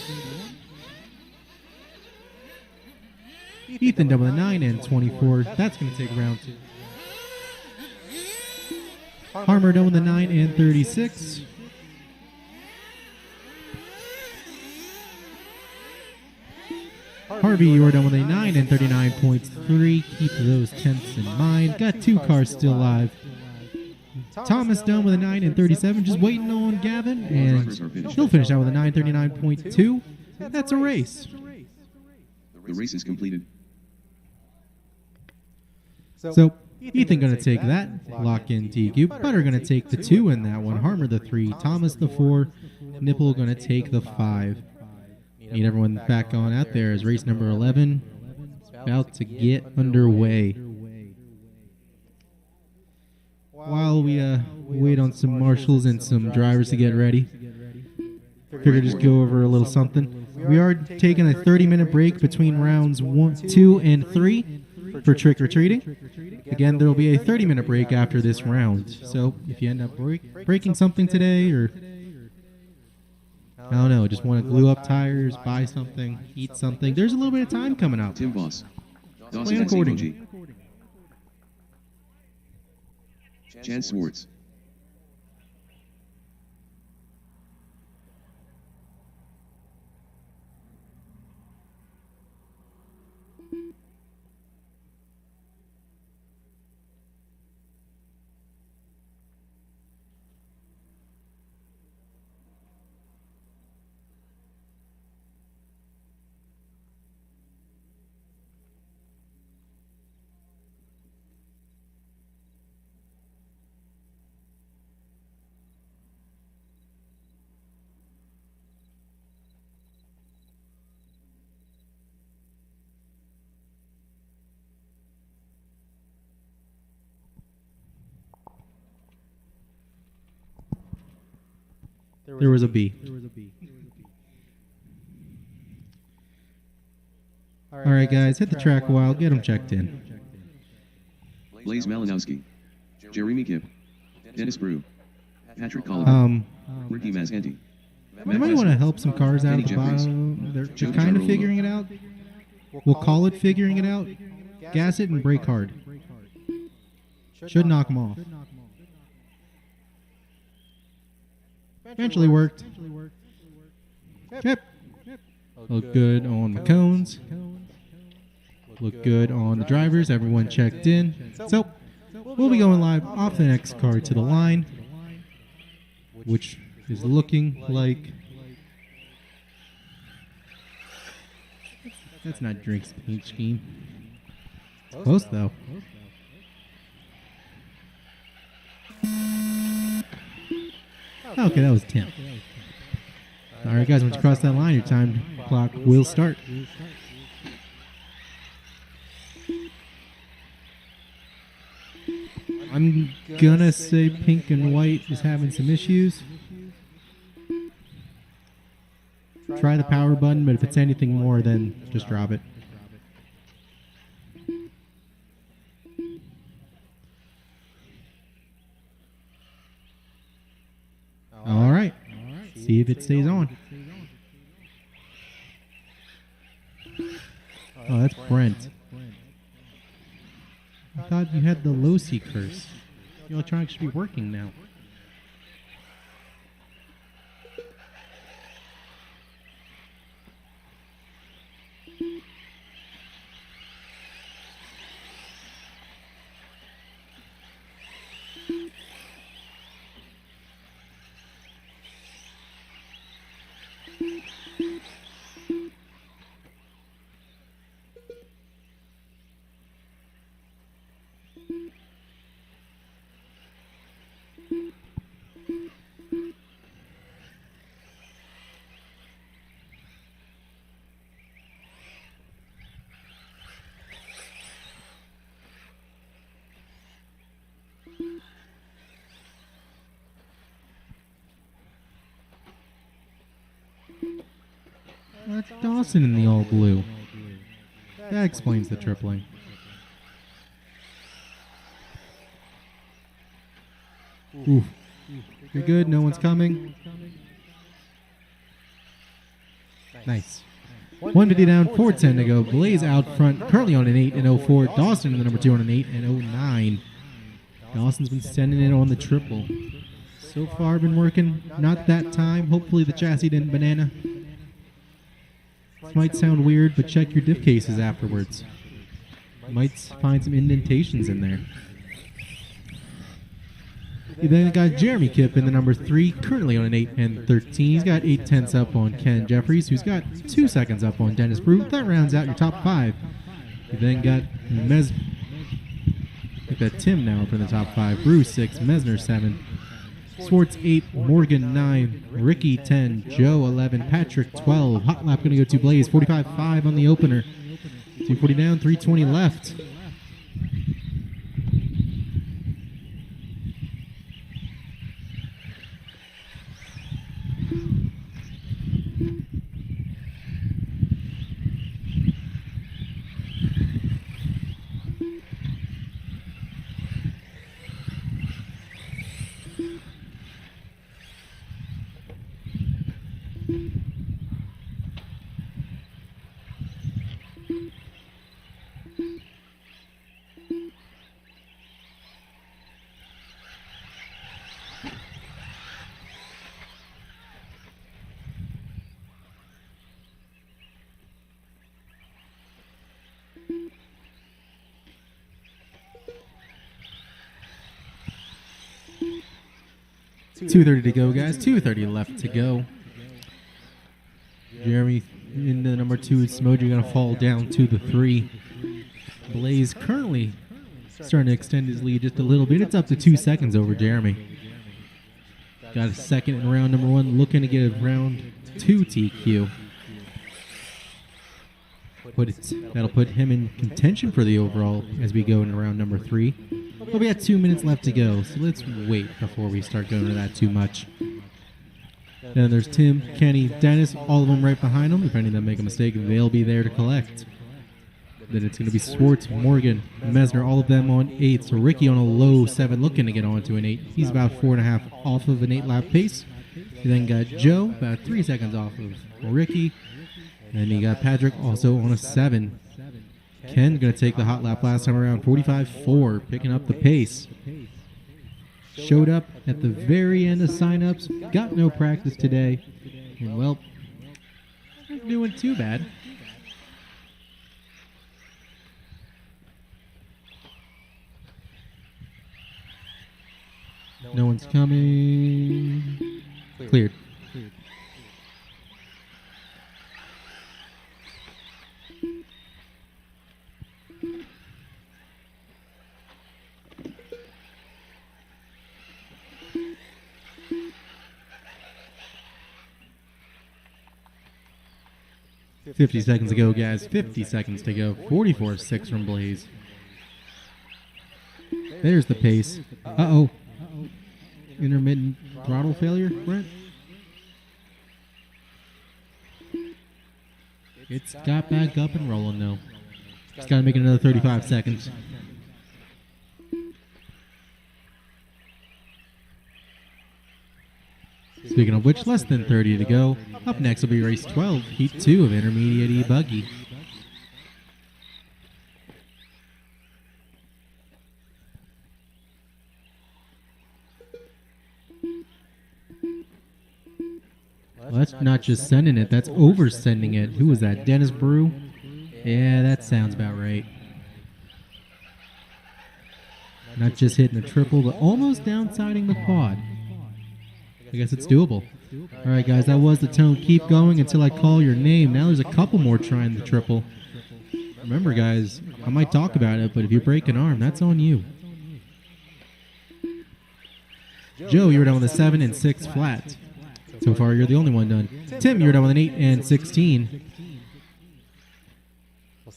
[SPEAKER 5] Ethan done with a 9 and 24. That's going to take round 2. Harmer done with a 9 and 36. Harvey, you are done with a 9 and 39.3. Keep those tenths in mind. Got 2 cars still alive. Thomas done with a 9 and 37. Just waiting on Gavin, and he'll finish out with a 9:39.2. That's a race.
[SPEAKER 3] The race is completed.
[SPEAKER 5] So Ethan going to take that. Lock in TQ. Butter going to take the 2 in that one. Harmer the 3. Thomas the 4. Nipple going to take the 5. Need everyone back on out there as race number 11 about to get underway. While we wait on some marshals and some drivers to get ready, figured just go over a little something. We are taking a 30-minute break between rounds 1, 2, and 3 for trick-or-treating. Again, there will be a 30-minute break after this round. So if you end up breaking something today, or I don't know, just want to glue up tires, buy something, eat something, there's a little bit of time coming up.
[SPEAKER 3] Tim Voss.
[SPEAKER 5] Plan
[SPEAKER 3] Dawson
[SPEAKER 5] accordingly.
[SPEAKER 3] Chad Swartz.
[SPEAKER 5] There was a B. All right, guys, hit the track a while. Get them checked in.
[SPEAKER 3] Blaze Malinowski, Jeremy Kipp, Dennis Brew, Patrick Colliver, Ricky Mazanti.
[SPEAKER 5] You might want to help some cars out at the bottom. They're kind of figuring it out. We'll call it figuring it out. Gas it and brake hard. Should knock them off. Eventually worked. Yep. Look good on the cones. Look good on the drivers. Everyone checked in. So, we'll be going live off the next car to the line, which is looking like... That's not Drake's paint scheme. Close, though. Okay, that was Tim. All right, guys, once you cross that line, your time clock will start. I'm gonna say pink and white is having some issues. Try the power button, but if it's anything more, then just drop it. All right. See if it stays on. Oh, that's Brent. I thought you had the low-C curse. The electronics should be working now. That's Dawson in the all blue. That explains the tripling. Oof. You're good, no one's coming. Nice. 150 down, 410 to go. Blaze out front, currently on an 8 and 04. Dawson in the number 2 on an 8 and 09. Dawson's been sending it on the triple. So far been working, not that time. Hopefully the chassis didn't banana. This might sound weird, but check your diff cases afterwards. Might find some indentations in there. You then got Jeremy Kipp in the number 3, currently on an 8 and 13. He's got 8/10 up on Ken Jeffries, who's got 2 seconds up on Dennis Brew. That rounds out your top 5. You then got Tim now up in the top 5. Brew 6, Mesner 7, Swartz 8, Morgan 9, Ricky 10, Joe 11, Patrick 12. Hot lap going to go to Blaze, 45.5 on the opener. 240 down, 320 left. .230 to go, guys. 2:30 left to go. Jeremy in the number 2. Smoji going to fall down to the 3. Blaze currently starting to extend his lead just a little bit. It's up to 2 seconds over Jeremy. Got a second in round number 1. Looking to get a round 2 TQ. That'll put him in contention for the overall as we go into round number 3. But we got 2 minutes left to go, so let's wait before we start going into that too much. Then there's Tim, Kenny, Dennis, all of them right behind them. If any of them make a mistake, they'll be there to collect. Then it's going to be Swartz, Morgan, Mesner, all of them on 8. So Ricky on a low 7 looking to get onto an 8. He's about 4.5 off of an 8-lap pace. You then got Joe about 3 seconds off of Ricky. And you got Patrick also on a 7. Ken going to take the hot lap last time around, 45.4, picking up the pace. Showed up at the very end of signups, got no practice today, and well, not doing too bad. No one's coming. Cleared. 50 seconds to go, guys. 50 seconds to go. 44.6 from Blaze. There's the pace. Uh-oh. Intermittent throttle failure, Brent? It's got back up and rolling, though. It's got to make it another 35 seconds. Speaking of which, less than 30 to go. Up next will be race 12, heat 2 of Intermediate E-Buggy. Well, that's not just sending it, that's oversending it. Who was that, Dennis Brew? Yeah, that sounds about right. Not just hitting a triple, but almost downsiding the quad. I guess it's doable. All right, guys, that was the tone. Keep going until I call your name. Now there's a couple more trying the triple. Remember, guys, I might talk about it, but if you break an arm, that's on you. Joe, you're down with a 7 and 6 flat. So far, you're the only one done. Tim, you're down with an 8 and 16.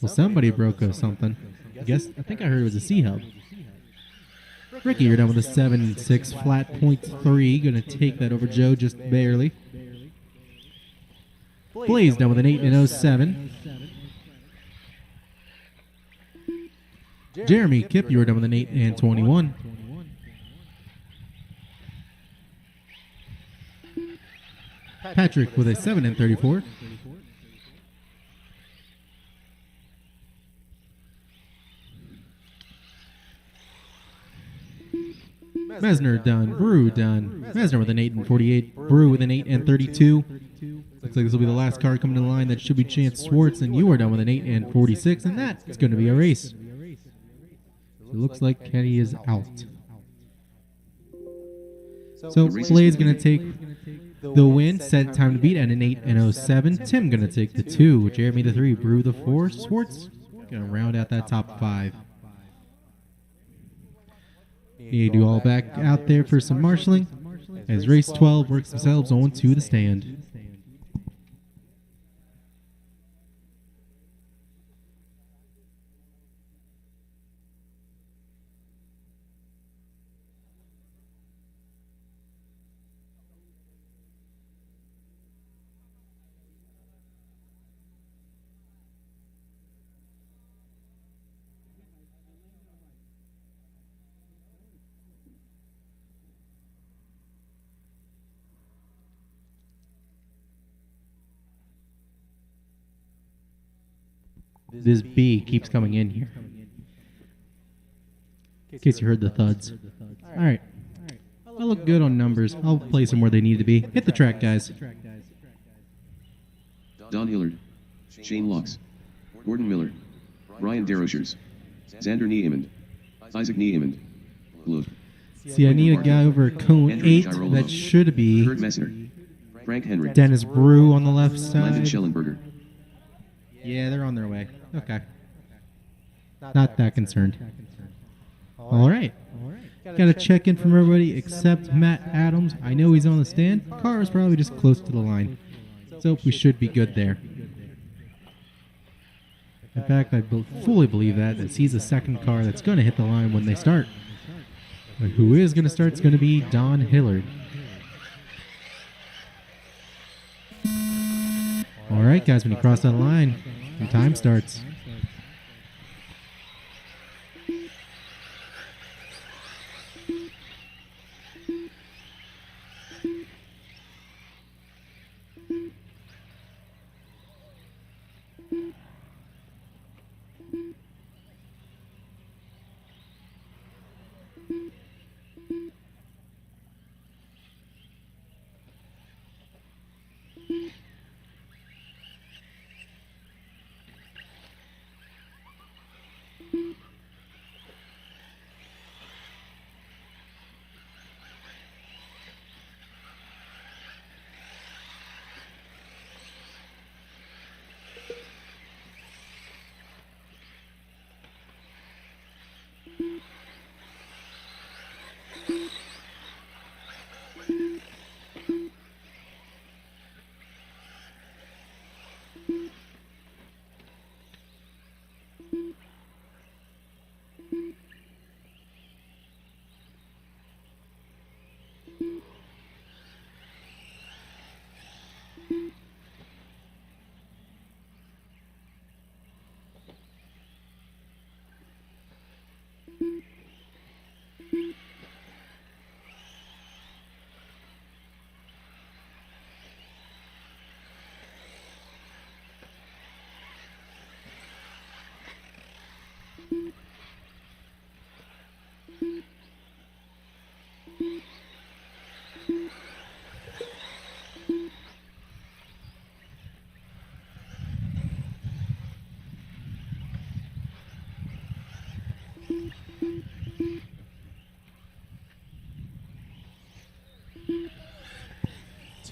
[SPEAKER 5] Well, somebody broke something. I think I heard it was a C-hub. Ricky, you're down with a 7 and 6 flat, .3. Going to take that over Joe just barely. Blaze down with an 8 and 07. Jeremy, Kip, you were down with an 8 and 21. Patrick with a 7 and 34. Mesner done. Brew done. Mesner with an 8 and 48. Brew with an 8 and 32. Looks like this will be the last car coming to the line. That should be Chance Swartz, and you are done with an 8 and 46, and that is going to be a race. It looks like Kenny is out. So Blaze going to take the win. Set time to beat at an 8 and 07. Tim going to take the 2. Jeremy the 3. Brew the 4. Swartz going to round out that top 5. You do all back out there for some marshalling as race 12 works themselves on to the stand. This B keeps coming in here. In case you heard the thuds. All right. I look good on numbers. I'll place them where they need to be. Hit the track, guys.
[SPEAKER 3] Don Hillard, Shane Locks, Gordon Miller, Ryan Derochers, Xander Niemond, Isaac Niemond, Love.
[SPEAKER 5] See, I need a guy over at cone 8. That should be
[SPEAKER 3] Kurt Messner, Frank Henry,
[SPEAKER 5] Dennis Brew on the left
[SPEAKER 3] Landon
[SPEAKER 5] side.
[SPEAKER 3] Schellenberger.
[SPEAKER 5] Yeah, they're on their way. Okay. Not that concerned. All right. Got a check in from everybody except Matt Adams. I know he's on the stand. Car is probably just close to the line. So we should be good there. In fact, I fully believe that, as he's the second car that's going to hit the line when they start. But who is going to start is going to be Don Hillard. All right, guys, when you cross that line, your time starts.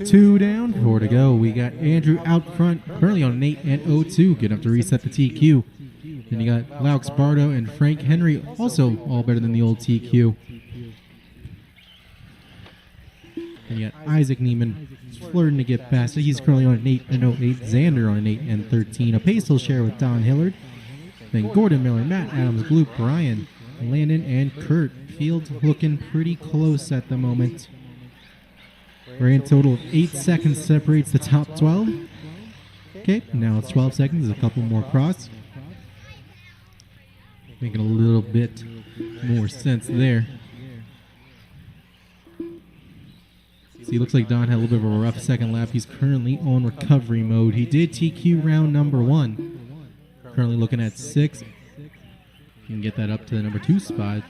[SPEAKER 5] Two down, 4 to go. We got Andrew out front, currently on an 8 and 0-2. Good enough to reset the TQ. Then you got Laux Bardo and Frank Henry, also all better than the old TQ. And you got Isaac Neiman flirting to get past it. He's currently on an 8 and 08. Xander on an 8 and 13. A pace he'll share with Don Hillard. Then Gordon Miller, Matt Adams, Gloop, Brian, Landon, and Kurt. Fields looking pretty close at the moment. Grand total of 8 seconds separates the top 12. Okay, now it's 12 seconds. There's a couple more cross. Making a little bit more sense there. See, looks like Don had a little bit of a rough second lap. He's currently on recovery mode. He did TQ round number 1. Currently looking at 6. Can get that up to the number 2 spot.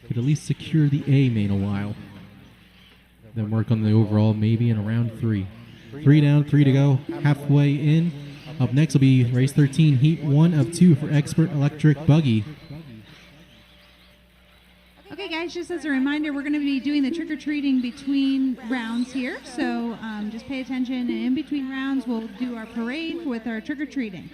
[SPEAKER 5] Could at least secure the A main a while. Then work on the overall maybe in around 3. 3 down, 3 to go. Halfway in. Up next will be race 13, heat 1 of 2 for Expert Electric Buggy.
[SPEAKER 2] Okay, guys, just as a reminder, we're going to be doing the trick-or-treating between rounds here. So just pay attention, and in between rounds, we'll do our parade with our trick-or-treating.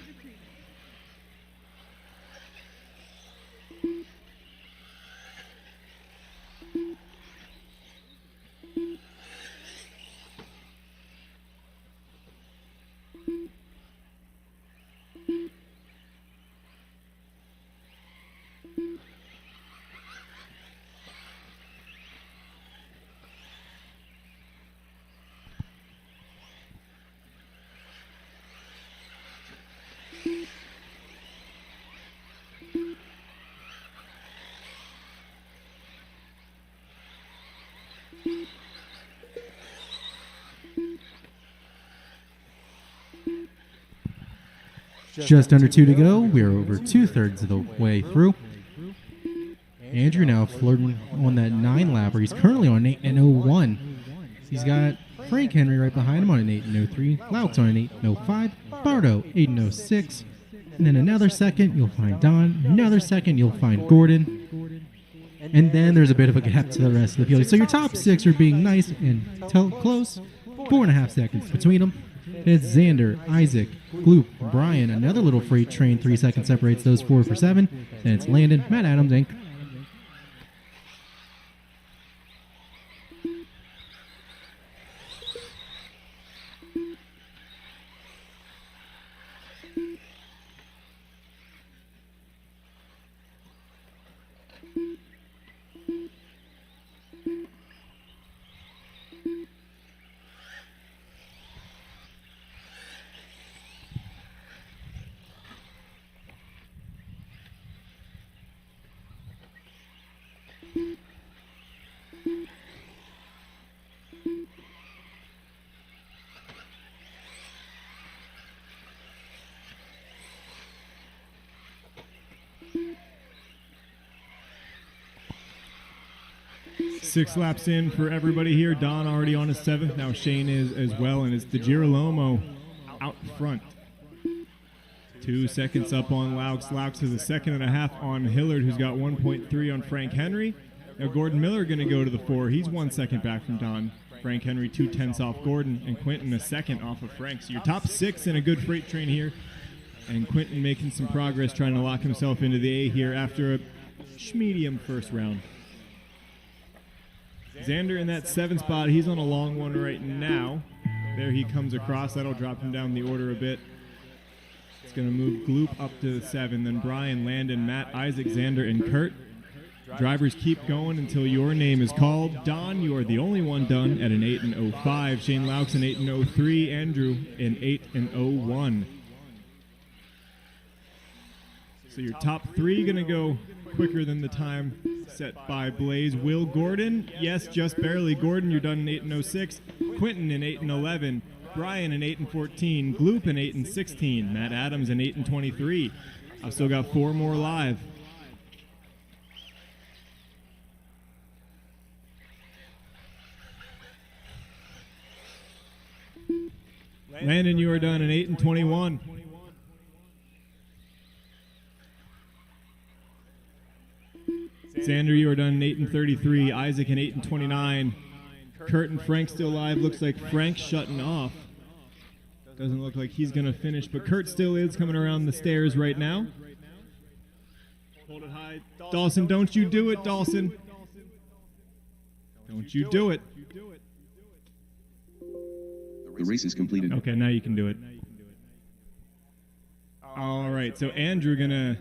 [SPEAKER 5] Just under 2 to go. We're over 2/3 of the way through. Andrew now flirting on that 9 lapper. He's currently on an 8 and 01. He's got Frank Henry right behind him on an 8 and 03. Laux on an 8 and 05. Bardo 8 and 06. And then another second, you'll find Don. Another second, you'll find Gordon. And then there's a bit of a gap to the rest of the field. So your top 6 are being nice and close. 4.5 seconds between them. It's Xander, Isaac, Gloop, Brian. Another little freight train. 3 seconds separates those 4 for 7. Then it's Landon, Matt Adams, and
[SPEAKER 4] 6 laps in for everybody here. Don already on his 7th. Now Shane is as well, and it's the Girolamo out front. 2 seconds up on Laux. Laux is a second and a half on Hillard, who's got 1.3 on Frank Henry. Now Gordon Miller going to go to the 4. He's 1 second back from Don. Frank Henry 2/10 off Gordon, and Quentin a second off of Frank. So your top 6 in a good freight train here. And Quentin making some progress trying to lock himself into the A here after a medium first round. Xander in that 7 spot. He's on a long one right now. There he comes across. That'll drop him down the order a bit. It's going to move Gloop up to the 7. Then Brian, Landon, Matt, Isaac, Xander, and Kurt. Drivers keep going until your name is called. Don, you are the only one done at an 8 and 05. Shane Laux an 8 and 03. Andrew an 8 and 01. So your top 3 going to go quicker than the time set by Blaze. Will Gordon, yes, just barely. Gordon, you're done in 8 and 06. Quentin in 8 and 11. Brian in 8 and 14. Gloop in 8 and 16. Matt Adams in 8 and 23. I've still got 4 more live. Landon, you are done in 8 and 21. Xander, you are done in 8 and 33. Isaac in 8 and 29. Kurt and Frank still live. Looks like Frank's shutting off. Doesn't look like he's going to finish, but Kurt still is coming around the stairs right now. Hold it high. Dawson, don't you do it, Dawson. Don't you do it.
[SPEAKER 3] The race is completed.
[SPEAKER 4] Okay, now you can do it. All right, so Andrew going to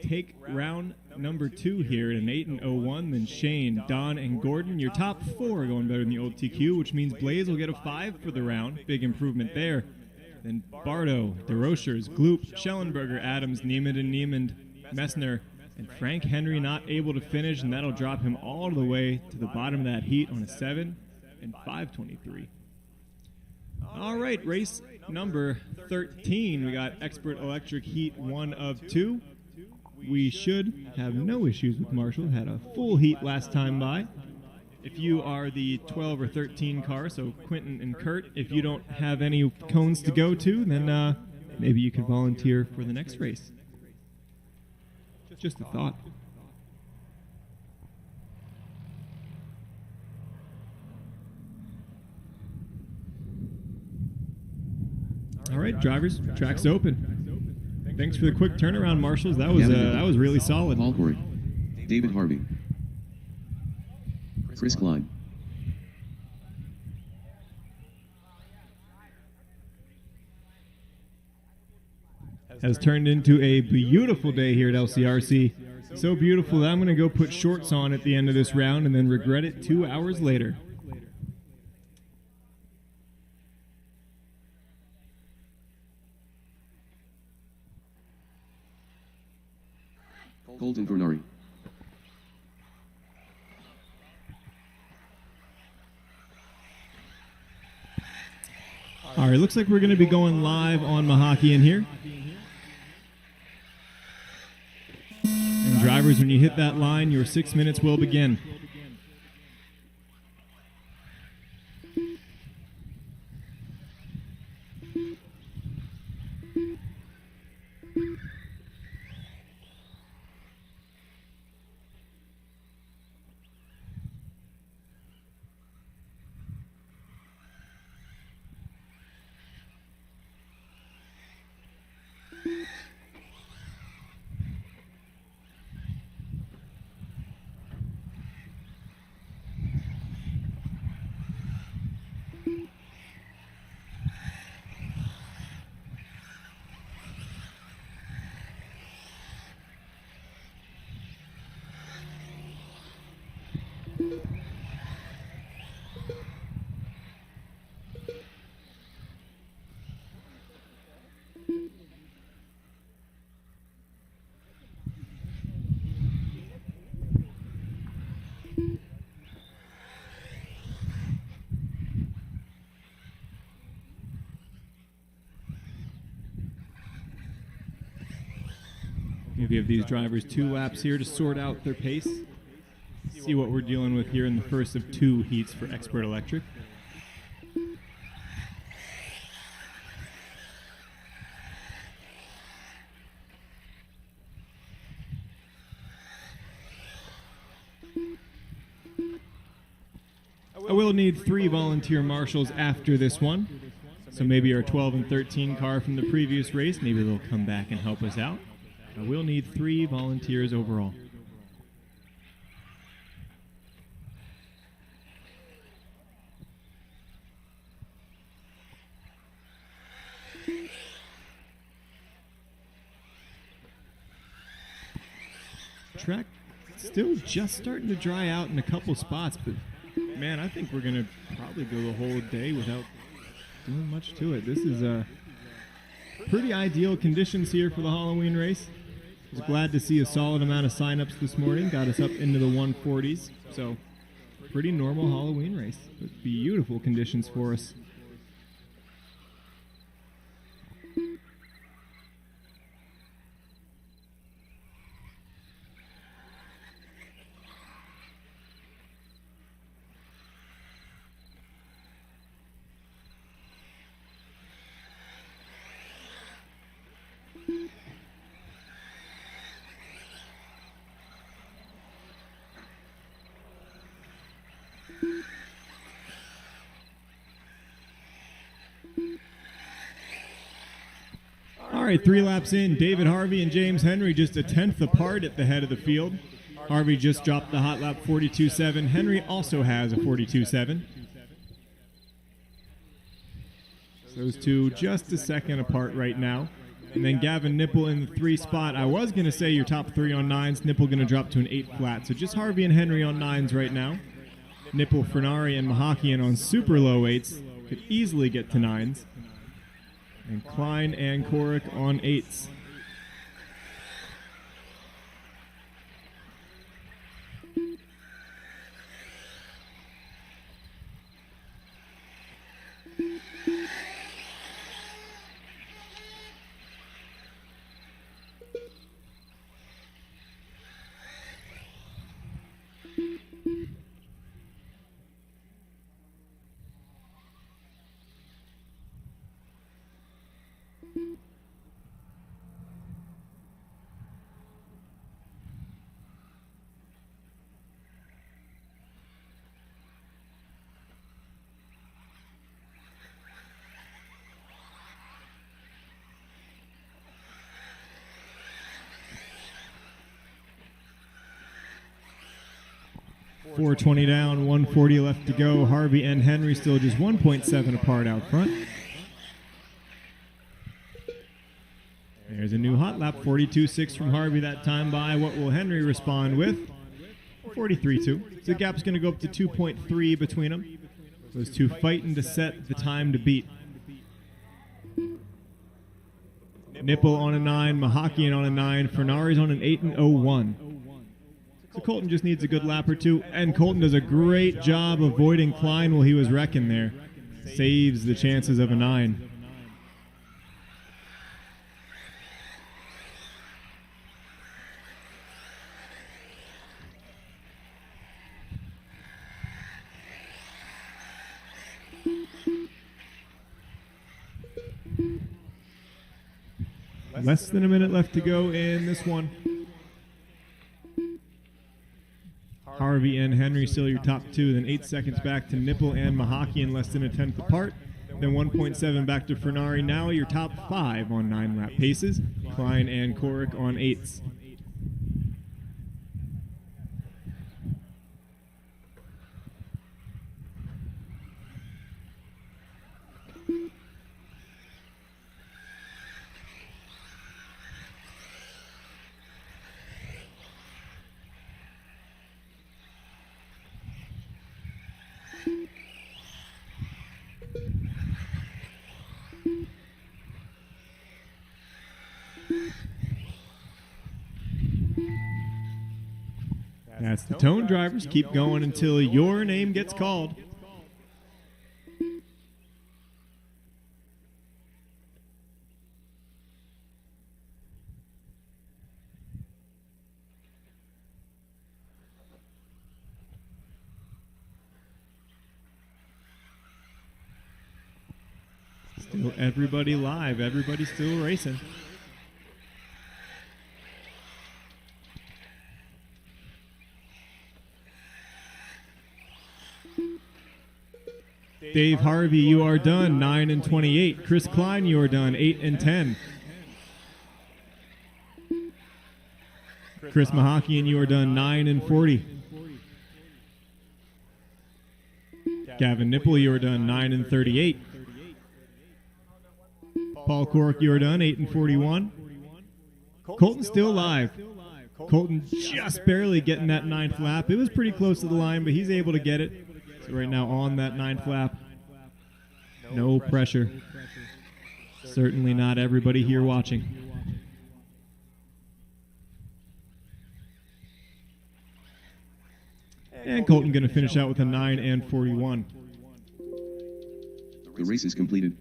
[SPEAKER 4] take round number 2 here at an 8 and 01. Then Shane, Don, and Gordon. Your top 4 are going better than the old TQ, which means Blaze will get a 5 for the round. Big improvement there. Then Bardo, DeRochers, Gloop, Schellenberger, Adams, Niemand, Messner, and Frank Henry not able to finish, and that'll drop him all the way to the bottom of that heat on a 7 and 5:23. All right, race number 13. We got Expert Electric Heat 1 of 2. We should have no issues with Marshall. Had a full heat last time by. If you are the 12 or 13 car, so Quentin and Kurt, if you don't have any cones to go to, then maybe you could volunteer for the next race. Just a thought. All right, drivers, track's open. Thanks for the quick turnaround, Marshals. That was really solid.
[SPEAKER 3] Paul Corey, David Harvey, Chris Klein,
[SPEAKER 4] has turned into a beautiful day here at LCRC. So beautiful that I'm going to go put shorts on at the end of this round and then regret it 2 hours later.
[SPEAKER 3] Colton Cornari,
[SPEAKER 4] All right, looks like we're going to be going live on Mahaki in here. And drivers, when you hit that line, your 6 minutes will begin. We give these drivers 2 laps here to sort out their pace. see what we're dealing with here in the first of 2 heats for Expert Electric. I will need 3 volunteer marshals after this one. So maybe our 12 and 13 car from the previous race, maybe they'll come back and help us out. I will need 3 volunteers overall. Track still just starting to dry out in a couple spots, but man, I think we're going to probably go the whole day without doing much to it. This is pretty ideal conditions here for the Halloween race. I was glad to see a solid amount of signups this morning. Got us up into the 140s. So pretty normal Halloween race. But beautiful conditions for us. All right, 3 laps in. David Harvey and James Henry just a 10th apart at the head of the field. Harvey just dropped the hot lap 42.7. Henry also has a 42.7. Those two just a second apart right now. And then Gavin Nipple in the 3 spot. I was going to say your top 3 on 9s. Nipple going to drop to an 8 flat. So just Harvey and Henry on 9s right now. Nipple, Fernari, and Mahakian on super low 8s. Could easily get to 9s. And Klein and Korik on 8s. .420 down, 140 left to go. Harvey and Henry still just 1.7 apart out front. There's a new hot lap, 42.6 from Harvey that time by. What will Henry respond with? 43.2. So the gap's going to go up to 2.3 between them. Those two fighting to set the time to beat. Nipple on a 9, Mahakian on a 9, Fernari's on an 8 and 01. So Colton just needs a good lap or 2, and Colton does a great job avoiding Klein while he was wrecking there. Saves the chances of a 9. Less than a minute left to go in this one. Harvey and Henry still your top 2, then 8 seconds back to Nipple and Mahakian, less than a 10th apart. Then 1.7 back to Fernari. Now your top 5 on 9-lap paces. Klein and Korik on 8s. That's the tone, drivers. Keep going until your name gets called. Still everybody live. Everybody's still racing. Dave Harvey, you are done, 9 and 28. Chris Klein, you are done, 8 and 10. Chris Mahakian, you are done, 9 and 40. Gavin Nipple, you are done, 9 and 38. Paul Cork, you are done, 8 and 41. Colton still live. Colton just barely getting that 9th lap. It was pretty close to the line, but he's able to get it. So right now on that 9th lap. No pressure. Certainly not everybody here watching. And Colton going to finish out with a 9 and 41.
[SPEAKER 3] The race is completed.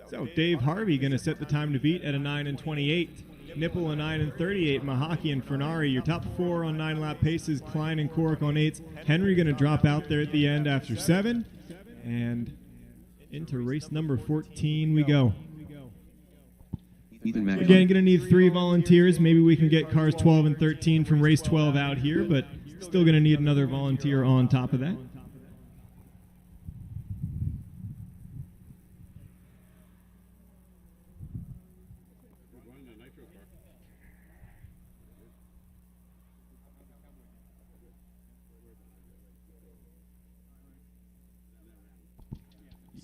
[SPEAKER 4] So Dave Harvey going to set the time to beat at a 9 and 28. Nipple a 9 and 38. Mahaki and Fernari, your top 4 on 9-lap paces. Klein and Cork on 8s. Henry going to drop out there at the end after 7. And into race number 14 we go.
[SPEAKER 3] Ethan Mack.
[SPEAKER 4] Again, going to need 3 volunteers. Maybe we can get cars 12 and 13 from race 12 out here, but still going to need another volunteer on top of that.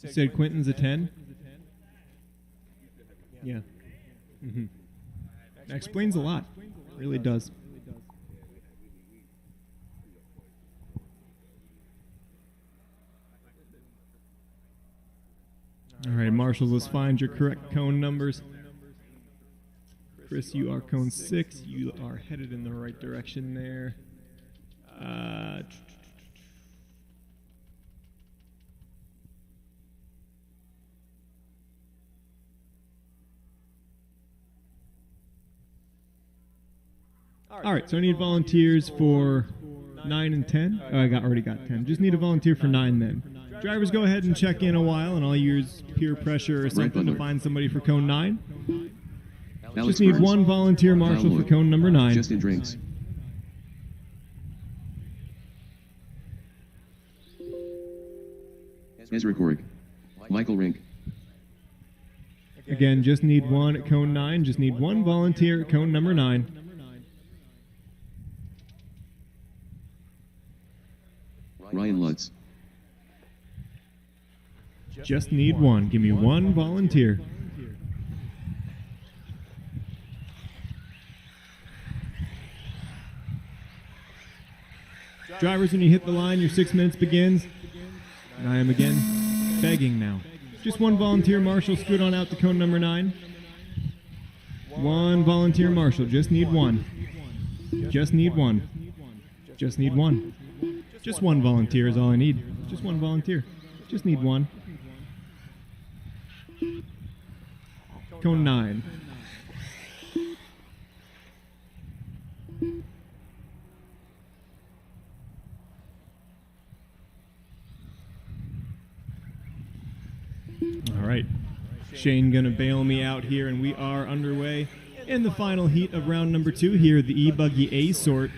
[SPEAKER 4] You said Quentin's a 10? Yeah. That explains a lot. Really does. All right, marshals, let's find your correct cone numbers. Chris, you are cone 6. You are headed in the right direction there. All right, so I need volunteers for 9 and 10. Oh, I already got 10. Just need a volunteer for 9 then. Drivers, go ahead and check in a while, and I'll use peer pressure or something to find somebody for cone 9. Just need 1 volunteer marshal for cone number 9.
[SPEAKER 3] Justin Drinks. Ezra Korg. Michael Rink.
[SPEAKER 4] Again, just need 1 at cone 9. Just need 1 volunteer at cone number 9.
[SPEAKER 3] Ryan Lutz.
[SPEAKER 4] Just need 1. Give me 1 volunteer. Drivers, when you hit the line, your 6 minutes begins. And I am again begging now. Just 1 volunteer marshal, scoot on out to cone number 9. 1 volunteer marshal, just need 1. Just need 1. Just need 1. Just 1 volunteer is all I need. Just 1 volunteer. Just need 1. Cone 9. All right. Shane gonna bail me out here, and we are underway in the final heat of round number 2 here, the E-Buggy A sort.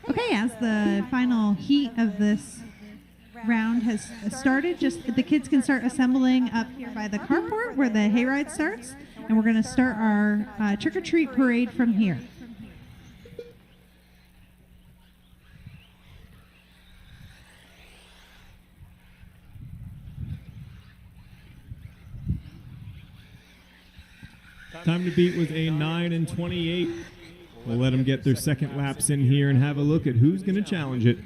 [SPEAKER 2] Okay, as the final heat of this round has started, just the kids can start assembling up here by the carport where the hayride starts, and we're going to start our trick-or-treat parade from here.
[SPEAKER 4] Time to beat was a 9 and 28. We'll let them get their second laps in here and have a look at who's going to challenge it.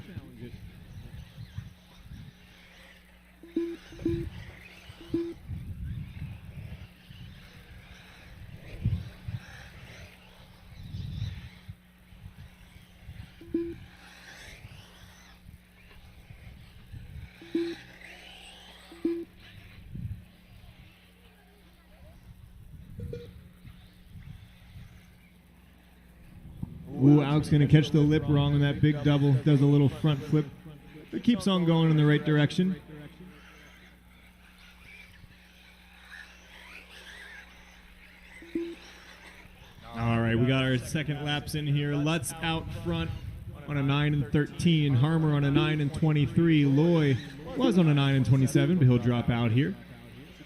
[SPEAKER 4] Ooh, Alex going to catch the lip wrong on that big double. Does a little front flip. But keeps on going in the right direction. All right, we got our second laps in here. Lutz out front on a 9 and 13. Harmer on a 9 and 23. Loy was on a 9 and 27, but he'll drop out here.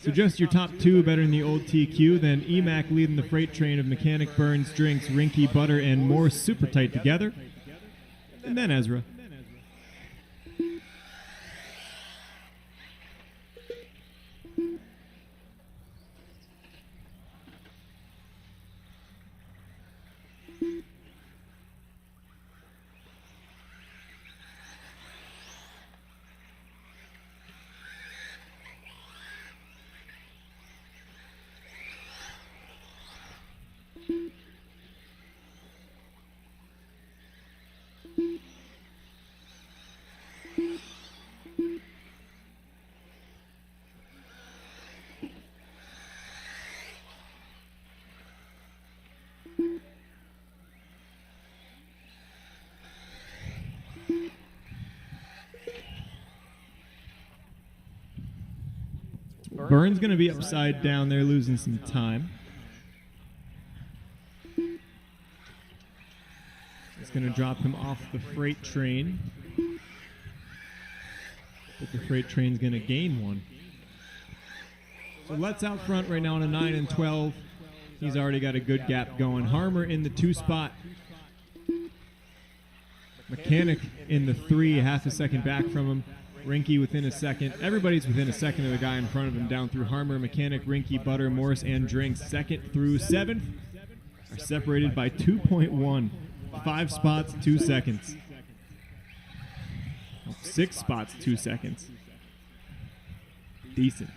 [SPEAKER 4] So just your top two better than the old TQ. Then EMAC leading the freight train of Mechanic, Burns, Drinks, Rinky, Butter, and Morse super tight together. And then Ezra. Burns going to be upside down there, losing some time. It's going to drop him off the freight train. But the freight train's going to gain one. So Let's out front right now on a 9 and 12. He's already got a good gap going. Harmer in the 2 spot. Mechanic in the 3, half a second back from him. Rinky within a second. Everybody's within a second of the guy in front of him, down through Harmer, Mechanic, Rinky, Butter, Morris, and Drinks. 2nd through 7th are separated by 2.1. 5 spots, 2 seconds. 6 spots, 2 seconds. Decent.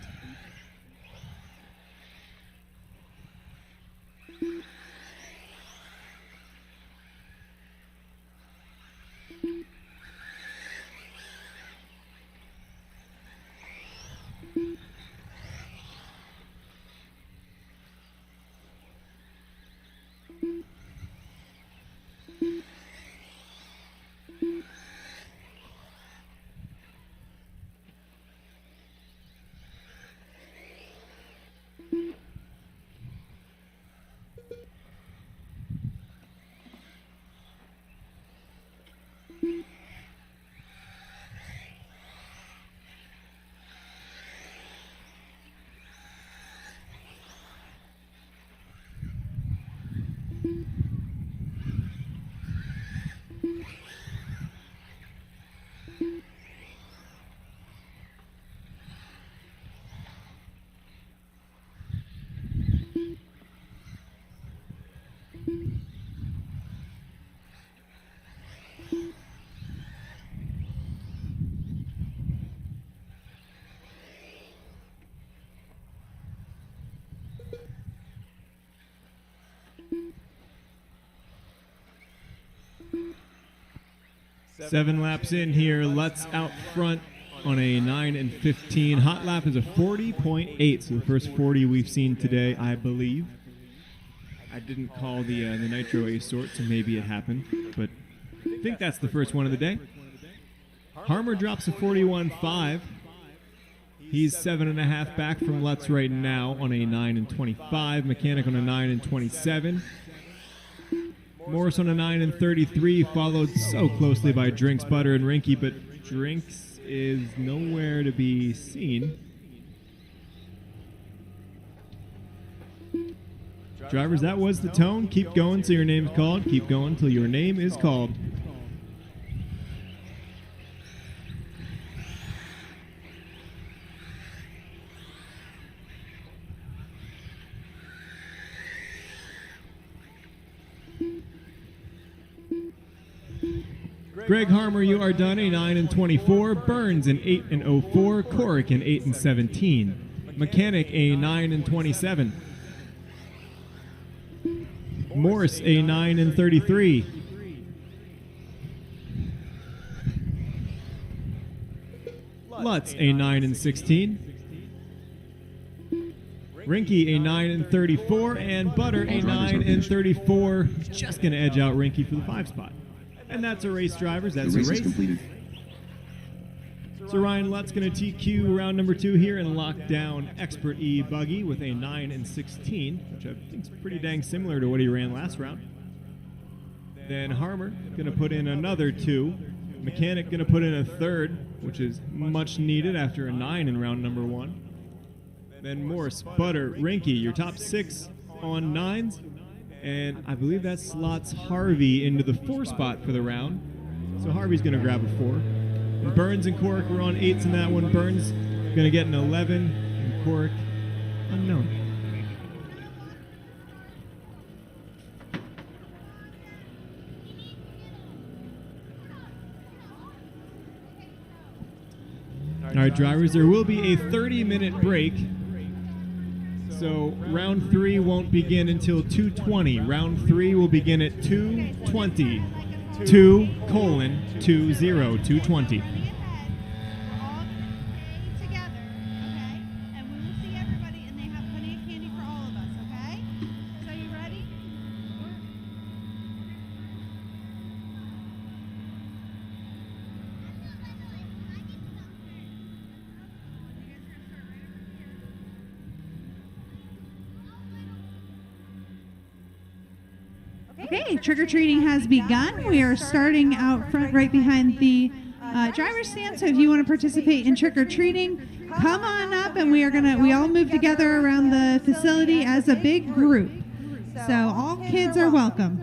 [SPEAKER 4] Seven laps in here. Lutz out front on a 9 and 15. Hot lap is a 40.8, so the first 40 we've seen today, I believe. I didn't call the Nitro A sort, so maybe it happened, but I think that's the first one of the day. Harmer drops a 41.5. He's 7.5 back from Lutz right now on a 9 and 25. Mechanic on a 9 and 27. Morris on a 9 and 33, followed so closely by Drinks, Butter, and Rinky, but Drinks is nowhere to be seen. Drivers, that was the tone. Keep going till your name's called. Keep going till your name is called. Greg Harmer, you are done, a 9 and 24. Burns, an 8 and 04. Corrick, an 8 and 17. Mechanic, a 9 and 27. Morse, a 9 and 33. Lutz, a 9 and 16. Rinky a 9 and 34, and Butter a 9 and 34. Just going to edge out Rinky for the 5 spot. And that's a race, drivers.
[SPEAKER 3] The
[SPEAKER 4] That's a
[SPEAKER 3] race is
[SPEAKER 4] race.
[SPEAKER 3] completed.
[SPEAKER 4] So Ryan Lutt's going to TQ round number 2 here and lock down Expert E Buggy with a 9 and 16, which I think is pretty dang similar to what he ran last round. Then Harmer going to put in another 2. Mechanic going to put in a 3rd, which is much needed after a 9 in round number 1. Then Morse, Butter, Rinky, your top 6 on 9s. And I believe that slots Harvey into the 4 spot for the round. So Harvey's going to grab a 4. And Burns and Cork were on 8s in that one. Burns going to get an 11, and Cork unknown. All right, drivers, there will be a 30-minute break. So round 3 won't begin until 2:20. Round 3 will begin at 2:20. 2:20. 2:20.
[SPEAKER 2] All stay together, okay? And we will see everybody, and they have plenty of candy for all of us, okay? So you ready? Okay, trick-or-treating has begun. We are starting out front right behind the driver's stand, so if you want to participate in trick-or-treating, come on up, and we all move together around the facility as a big group. So all kids are welcome.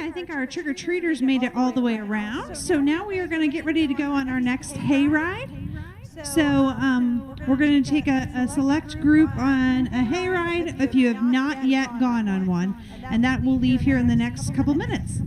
[SPEAKER 2] I think our trick-or-treaters made it all the way around. So now we are going to get ready to go on our next hayride. So we're going to take a select group on a hayride if you have not yet gone on one. And that will leave here in the next couple minutes.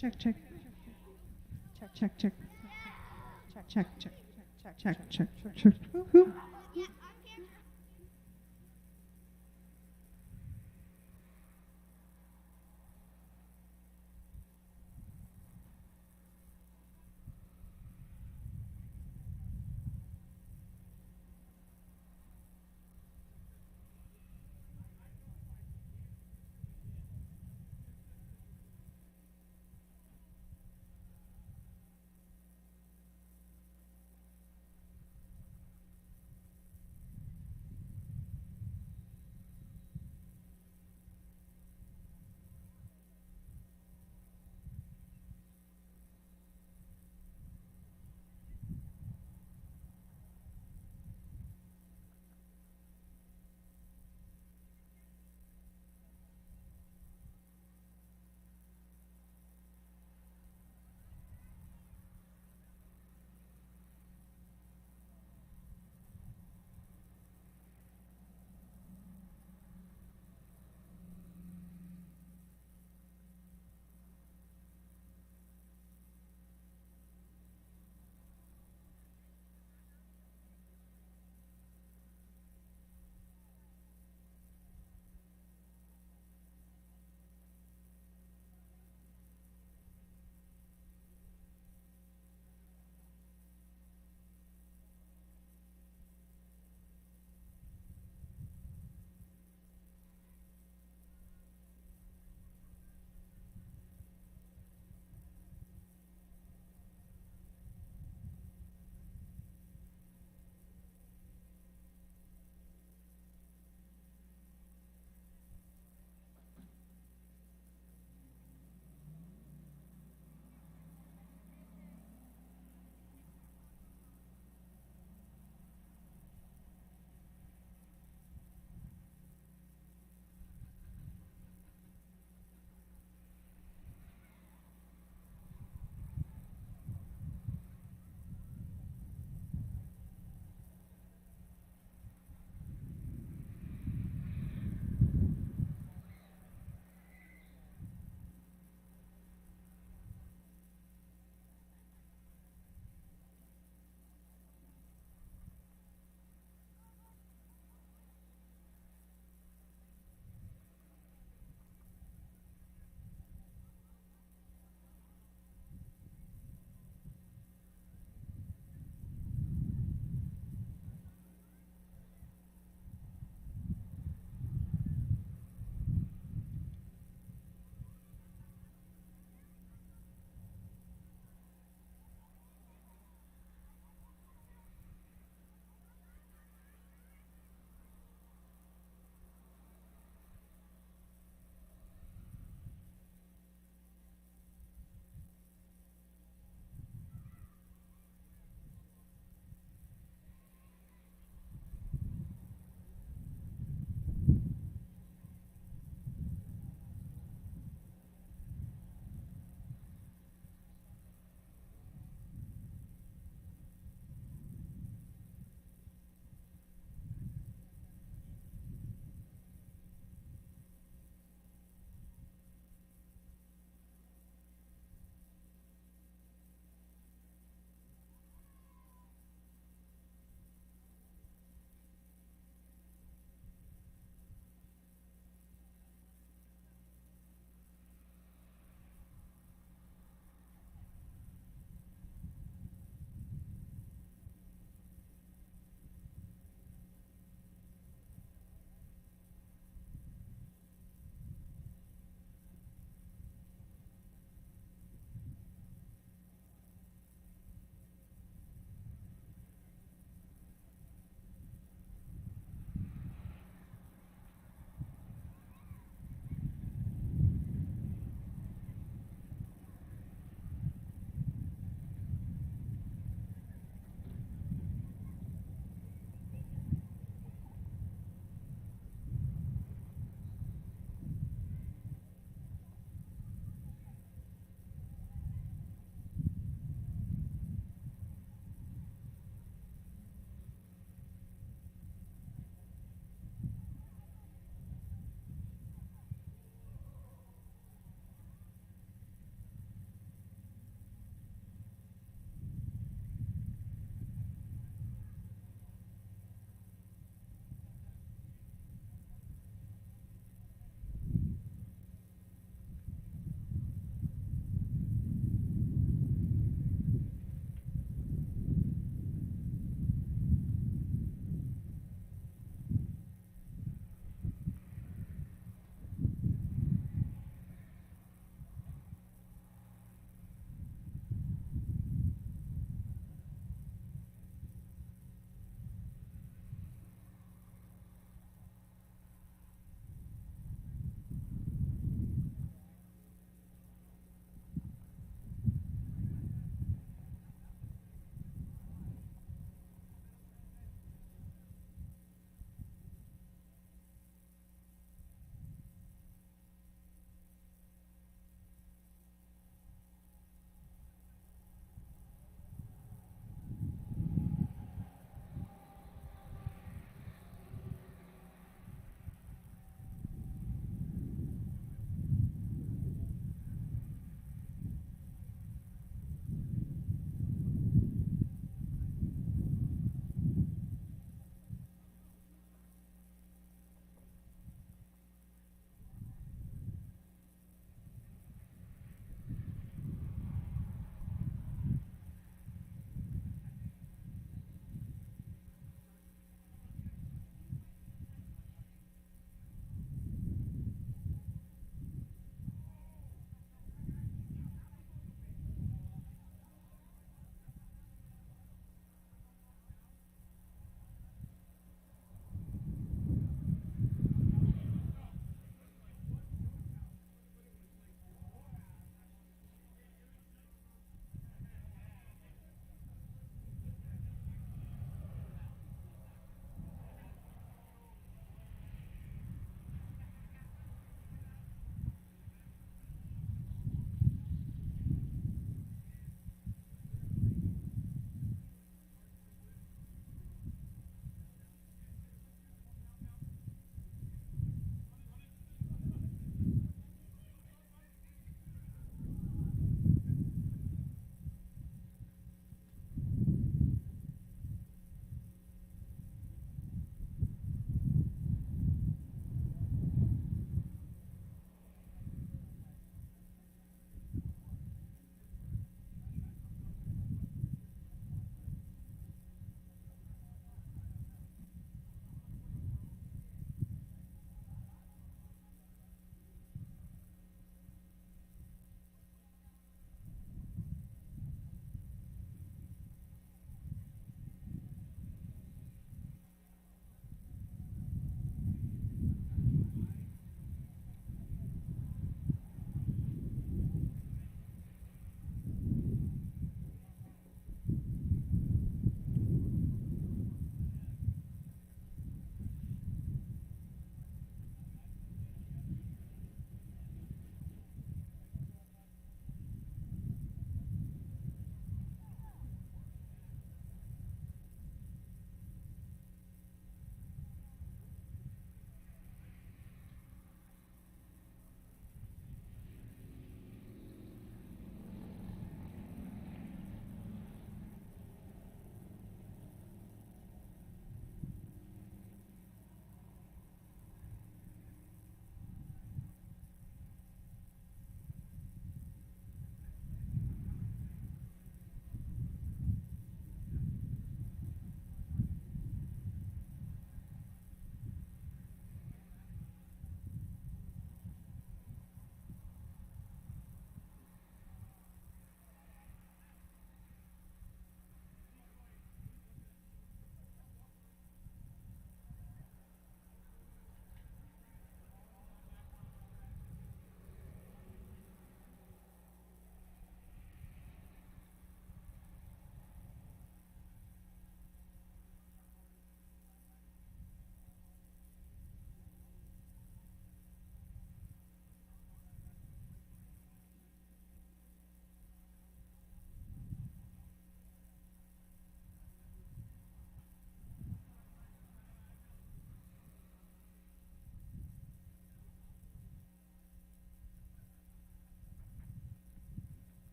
[SPEAKER 2] Check, check. Check, check, check. Check, check, check. Check, check, check, check. Woo-hoo.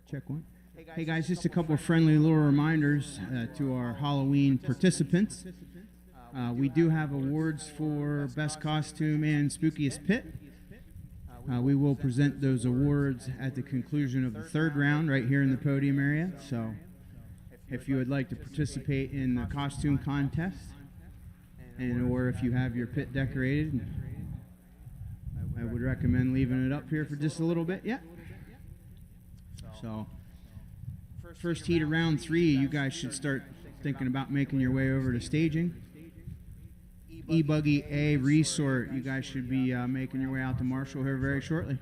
[SPEAKER 1] Check one. Hey guys, just a couple of friendly little reminders to our Halloween participants. We do have awards for best costume and spookiest pit. We will present those awards at the conclusion of the third round right here in the podium area. So if you would like to participate in the costume contest, and or if you have your pit decorated, I would recommend leaving it up here for just a little bit. Yeah. So first heat of round 3, you guys should start thinking about making your way over to staging. E-Buggy A Resort, you guys should be making your way out to Marshall here very shortly.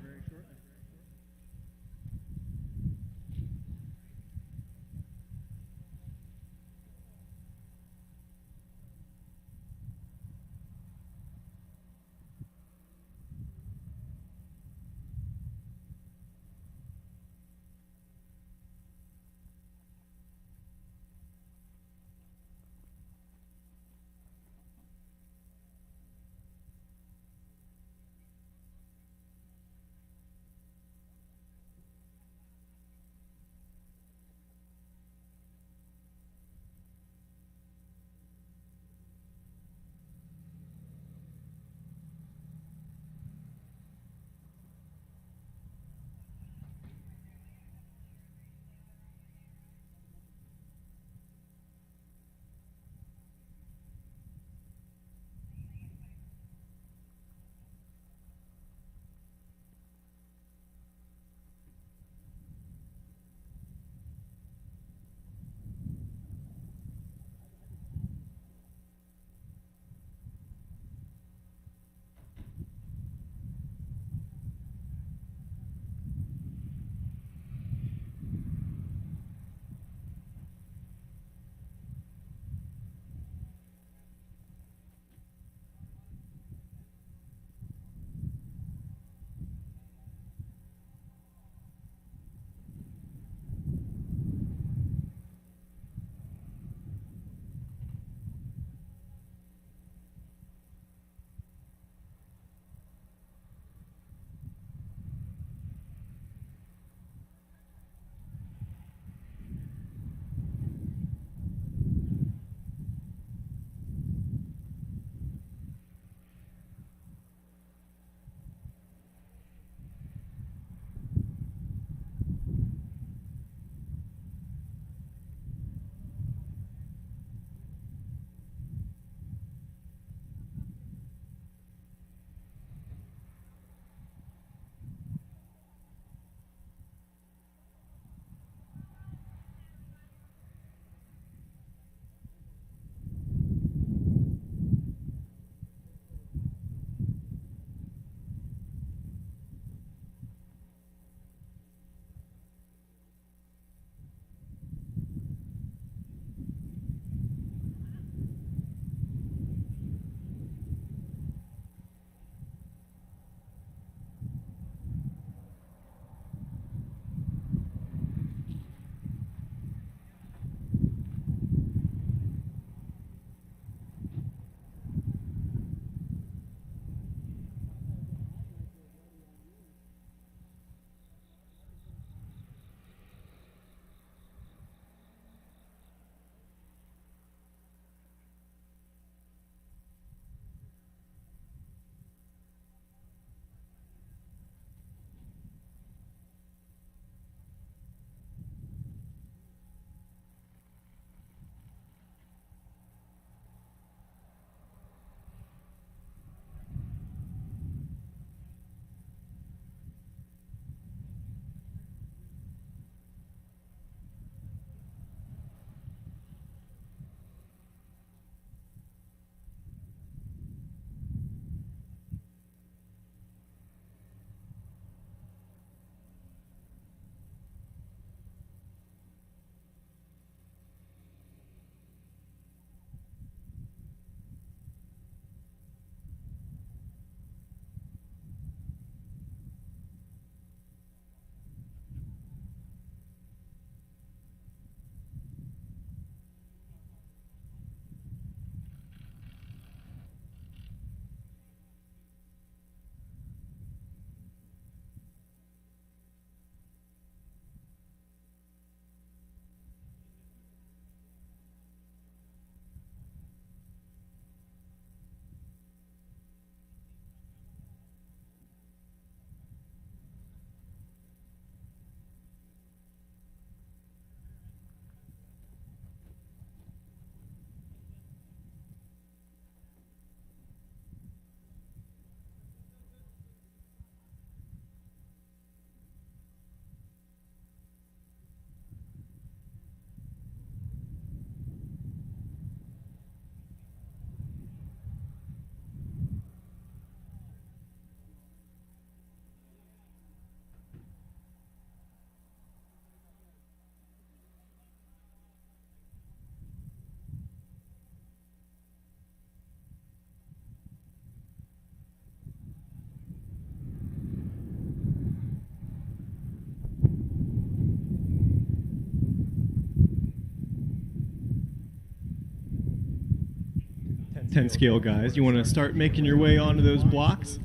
[SPEAKER 4] 10 scale guys, you want to start making your way onto those blocks.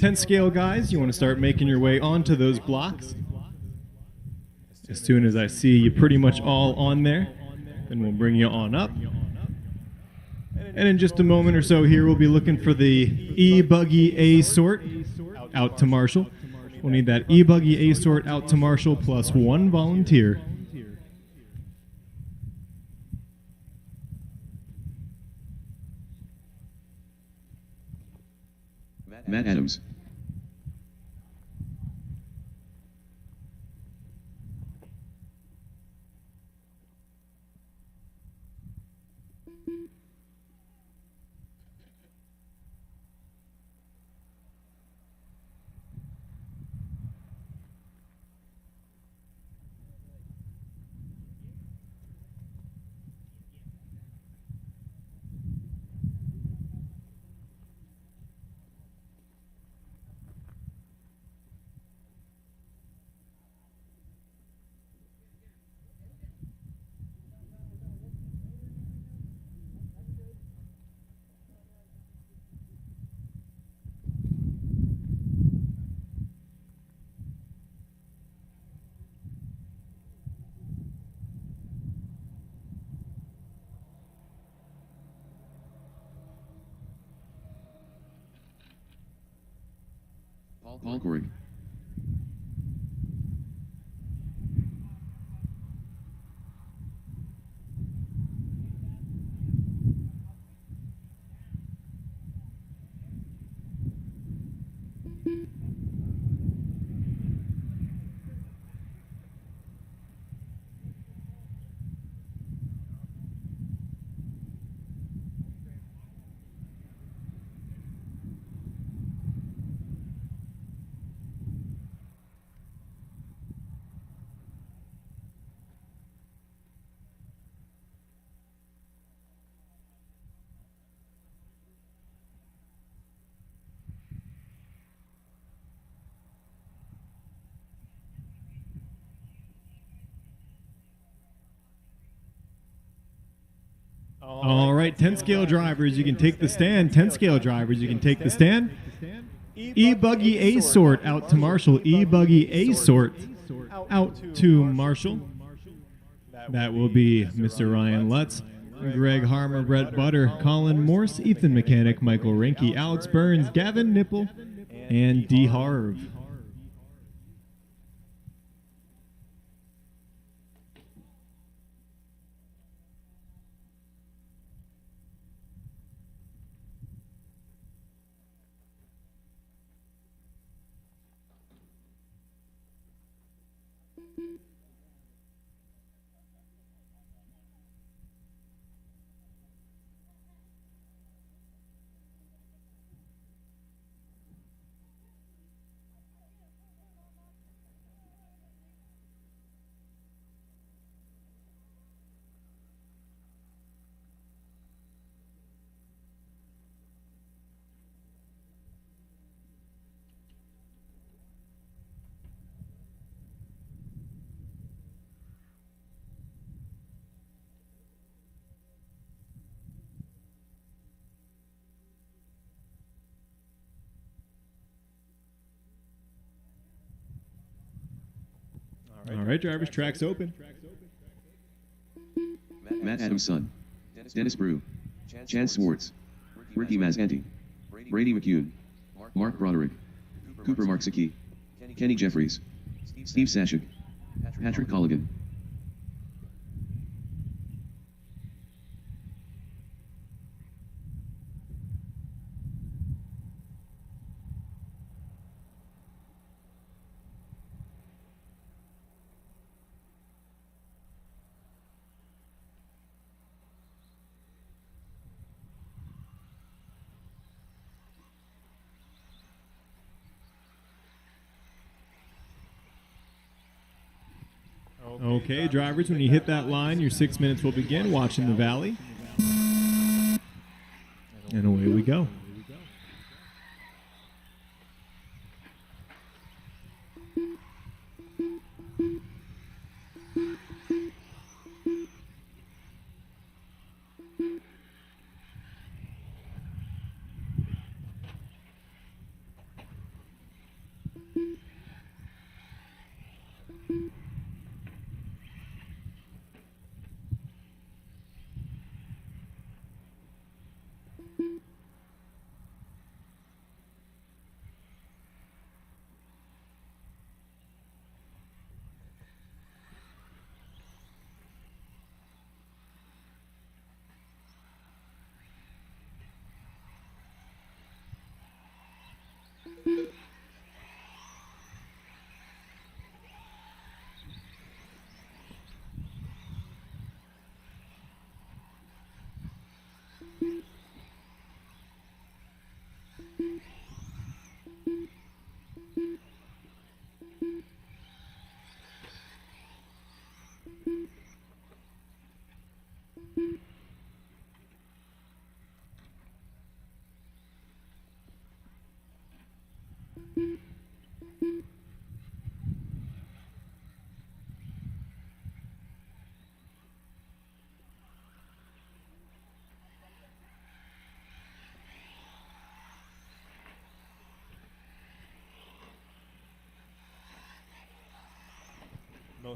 [SPEAKER 4] 10 scale guys, you want to start making your way onto those blocks. As soon as I see you pretty much all on there, then we'll bring you on up. And in just a moment or so here, we'll be looking for the E-Buggy A sort out to Marshall. We'll need that E-Buggy A sort out to Marshall plus 1 volunteer.
[SPEAKER 3] Matt Adams. Paul Corrig.
[SPEAKER 4] All right, 10 scale drivers, you can take the stand. 10 scale drivers, you can take the stand. E-Buggy A sort out to Marshall. E-Buggy A sort out to Marshall. That will be Mr. Ryan Lutz, Greg Harmer, Brett Butter, Colin Morse, Ethan Mechanic, Michael Rinke, Alex Burns, Gavin Nipple, and D. Harv. All right, drivers, track's open.
[SPEAKER 3] Matt Adams' son. Dennis Brew. Chance Swartz. Ricky Mazanti. Brady McCune. Mark Broderick. Cooper Marksicki. Kenny Jeffries. Steve Sashik. Patrick Colligan.
[SPEAKER 4] Okay, drivers, when you hit that line, your 6 minutes will begin. Watching the valley. And away we go.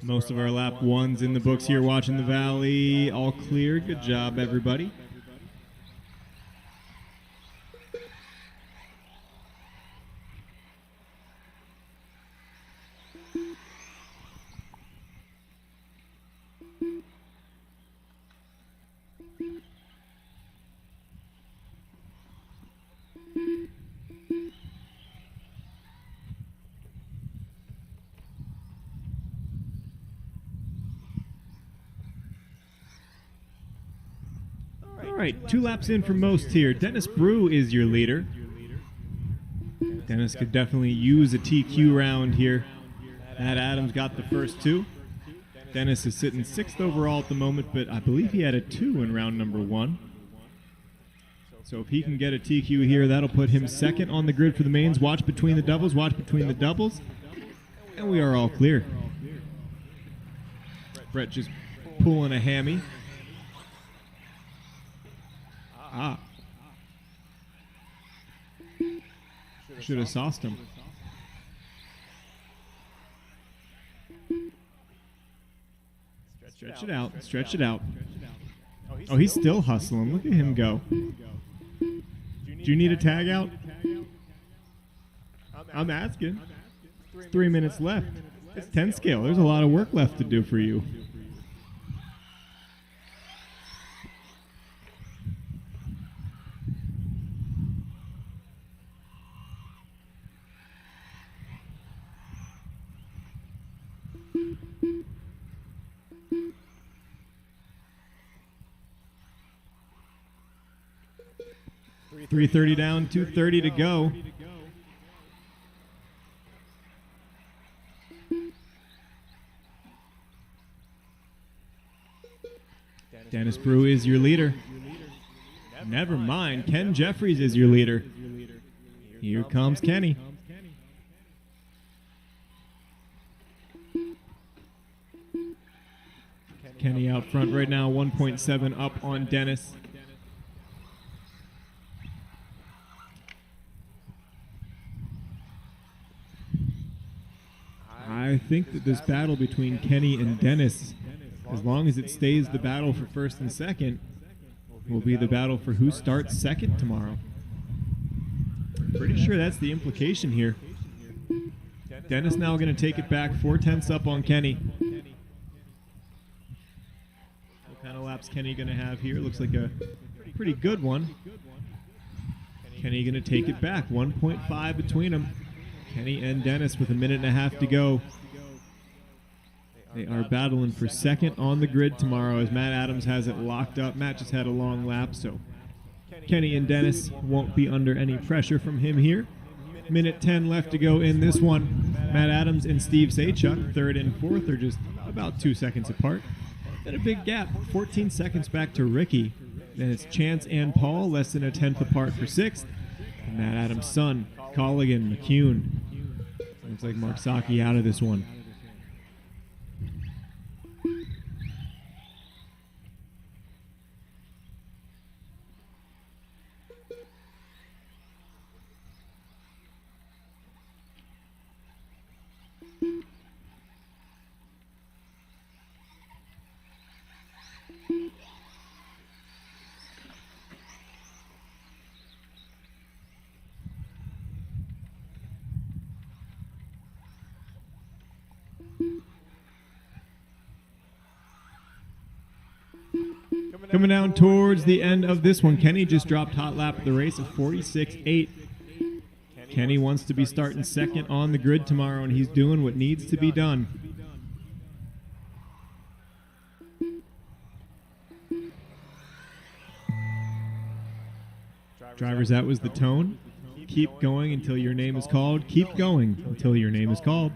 [SPEAKER 4] Most of our lap ones in the books here watching the Valley. All clear. Good job, everybody. All right, 2 laps in for most here. Dennis Brew is your leader. Dennis could definitely use a TQ round here. Matt Adams got the first 2. Dennis is sitting 6th overall at the moment, but I believe he had a 2 in round number 1. So if he can get a TQ here, that'll put him 2nd on the grid for the mains. Watch between the doubles, watch between the doubles. And we are all clear. Brett just pulling a hammy. Should have sauced him. Stretch it out. Stretch it out. Oh, he's still hustling. Look at him go. Do you need a tag out? I'm asking. It's 3 minutes left. It's 10 scale. There's a lot of work left to do for you. .330 down, 2:30 to go. Dennis Brew is your leader. Never mind, Ken Jeffries is your leader. Here comes Kenny. Kenny out front right now, 1.7 up on Dennis. I think that this battle between Kenny and Dennis, as long as it stays the battle for 1st and 2nd, will be the battle for who starts 2nd tomorrow. Pretty sure that's the implication here. Dennis now going to take it back, 4/10 up on Kenny. What kind of laps Kenny going to have here? Looks like a pretty good one. Kenny going to take it back, 1.5 between them. Kenny and Dennis with 1.5 to go. They are battling for 2nd on the grid tomorrow as Matt Adams has it locked up. Matt just had a long lap, so Kenny and Dennis won't be under any pressure from him here. 1:10 left to go in this one. Matt Adams and Steve Saychuk, 3rd and 4th, are just about 2 seconds apart. Then a big gap, 14 seconds back to Ricky. Then it's Chance and Paul, less than 1/10 apart for 6th. And Matt Adams' son, Colligan, McCune. Looks like Mark Saki out of this one. Coming down towards the end of this one, Kenny just dropped hot lap of the race of 46.8. Kenny wants to be starting 2nd on the grid tomorrow, and he's doing what needs to be done. Drivers, that was the tone. Keep going until your name is called. Keep going until your name is called.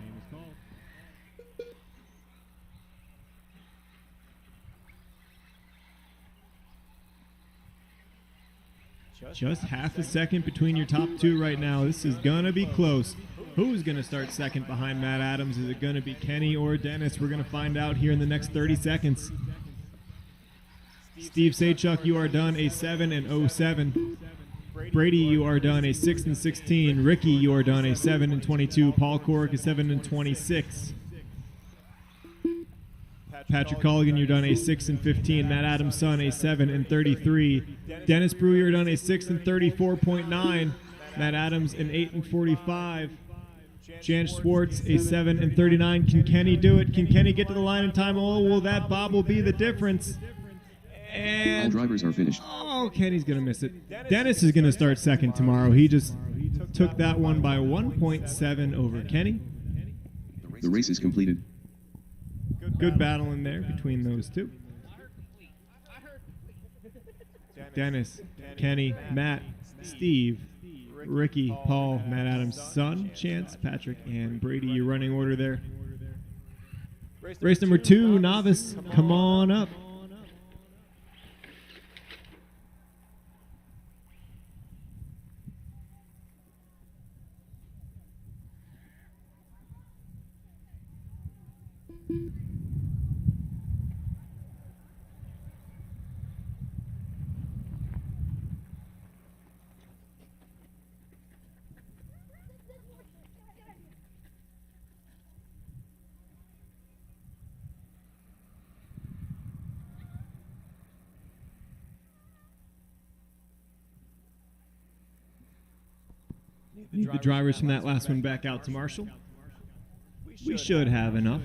[SPEAKER 4] Just half a second between your top 2 right now. This is going to be close. Who's going to start 2nd behind Matt Adams? Is it going to be Kenny or Dennis? We're going to find out here in the next 30 seconds. Steve Saychuk, you are done a 7 and 07. Brady, you are done a 6 and 16. Ricky, you are done a 7 and 22. Paul Corrick, a 7 and 26. Patrick Colligan, you're done a 6 and 15. Matt Adams' son, a 7 and 33. Dennis Brewer, you're done a 6 and 34.9. Matt Adams, an 8 and 45. Jan Schwartz, a 7 and 39. Can Kenny do it? Can Kenny get to the line in time? Oh, will that bobble be the difference?
[SPEAKER 3] All
[SPEAKER 4] And
[SPEAKER 3] drivers are finished.
[SPEAKER 4] oh, Kenny's going to miss it. Dennis is going to start second tomorrow. He just took that one by 1.7 over Kenny.
[SPEAKER 3] The race is completed.
[SPEAKER 4] Good battle in there between those two. Dennis, Kenny, Matt, Steve, Ricky, Paul, Matt Adams' son, Chance, Patrick, and Brady. Your running order there. Race number 2, novice. Come on up. Need the drivers from that last one back out to Marshall. We should have enough.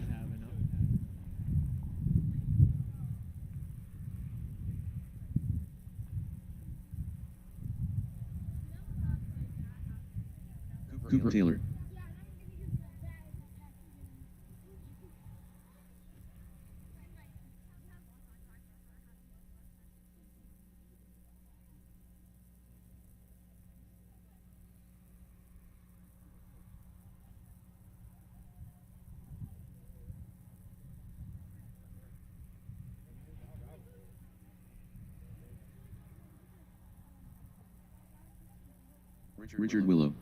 [SPEAKER 3] Cooper Taylor. Richard Willow.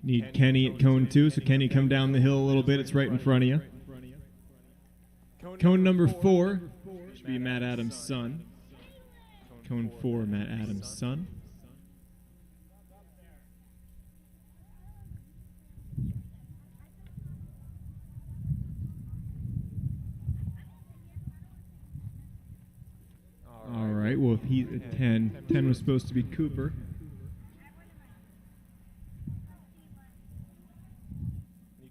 [SPEAKER 4] Need Kenny at cone 2, so Kenny come down the hill a little bit. It's right in front of you. Cone number 4 should be Matt Adams' son. Cone 4, Matt Adams' son. All right, well, if he's at 10, 10 was supposed to be Cooper.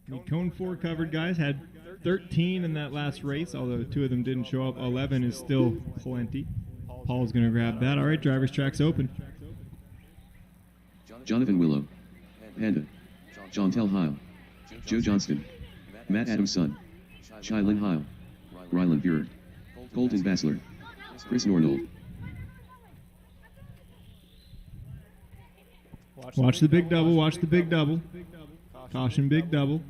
[SPEAKER 4] The cone 4 covered guys had 13 in that last race, although 2 of them didn't show up. 11 is still plenty. Paul's going to grab that. All right, driver's track's open.
[SPEAKER 3] Jonathan Willow. Panda. Jontel Heil. Joe Johnston. Matt Adams' son. Shylin Heil. Ryland Buer. Colton Bassler. Chris Nornold.
[SPEAKER 4] Watch the big double, watch the big double. Caution, big double.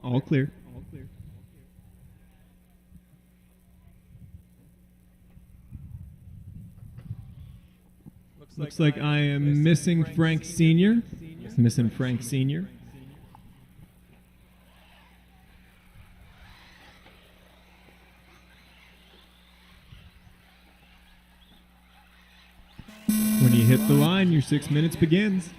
[SPEAKER 4] All clear. Looks like I am missing Frank Sr. Missing Frank Sr. When you hit the line, your 6 minutes begins.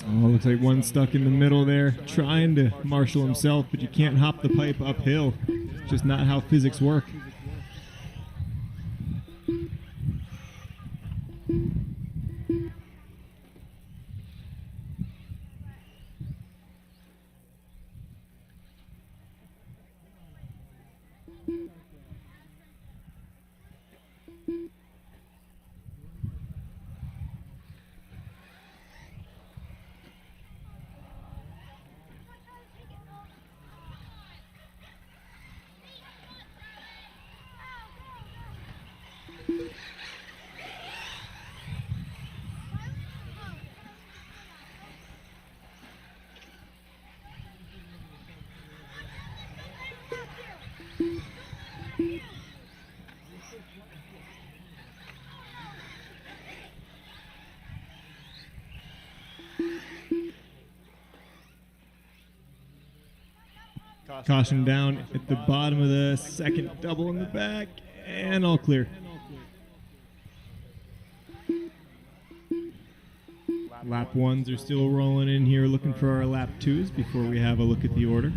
[SPEAKER 4] Oh, looks like one stuck in the middle there, trying to marshal himself, but you can't hop the pipe uphill. It's just not how physics work. Caution down at the bottom of the second double in the back, and all clear. Lap ones are still rolling in here looking for our lap twos before we have a look at the order.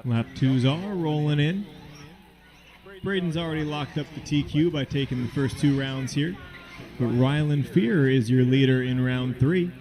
[SPEAKER 4] Lap twos are rolling in. Braden's already locked up the TQ by taking the first 2 rounds here. But Rylan Fear is your leader in round 3.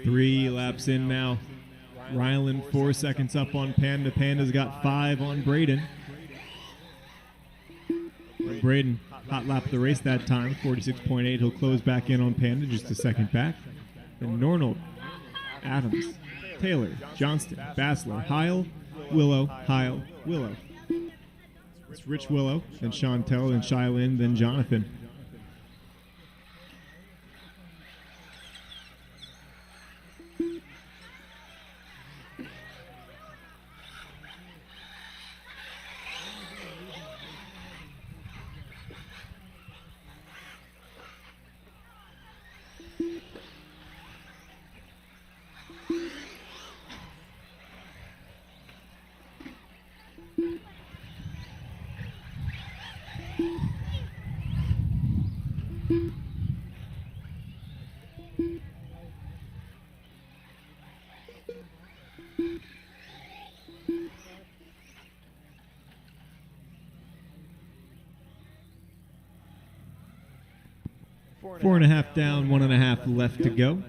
[SPEAKER 4] Three laps in now. Rylan 4 seconds up on Panda. Panda's got 5 on Braden. Braden hot lap the race that time, 46.8. He'll close back in on Panda, just a second back. Then Nornold, Adams, Taylor, Johnston, Bassler, Heil, Willow, Heil, Willow. It's Rich Willow, then Chantel, then Shylin, then Jonathan. Four and a half down, 1.5 left to go.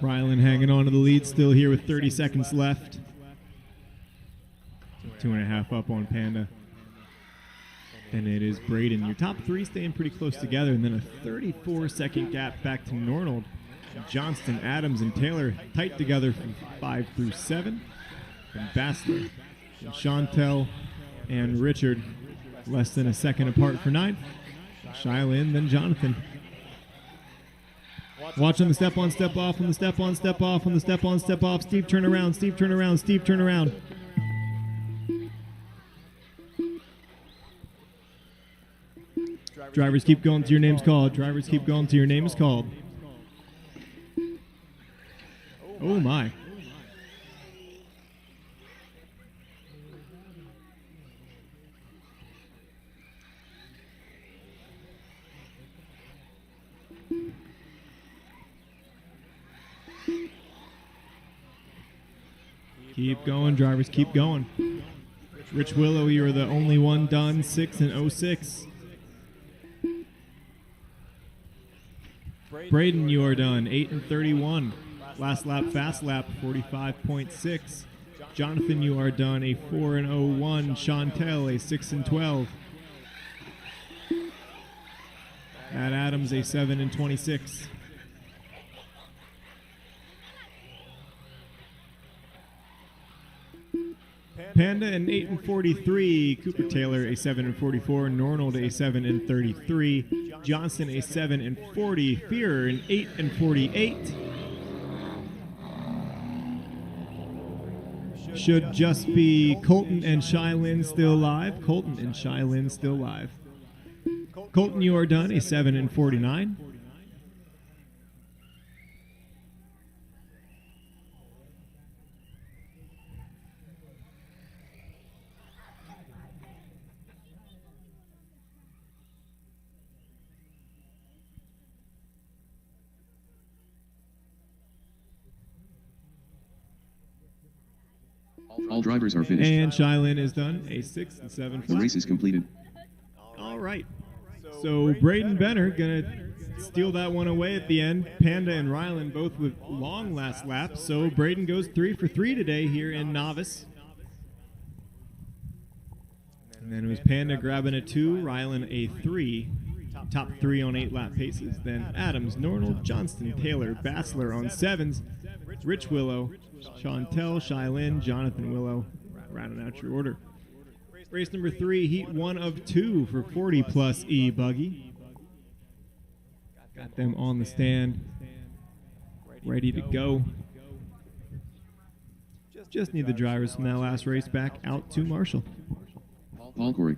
[SPEAKER 4] Rylan hanging on to the lead still here with 30 seconds left. 2.5 up on Panda. Then it is Braden. Your top 3 staying pretty close together, and then a 34-second gap back to Nornold. Johnston, Adams, and Taylor tight together from 5 through 7. And Bassler, and Chantel, and Richard less than a second apart for 9th. Shylin, then Jonathan. Watch on the step on, step off, on the step on, step off, on the step on, step off. Steve, turn around, Steve, turn around, Steve, turn around. Drivers keep going till your name's called. Drivers keep going till your name is called. Oh my. Keep going, drivers, keep going. Rich Willow, you're the only one done, 6 and 06. Braden, you are done, 8 and 31. Last lap, fast lap, 45.6. Jonathan, you are done, a 4 and 01. Chantel, a 6 and 12. Matt Adams, a 7 and 26. Panda, an 8 and 43. Cooper Taylor, a 7 and 44. Nornold, a 7 and 33. Johnson, a 7 and 40. Fear, an 8 and 48. Should just be Colton and Shylin still live. Colton and Shylin still live. Colton, you are done, a 7 and 49.
[SPEAKER 3] All drivers are finished.
[SPEAKER 4] And Shylin is done, a 6 and 7
[SPEAKER 3] The
[SPEAKER 4] flat.
[SPEAKER 3] race is completed.
[SPEAKER 4] All right. So Braden Benner gonna steal that one away at the end. Panda and Rylan both with long last laps. So Braden goes 3 for 3 today here in novice. And then it was Panda grabbing a 2, Rylan a 3. Top 3 on 8 lap paces. Then Adams, Nornold, Johnston, Taylor, Bassler on 7s. Rich Willow, Chantel, Shylin, Jonathan Willow, rounding out your order. Race number 3, heat 1 of 2 for 40 plus E buggy. Got them on the stand, ready to go. Just need the drivers from that last race back out to Marshall.
[SPEAKER 3] Paul Corrick.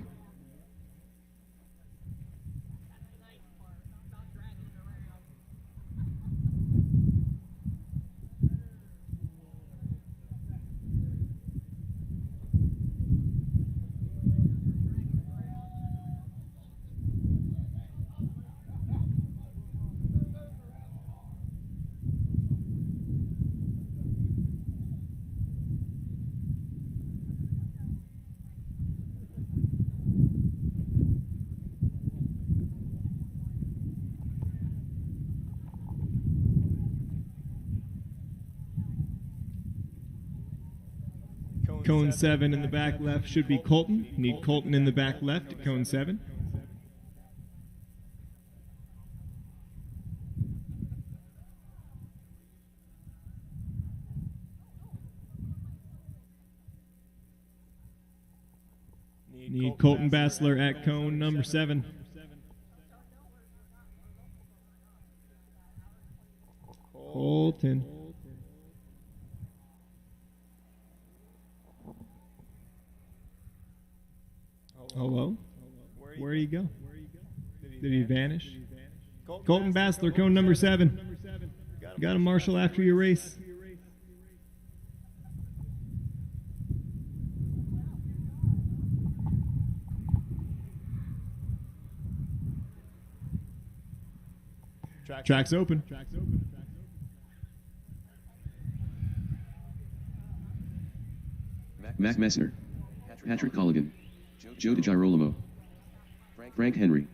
[SPEAKER 4] Cone 7 in the back left should be Colton. Need Colton in the back left at cone 7. Need Colton Bassler at cone number 7. Colton. Hello? Where did he go? Did he vanish? Colton Bassler, cone number 7. Got a Marshall after your race. Track's open.
[SPEAKER 3] Mac Messner. Patrick Colligan. Joe DiGirolamo. Frank Henry.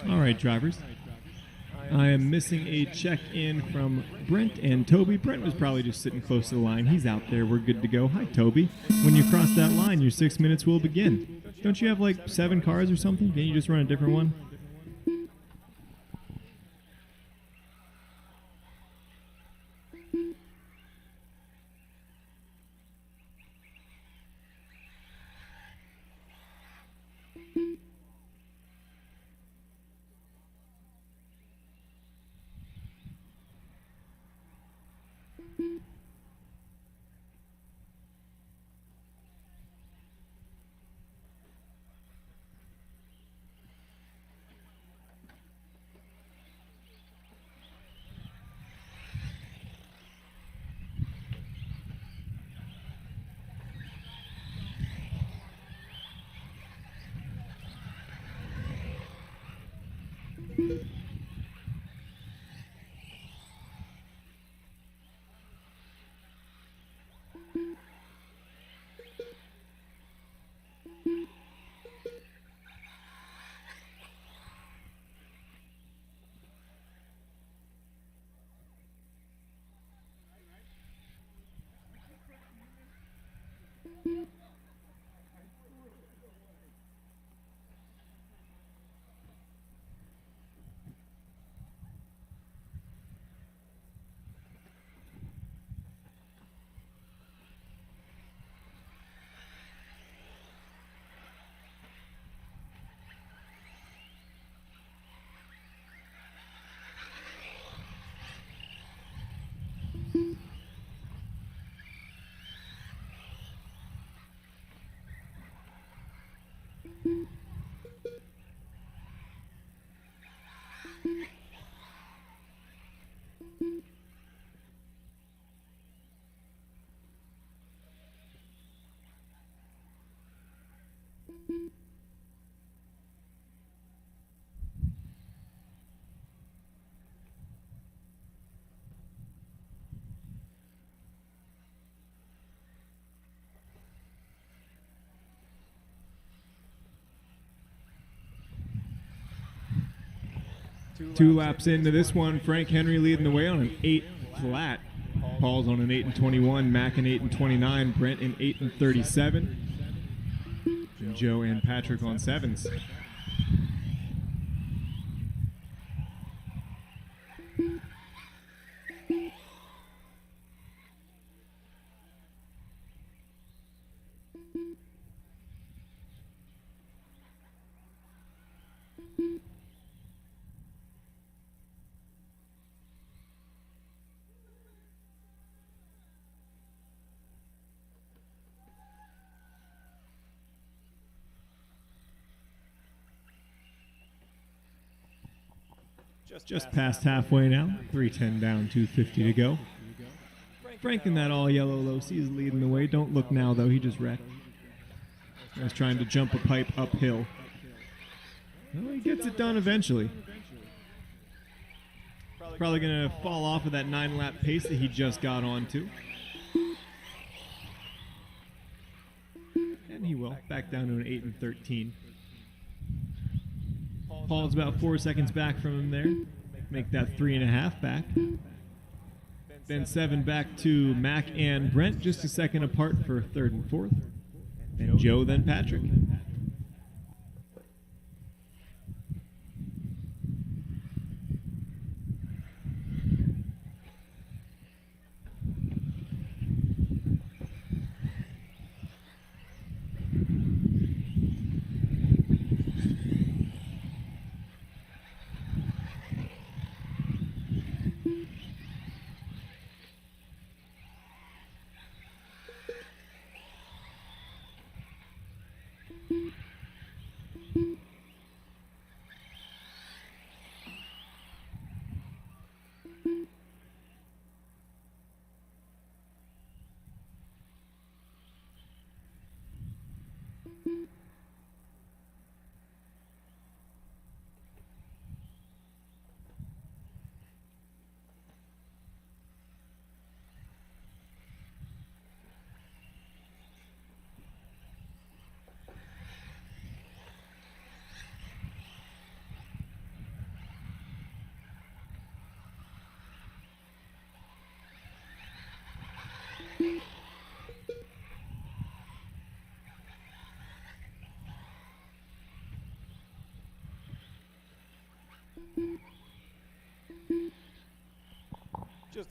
[SPEAKER 4] All right, drivers. I am missing a check-in from Brent and Toby. Brent was probably just sitting close to the line. He's out there. We're good to go. Hi, Toby. When you cross that line, your 6 minutes will begin. Don't you have like 7 cars or something? Can't you just run a different one? 2 laps into this one, Frank Henry leading the way on an 8 flat. Paul's on an 8 and 21, Mac an 8 and 29, Brent an 8 and 37, and Joe and Patrick on 7s. Just past halfway now, 3:10 down, 2:50 to go. Frank in that all yellow low C is leading the way. Don't look now though, he just wrecked. He's trying to jump a pipe uphill. Well, he gets it done eventually. Probably going to fall off of that 9-lap pace that he just got onto. And he will, back down to an 8 and 13. Paul's about 4 seconds back from him there. Make that 3.5 back. Then 7 back to Mac and Brent, just a second apart for 3rd and 4th. And Joe, then Patrick.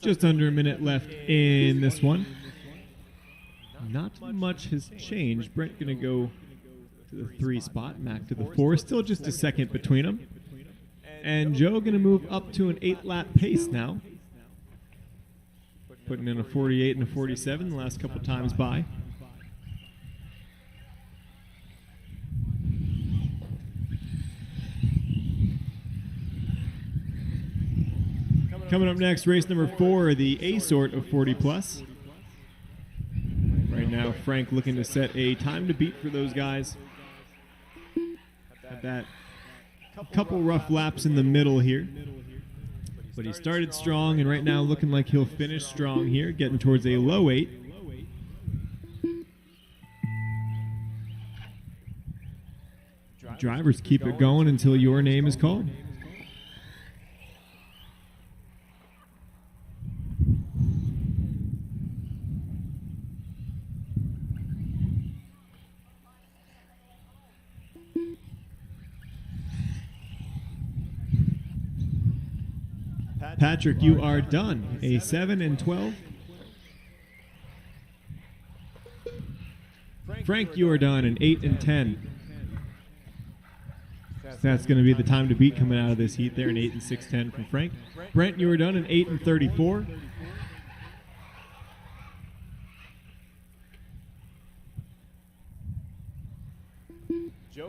[SPEAKER 4] Just under a minute left in this one. Not much has changed. Brent going to go to the 3 spot, Mac to the 4. Still just a second between them. And Joe going to move up to an 8-lap pace now. putting in a 48 and a 47 the last couple times by. Coming up next, race number 4, the A sort of 40 plus. Right now, Frank looking to set a time to beat for those guys. Had that couple rough laps in the middle here. But he started strong, and right now looking like he'll finish strong here, getting towards a low 8. Drivers, keep it going until your name is called. Patrick, you are done. A 7 and 12. Frank, you are done. An 8 and 10. That's going to be the time to beat coming out of this heat there. An 8 and 6:10 from Frank. Brent, you are done. An 8 and 34.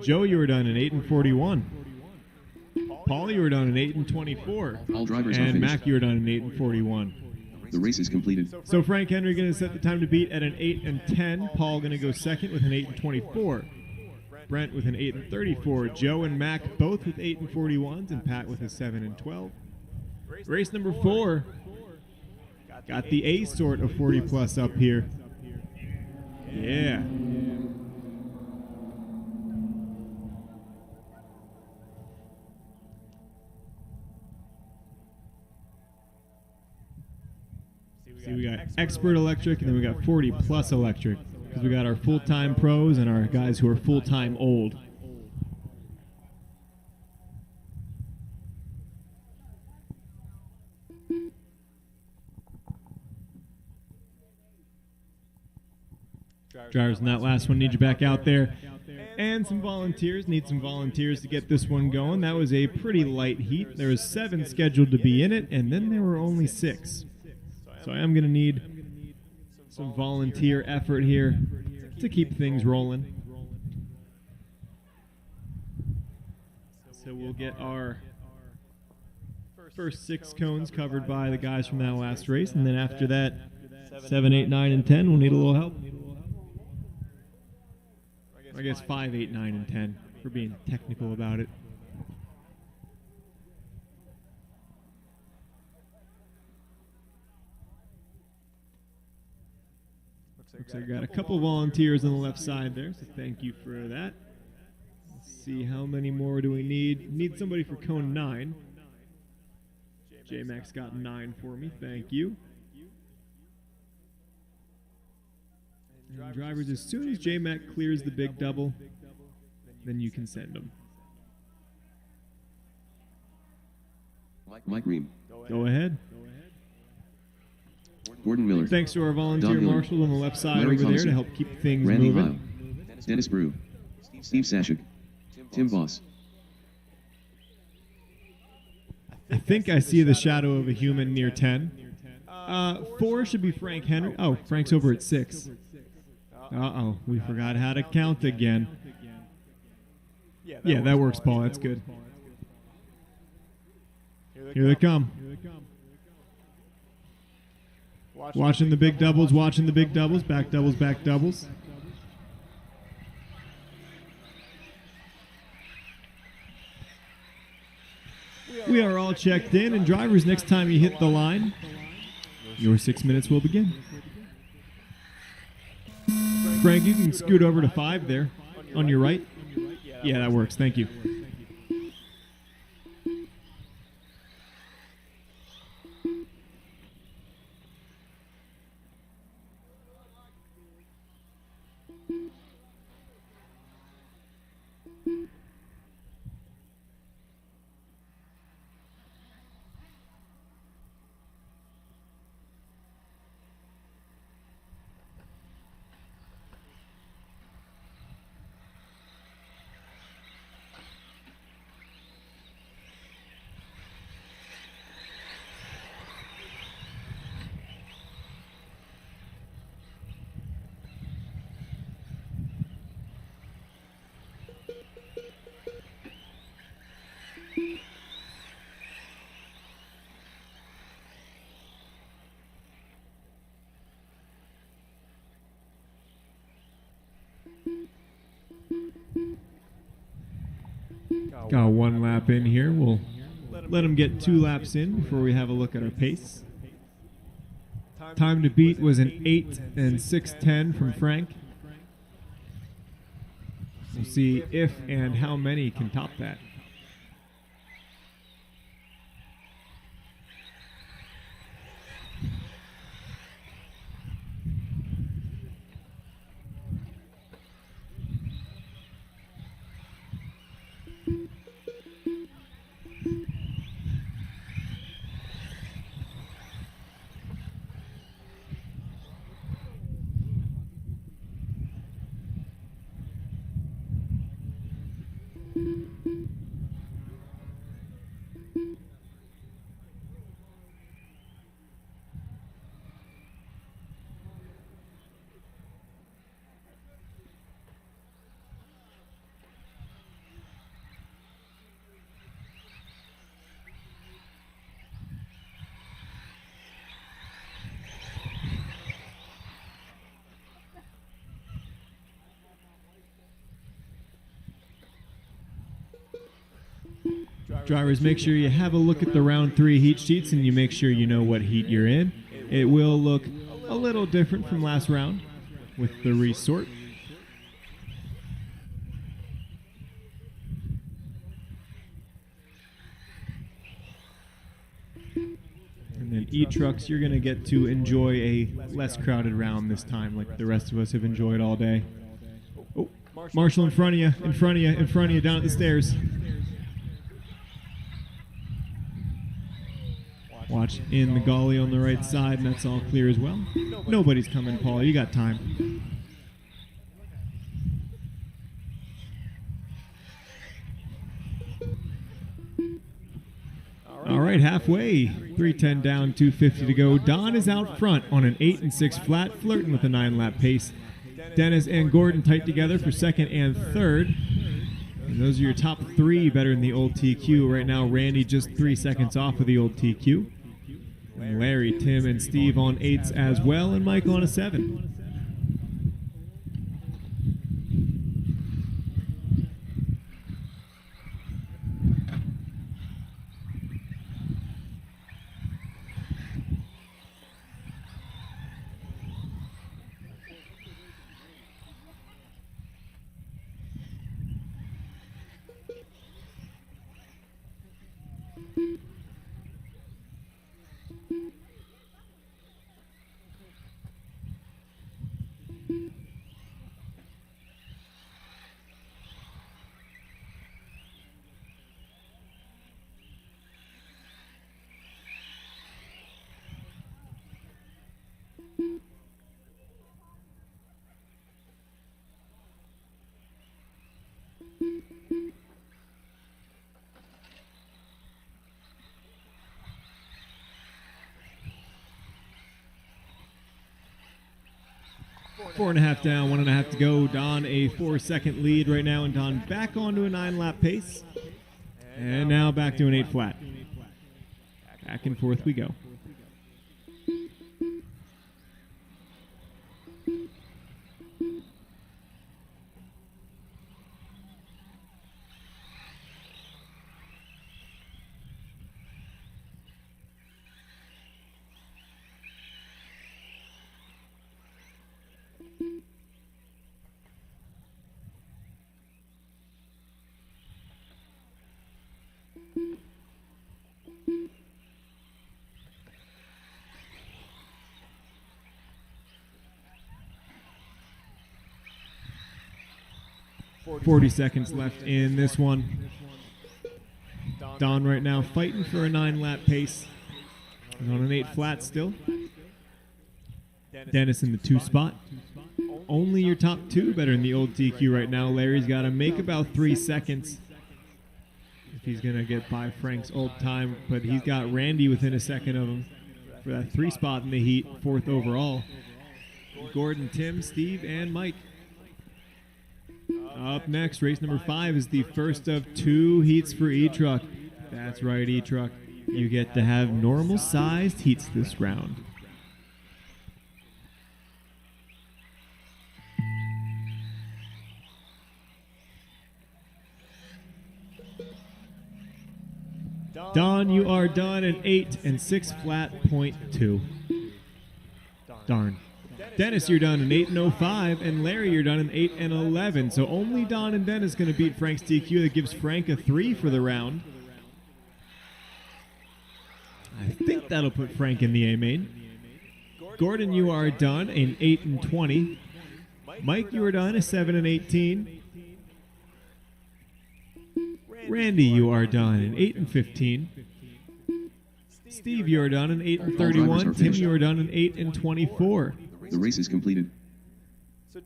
[SPEAKER 4] Joe, you are done. An 8 and 41. Paul, you were done in 8 and 24.
[SPEAKER 3] All drivers are
[SPEAKER 4] And
[SPEAKER 3] finished.
[SPEAKER 4] Mac, you were done in 8 and 41.
[SPEAKER 3] The race is completed.
[SPEAKER 4] So Frank Henry going to set the time to beat at an 8 and 10. Paul going to go second with an 8 and 24. Brent with an 8 and 34. Joe and Mac both with 8 and 41s, and Pat with a 7 and 12. Race number 4. Got the A sort of 40 plus up here. Yeah. See, we got expert electric, and then we got 40 plus electric. Because we got our full-time pros and our guys who are full-time old. Drivers in that last one need you back out there. And some volunteers. Need some volunteers to get this one going. That was a pretty light heat. There was 7 scheduled to be in it, and then there were only 6. So I am going to need some volunteer effort here to keep things rolling. So we'll get our first 6 cones covered by the guys from that last race, and then after that, 7, 8, 9, and 10, we'll need a little help. I guess 5, 8, 9, and 10 for being technical about it. Looks like I got a couple volunteers on the left side there, so thank you for that. Let's see, how many more do we need? Need somebody for cone 9. J-Max got 9 for me, thank you. And drivers, as soon as J-Mac clears the big double, then you can send them.
[SPEAKER 3] Mike Ream.
[SPEAKER 4] Go ahead.
[SPEAKER 3] Gordon Miller.
[SPEAKER 4] Thanks to our volunteer
[SPEAKER 3] Don Miller.
[SPEAKER 4] marshals on the left side
[SPEAKER 3] Larry
[SPEAKER 4] over there
[SPEAKER 3] Thompson.
[SPEAKER 4] to help keep things
[SPEAKER 3] Randy
[SPEAKER 4] moving.
[SPEAKER 3] Heil. Dennis Brew. Steve Sashik. Tim Voss.
[SPEAKER 4] I think I see the shadow of a human near 10. 4 should be Frank Henry. Oh, Frank's over at 6. Uh-oh, we forgot how to count again. Yeah, that works, Paul. That's good. Here they come. Watching the big doubles, watching the big doubles, back doubles, back doubles. We are all checked in, and drivers, next time you hit the line, your 6 minutes will begin. Frank, you can scoot over to 5 there, on your right. Yeah, that works. Thank you. Got one lap in here. We'll let him get 2 laps in before we have a look at our pace. Time to beat was an 8 and 6:10 from Frank. We'll see if and how many can top that. Drivers, make sure you have a look at the round 3 heat sheets and you make sure you know what heat you're in. It will look a little different from last round with the resort. And then E-Trucks, you're going to get to enjoy a less crowded round this time like the rest of us have enjoyed all day. Oh, Marshall in front of you, in front of you, in front of you, down at the stairs. Watch in the gully on the right side, and that's all clear as well. Nobody's coming, Paul. You got time. All right, halfway. 3:10 down, 2:50 to go. Don is out front on an 8 and 6 flat, flirting with a 9-lap pace. Dennis and Gordon tight together for second and third. And those are your top 3 better than the old TQ. Right now, Randy just 3 seconds off of the old TQ. And Larry, Tim, and Steve on 8s as well, and Mike on a 7. Four and a half down, 1.5 to go. Don a 4-second lead right now, and Don back onto a 9-lap pace. And now back to an 8 flat. Back and forth we go. Forty seconds left in this one. Don right now fighting for a 9-lap pace. He's on an 8 flat still. Dennis in the 2 spot. Only your top 2 better than the old TQ right now. Larry's got to make about 3 seconds if he's going to get by Frank's old time, but he's got Randy within a second of him for that 3 spot in the heat, 4th overall. Gordon, Tim, Steve, and Mike. Up next, race number 5 is the first of 2 heats for E-Truck. That's right, E-Truck. You get to have normal-sized heats this round. Don, you are done an 8 and 6 flat .2. Darn. Dennis, you're done an 8 and 05, and Larry, you're done an 8 and 11. So only Don and Dennis going to beat Frank's DQ. That gives Frank a 3 for the round. I think that'll put Frank in the A main. Gordon, you are done an 8 and 20. Mike, you are done a 7 and 18. Randy, you are done an 8 and 15. Steve, you are done an 8 and 31. Tim, you are done an 8 and 24.
[SPEAKER 3] The race is completed.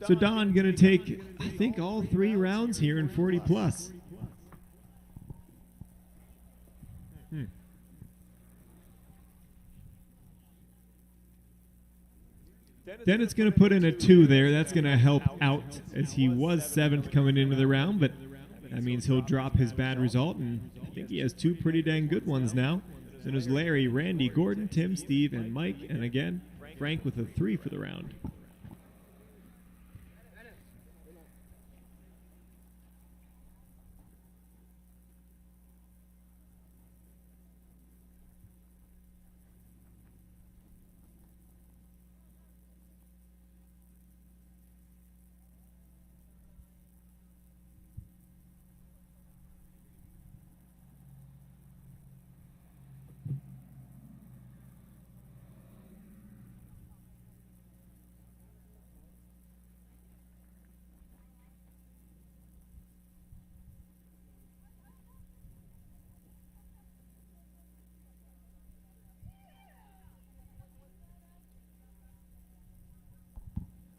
[SPEAKER 4] So Don going to take, I think, all 3 rounds here in 40 plus. Then it's going to put in a 2 there. That's going to help out as he was 7th coming into the round, but that means he'll drop his bad result, and I think he has 2 pretty dang good ones now. Then there's Larry, Randy, Gordon, Tim, Steve, and Mike, and again, Frank with a 3 for the round.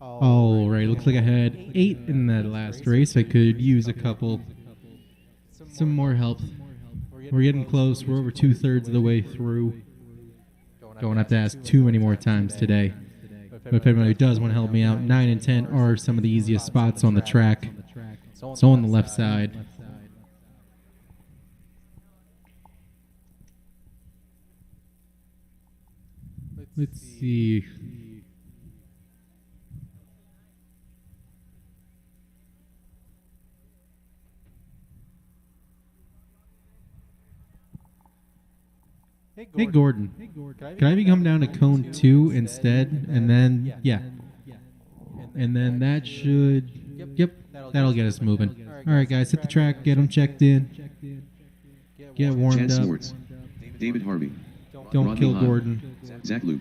[SPEAKER 5] All right, looks like I had 8 in that last race. I could use some more help. We're getting close. We're over 2/3 of the way through. Don't have to ask too many more times today. But if anybody does want to help me out, 9 and 10 are some of the easiest spots on the track. So on the left side. Let's see. Hey Gordon, can I come down to cone 2 instead? And then, yeah. And then that should, yep, that'll get us moving. All right, guys, hit the track, get them checked in, get warmed
[SPEAKER 3] Chad
[SPEAKER 5] up.
[SPEAKER 3] Swartz, David Harvey,
[SPEAKER 5] Don't
[SPEAKER 3] Rodney
[SPEAKER 5] kill
[SPEAKER 3] Lyle,
[SPEAKER 5] Gordon.
[SPEAKER 3] Zach Luke,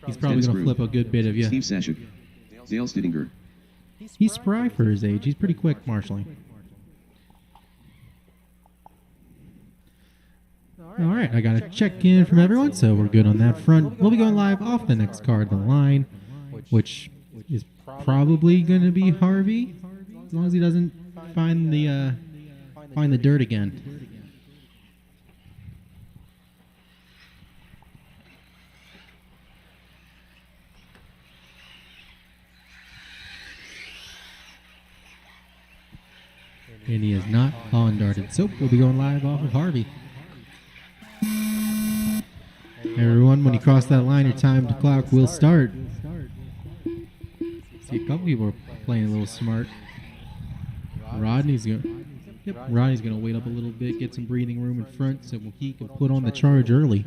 [SPEAKER 5] He's probably
[SPEAKER 3] Dennis
[SPEAKER 5] going to
[SPEAKER 3] Brew,
[SPEAKER 5] flip a good bit of you.
[SPEAKER 3] Steve Sashik, Dale Stiddinger.
[SPEAKER 5] He's spry for his age. He's pretty quick marshaling. All right, I got a check-in from everyone, so we're good on that front. We'll be going live off the next car of the line, which is probably going to be Harvey, as long as he doesn't find the dirt again. And he is not on darted, so we'll be going live off of Harvey. Everyone, when you cross that line, your time to clock will start. See, a couple people are playing a little smart. Rodney's gonna wait up a little bit, get some breathing room in front, so he can put on the charge early.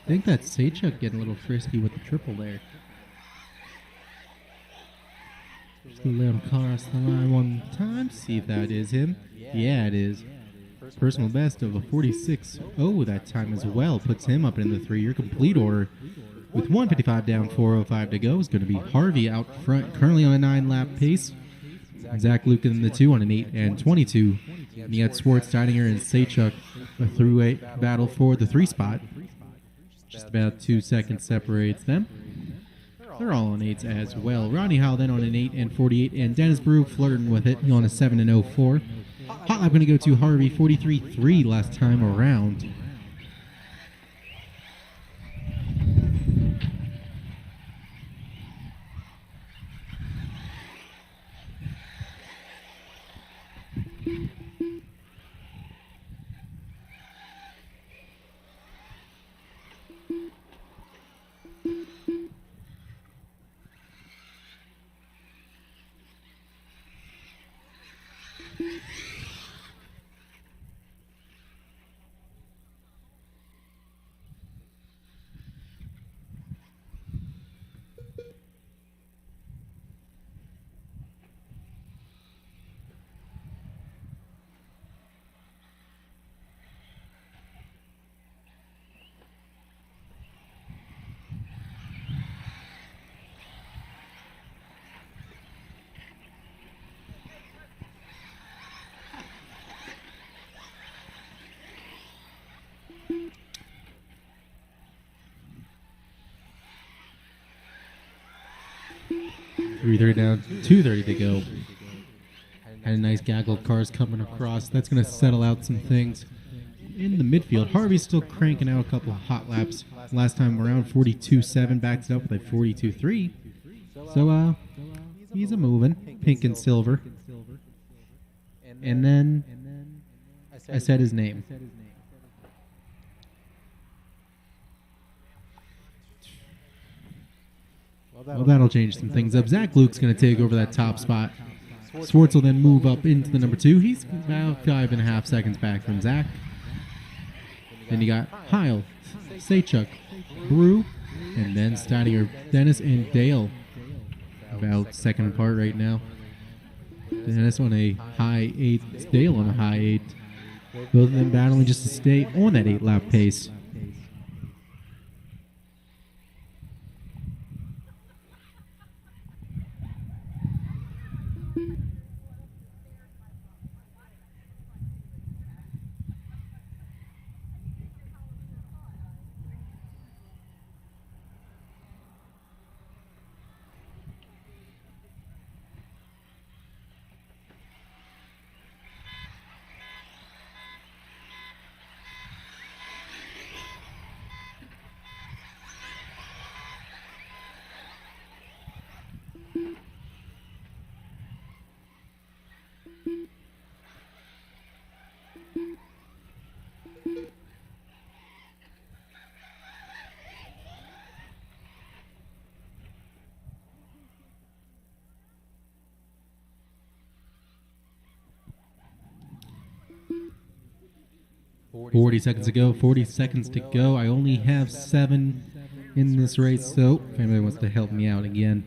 [SPEAKER 5] I think that's Sachuk getting a little frisky with the triple there. Just gonna let him cross the line one time. See if that is him. Yeah, it is. Personal best of a 46.0 that time as well. Puts him up in the 3-year complete order. With 155 down, 405 to go. Is going to be Harvey out front, currently on a 9-lap pace. Zach Luke in the 2 on an 8 and 22. And you got Swartz, Steininger, and Sachuk a through-way battle for the 3 spot. Just about 2 seconds separates them. They're all on 8s as well. Ronnie Howell then on an 8 and 48, and Dennis Brew flirting with it on a 7 and 04. Hot lap going to go to Harvey, 43.3 last time around. .330 down, 2:30 to go. Had a nice gaggle of cars coming across. That's going to settle out some things in the midfield. Harvey's still cranking out a couple of hot laps. Last time around, 42.7, backed it up with a 42.3. So, he's a moving, pink and silver. And then I said his name. Well, that'll change some things up. Zach Luke's going to take over that top spot. Swartz will then move up into the number 2. He's about 5.5 seconds back from Zach. Then you got Heil, Sachuk, Brew, and then Steininger, Dennis, and Dale. About second apart right now. Dennis on a high 8, Dale on a high 8. Both of them battling just to stay on that 8-lap pace. Forty seconds to go. 40 seconds to go. I only have 7 in this race, so if anybody wants to help me out again.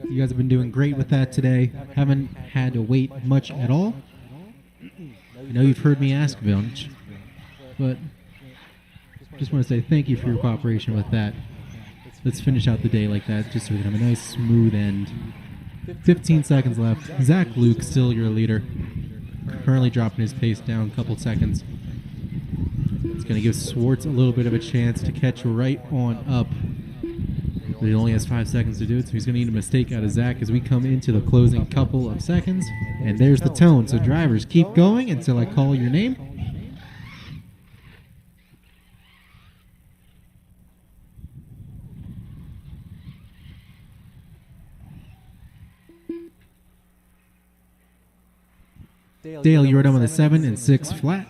[SPEAKER 5] You guys have been doing great with that today. Haven't had to wait much at all. I know you've heard me ask a bunch, but just want to say thank you for your cooperation with that. Let's finish out the day like that, just so we can have a nice, smooth end. 15 seconds left. Zach Luke, still your leader. Currently dropping his pace down a couple seconds. It's going to give Swartz a little bit of a chance to catch right on up. But he only has 5 seconds to do it, so he's going to need a mistake out of Zach as we come into the closing couple of seconds. And there's the tone. So drivers, keep going until I call your name. Dale, you're done with a 7 and 6 flat.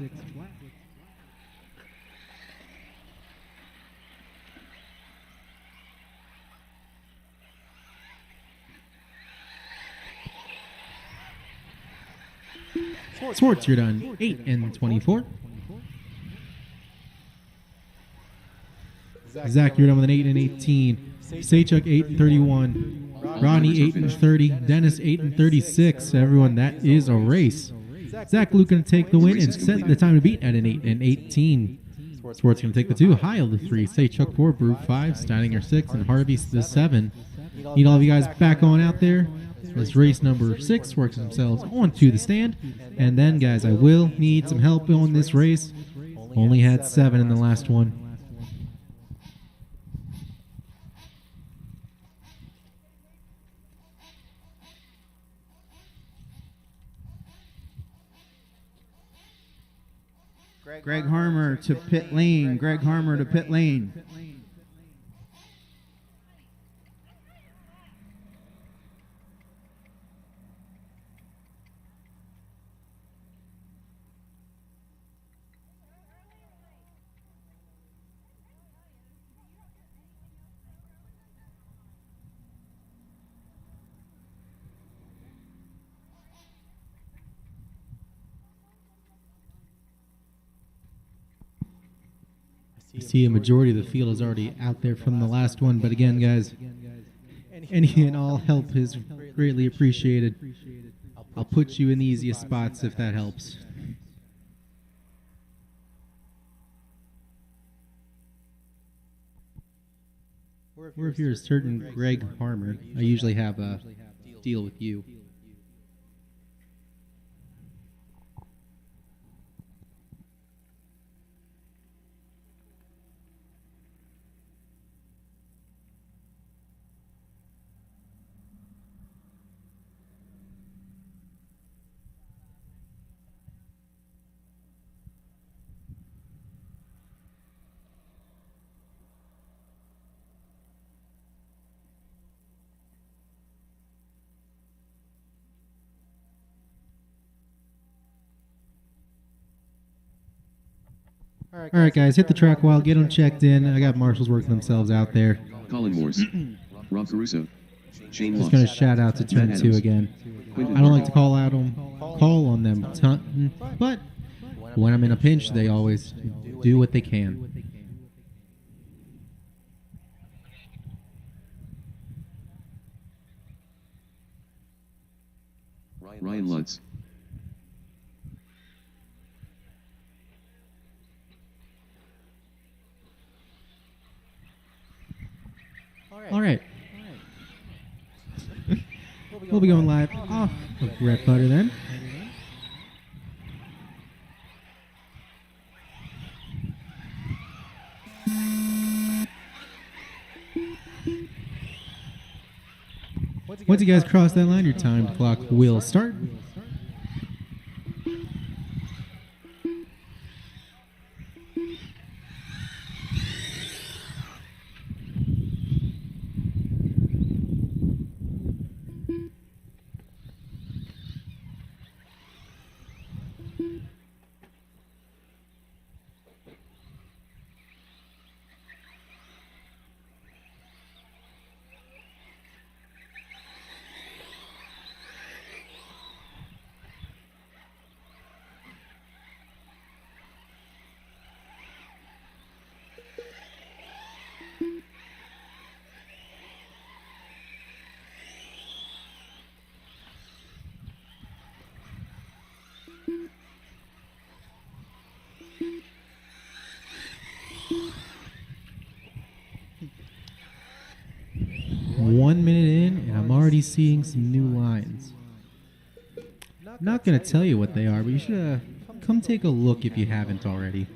[SPEAKER 5] Swartz, you're done 8 and 24. Zach, you're done with an 8 and 18. Saychuk 8 and 31. Ronnie 8 and 30. Dennis 8 and 36. Everyone, that is a race. Zach Luke going to take the win and set the time to beat at an 8 and 18. Sports going to take the 2. Heil the 3. Saychuk 4. Brew 5. Steininger 6. And Harvey the 7. Need all of you guys back on out there. As race number 6 works themselves onto the stand. And then, guys, I will need some help on this race. Only had 7 in the last one.
[SPEAKER 1] Greg Harmer to pit lane. Greg Harmer to pit lane.
[SPEAKER 5] You see a majority of the field is already out there from the last one, but again, guys, any and all help is greatly appreciated. I'll put you in the easiest spots if that helps. Or if you're a certain Greg Harmer, I usually have a deal with you. All right, guys, hit the track while, get them checked in. I got marshals working themselves out there.
[SPEAKER 3] Colin Morse, Rob Caruso, Shane
[SPEAKER 5] Just
[SPEAKER 3] Loss,
[SPEAKER 5] going to shout out to turn 2 again. I don't like to call on them, but when I'm in a pinch, they always do what they can.
[SPEAKER 3] Ryan Lutz,
[SPEAKER 5] All right. We'll be going live off of Red Butter then. Once you guys cross that line, your timed clock will start. And I'm already seeing some new lines. Not going to tell you what they are, but you should come take a look if you haven't already.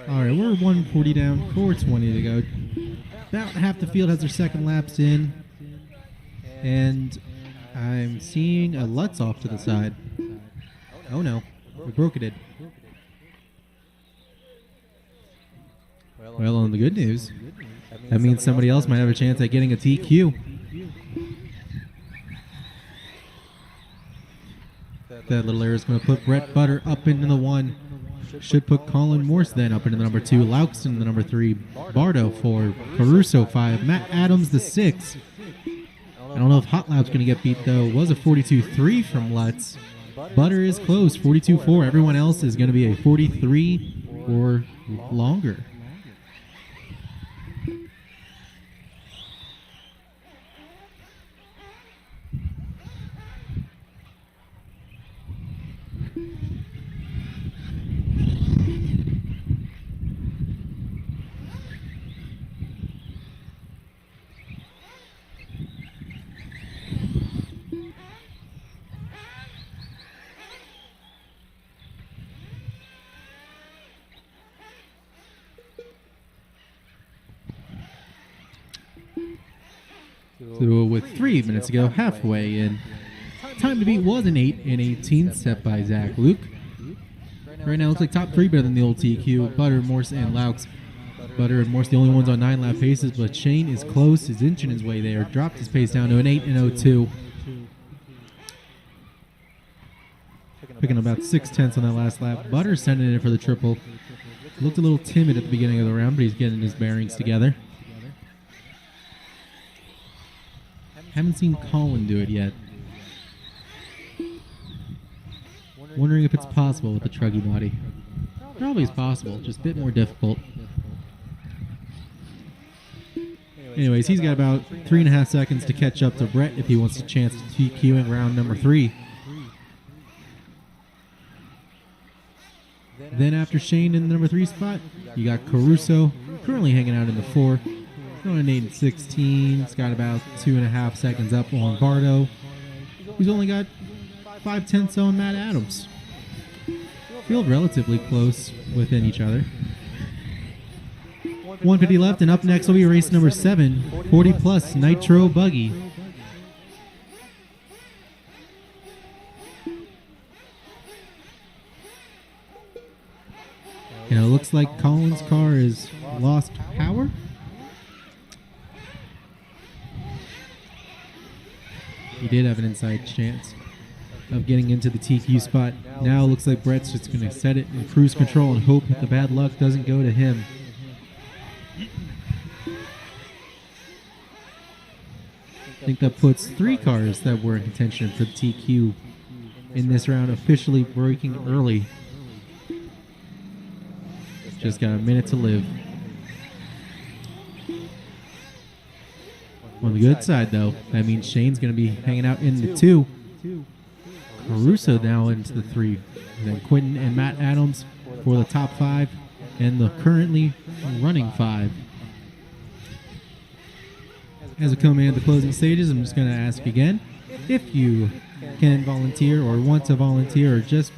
[SPEAKER 5] All right, we're 140 down, 420 to go. About half the field has their second laps in, and I'm seeing a Lutz off to the side. Oh no, we broke it. Well, on the good news, that means somebody else might have a chance at getting a TQ. That little error is going to put Brett Butter up into the 1. Should put Colin Morse then up into the number 2. Laux in the number 3. Bardo 4. Caruso 5. Matt Adams the 6. I don't know if Hot Lap's going to get beat though. It was a 42-3 from Lutz. Butter is close, 42-4. Everyone else is going to be a 43 or longer. So with 3 minutes to go, halfway in. Time to beat was an 8 and 18 set by Zach Luke. Right now it looks like top 3 better than the old TQ. Butter, Morse, and Laux. Butter and Morse the only ones on 9 lap paces, but Shane is close. He's inching his way there. Dropped his pace down to an 8 and 02. Picking about 6/10 on that last lap. Butter sending it in for the triple. Looked a little timid at the beginning of the round, but he's getting his bearings together. Haven't seen Colin do it yet. Wondering if it's possible with the truggy body. Probably is possible, just a bit more difficult. Anyways, he's got about 3.5 seconds to catch up to Brett if he wants a chance to TQ in round number 3. Then after Shane in the number 3 spot, you got Caruso, currently hanging out in the 4. Going an 8 and 16. He's got about 2.5 seconds up on Bardo. He's only got 5/10 on Matt Adams. Feel relatively close within each other. 150 left, and up next will be race number 7, 40 plus Nitro Buggy. And it looks like Colin's car has lost power. He did have an inside chance of getting into the TQ spot. Now it looks like Brett's just going to set it in cruise control and hope that the bad luck doesn't go to him. I think that puts 3 cars that were in contention for the TQ in this round officially breaking early. Just got a minute to live. On the good side, though, that means Shane's going to be hanging out in the 2. Caruso now into the 3. Then Quentin and Matt Adams for the top 5 and the currently running 5. As we come into the closing stages, I'm just going to ask again, if you can volunteer or want to volunteer or just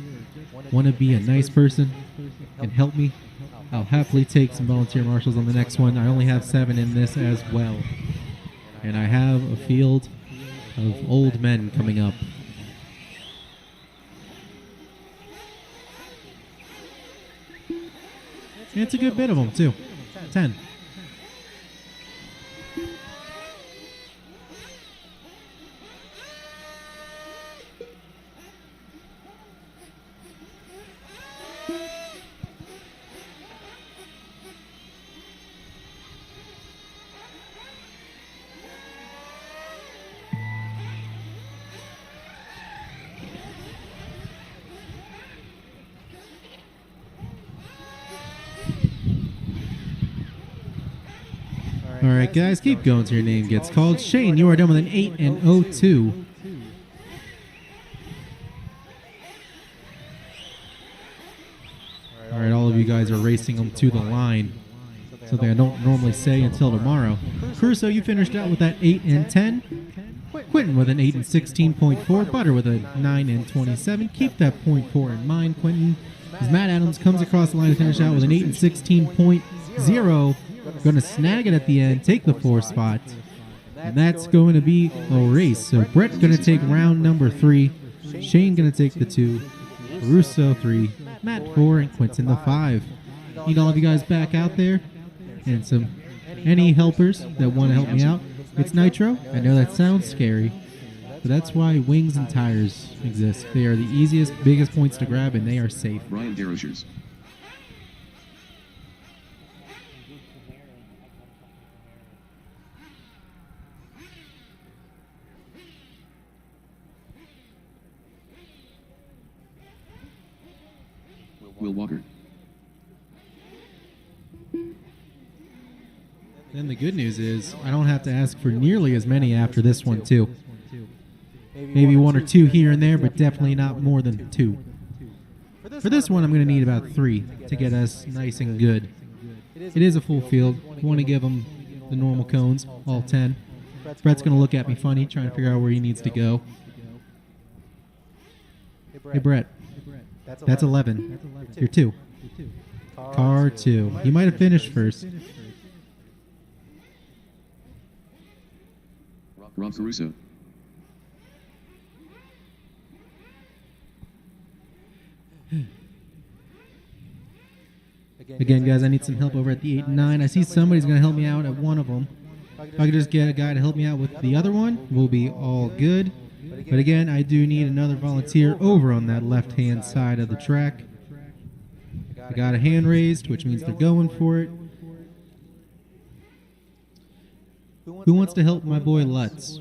[SPEAKER 5] want to be a nice person and help me, I'll happily take some volunteer marshals on the next one. I only have 7 in this as well. And I have a field of old men coming up. And it's a good bit of them, too. 10. All right, guys, keep going till your name gets called. Shane, you are done with an 8 and 02. All right, all of you guys are racing them to the line. Something I don't normally say until tomorrow. Caruso, you finished out with that 8 and 10. Quentin with an 8 and 16.4. Butter with a 9 and 27. Keep that .4 in mind, Quentin. As Matt Adams comes across the line to finish out with an 8 and 16.0. Going to snag it at the end, take the 4 spot. And that's going to be a race. So Brett's going to take round number 3. Shane going to take the 2. Caruso 3. Matt 4. And Quentin the 5. Need all of you guys back out there. And any helpers that want to help me out. It's Nitro. I know that sounds scary. But that's why wings and tires exist. They are the easiest, biggest points to grab, and they are safe.
[SPEAKER 3] Brian Derochers. Will Walker.
[SPEAKER 5] Then the good news is I don't have to ask for nearly as many after this one, too. Maybe one or two here and there, but definitely not more than 2. For this one, I'm going to need about 3 to get us nice and good. It is a full field. You want to give them the normal cones, all 10. Brett's going to look at me funny, trying to figure out where he needs to go. Hey, Brett. That's 11. You're 2. Car 2. You might have finished first.
[SPEAKER 3] Rob Caruso.
[SPEAKER 5] Again, guys, I need some help over at the 8 and 9. I see somebody's going to help me out at one of them. If I could just get a guy to help me out with the other one, we'll be all good. But again, I do need another volunteer over on that left-hand side of the track. I got a hand raised, which means they're going for it. Who wants to help my boy Lutz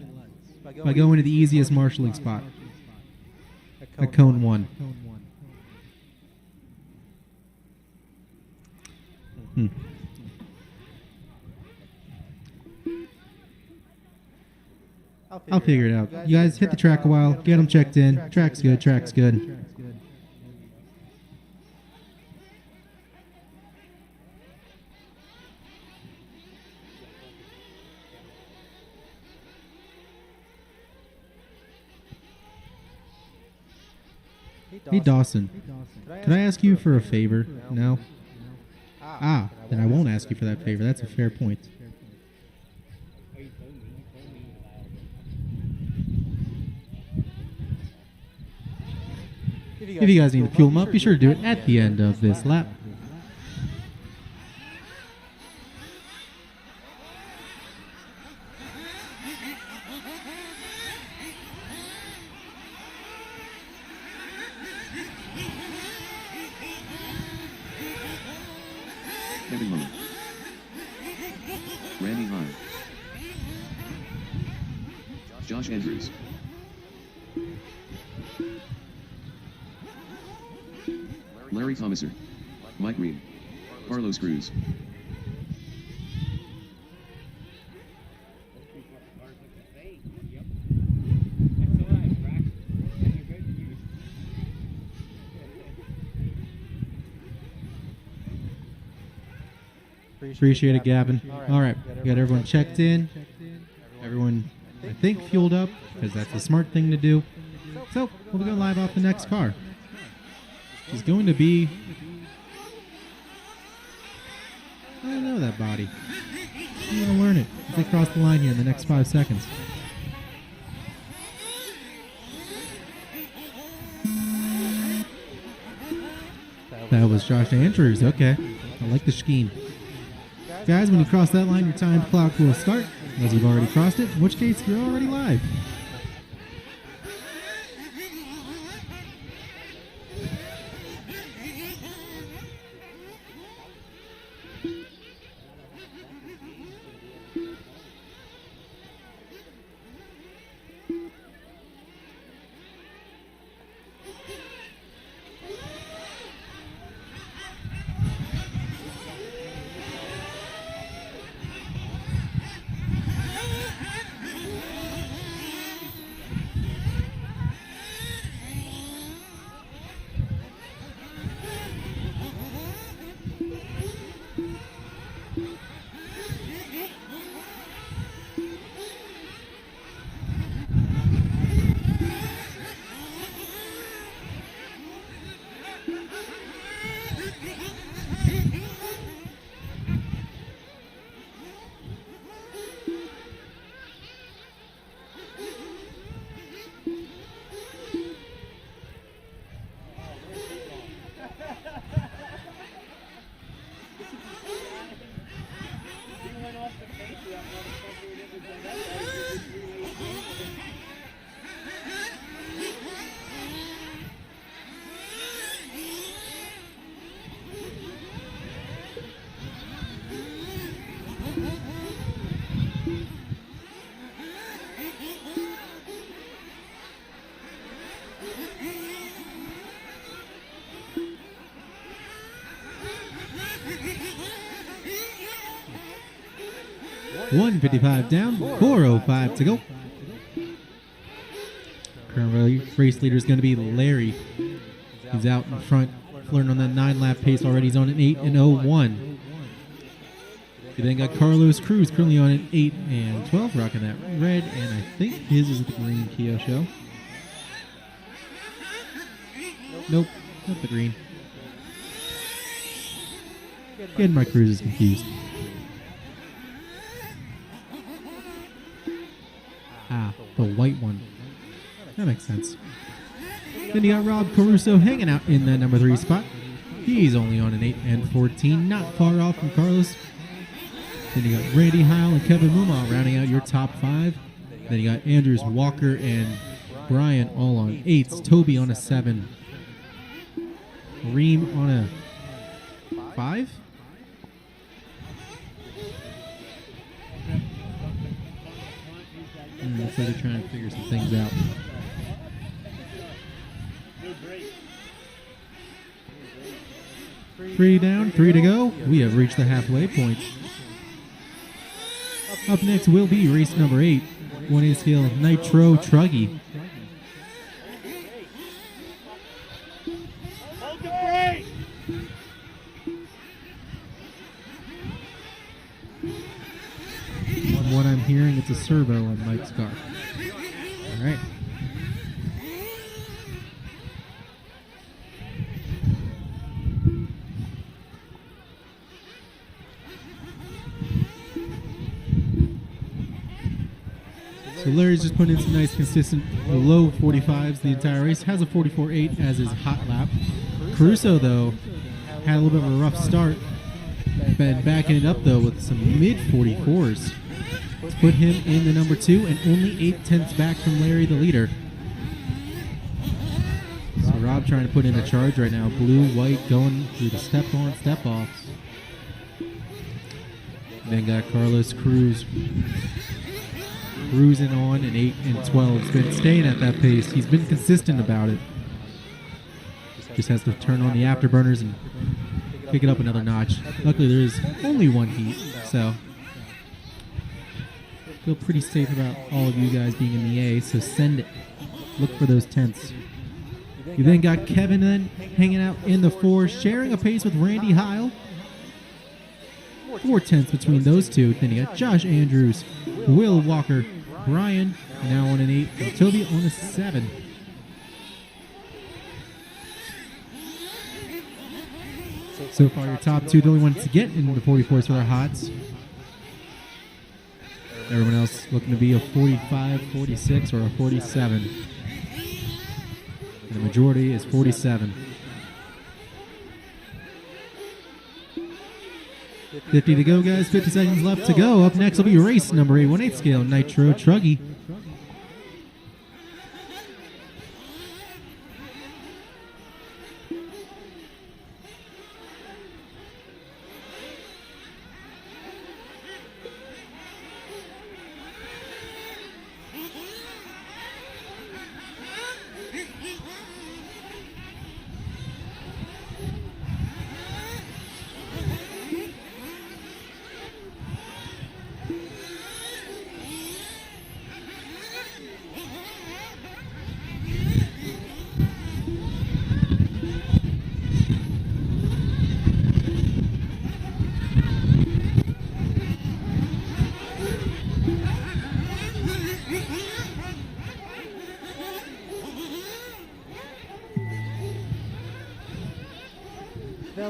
[SPEAKER 5] by going to the easiest marshalling spot? At cone 1. I'll figure it out. You guys hit the track a while, get them checked in. Track's good, track's good. Hey Dawson, could I ask you for a favor? No? Ah, then I won't ask you for that favor. That's a fair point. If you guys need to fuel them up, be sure to do it at the end of this lap.
[SPEAKER 3] Kevin Lowe. Randy Hine. Josh Andrews. Larry Thomaser. Mike Reed. Carlos Cruz.
[SPEAKER 5] Appreciate it, Gavin. All right, we got everyone checked in. Everyone, I think, fueled up, because that's the smart thing to do. So, we'll be going live off the next car. It's going to be... I don't know that body. I'm going to learn it as they cross the line here in the next 5 seconds. That was Josh Andrews. Okay. I like the scheme. Guys, when you cross that line, your time clock will start, as you've already crossed it, in which case you're already live. 155 down, 4:05 to go. Current race leader is going to be Larry. He's out in front, flirting on that 9-lap pace already. He's on an 8:01. We then got Carlos Cruz currently on an 8:12, rocking that red, and I think his is the green Kia show. Nope, not the green. Getting my Cruzes confused. Ah, the white one. That makes sense. Then you got Rob Caruso hanging out in that number 3 spot. He's only on an 8:14, not far off from Carlos. Then you got Randy Heil and Kevin Muma rounding out your top 5. Then you got Andrews, Walker, and Brian all on 8s. Toby on a 7. Reem on a 5. Looks like they're trying to figure some things out. Three down, 3 to go. We have reached the halfway point. Up next will be race number 8, 1/8 scale Nitro Truggy. From what I'm hearing, it's a servo on Mike's car. All right. So Larry's just putting in some nice, consistent low 45s the entire race. Has a 44.8 as his hot lap. Caruso, though, had a little bit of a rough start. Been backing it up, though, with some mid-44s. Let's put him in the number 2 and only 8/10 back from Larry, the leader. So Rob trying to put in a charge right now. Blue, white, going through the step-on, step-offs. Then got Carlos Cruz cruising on an 8:12. He's been staying at that pace. He's been consistent about it. Just has to turn on the afterburners and pick it up another notch. Luckily, there is only one heat, so feel pretty safe about all of you guys being in the A, so send it. Look for those 10ths. You then got Kevin then hanging out in the 4, sharing a pace with Randy Heil. 4/10 between those two. Then you got Josh Andrews, Will Walker, Brian now on an 8, and Toby on a 7. So far, your top 2, the only ones to get into the 44s for their hots. Everyone else looking to be a 45, 46, or a 47. And the majority is 47. 50 to go, guys. 50 seconds left to go. Up next will be race number 8, 1/8 scale Nitro Truggy.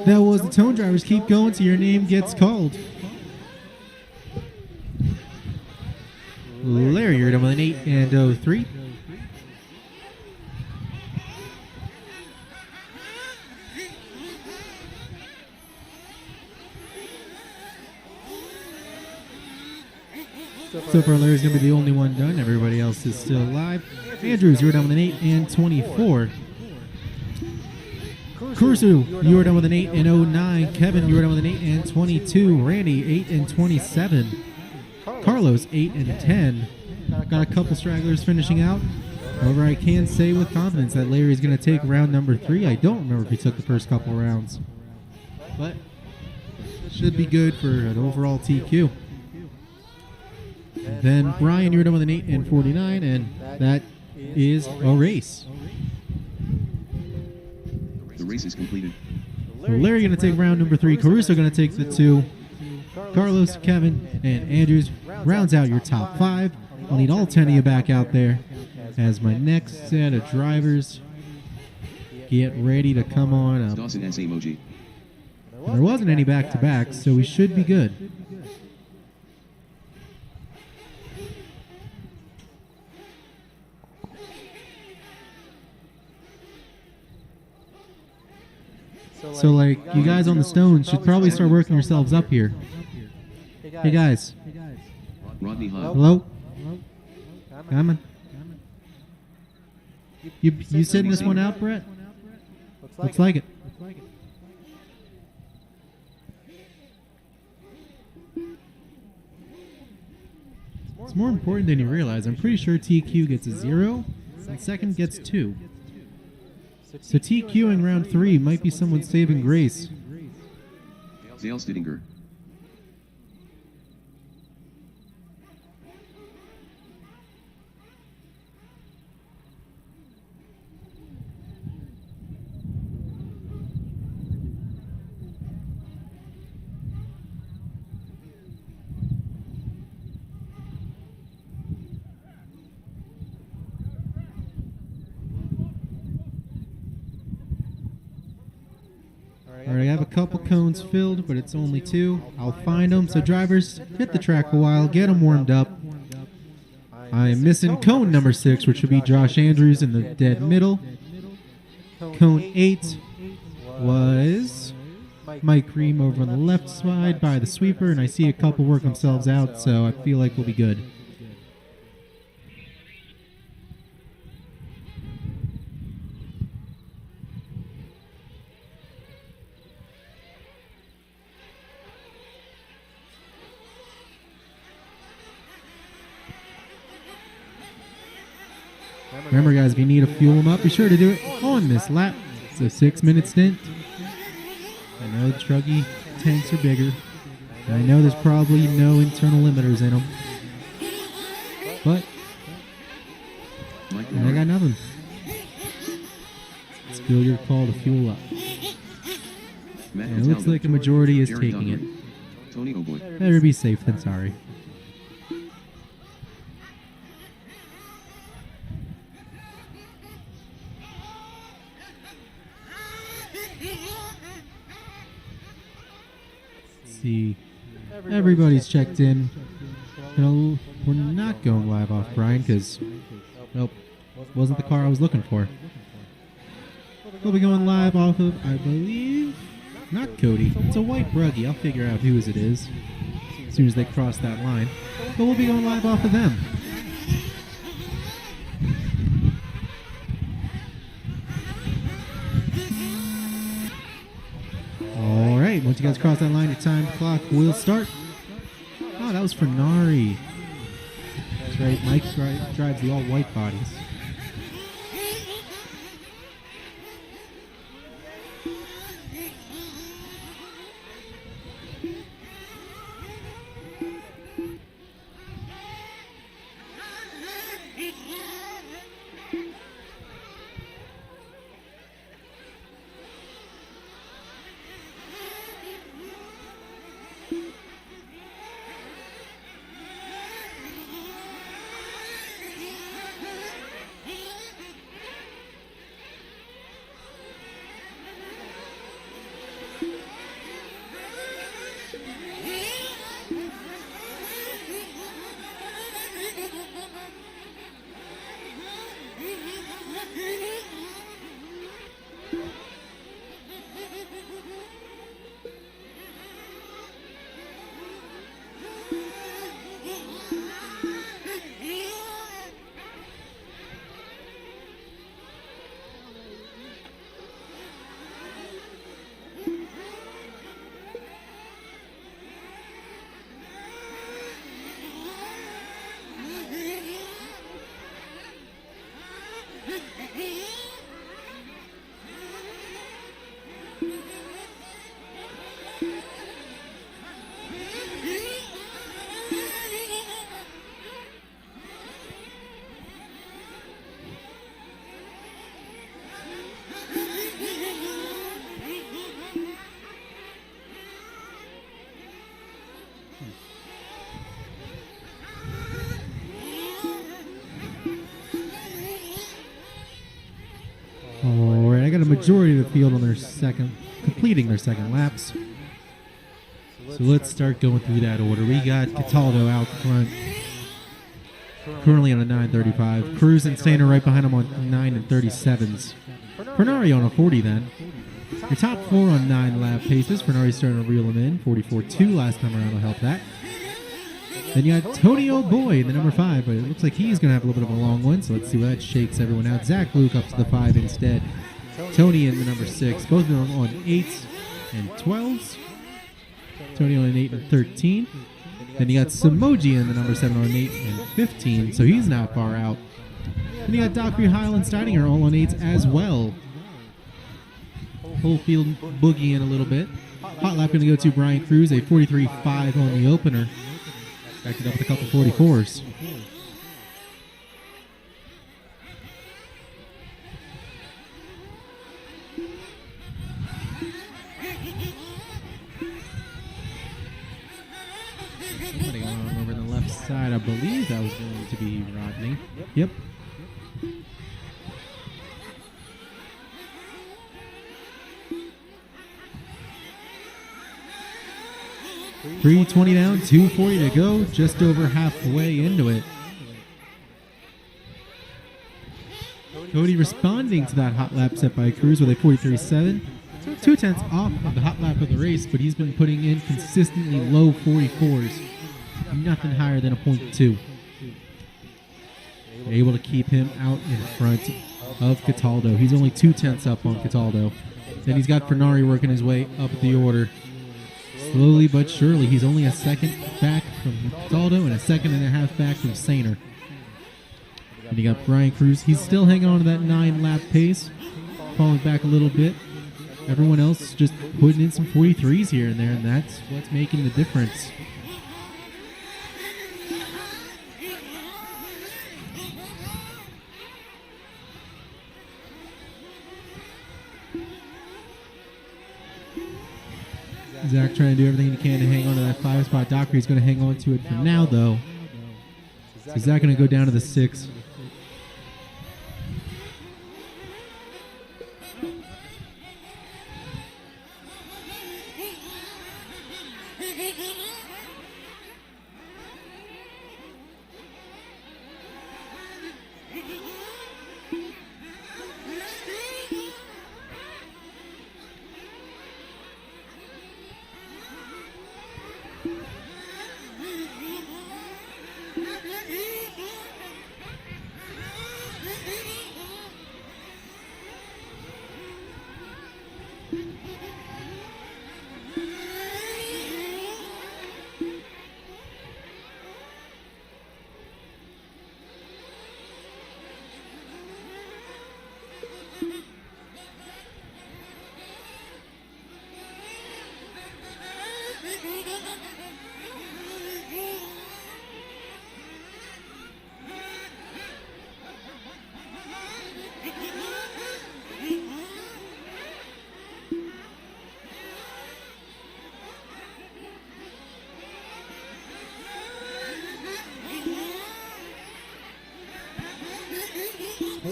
[SPEAKER 5] That was the tone drivers. Keep going till your name gets called. Larry, you're done with an 8:03. So far, Larry's going to be the only one done. Everybody else is still alive. Andrews, you're done with an 8:24. Caruso, you are done with an 8:09. Kevin, you are done with an 8:22. Randy, 8:27. Carlos, 8:10. Got a couple stragglers finishing out. However, I can say with confidence that Larry is going to take round number 3. I don't remember if he took the first couple rounds, but should be good for an overall TQ. Then Brian, you're done with an 8 and 49, and that is a race.
[SPEAKER 3] The race is completed.
[SPEAKER 5] So Larry going to take round number 3. Caruso going to take the 2. Carlos, Kevin, and Andrews rounds out your top 5. I'll need all 10 of you back out there as my next set of drivers get ready to come on up.
[SPEAKER 3] Dawson S. emoji.
[SPEAKER 5] And there wasn't any back-to-backs, so we should be good. So, like, you guys on the Stones should probably start working yourselves up here. Hey, guys.
[SPEAKER 3] Rodney High.
[SPEAKER 5] Hello? Coming. You sitting this one out, Brett? Looks like it. It's more important than you realize. I'm pretty sure TQ gets a 0, and second gets 2. So TQ in round 3 might be someone's saving grace.
[SPEAKER 3] Dale Stittinger.
[SPEAKER 5] Alright, I have a couple cones filled, but it's only 2. I'll find them. So drivers, hit the track a while, get them warmed up. I am missing cone number 6, which would be Josh Andrews in the dead middle. Cone 8 was Mike Ream over on the left side by the sweeper, and I see a couple work themselves out, so I feel like we'll be good. Remember, guys, if you need to fuel them up, be sure to do it on this lap. It's a 6-minute stint. I know the truggy tanks are bigger. And I know there's probably no internal limiters in them. But I got nothing. It's still your call to fuel up. And it looks like a majority is taking it.
[SPEAKER 3] Tony O'Boy.
[SPEAKER 5] Better be safe than sorry. See, everybody's checked in. No, we're not going live off Brian because, nope, wasn't the car I was looking for. We'll be going live off of, I believe, not Cody. It's a white bruggy. I'll figure out whose it is as soon as they cross that line. But we'll be going live off of them. All right, once you guys cross that line, your time clock will start. Oh, that was for Nari. That's right, Mike drives the all-white bodies. majority of the field on their completing their second laps. So let's start going through that order. We got Cataldo out front, currently on a 9:35. Cruz and Stainer right behind him on 9 and 37s. Fernari on a 40 then. Your top 4 on 9 lap paces. Fernari's starting to reel them in. 44.2 last time around will help that. Then you got Tony O'Boy in the number 5, but it looks like he's going to have a little bit of a long one, so let's see where that shakes everyone out. Zach Luke up to the 5 instead. Tony in the number 6. Both of them on 8s and 12s. Tony on an 8 and 13. Then you got Samoji in the number 7 on an 8 and 15, so he's not far out. Then you got Dockery, Heil, and Steininger all on 8s as well. Whole field boogie in a little bit. Hot lap going to go to Brian Cruz, a 43.5 on the opener. Backed it up with a couple 44s. Somebody going on over the left side. I believe that was going to be Rodney. Yep. 3:20 down, 2:40 to go, just over halfway into it. Cody responding to that hot lap set by Cruz with a 43.7. 2/10 off of the hot lap of the race, but he's been putting in consistently low 44s. Nothing higher than a .2. Able to keep him out in front of Cataldo. He's only 2/10 up on Cataldo. Then he's got Fernari working his way up the order. Slowly but surely, he's only a second back from Cataldo and a second and a half back from Sainer. And you got Brian Cruz. He's still hanging on to that 9-lap pace, falling back a little bit. Everyone else just putting in some 43s here and there, and that's what's making the difference. Zach trying to do everything he can to hang on to that 5 spot. Dockery's going to hang on to it for now, though. So Zach going to go down to the 6.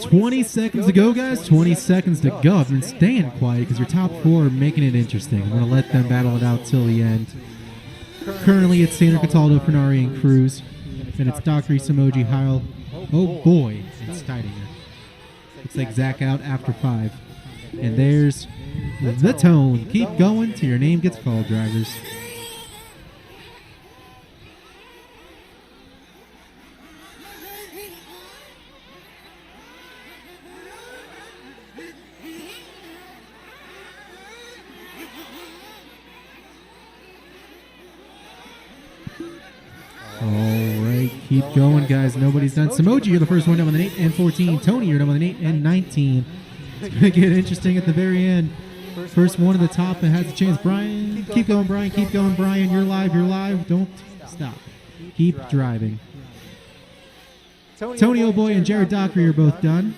[SPEAKER 5] "20 seconds to go, guys. 20 seconds to go." I've been staying quiet because your top 4 are making it interesting. I'm going to let them battle it out till the end. Currently, it's Sainer, Cataldo, Fernari, and Cruz. Then it's Dockery, Samoji, Heil, O'Boy, and Steininger. Looks like Zach out after 5. And there's the tone. Keep going till your name gets called, drivers. Keep going, guys. Nobody's done. Samoji, you're the first one down with an 8 and 14. Tony, you're down with an 8 and 19. It's going to get interesting at the very end. First one at the top that has a chance. Brian, keep going, Brian. Keep going, Brian. You're live. You're live. Don't stop. Keep driving. Tony O'Boy and Jared Dockery are both done.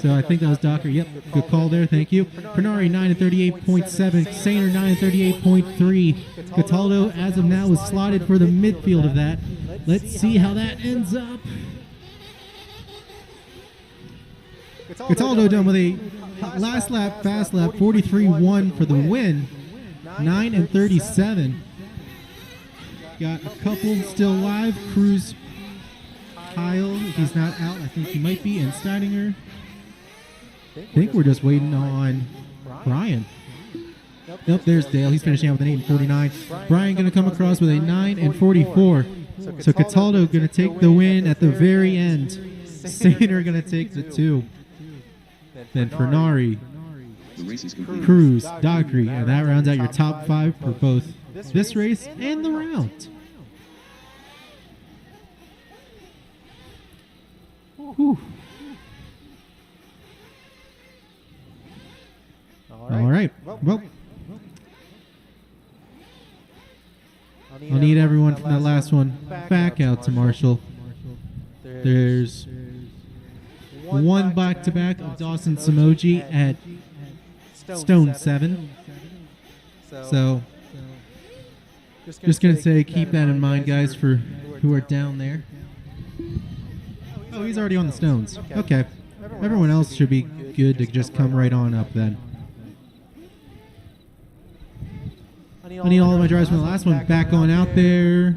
[SPEAKER 5] So I think that was Dockery. Yep, good call there. Thank you. Fernari, 9 and 38.7. Sainer, 9 and 38.3. Cataldo, as of now, is slotted for the midfield of that. Let's see how that ends up. Cataldo done with a Last lap, fast lap, 43.1 for the win. 9 and 37. Got a couple still alive. Cruz, Kyle, if he's not out, I think he might be, and Steininger. I think we're just waiting on Brian. Nope, there's Dale. He's finishing out with an 8 and 49. Brian going to come across with a 9 and 44. So Cataldo going to take the win at the very end. Sainer going to take the 2. Then Fernari,
[SPEAKER 3] The race is complete.
[SPEAKER 5] Cruz, Dockery, and that rounds out your top 5 for both this race and the round. Whew. All right. Well, I'll need everyone from that last one back out to Marshall. There's one back-to-back of Dawson Samoji at Stone 7. So, just going to say, keep that in mind, guys, for who are down there. Oh, he's already on the stones. Okay. Everyone else should be good to just come right on up then. I need all of my drivers from the last one back on out there.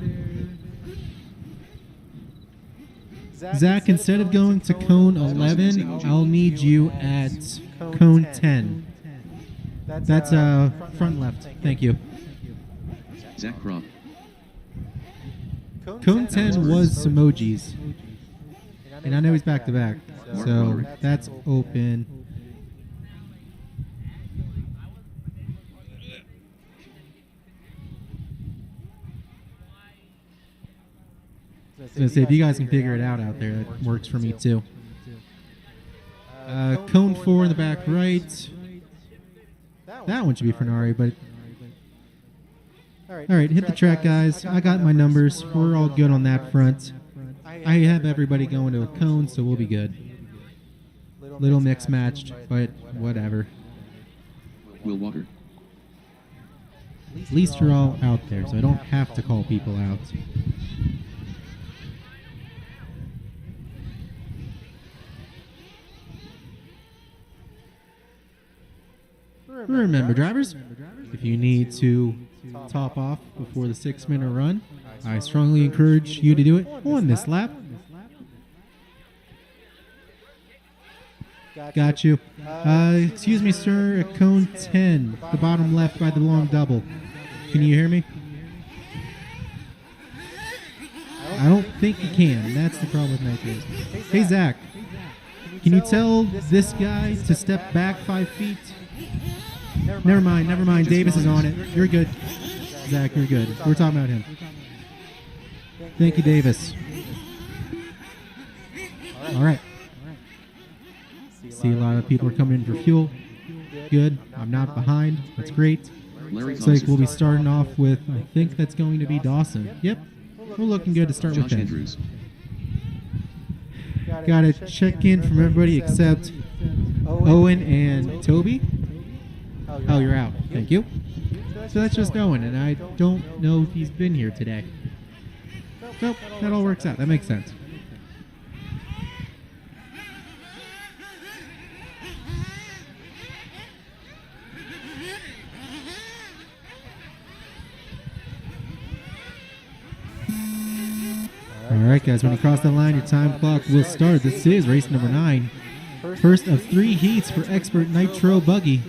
[SPEAKER 5] Zach, instead of going to cone 11, I'll need you at cone 10. That's front left. Thank you.
[SPEAKER 3] Zach Crop.
[SPEAKER 5] Cone 10 was Samoji's. And I know he's back to back. So that's open. I was going to say, if you guys can figure it out there, that works for me too. Cone 4 in the back right. That one should be Fernari, but... All right, hit the track, guys. I got my numbers. We're all good on that front. I have everybody going to a cone, so we'll be good. Little mix matched, but whatever.
[SPEAKER 3] Will Walker.
[SPEAKER 5] At least you're all out there, so I don't have to call people out. Remember, drivers, if you need to top off before the 6-minute run, I strongly encourage you to do it on this lap. Got you. Excuse me, sir, at cone 10, the bottom left by the long double. Can you hear me? I don't think you can. That's the problem with nitros. Hey, Zach, can you tell this guy to step back 5 feet? Never mind. Davis is on it. You're good. Zach, you're good. We're talking about him. Thank you, Davis. All right. See a lot of people are coming in for fuel. Good. I'm not behind. That's great. Looks like we'll be starting off with, I think that's going to be Dawson. Yep. We're looking good to start with
[SPEAKER 3] Josh
[SPEAKER 5] him.
[SPEAKER 3] Andrews.
[SPEAKER 5] Got to check in from everybody except Owen and Toby. Oh, you're out. Thank you. So that's just Owen, and I don't know if he's been here today. Nope, that all works out. That makes sense. All right, guys, when you cross the line, your time clock will start. This is race number 9. First of 3 heats for Expert Nitro Buggy.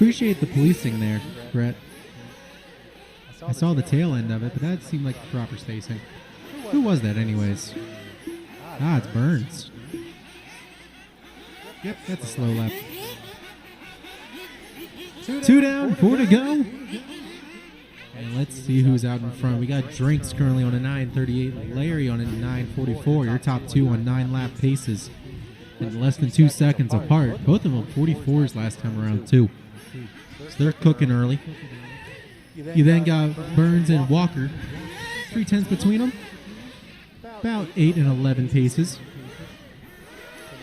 [SPEAKER 5] appreciate the policing there, Brett. I saw the tail end of it, but that seemed like the proper spacing. Who was that anyways? Ah, it's Burns. Yep, that's a slow lap. 2 down, 4 to go. And let's see who's out in front. We got Drinks currently on a 9:38, Larry on a 9:44. Your top two on 9-lap paces. And less than 2 seconds apart. Both of them 44s last time around, too. So they're cooking early. You then got Burns and Walker. 3/10 between them. About 8 and 11 paces.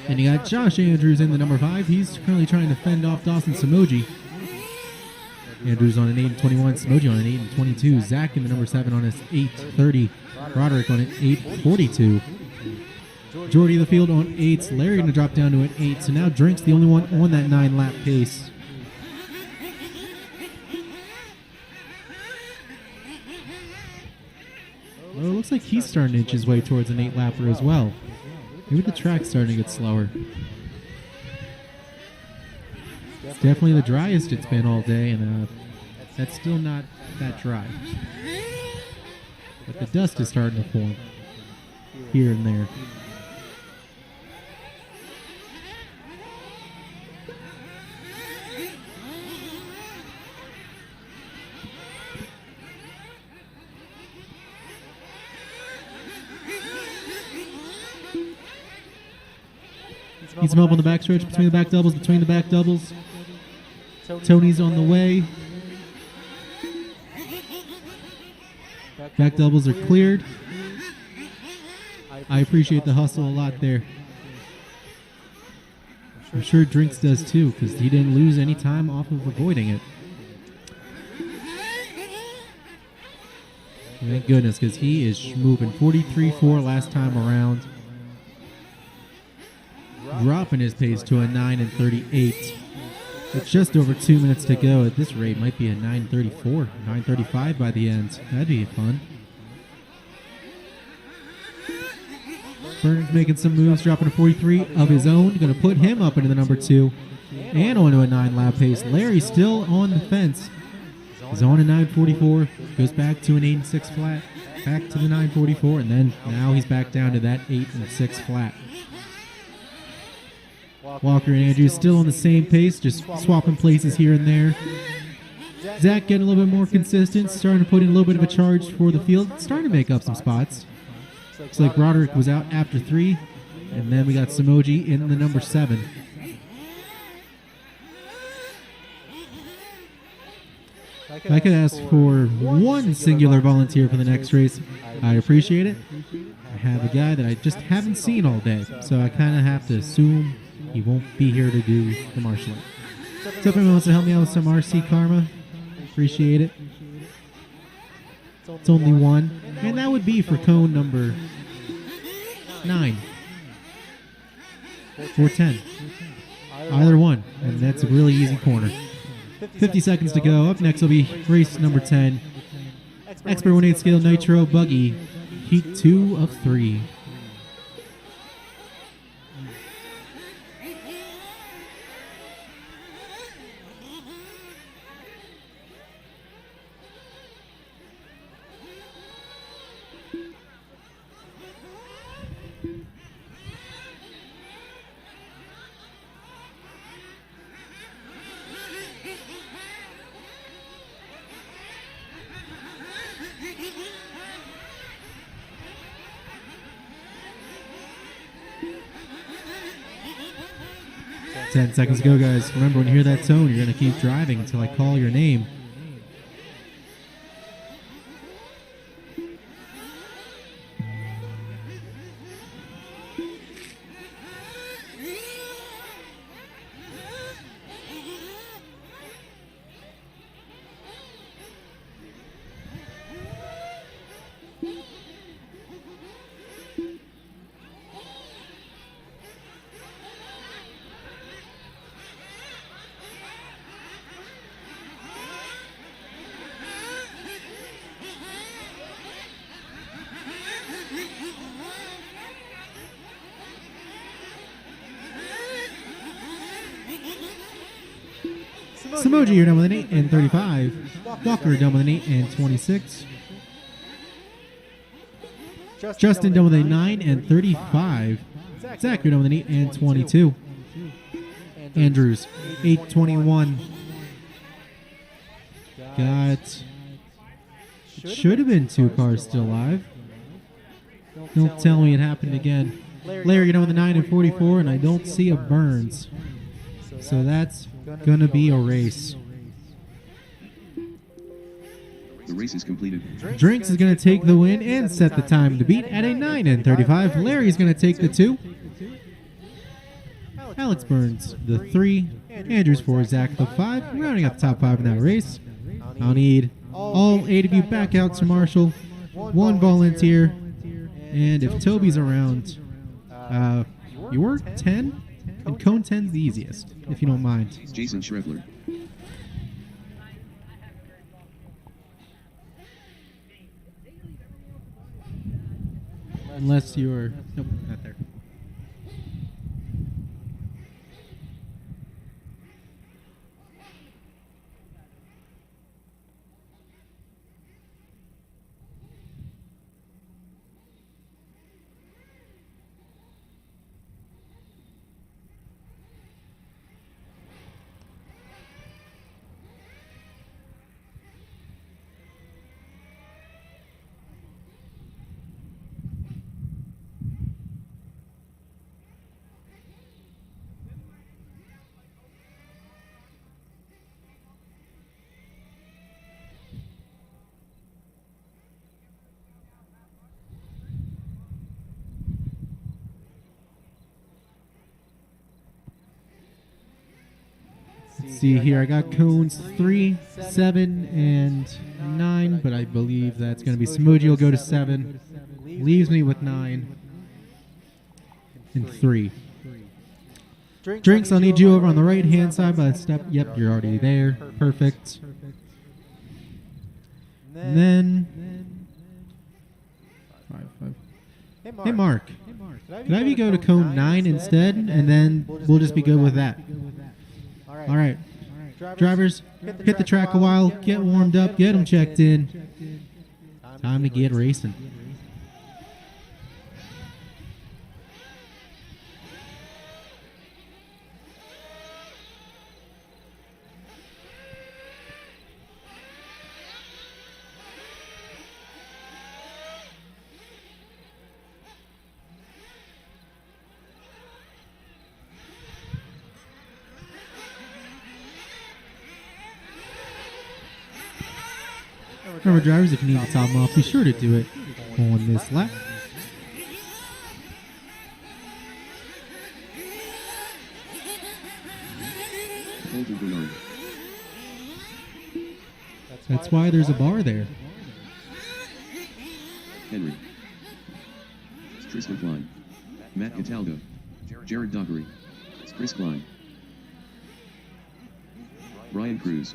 [SPEAKER 5] And you got Josh Andrews in the number 5. He's currently trying to fend off Dawson Samoji. Andrews on an 8:21, Samoji on an 8:22, Zach in the number 7 on his 8:30, Roderick on an 8:42. Majority of the field on 8s. Larry going to drop down to an 8. So now Drink's the only one on that 9-lap pace. Well, it looks like he's starting to inch his way towards an 8-lapper as well. Maybe the track's starting to get slower. It's definitely the driest it's been all day, and that's still not that dry. But the dust is starting to form here and there. Needs some help on the backstretch, between the back doubles. Tony's on the way. Back doubles are cleared. I appreciate the hustle a lot there. I'm sure Drinks does too, because he didn't lose any time off of avoiding it. Thank goodness, because he is moving 43.4 last time around. Dropping his pace to a 9:38. With just over 2 minutes to go. At this rate, might be a 9:34, 9:35 by the end. That'd be fun. Burns making some moves, dropping a 43 of his own. Going to put him up into the number 2 and onto a 9-lap pace. Larry still on the fence. He's on a 9:44. Goes back to an 8 and 6 flat. Back to the 9:44, and then now he's back down to that 8 and 6 flat. Walker and Andrews still on the same pace, just swapping places here and there. Zach getting a little bit more consistent, starting to put in a little bit of a charge for the field, starting to make up some spots. Looks like Roderick was out after 3, and then we got Samoji in the number 7. If I could ask for one singular volunteer for the next race, I appreciate it. I have a guy that I just haven't seen all day, so I kind of have to assume he won't be here to do the marshalling. So if anyone wants to help me out with some RC Karma, appreciate it. It's only one, and that would be for cone number 9. 410. Either one, and that's a really easy corner. 50 seconds to go. Up next will be race number 10. Expert 1/8 scale Nitro Buggy, heat 2 of 3. Ten seconds to go, guys. Remember, when you hear that tone, you're going to keep driving until I call your name. Samoji, you're done with an 8 and 35. Walker, done with an 8 and 26. Justin, done with a 9 and 35. Zach, you're done with an 8 and 22. Andrews, 8:21. Got. Should have been 2 cars still alive. Don't tell me it happened again. Larry, you're done with a 9 and 44, and I don't see a Burns. So that's gonna be a race.
[SPEAKER 3] The race is completed.
[SPEAKER 5] Drinks is going to take the win and set the time to beat at a 9 and 35. Larry's going to take the 2. Alex Burns, the 3. Andrews 4. Zach, the 5. Rounding out the top 5 in that race. I'll need all 8 of you back out to Marshall. 1 volunteer. And if Toby's around, you work 10? And cone 10's the easiest, if you don't mind.
[SPEAKER 3] Jason Schreffler.
[SPEAKER 5] Unless you're... Nope, not there. See here, I got cones 3, 7, and 9, but I believe that's going to be Smooji will go to 7. Leaves me with 9 and 3. Drinks, I'll need you over on the right hand side by the step. Yep, you're already there. Perfect. And then 5. Hey Mark, could I have you go to cone 9 instead, and then we'll just be good with that. All right. Drivers, hit the track a while, get warmed up, get them checked in. Time to get racing. Remember, drivers, if you need to top them off, be sure to do it on this lap.
[SPEAKER 3] Colton Bernard.
[SPEAKER 5] That's why there's a bar there.
[SPEAKER 3] Henry. Tristan Klein. Matt Cataldo. Jared Dockery. Chris Klein. Brian Cruz.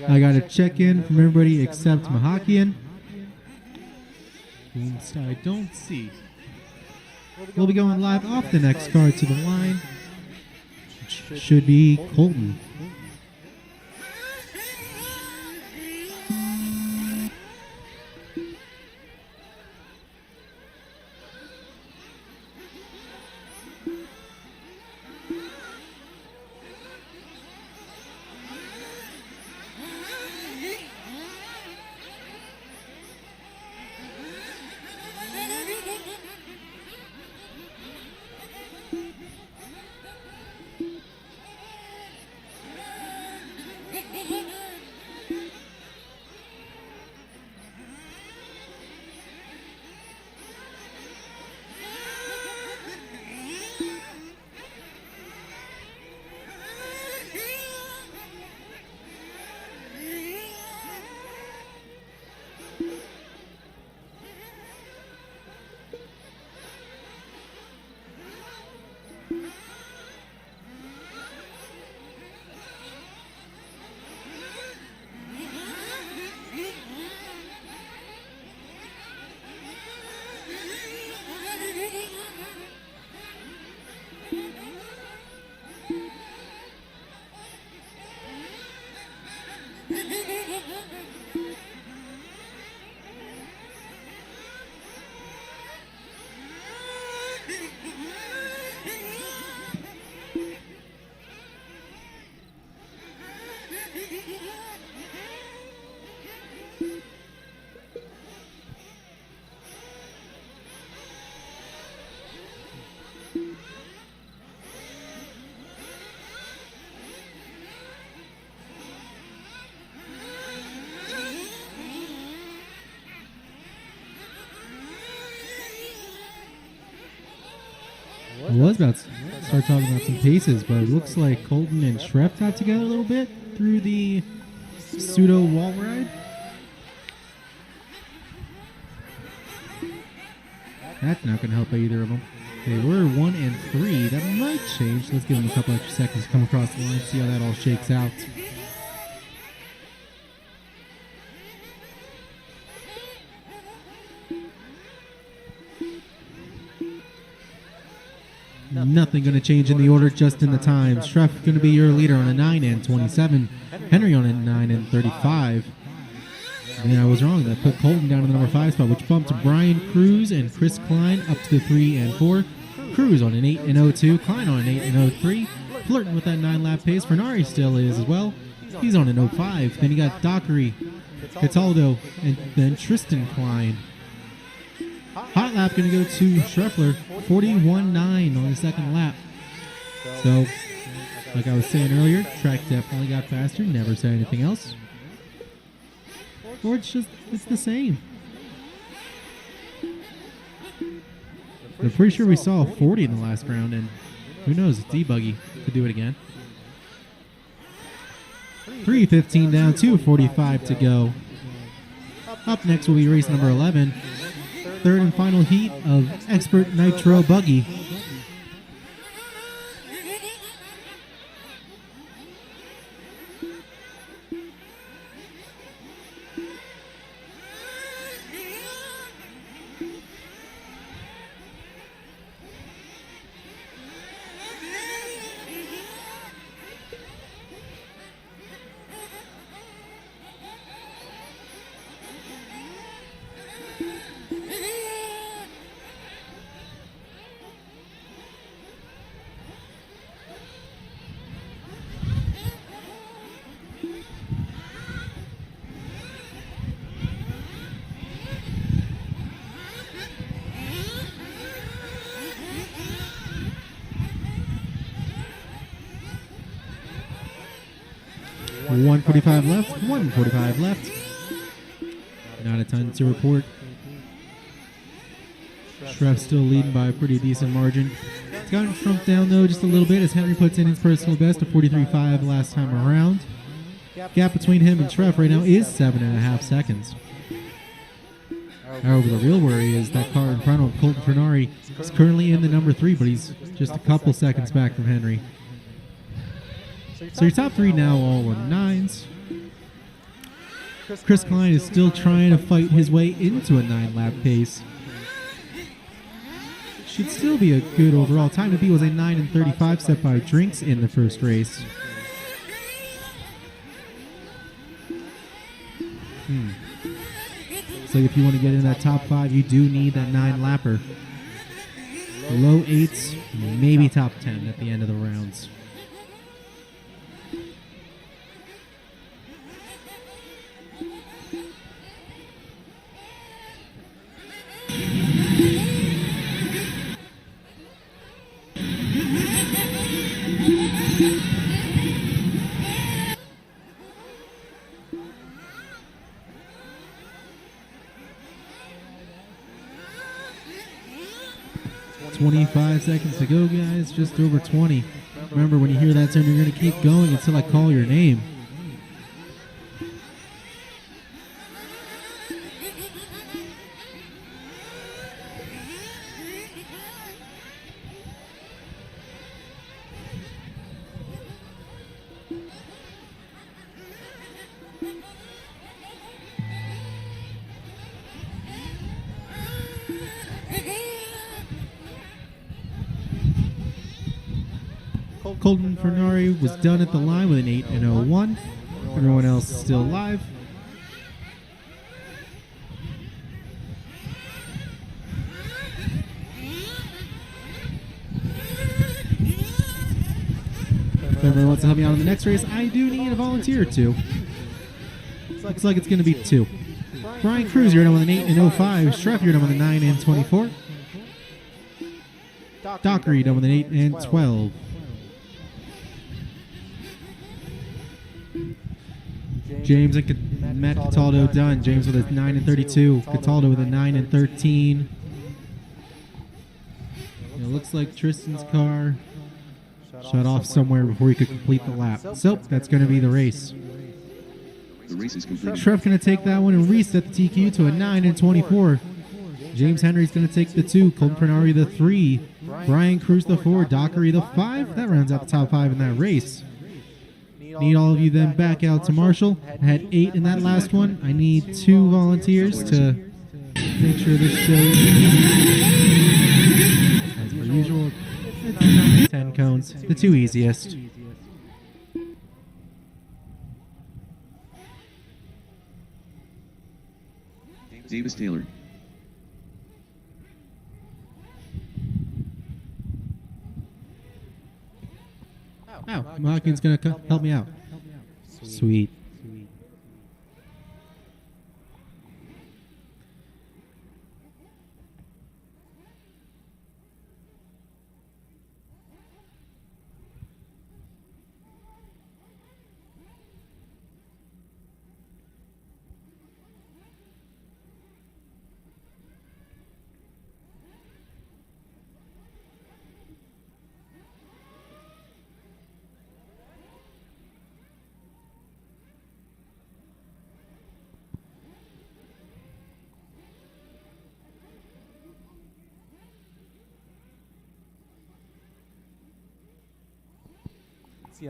[SPEAKER 5] I got a check-in from everybody except Mahakian. I don't see. We'll be going live off the next car to the line. Should be Colton. I was about to start talking about some paces, but it looks like Colton and Shref got together a little bit through the pseudo wall ride. That's not going to help either of them. They were 1 and 3. That might change. Let's give them a couple extra seconds to come across the line, see how that all shakes out. Nothing going to change in the order, just in the times. Shref going to be your leader on a 9 and 27. Henry on a 9 and 35. And I was wrong. That put Colton down in the number 5 spot, which bumped Brian Cruz and Chris Klein up to the 3 and 4. Cruz on an 8 and 02. Klein on an 8 and 03. Flirting with that 9-lap pace. Fernari still is as well. He's on an 05. Then you got Dockery, Cataldo, and then Tristan Klein. Hot lap going to go to Schreffler, 41.9 on the second lap. So, like I was saying earlier, track definitely got faster. Never said anything else. Or it's the same. I'm pretty sure we saw a 40 in the last round, and who knows, it's E-Buggy could do it again. 3:15 down, 2:45 to go. Up next will be race number 11. Third and final heat of Expert Nitro Buggy. .145 left, 1:45 left. Not a ton to report. Shref still leading by a pretty decent margin. It's gotten shrunk down though just a little bit as Henry puts in his personal best of 43.5 last time around. Gap between him and Shref right now is 7.5 seconds. However, the real worry is that car in front of Colton Fernari is currently in the number 3, but he's just a couple seconds back from Henry. So your top 3 now all on 9s. Chris Klein is still trying to fight his way into a 9-lap pace. Should still be a good overall time to beat was a 9 and 35 set by Drinks in the first race. So if you want to get in that top 5, you do need that 9-lapper. Low 8s, maybe top 10 at the end of the rounds. Seconds to go, guys. Just over 20. Remember, when you hear that turn, you're going to keep going until I call your name. Colton Fernari was done at the line with an 8 and 01. Everyone else is still live. If everyone wants to help me out in the next race, I do need a volunteer or 2. Looks like it's going to be 2. Brian Cruz, you're done with an 8 and 05. Streff, you're done with a 9 and 24. Dockery, done with an 8 and 12. James and Matt Cataldo done. James with a 9 and 32. Cataldo with a 9 and 13. It looks like Tristan's car shut off somewhere before he could complete the lap. So that's going to be the race.
[SPEAKER 3] The race is completed.
[SPEAKER 5] Trev going to take that one and reset the TQ to a 9 and 24. James Henry's going to take the 2. Colton Pernari the 3. Brian Cruz the 4. Dockery the 5. That rounds out the top 5 in that race. Need all of you then back out to Marshall. I had 8 in that last one. I need 2 volunteers to make sure this show, as per usual, it's 10 cones, the 2 easiest.
[SPEAKER 3] Davis Taylor.
[SPEAKER 5] Oh, Mahkin's going to help me out. Sweet.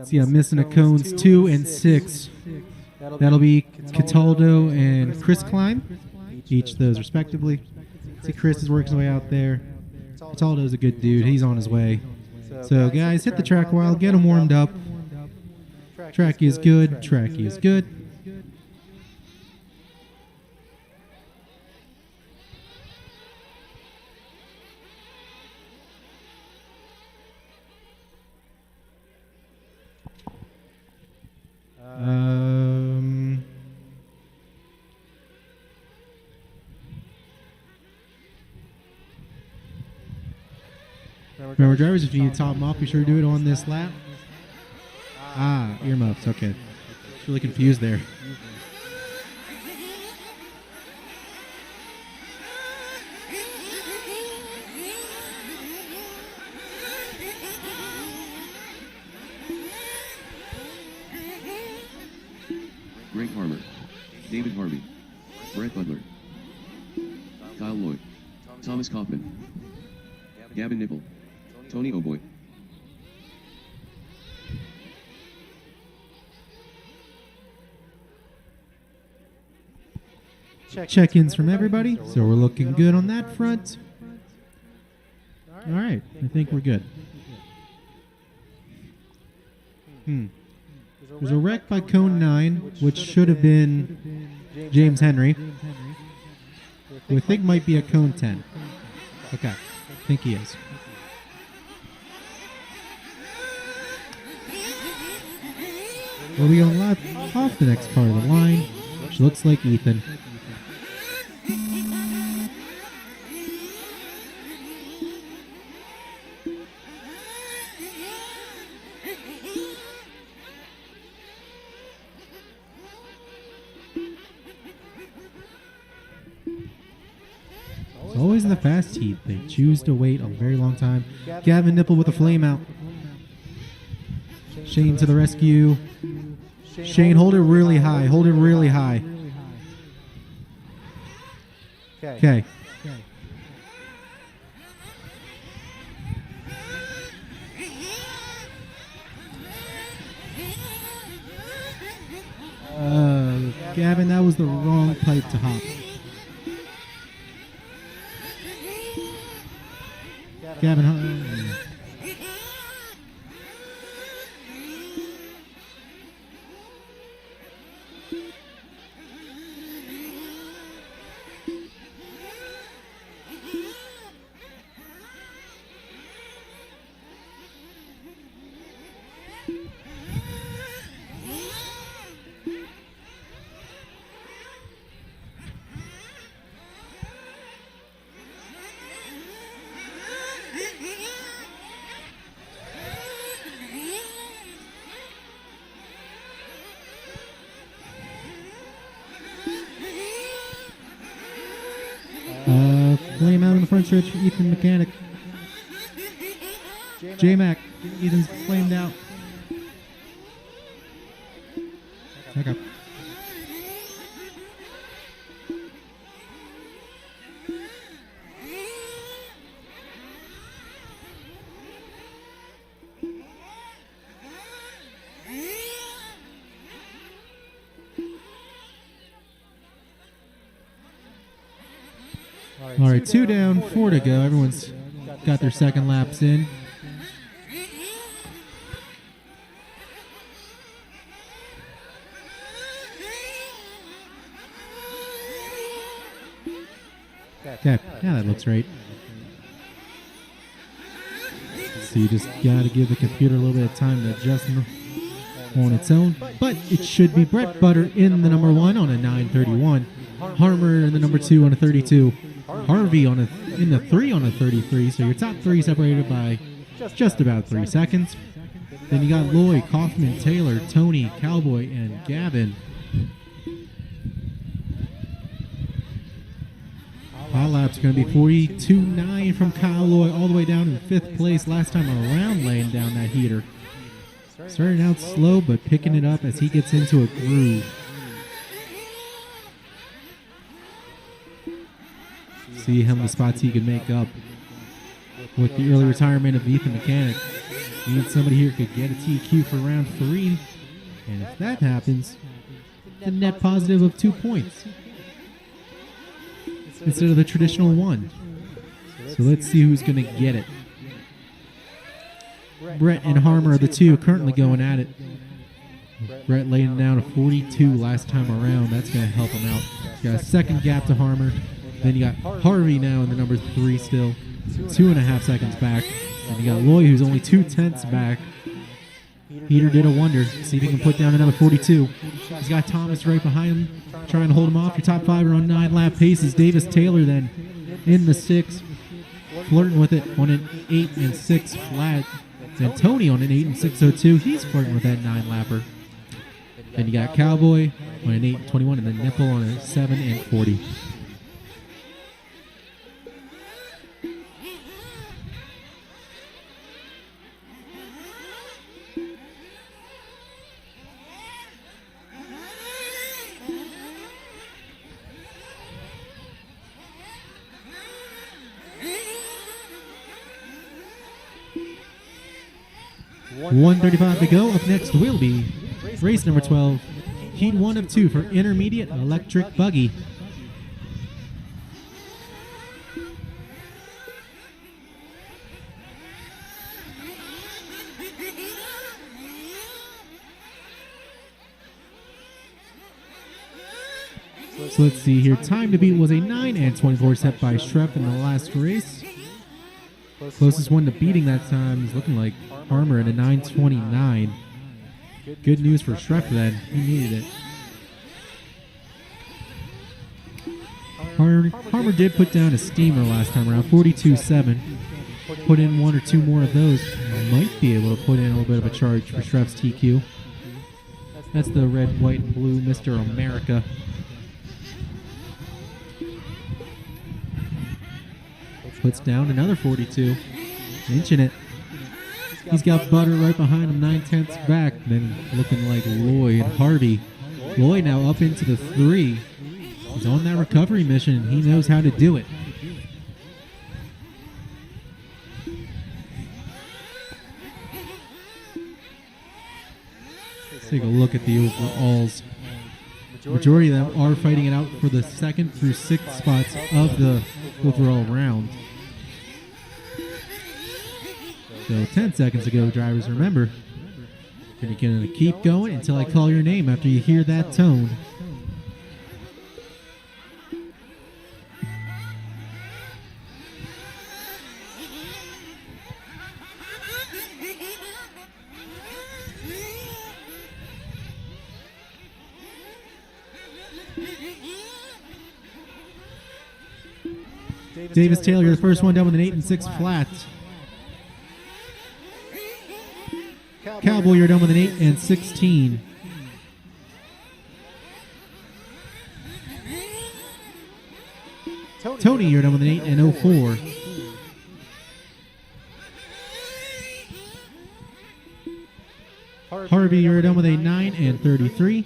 [SPEAKER 5] See, I'm missing a cones 2 and 6. That'll be Cataldo and Chris Klein, each of those respectively. See, Chris is working his way out there. Cataldo's a good dude. He's on his way. So, guys, hit the track a while. Get him warmed up. Track is good. Track is good. Remember, drivers, if you need to top them off, be sure to do it on this lap. Ah, earmuffs. Okay. Just really confused there.
[SPEAKER 3] Greg Harmer. David Harvey. Brett Butler. Kyle Lloyd. Thomas Kaufman. Gavin Nipple. Tony O'Boy.
[SPEAKER 5] Check-ins from everybody, so we're looking good on that front. All right, I think we're good. There's a wreck by Cone 9, which should have been James Henry. Who I think might be a Cone 10. Okay, I think he is. We'll be going live off the next part of the line, which looks like Ethan. Always in the fast heat, they choose to wait a very long time. Gavin Nipple with a flame out. Shane to the rescue. Shane, hold it really high. Hold it really high. Okay. Gavin, that was the wrong pipe to hop. Gavin, Flame out in the front stretch for Ethan Mechanic. J-Mac. Ethan's flamed out. Okay. All right, 2 down, 4 to go. Everyone's got their second laps in. Okay, yeah, that looks right. So you just got to give the computer a little bit of time to adjust on its own. But it should be Brett Butter in the number 1 on a 9:31. Harmer in the number 2 on a 32. Harvey in the 3 on a 33. So your top 3 separated by just about 3 seconds. Then you got Lloyd, Kaufman, Taylor, Tony, Cowboy, and Gavin. Hot lap's going to be 42.9 from Kyle Lloyd all the way down in 5th place. Last time around laying down that heater. Starting out slow but picking it up as he gets into a groove. See how many spots he can make up with the early retirement of Ethan Mechanic. We need somebody here who could get a TQ for round 3. And if that happens, the net positive of 2 points instead of the traditional 1. So let's see who's going to get it. Brett and Harmer are the 2 currently going at it. Brett laying down a 42 last time around. That's going to help him out. Got a second gap to Harmer. Then you got Harvey now in the number 3 still. 2.5 seconds back. And you got Lloyd who's only 2/10 back. Peter did a wonder. See if he can put down another 42. He's got Thomas right behind him, trying to hold him off. Your top 5 are on 9-lap paces. Davis Taylor then in the 6, flirting with it on an 8 and 6 flat. Then Tony on an 8 and 602. He's flirting with that 9-lapper. Then you got Cowboy on an 8 and 21, and then Nipple on a 7 and 40. .135 to go. Up next will be race number 12, heat 1 of 2 for intermediate electric buggy. So let's see here. Time to beat was a 9 and 24 set by Schrepp in the last race. Closest one to beating that time is looking like Harmer at a 9:29. Good news for Schrepp then. He needed it. Harmer did put down a steamer last time around, 42.7. Put in 1 or 2 more of those. Might be able to put in a little bit of a charge for Schrepp's TQ. That's the red, white, and blue Mr. America. Puts down another 42. Inching it. He's got Butter right behind him, 9/10 back. Then looking like Lloyd Harvey. Lloyd now up into the 3. He's on that recovery mission. He knows how to do it. Let's take a look at the overalls. Majority of them are fighting it out for the 2nd through 6th spots of the overall round. So 10 seconds ago, drivers, remember, you're going to keep going until I call your name after you hear that tone. Davis Taylor, the first one down with an 8 and 6 flat. Cowboy, you're done with an 8 and 16. Tony, you're done with an 8 and 04. Harvey, you're done with a 9 and 33.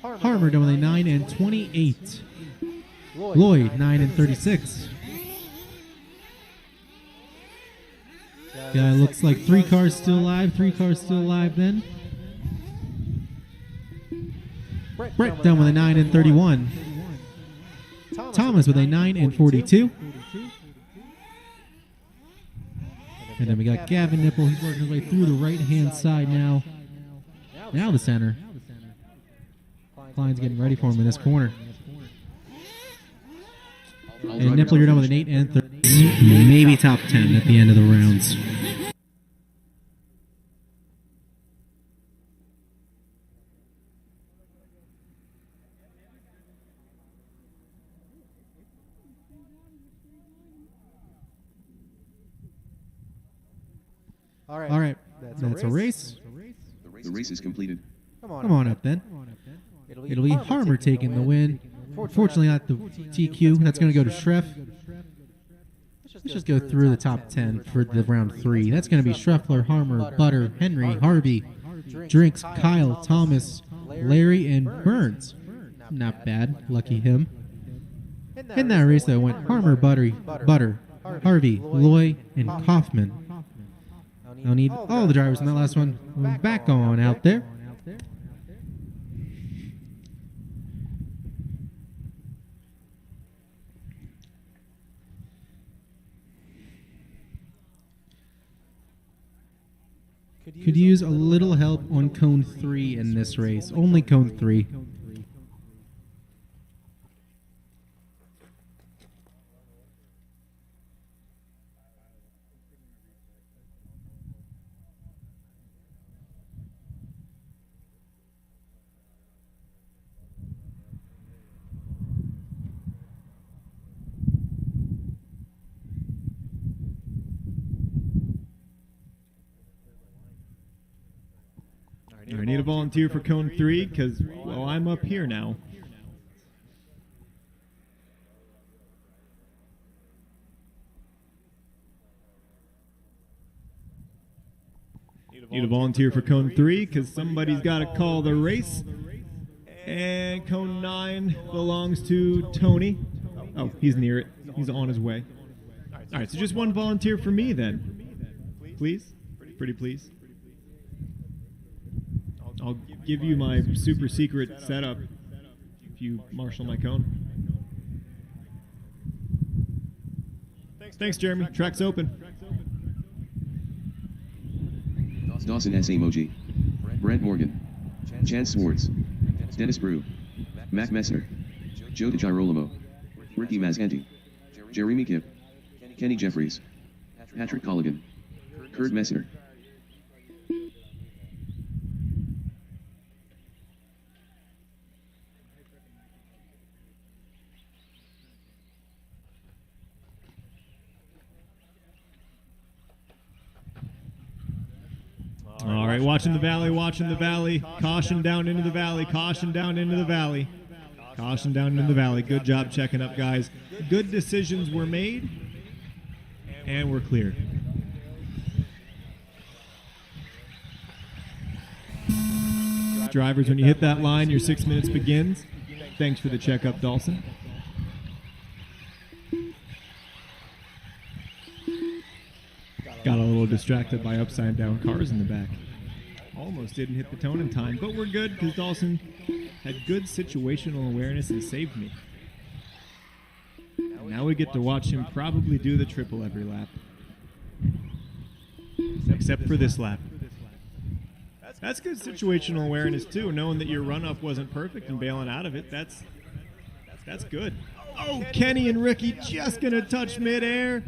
[SPEAKER 5] Harmer done with a 9 and 28. Lloyd, 9 and 36. Yeah, it looks like 3 cars still alive. 3 cars still alive then. Brett done with a 9 and 31. Thomas with a 9 and 42. And then we got Gavin Nipple. He's working his way through the right-hand side now. Now the center. Klein's getting ready for him in this corner. And Nipple, you're done with an 8 and 30. Maybe top 10 at the end of the rounds. All right, that's a race.
[SPEAKER 3] The race is completed.
[SPEAKER 5] Come on up then. It'll be Harmer taking the win. Fortunately, not the TQ. That's going to go to Schreff. Let's just go through the top 10 for the round 3. That's going to be Schreffler, Harmer, Butter, Henry, Harvey, Drinks, Kyle, Thomas, Larry, and Burns. Not bad. Lucky him. In that race, though, went Harmer, Butter, Harvey, Loy, and Kaufman. I'll need all the drivers in that last one back on out there. Could use a little help on cone 3 in this race. Only cone 3.
[SPEAKER 4] I need a volunteer for cone 3 because, well, I'm up here now. Need a volunteer for cone 3 because somebody's got to call the race. And cone 9 belongs to Tony. Oh, he's near it. He's on his way. All right, so just one volunteer for me then. Please? Pretty please. I'll give you my super secret setup if you marshal my cone. Thanks, Jeremy. Track's open.
[SPEAKER 3] Dawson S. Emoji. Brent Morgan. Chance Swartz. Dennis Brew. Mac Messner. Joe DeGirolamo. Ricky Mazganti. Jeremy Kipp. Kenny Jeffries. Patrick Colligan. Kurt Messner.
[SPEAKER 4] All right, watching the valley, watching the valley. Caution down into the valley, caution down into the valley. Caution down into the valley. Good job checking up, guys. Good decisions were made, and we're clear. Drivers, when you hit that line, your 6 minutes begins. Thanks for the checkup, Dawson. Got a little distracted by upside down cars in the back. Almost didn't hit the tone in time, but we're good because Dawson had good situational awareness and saved me. Now we get to watch him probably do the triple every lap. Except for this lap. That's good situational awareness too, knowing that your run-up wasn't perfect and bailing out of it. That's good. Oh, Kenny and Ricky just going to touch midair.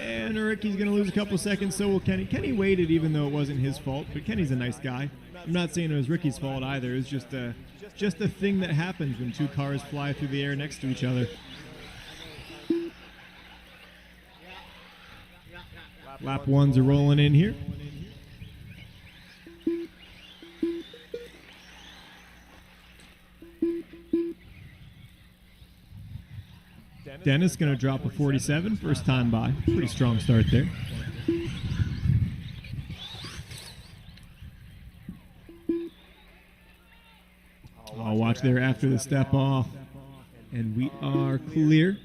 [SPEAKER 4] And Ricky's going to lose a couple seconds, so will Kenny. Kenny waited even though it wasn't his fault, but Kenny's a nice guy. I'm not saying it was Ricky's fault either. It was just a thing that happens when two cars fly through the air next to each other. Lap ones are rolling in here. Dennis going to drop a 47, first time by. Pretty strong start there. I'll watch there after the step off, and we are clear.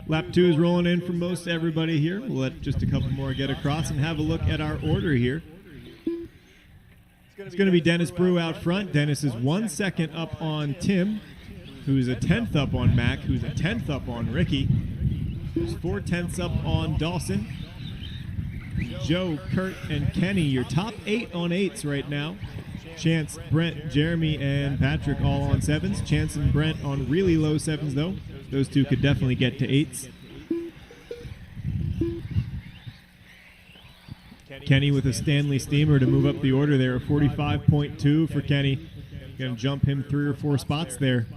[SPEAKER 4] Lap 2 is rolling in for most everybody here. We'll let just a couple more get across and have a look at our order here. It's going to be Dennis Brew out front. Dennis is 1 second up on Tim, who's a 10th up on Mac, who's a 10th up on Ricky, who's 4/10 up on Dawson. Joe, Kurt, and Kenny, your top 8 on 8s right now. Chance, Brent, Jeremy, and Patrick all on 7s. Chance and Brent on really low 7s, though. Those two could definitely get to 8s. Kenny with a Stanley Steamer to move up the order there. A 45.2 for Kenny. Going to jump him 3 or 4 spots there.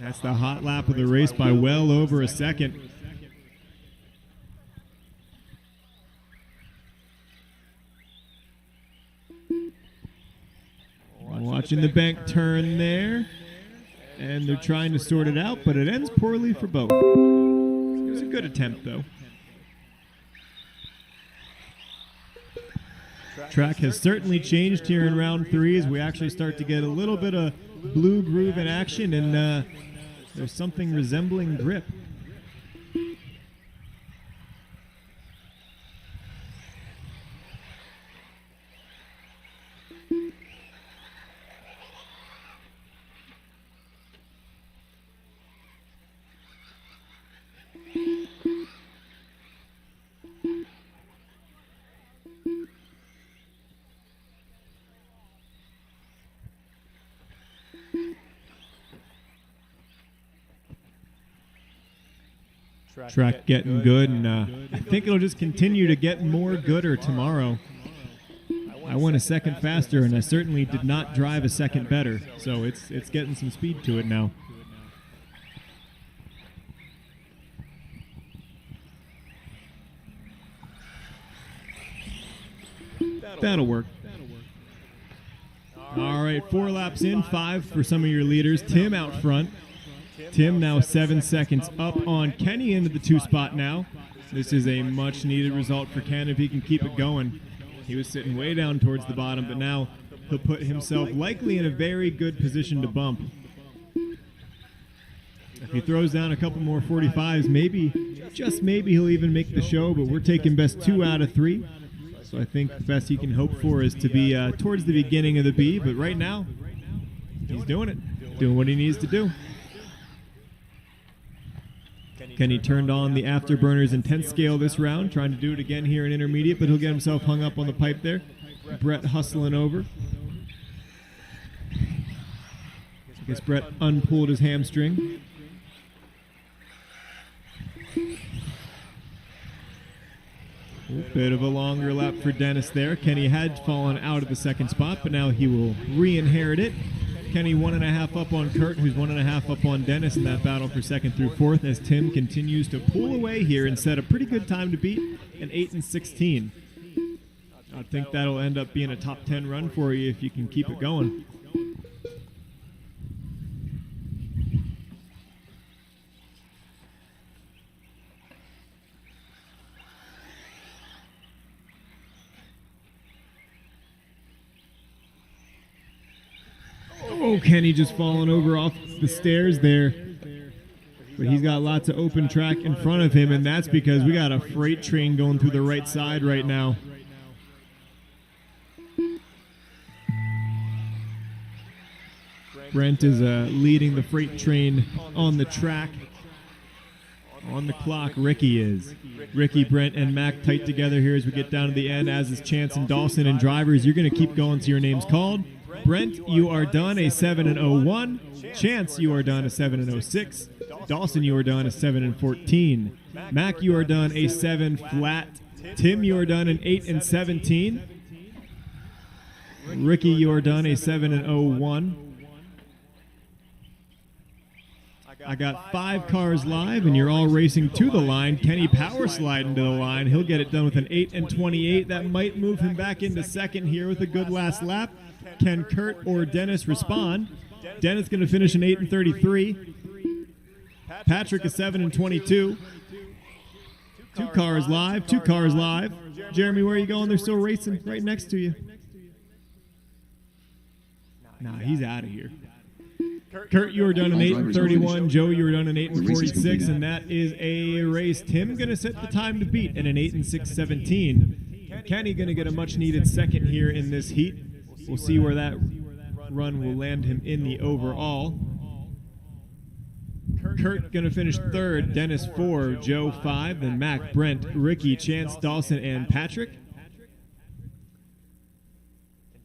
[SPEAKER 4] That's the hot lap of the race by well over a second. Watching the bank turn there, and they're trying to sort it out, but it ends poorly for both. It was a good attempt, though. Track has certainly changed here in round 3 as we actually start to get a little bit of blue groove in action, and there's something resembling grip. Track getting good, and I think it'll just continue to get more gooder tomorrow. I went a second faster, and I certainly did not drive a second better, so it's getting some speed to it now. That'll work. All right, 4 laps in, 5 for some of your leaders. Tim out front. Tim now 7 seconds up on Kenny into the 2 spot now. This is a much needed result for Ken if he can keep it going. He was sitting way down towards the bottom, but now he'll put himself likely in a very good position to bump. If he throws down a couple more 45s, maybe, just maybe he'll even make the show, but we're taking best 2 out of 3. So I think the best he can hope for is to be towards the beginning of the B, but right now, he's doing it, doing what he needs to do. Kenny turned on the Afterburners intense scale this round, trying to do it again here in intermediate, but he'll get himself hung up on the pipe there. Brett hustling over. I guess Brett unpulled his hamstring. Bit of a longer lap for Dennis there. Kenny had fallen out of the second spot, but now he will re-inherit it. Kenny 1.5 up on Kurt, who's 1.5 up on Dennis in that battle for 2nd through 4th, as Tim continues to pull away here and set a pretty good time to beat, an 8 and 16. I think that'll end up being a top 10 run for you if you can keep it going. Oh, Kenny just falling over off the stairs there. But he's got lots of open track in front of him, and that's because we got a freight train going through the right side right now. Brent is leading the freight train on the track. On the clock, Ricky is. Ricky, Brent, and Mac tight together here as we get down to the end, as is Chance and Dawson. And drivers, you're going to keep going till your name's called. Brent, you are done a 7-01. Chance, you are done a 7-06. Dawson, you are done a 7-14. Mac, you are done a 7 flat. Tim, you are done an 8-17. Ricky, you are done a 7-01. I got 5 cars live, and you're all racing to the line. Kenny power sliding to the line. He'll get it done with an 8-28. That might move him back into second here with a good last lap. Can Kurt or Dennis respond? Dennis going to finish an 8-33. Patrick is 7-22. 2 cars live. 2 cars live. Jeremy, where are you going? They're still racing right next to you. Nah, he's out of here. Kurt, you were done an 8-31. Joe, you were done an 8-46, and that is a race. Tim going to set the time to beat at an 8-6-17. Kenny going to get a much-needed second here in this heat. We'll see where that run will land him in the overall. Kurt going to finish 3rd, Dennis 4, Joe 5, then Mac, Brent, Ricky, Chance, Dawson, and Patrick.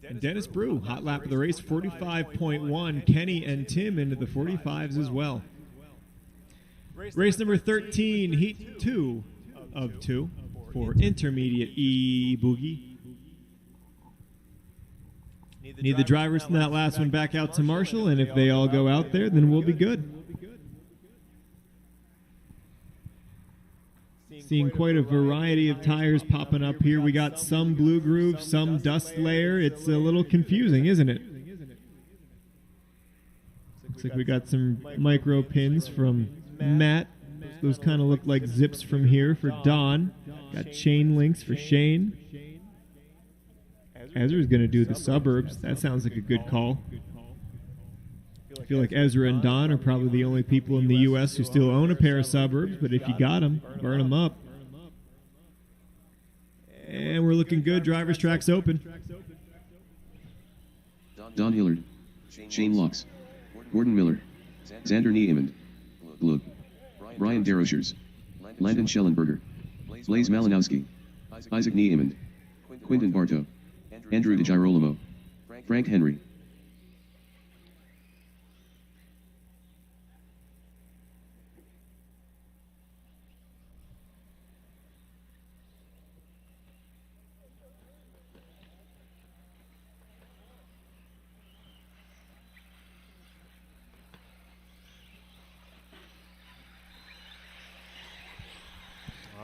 [SPEAKER 4] And Dennis Brew, hot lap of the race, 45.1. Kenny and Tim into the 45s as well. Race number 13, heat 2 of 2 for intermediate E-Boogie. Need the drivers from that last one back out to Marshall, and if they all go out there, then we'll be good. Seeing quite a variety of tires popping up here. We got some blue groove, some dust layer. It's a little confusing, isn't it? Looks like we got some micro pins from Matt. Those kind of look like zips from here for Don. Got chain links for Shane. Ezra's going to do the suburbs. That sounds like a good call. I feel like Ezra and Don are probably the only people in the U.S. who still own a pair of suburbs, but if you got them, burn them up. And we're looking good. Driver's track's open.
[SPEAKER 3] Don Hillard, Shane Locks, Gordon Miller, Xander Niemond, Glug, Brian Derochers, Landon Schellenberger, Blaze Malinowski, Isaac Niemond, Quinton Bartow, Andrew DeGirolamo, Frank Henry.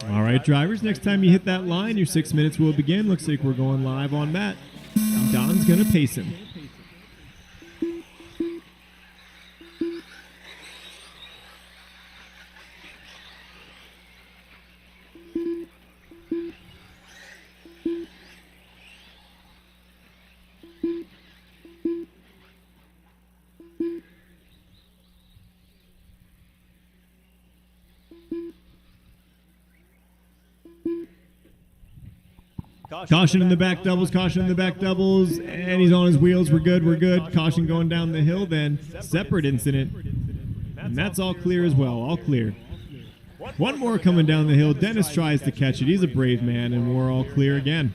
[SPEAKER 4] All right, drivers, next time you hit that line, your 6 minutes will begin. Looks like we're going live on Matt. Don's going to pace him. Caution in the back doubles, caution in the back doubles, and he's on his wheels. We're good, we're good. Caution going down the hill then. Separate incident. And that's all clear as well, all clear. One more coming down the hill. Dennis tries to catch it. He's a brave man, and we're all clear again.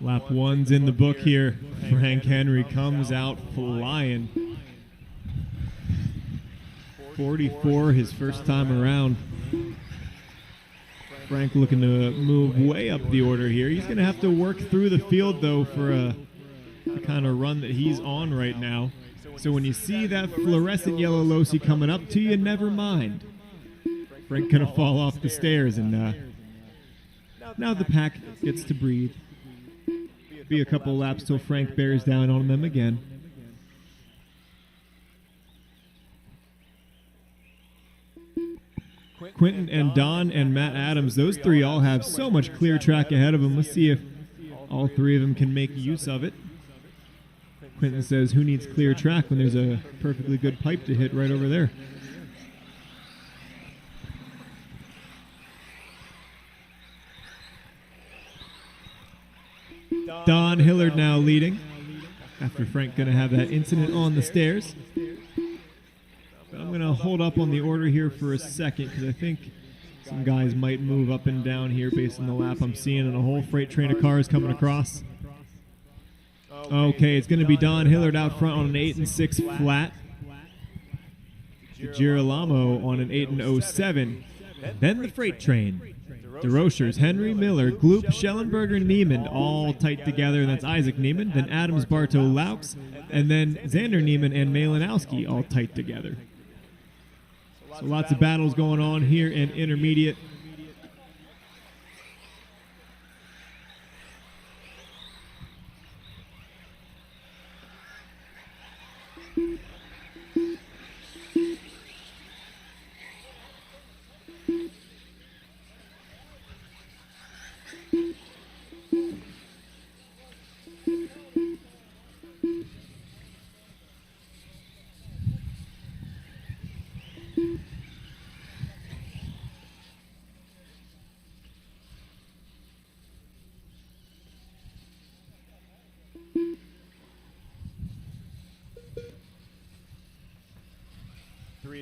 [SPEAKER 4] Lap one's in the book here. Frank Henry comes out flying. 44 his first time around. Frank looking to move way up the order here. He's going to have to work through the field, though, for the kind of run that he's on right now. So when you see that fluorescent yellow Losi coming up to you, never mind. Frank gonna fall off the stairs, and now the pack gets to breathe. Be a couple laps till Frank bears down on them again. Quentin and Don and Matt Adams, those three all have so much clear track ahead of them. Let's see if all three of them can make use of it. Quentin says, who needs clear track when there's a perfectly good pipe to hit right over there? Don Hillard now leading after Frank going to have that incident on the stairs. But I'm going to hold up on the order here for a second because I think some guys might move up and down here based on the lap I'm seeing, and a whole freight train of cars coming across. Okay, it's going to be Don Hillard out front on an 8 and 6 flat. Girolamo on an 8 and 07. Then the freight train. DeRochers, Henry, Miller, Gloop, Schellenberger, Neiman, all tight together, and that's Isaac Neiman. Then Adams, Bartow, Laux, and then Xander Neiman and Malinowski all tight together. So lots of battles going on here in intermediate.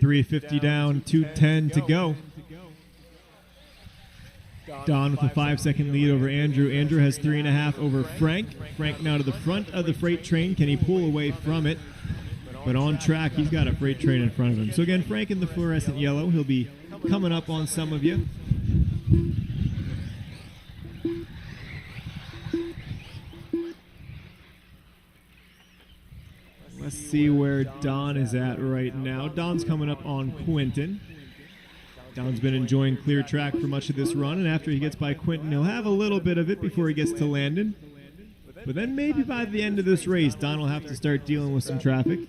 [SPEAKER 4] .350 down, 2:10 to go. Don with a 5-second lead over Andrew. Andrew has 3.5 over Frank. Frank now to the front of the freight train. Can he pull away from it? But on track, he's got a freight train in front of him. So again, Frank in the fluorescent yellow. He'll be coming up on some of you. Let's see where Don is at right now. Don's coming up on Quentin. Don's been enjoying clear track for much of this run, and after he gets by Quentin, he'll have a little bit of it before he gets to Landon. But then maybe by the end of this race, Don will have to start dealing with some traffic.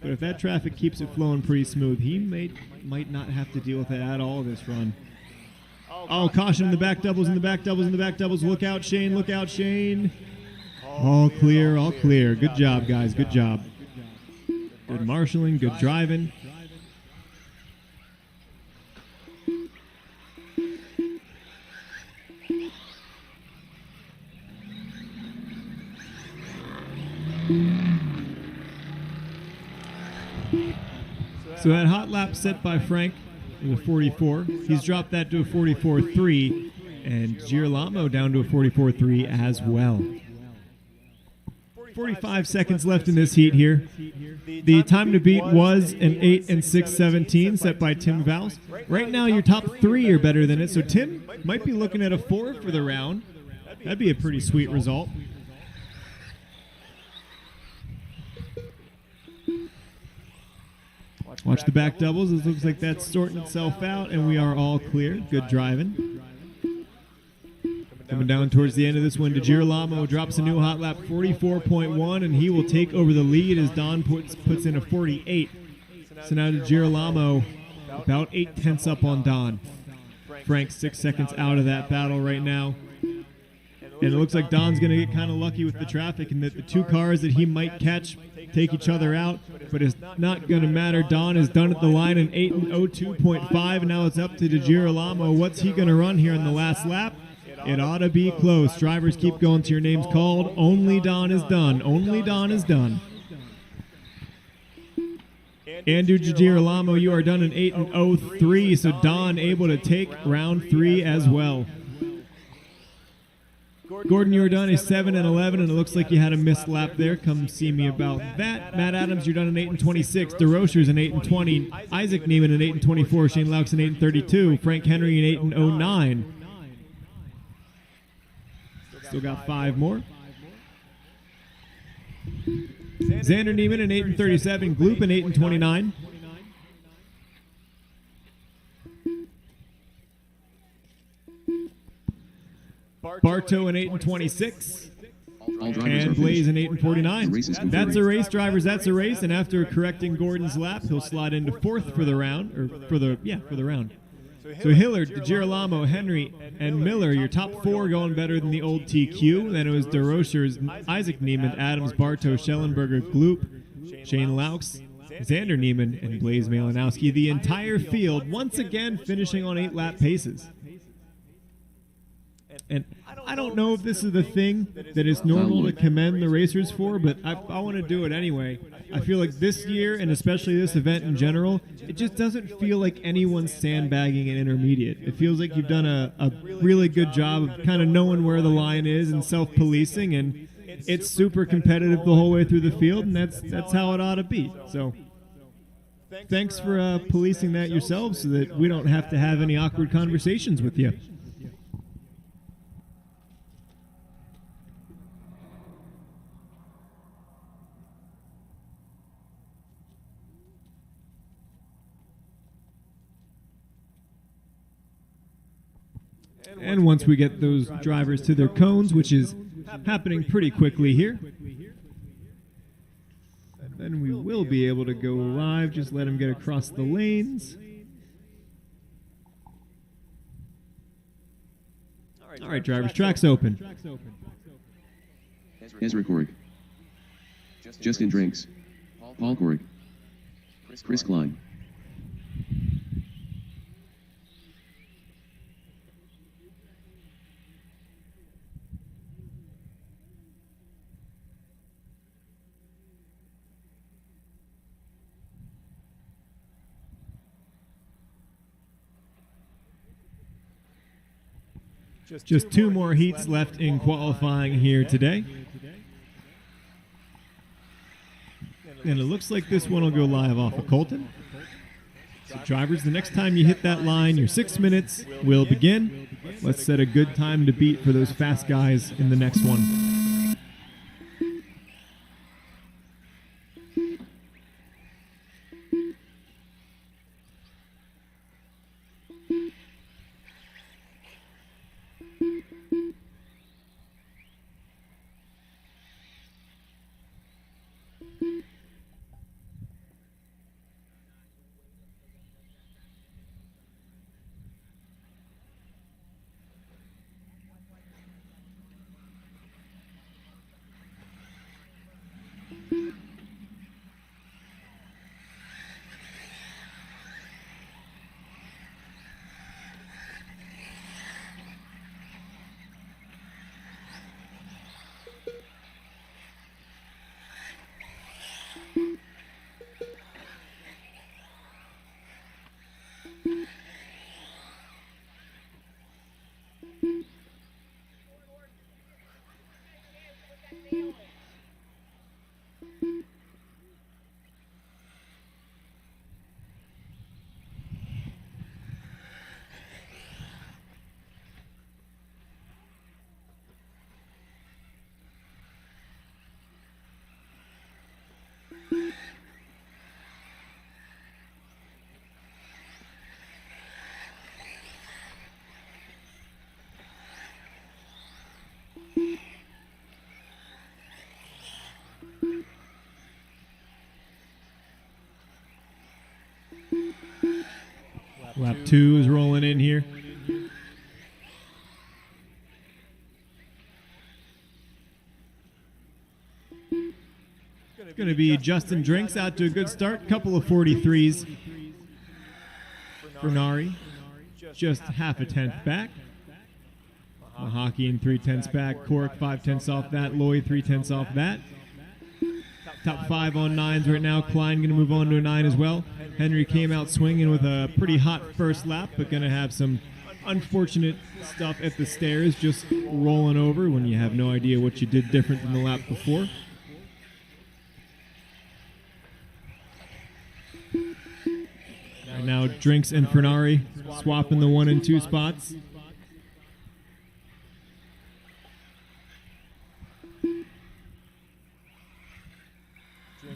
[SPEAKER 4] But if that traffic keeps it flowing pretty smooth, he might not have to deal with it at all this run. Oh, caution in the back doubles, in the back doubles, in the back doubles. Look out, Shane, look out, Shane. All clear, all clear. Good job, guys, good job. Good marshalling, good driving. So that hot lap set by Frank in the 44. He's dropped that to a 44.3, and Girolamo down to a 44.3 as well. 45 seconds left in this heat here. The time to beat was an 8 and 6:17 set by Tim Vals. Right now, your top three are better than it, so Tim might be looking at a 4 for the round. That'd be a pretty sweet result. Watch the back doubles. It looks like that's sorting itself out, and we are all clear. Good driving. Coming down towards the end of this one, Girolamo drops a new hot lap, 44.1, and he will take over the lead as Don puts in a 48. So now Girolamo about 8/10 up on Don. Frank 6 seconds out of that battle right now. And it looks like Don's going to get kind of lucky with the traffic, and that the two cars that he might catch take each other out, but it's not going to matter. Don is done at the line in 8 and 02.5, and now it's up to Girolamo. What's he going to run here in the last lap? It ought to be close. Drivers, keep going to your names called. Only Don is done. Only Don is done. Andrew Girolamo, you are done in 8 and 03, so Don able to take round 3 as well. Gordon, you are done a 7 and 11, and it looks like you had a missed lap there. Come see me about that. Matt Adams, you're done in 8 and 26. DeRochers in 8 and 20. Isaac Neiman in 8 and 24. Shane Laux in 8 and 32. Frank Henry in 8 and 09. Still got 5 more. Xander Neiman in 8 and 37. Gloop in 8 and 29. Bartow in 8 and 26.
[SPEAKER 3] All drivers
[SPEAKER 4] And
[SPEAKER 3] are
[SPEAKER 4] Blaze
[SPEAKER 3] finished.
[SPEAKER 4] in 8 and 49.
[SPEAKER 3] The race is complete.
[SPEAKER 4] That's a race, drivers. That's a race. And after correcting Gordon's lap, he'll slide into 4th for the round, or for the round. So Hillard, DeGirolamo, Henry, and Miller, your top 4 going better than the old TQ. Then it was DeRochers, Isaac Neiman, Adams, Bartow, Schellenberger, Gloop, Shane Laux, Xander Neiman, and Blaze Malinowski. The entire field once again finishing on 8-lap paces. And I don't know if this is the thing that is normal to commend the racers for, but I want to do it anyway. I feel like this year, and especially this event in general, it just doesn't feel like anyone's sandbagging an intermediate. It feels like you've done a really good job of kind of knowing where the line is and self-policing, and it's super competitive the whole way through the field, and that's how it ought to be. So thanks for policing that yourselves so that we don't have to have any awkward conversations with you. And once we get those drivers to their cones, which is happening pretty quickly here, then we will be able to go live. Just let them get across the lanes. All right, drivers, track's open.
[SPEAKER 3] Ezra Korg. Justin Drinks. Paul Korg. Chris Klein.
[SPEAKER 4] Just 2 more heats left in qualifying here today. And it looks like this one will go live off of Colton. So drivers, the next time you hit that line, your 6 minutes will begin. Let's set a good time to beat for those fast guys in the next one. Lap 2 is rolling in here. It's going to be Justin Drinks out to a good start. Couple of 43s. Bernari just half a tenth back. Mahaki in 3/10 back. Cork 5/10 off that. Lloyd 3/10 off that. Top 5 on 9s right now. Klein going to move on to a 9 as well. Henry came out swinging with a pretty hot first lap, but going to have some unfortunate stuff at the stairs, just rolling over when you have no idea what you did different than the lap before. Right now, Drinks and Fernari swapping the 1 and 2 spots.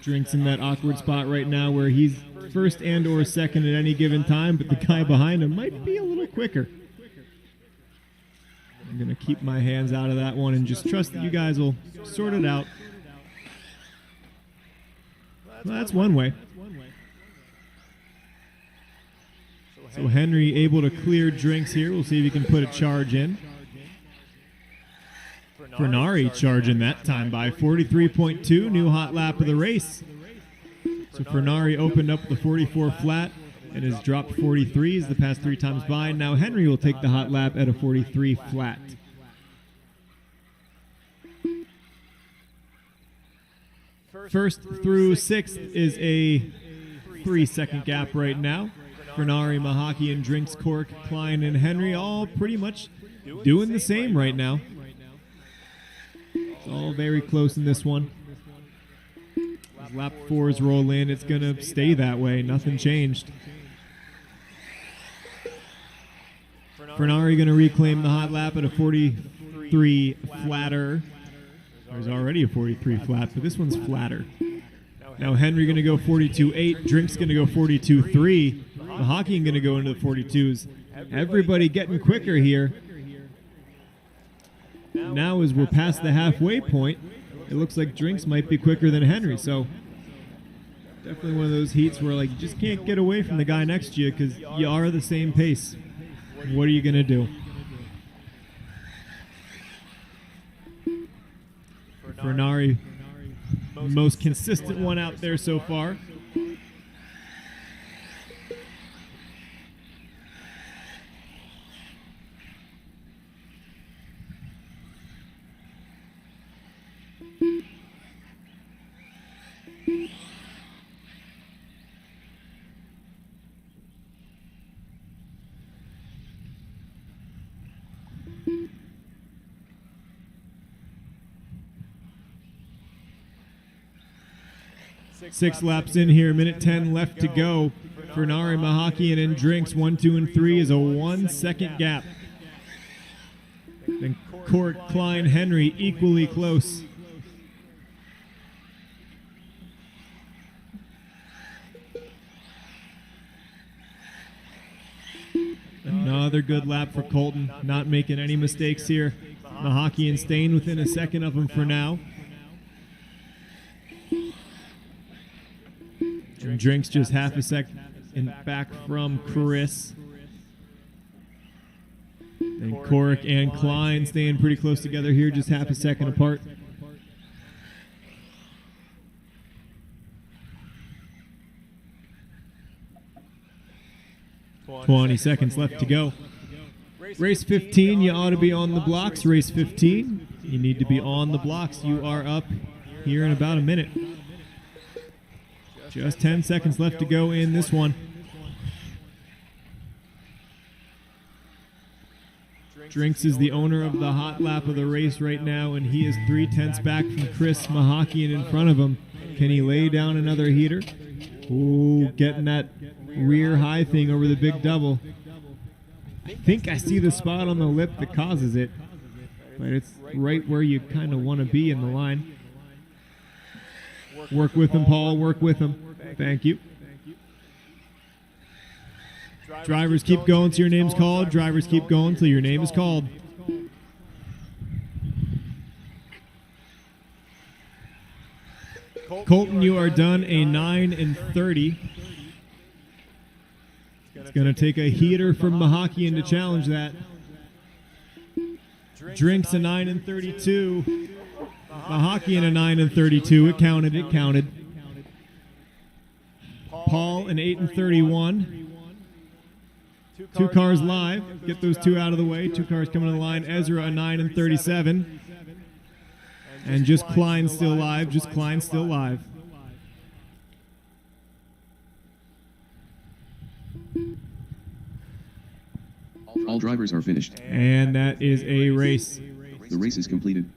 [SPEAKER 4] Drinks in that awkward spot right now where he's first and or second at any given time, but the guy behind him might be a little quicker. I'm going to keep my hands out of that one and just trust that you guys will sort it out. Well, that's one way. So Henry able to clear Drinks here. We'll see if he can put a charge in. Fernari charging that time by 43.2, new hot lap of the race. So Fernari opened up the 44 flat and has dropped 43s the past 3 times by. Now Henry will take the hot lap at a 43 flat. First through 6th is a 3-second gap right now. Fernari, Mahaki, and Drinks, Cork, Klein, and Henry all pretty much doing the same right now. It's all very close in this one. As lap 4s roll in, it's going to stay that way. Nothing changed. Fernari going to reclaim the hot lap at a 43 flatter. There's already a 43 flat, but this one's flatter. Now Henry going to go 42.8. Drinks going to go 42.3. Mahaki going to go into the 42s. Everybody getting quicker here. Now as we're past the halfway point, it looks like Drinks might be quicker than Henry. So definitely one of those heats where like you just can't get away from the guy next to you because you are the same pace. What are you going to do? Fernari, most consistent one out there so far. Six laps in here, minute 10 left to go. Fernari, Mahaki, and then Drinks 1, 2, and 3 is a 1-second gap. Then Cork, Klein, Henry equally close. Another good lap for Colton, not making any mistakes here. Mahaki and Stain within a second of him for now. And Drinks just half a second back from Chris. And Cork and Klein staying pretty close together here, just half a second apart. "20 seconds left to go. Race 15, you ought to be on the blocks. Race 15, you need to be on the blocks. You are up here in about a minute. Just 10 seconds left to go in this one. Drinks is the owner of the hot lap of the race right now, and he is 3/10 back from Chris Mahaki and in front of him. Can he lay down another heater? Ooh, getting that rear high thing over the big double. I think I see the spot on the lip that causes it, but it's right where you kind of want to be in the line. Work with him, Paul. Work with him. Thank you. Drivers keep going till your name's called. Drivers keep going till your name is called. Colton, you are done a 9 and 30. It's going to take a heater from Mahaki to challenge that. Drinks a 9 and 32. Mahaki a 9 and 32. It counted. It counted. Paul an 8 and 31. 2 cars live. Get those 2 out of the way. 2 cars coming to the line. Ezra a 9 and 37. And just Klein still live. Just Klein still live.
[SPEAKER 3] All drivers are finished.
[SPEAKER 4] And that is a race.
[SPEAKER 3] The race is completed.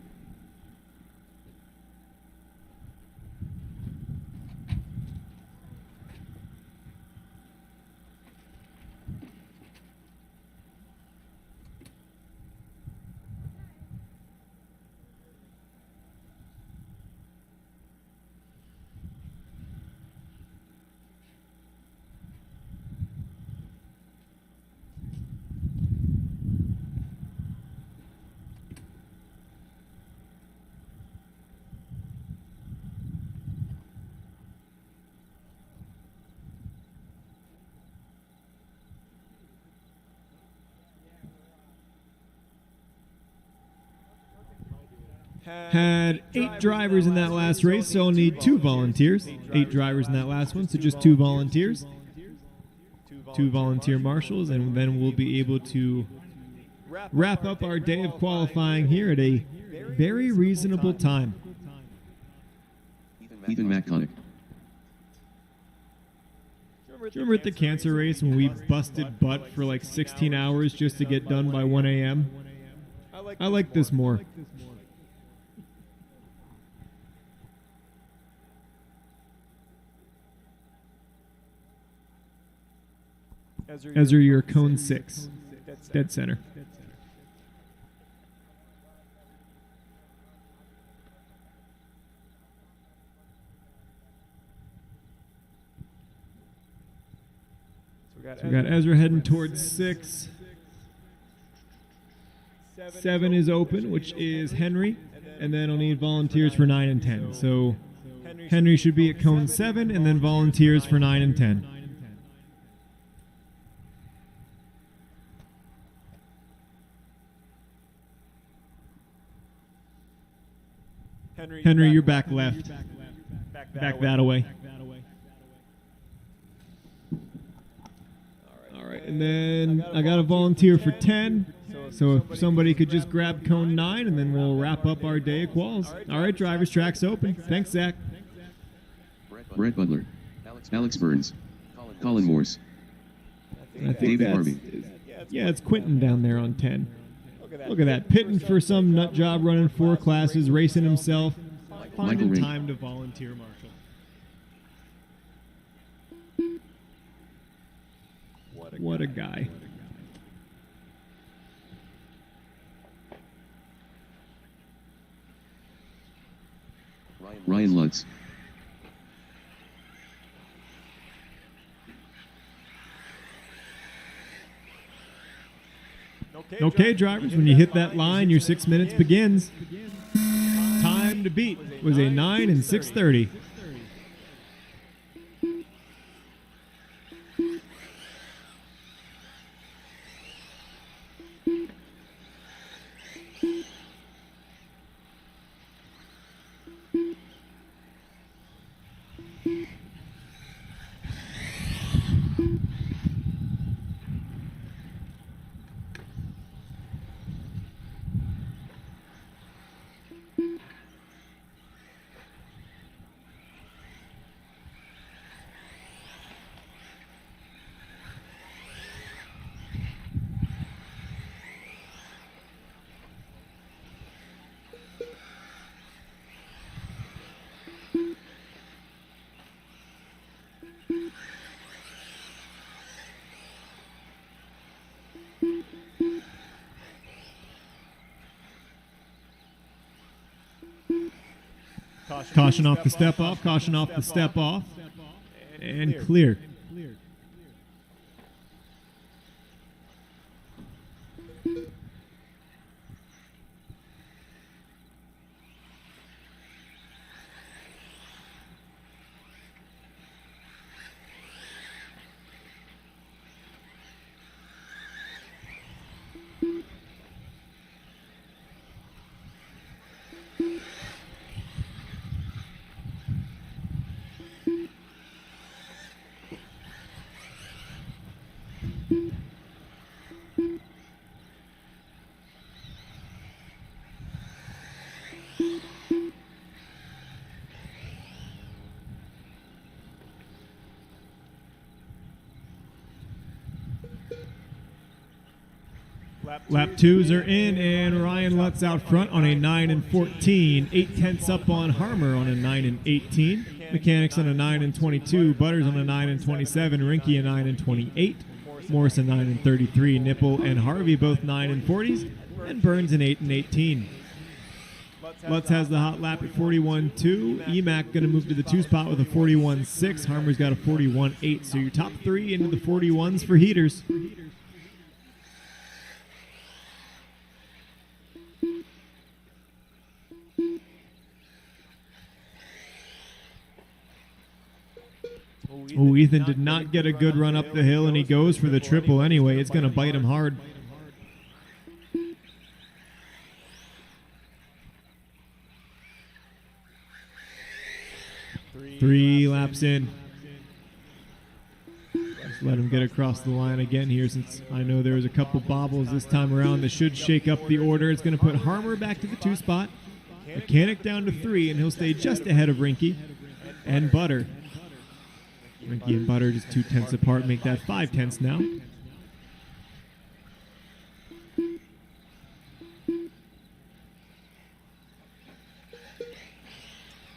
[SPEAKER 4] Had 8 drivers in that last race, so I'll need 2 volunteers. 8 drivers in that last one, so just 2 volunteers. 2 volunteer marshals, and then we'll be able to wrap up our day of qualifying here at a very reasonable time.
[SPEAKER 3] Ethan McConaughey.
[SPEAKER 4] Remember at the cancer race when we busted butt for like 16 hours just to get done by 1 a.m.? I like this more. As are your cone 6, dead center. So we got Ezra heading towards 6. 7 is open, which is Henry, and then I'll need volunteers for 9 and 10. So Henry should be at cone 7, and then volunteers for 9 and 10. Henry, you're back left. Back that away. All right, and then I got a volunteer for 10. So if somebody could just grab cone 9, and then we'll wrap up our day of quals. All right, drivers, track's open. Thanks, Zach.
[SPEAKER 3] Brett Butler. Alex Burns. Colin Morse.
[SPEAKER 4] I think
[SPEAKER 3] David
[SPEAKER 4] that's,
[SPEAKER 3] Harvey.
[SPEAKER 4] yeah, it's Quentin down there on 10. Look at that, pitting for some nut job, running 4 classes, racing himself, finding
[SPEAKER 3] Ring.
[SPEAKER 4] time to volunteer marshal. What a guy.
[SPEAKER 3] Ryan Lutz.
[SPEAKER 4] Okay, drivers, when you hit that line, your 6 minutes begins. Time to beat was a 9 and 6:30. Caution off the step off, caution off the step off, and clear. Lap 2s are in, and Ryan Lutz out front on a 9 and 14. 8/10 up on Harmer on a 9 and 18. Mechanics on a 9 and 22. Butters on a 9 and 27. Rinky a 9 and 28. Morris a 9 and 33. Nipple and Harvey both 9 and 40s. And Burns an 8 and 18. Lutz has the hot lap at 41.2. EMAC going to move to the 2 spot with a 41.6. Harmer's got a 41.8. So your top 3 into the 41s for heaters. Oh, Ethan did not get a good run up the hill, and he goes for the triple anyway. It's going to bite him hard. 3 laps in. Just let him get across the line again here, since I know there was a couple bobbles this time around that should shake up the order. It's going to put Harmer back to the 2 spot, Mechanic down to 3, and he'll stay just ahead of Rinky and Butter. Rinky and Butter just 2 tenths apart, make that 5 tenths now.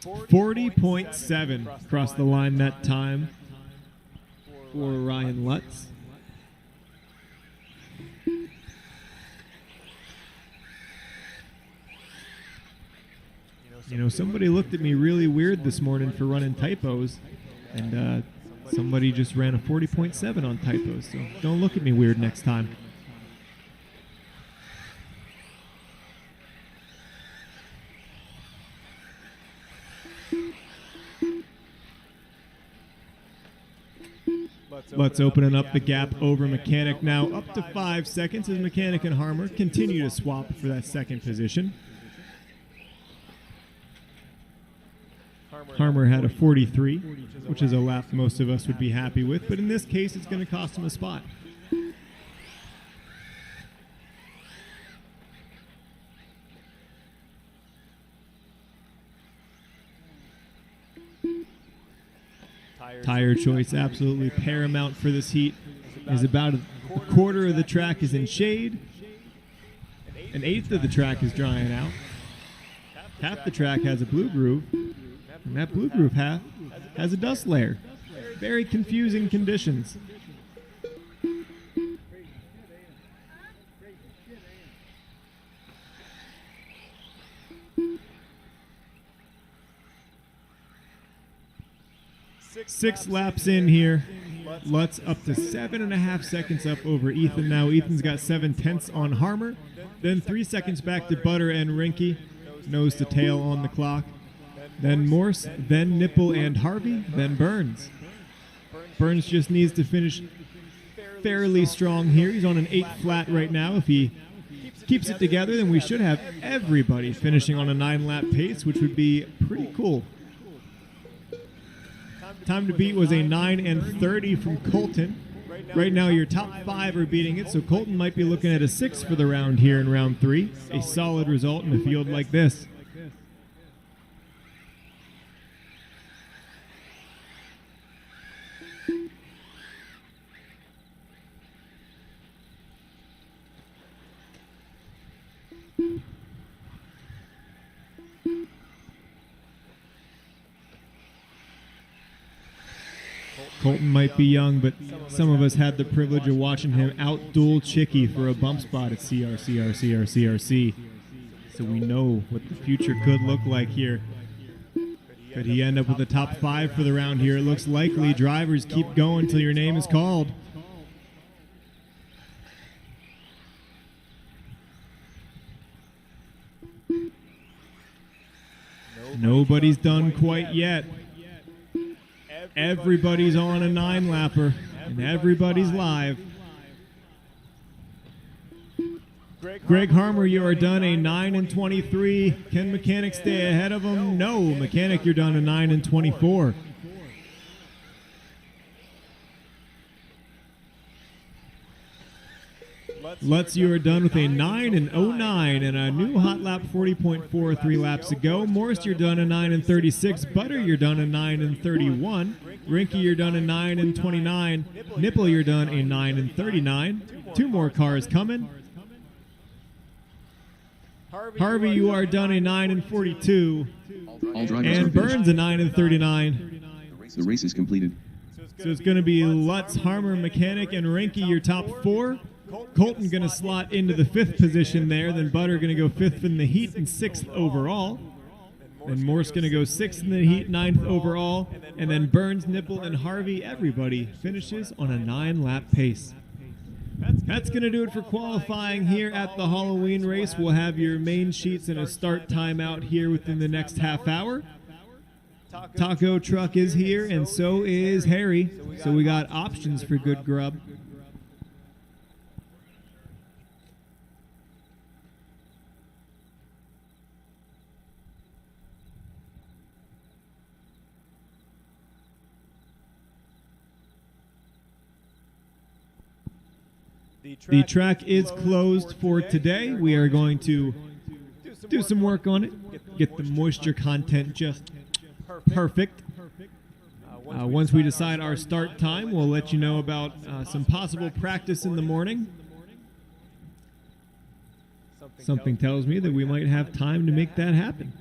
[SPEAKER 4] 40.7 across the line that time for Ryan Lutz. You know, somebody looked at me really weird this morning for running typos, and somebody just ran a 40.7 on typos, so don't look at me weird next time. Lutz opening up the gap over Mechanic now, up to 5 seconds as Mechanic and Harmer continue to swap for that second position. Harmer had a 43, which is a lap most of us would be happy with, but in this case it's going to cost him a spot. Tire choice absolutely paramount for this heat. Is about a quarter of the track is in shade. An eighth of the track is drying out. Half the track has a blue groove. And that blue groove half has a dust layer. Very confusing conditions. Six laps in here. Lutz up to 7.5 seconds up over Ethan now. Ethan's got 7 tenths on Harmer. Then 3 seconds back to Butter and Rinky. Nose to tail on the clock. Then Morse, then Nipple and Harvey, then Burns. Burns just needs to finish fairly strong here. He's on an 8 flat right now. If he keeps it together, then we should have everybody finishing on a 9-lap pace, which would be pretty cool. Time to beat was a 9:30 from Colton. Right now your top 5 are beating it, so Colton might be looking at a 6 for the round here in round 3. A solid result in a field like this. Colton might be young, but some of us had the privilege of watching him out-duel Chicky for a bump spot at CRC. So we know what the future could look like here. Could he end up with the top 5 for the round here? It looks likely. Drivers, keep going until your name is called. Nobody's done quite yet. Everybody's on a 9-lapper, and everybody's live. Greg Harmer, you are done a 9:23. Can Mechanic stay ahead of him? No, Mechanic, you're done a 9:24. Lutz, you are done with a 9:09 and a new hot lap 40.4 3 laps ago. Morse, you're done a 9:36. Butter, you're done a 9:31. Rinky, you're done a 9:29. Nipple, you're done a 9:39. 2 more cars coming. Harvey, you are done a 9:42. And Burns a 9:39.
[SPEAKER 3] The race is completed.
[SPEAKER 4] So it's going to be Lutz, Harmer, Mechanic, and Rinky, your top 4. Colton going to slot into the 5th position there. Then Butter going to go 5th in the heat and 6th overall. Then Morse going to go 6th in the heat, 9th overall. And then Burns, Nipple, and Harvey, everybody finishes on a 9-lap pace. That's going to do it for qualifying here at the Halloween race. We'll have your main sheets and a start timeout here within the next half hour. Taco Truck is here, and so is Harry. So we got options for good grub. The track is closed for today. We are going to do some work on it, get the moisture content just perfect. Once we decide our start time, we'll let you know about some possible practice in the morning. Something tells me that we might have time to make that happen.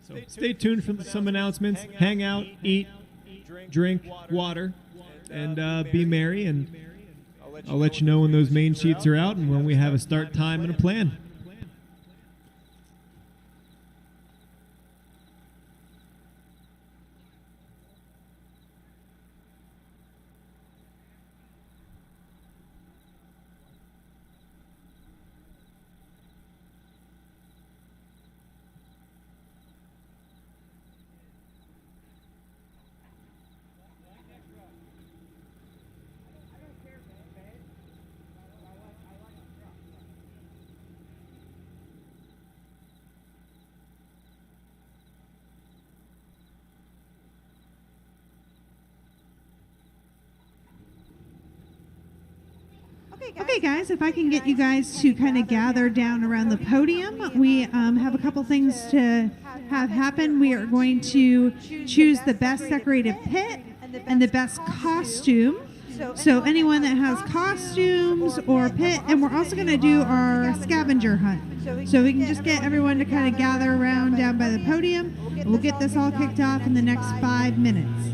[SPEAKER 4] So stay tuned for some announcements. Hang out, eat, drink water, and be merry. And I'll let you know when those main sheets are out and when we have a start time and a plan.
[SPEAKER 2] Okay, guys, if I can get you guys to kind of gather down around the podium, we have a couple things to have happen. We are going to choose the best decorated pit and the best costume. So anyone that has costumes or pit, and we're also going to do our scavenger hunt. So we can just get everyone to kind of gather around down by the podium. We'll get this all kicked off in the next 5 minutes.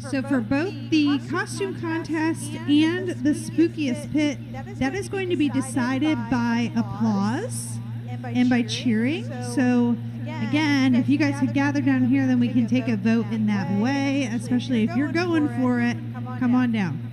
[SPEAKER 2] So for both the costume contest and the spookiest pit, that is going to be decided by applause and by cheering. So again, if you guys could gather down here, then we can take a vote in that way, especially if you're going for it. Come on down.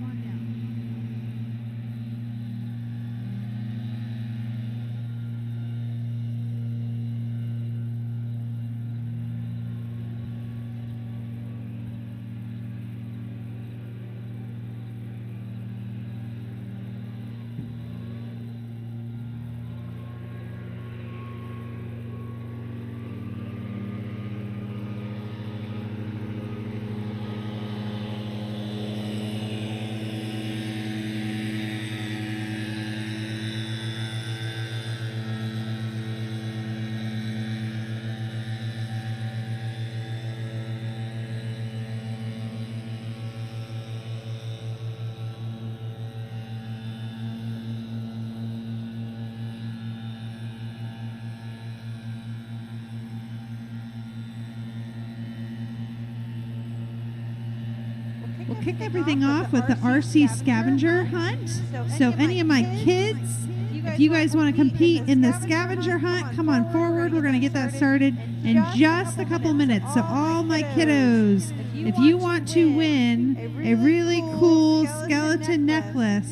[SPEAKER 2] We'll kick everything off with the RC scavenger hunt. So any of my kids, if you guys want to compete in the scavenger hunt, come on forward. We're going to get that started in just a couple minutes. So all my kiddos, if you want to win a really cool skeleton necklace,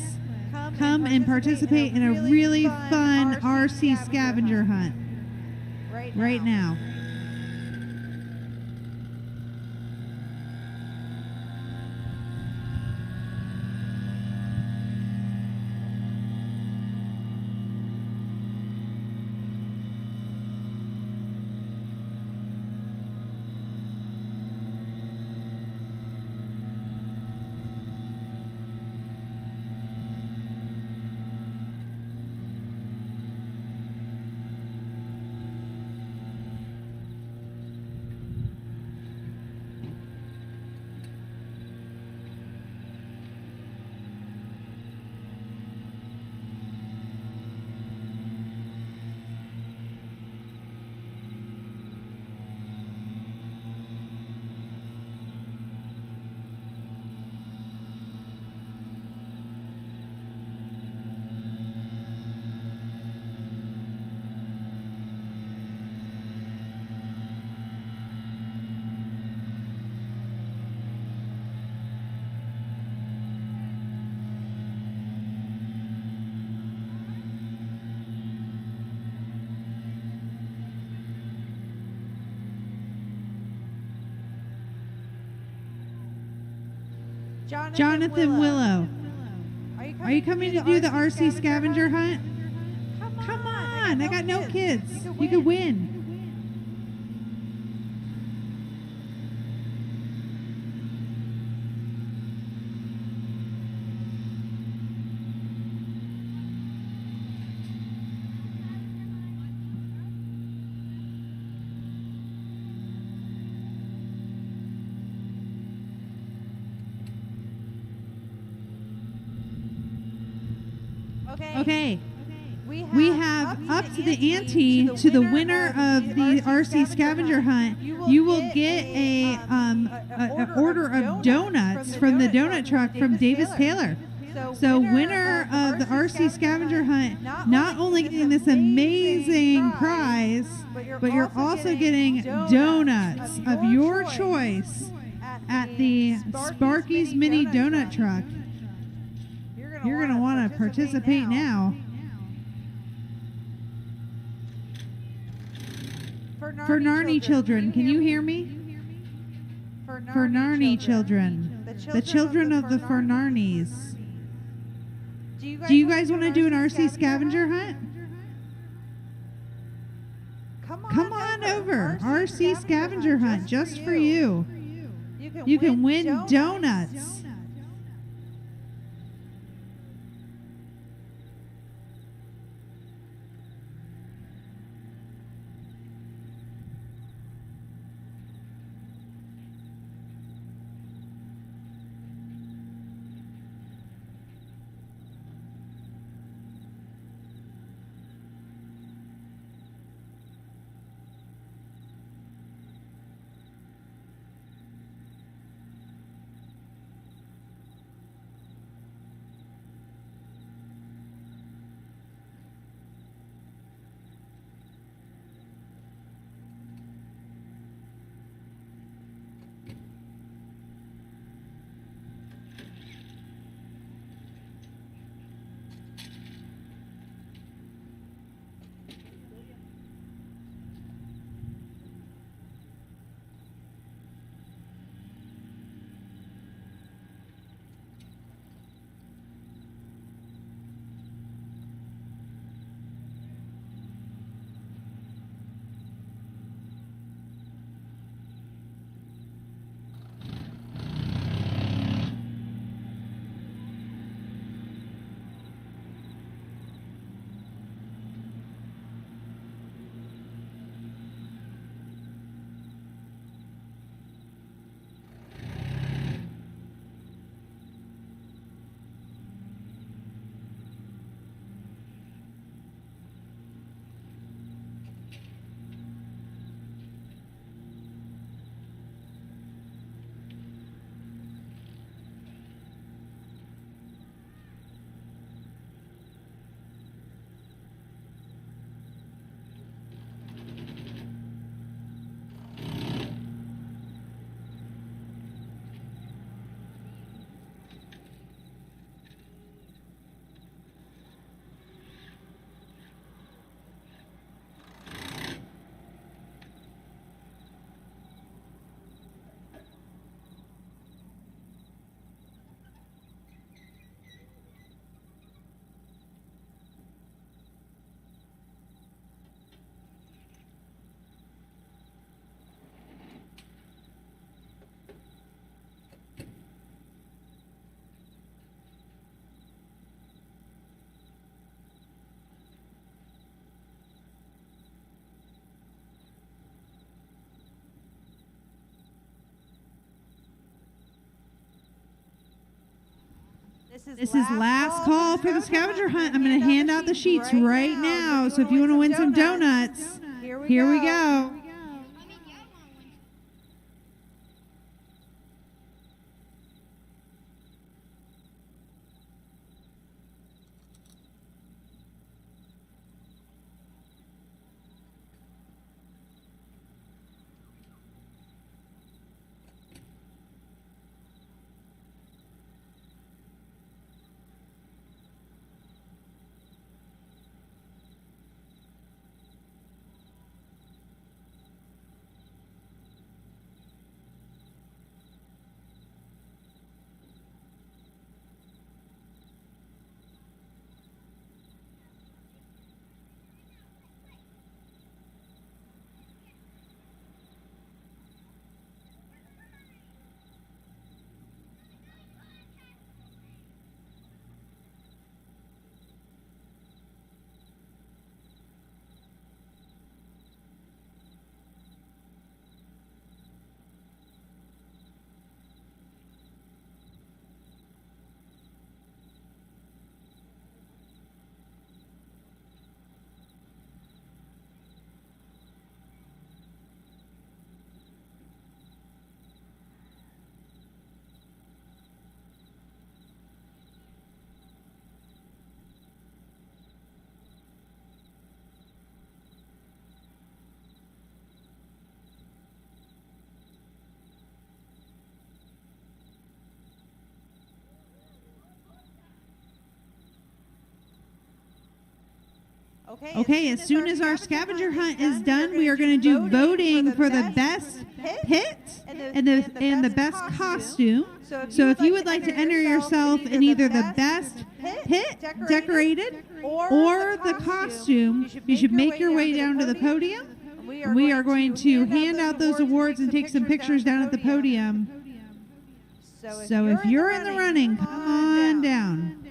[SPEAKER 2] come and participate in a really fun RC scavenger hunt right now. Jonathan Willow. Are you coming to do the RC scavenger hunt? Come on, I got no kids. You could win. Okay. We have up to the ante to the winner of the RC scavenger hunt. You will get a order of donuts from the donut truck from Davis Taylor. So winner of the RC scavenger hunt, not only getting this amazing prize, but you're also getting donuts of your choice at the Sparky's Mini Donut Truck. You're going to want to participate now. For Narnie children, can you hear me? For Narnie children, the children of the Fernarnies. Do you guys want to do an RC scavenger hunt? Come on over. RC scavenger hunt just for you. You can win donuts. This is last call for the scavenger hunt. I'm going to hand out the sheets right now. So if you want to win some donuts, here we go. Okay, as soon as our scavenger hunt is done, we are going to do voting for the best pit and the best costume. So if you would like to enter yourself in either the best pit decorated or the costume, you should make your way down to the podium. We are going to hand out those awards and take some pictures down at the podium. So if you're in the running, come on down.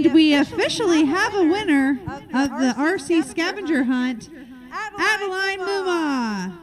[SPEAKER 2] And we officially have a winner of the RC scavenger hunt, Adeline Muma.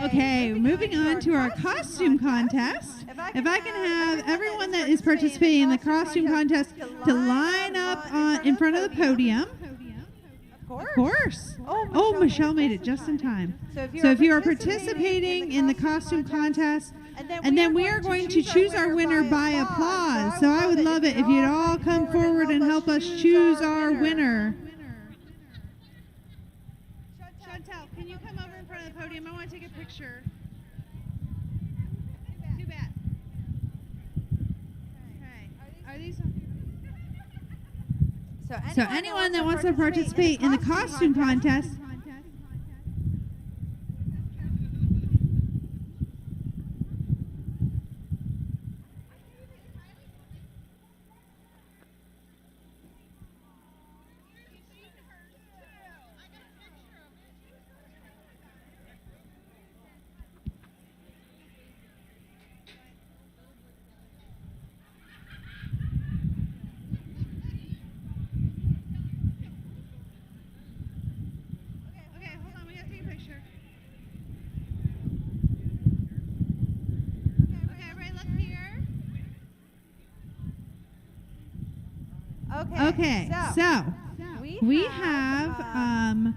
[SPEAKER 2] Okay, moving on to our costume contest. If I can have everyone that is participating in the costume contest to line up in front of the podium. Of course. Oh, Michelle made it just in time. So if you are participating in the costume contest, and then we are going to choose our winner by applause. So I would love it if you'd all come forward and help us choose our winner. Chantel, can you come over in front of the podium? I want to take a picture. Too bad. Okay. Are these? So anyone that wants to participate in the costume contest. Okay, so we have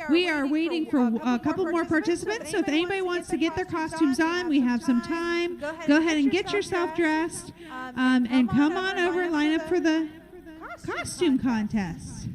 [SPEAKER 2] we are waiting for a couple more participants. So if anybody wants to get their costumes on, we have some time. Go ahead and get yourself dressed and come on over and line up for the costume contest.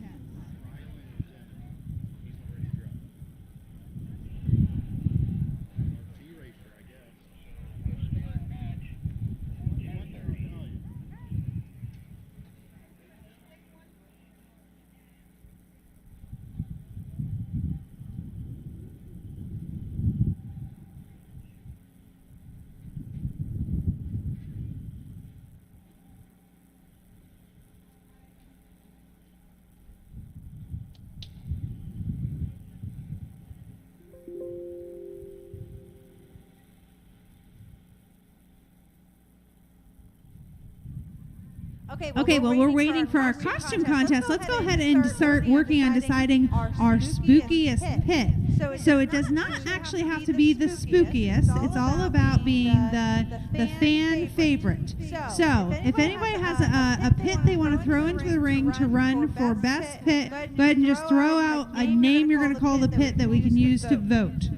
[SPEAKER 2] Okay, well, we're waiting for our costume contest. Let's go ahead and start working on deciding our spookiest pit. So it does not actually have to be the spookiest. It's all about being the fan favorite. So if anybody has a pit they want to throw into the ring to run for best pit, go ahead and just throw out a name you're going to call the pit that we can use to vote.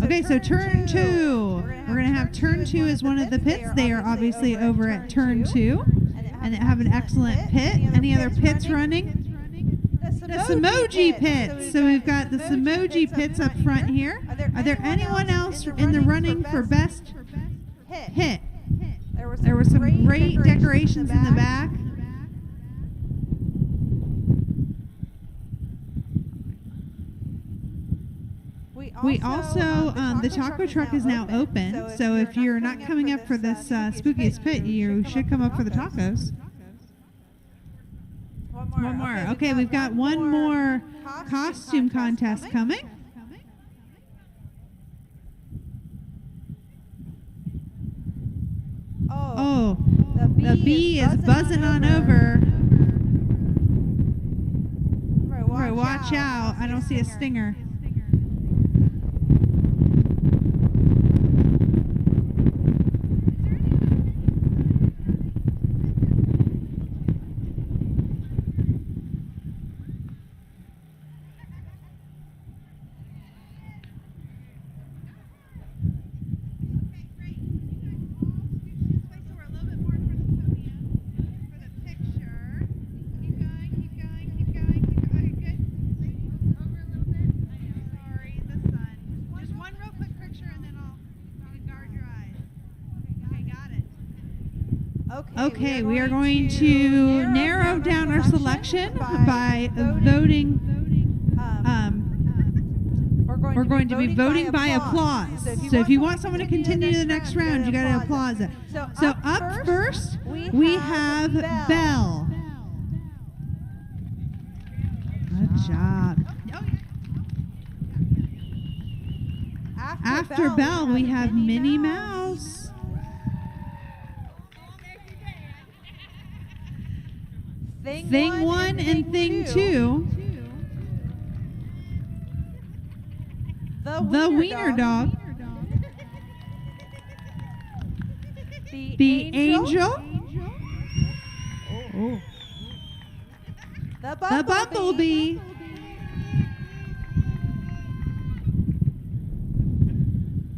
[SPEAKER 2] Okay, so turn 2. We're going to have turn 2 as one of the pits. They are obviously over at turn 2. And they have an excellent pit. Any other pits running? The Samoji pits. So we've got the Samoji pits up front here. Are there anyone else in the running for best hit? There were some great decorations in the back. We also, the taco truck is now open, so if you're not coming up for this spookiest pit, you should come up for the tacos. One more. Okay, we've got one more costume contest coming. Oh, the bee is buzzing on over. Right, watch out. I don't see a stinger. Okay, we are going to narrow down our selection by voting. We're going to be voting by applause. So if you want someone to continue to the next round, you got to applause it. So up first, we have Belle. Good job. After Belle, we have Minnie Mouse. Thing 1 and Thing 2. The Wiener Dog. The Angel. Oh. The Bumblebee.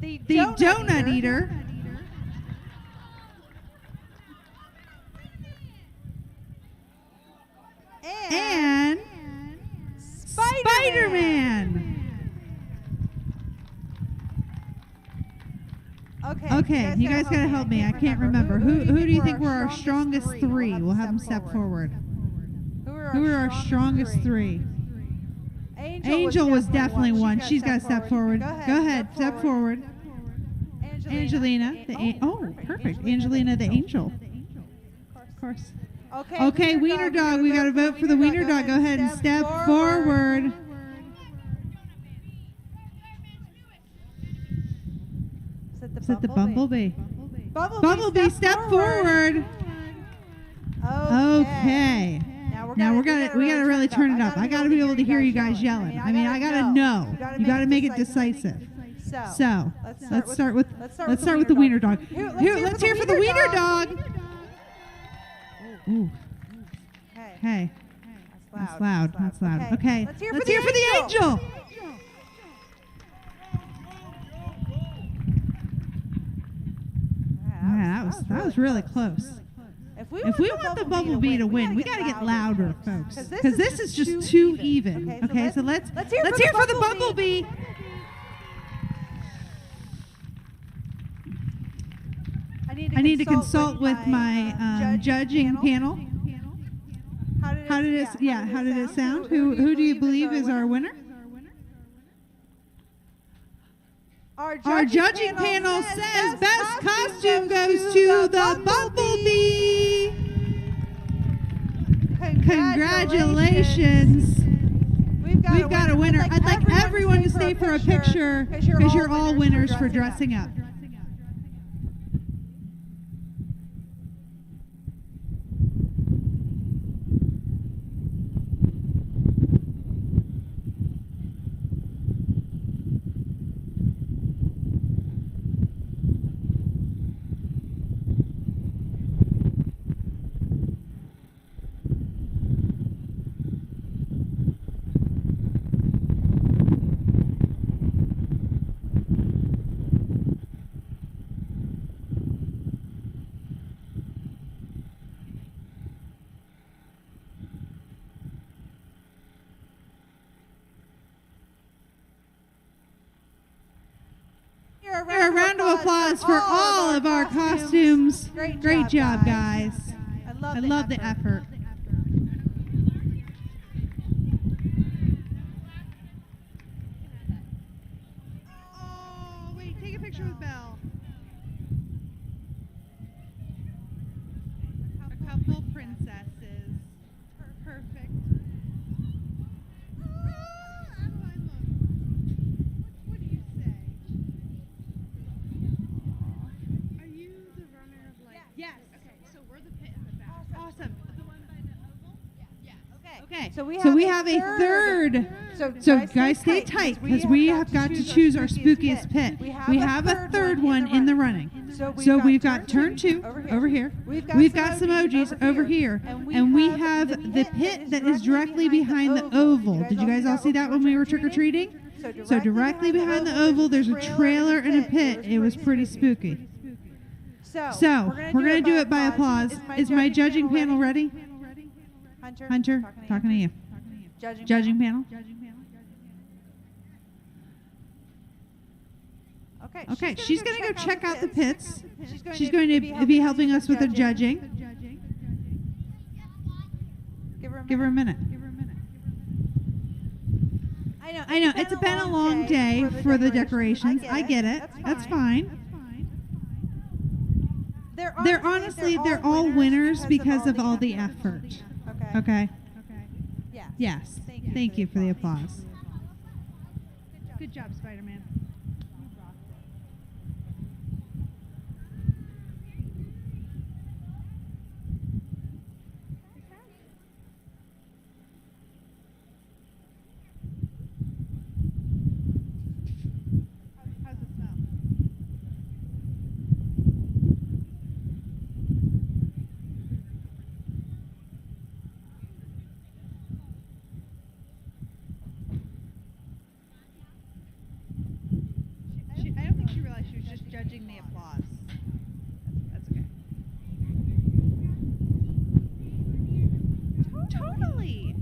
[SPEAKER 2] The Donut Eater. And Spider-Man. Okay, you guys gotta help me. I can't remember. Who do you think were our strongest 3? We'll have them step forward. Who are our strongest 3? Angel was definitely one. She's got to step forward. Go ahead, step forward. Angelina. Oh, perfect. Angelina the Angel. Of course. Okay, Wiener Dog. We got to vote for the Wiener Dog. Go ahead and step forward. Set the Bumblebee. Bumblebee, step forward. Okay. Now we gotta really turn it up. I gotta be able to hear you guys yelling. I mean, I gotta know. You gotta make it decisive. So let's start with the Wiener Dog. Here, let's hear for the Wiener Dog. Ooh. Hey. That's loud. Okay. Let's hear for the Angel. Yeah, that was really close. If we want the Bumblebee to win, we got to get louder, folks, because this is just too even. Okay, so let's hear for the Bumblebee. I need to consult with my judging panel. How did it sound? Who do you believe is our winner? Our judging panel says best costume goes to the Bumblebee. Congratulations. We've got a winner. I'd like everyone to stay for a picture because you're all winners for dressing up. applause for all of our costumes. Great job, guys.
[SPEAKER 6] I
[SPEAKER 2] I love the effort. Oh, wait, take a picture with Belle. A couple princesses. Perfect. What do you say? Are you the runner of like? Yes. Okay, so we're the pit in the back. Awesome. The one by the oval? Yeah. Okay.
[SPEAKER 6] So
[SPEAKER 2] So we have a third. So guys, stay tight because we have got to choose our spookiest pit. We have a third one in the running. So we've got turn 2 over here. We've got some emojis over here. And we have the pit that is directly behind the oval. Did you guys all see that when we were trick-or-treating? So directly behind the oval, there's a trailer and a pit. It was pretty spooky. So we're going to do it by applause. Is my judging panel ready? Hunter, talking to you. Judging panel. Okay, she's going to go check out the pits. She's going to be helping us with the judging. Give her a minute. I know, it's been a long day for the decorations. I get it. That's fine. They're honestly, they're all winners because of all the effort. Okay? Yes. Thank you for the applause. Good job, Spider-Man. How's it smell? I don't think she realized she was just judging the applause. That's okay. Totally.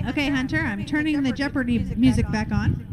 [SPEAKER 2] Okay, Hunter, I'm turning the Jeopardy music back on.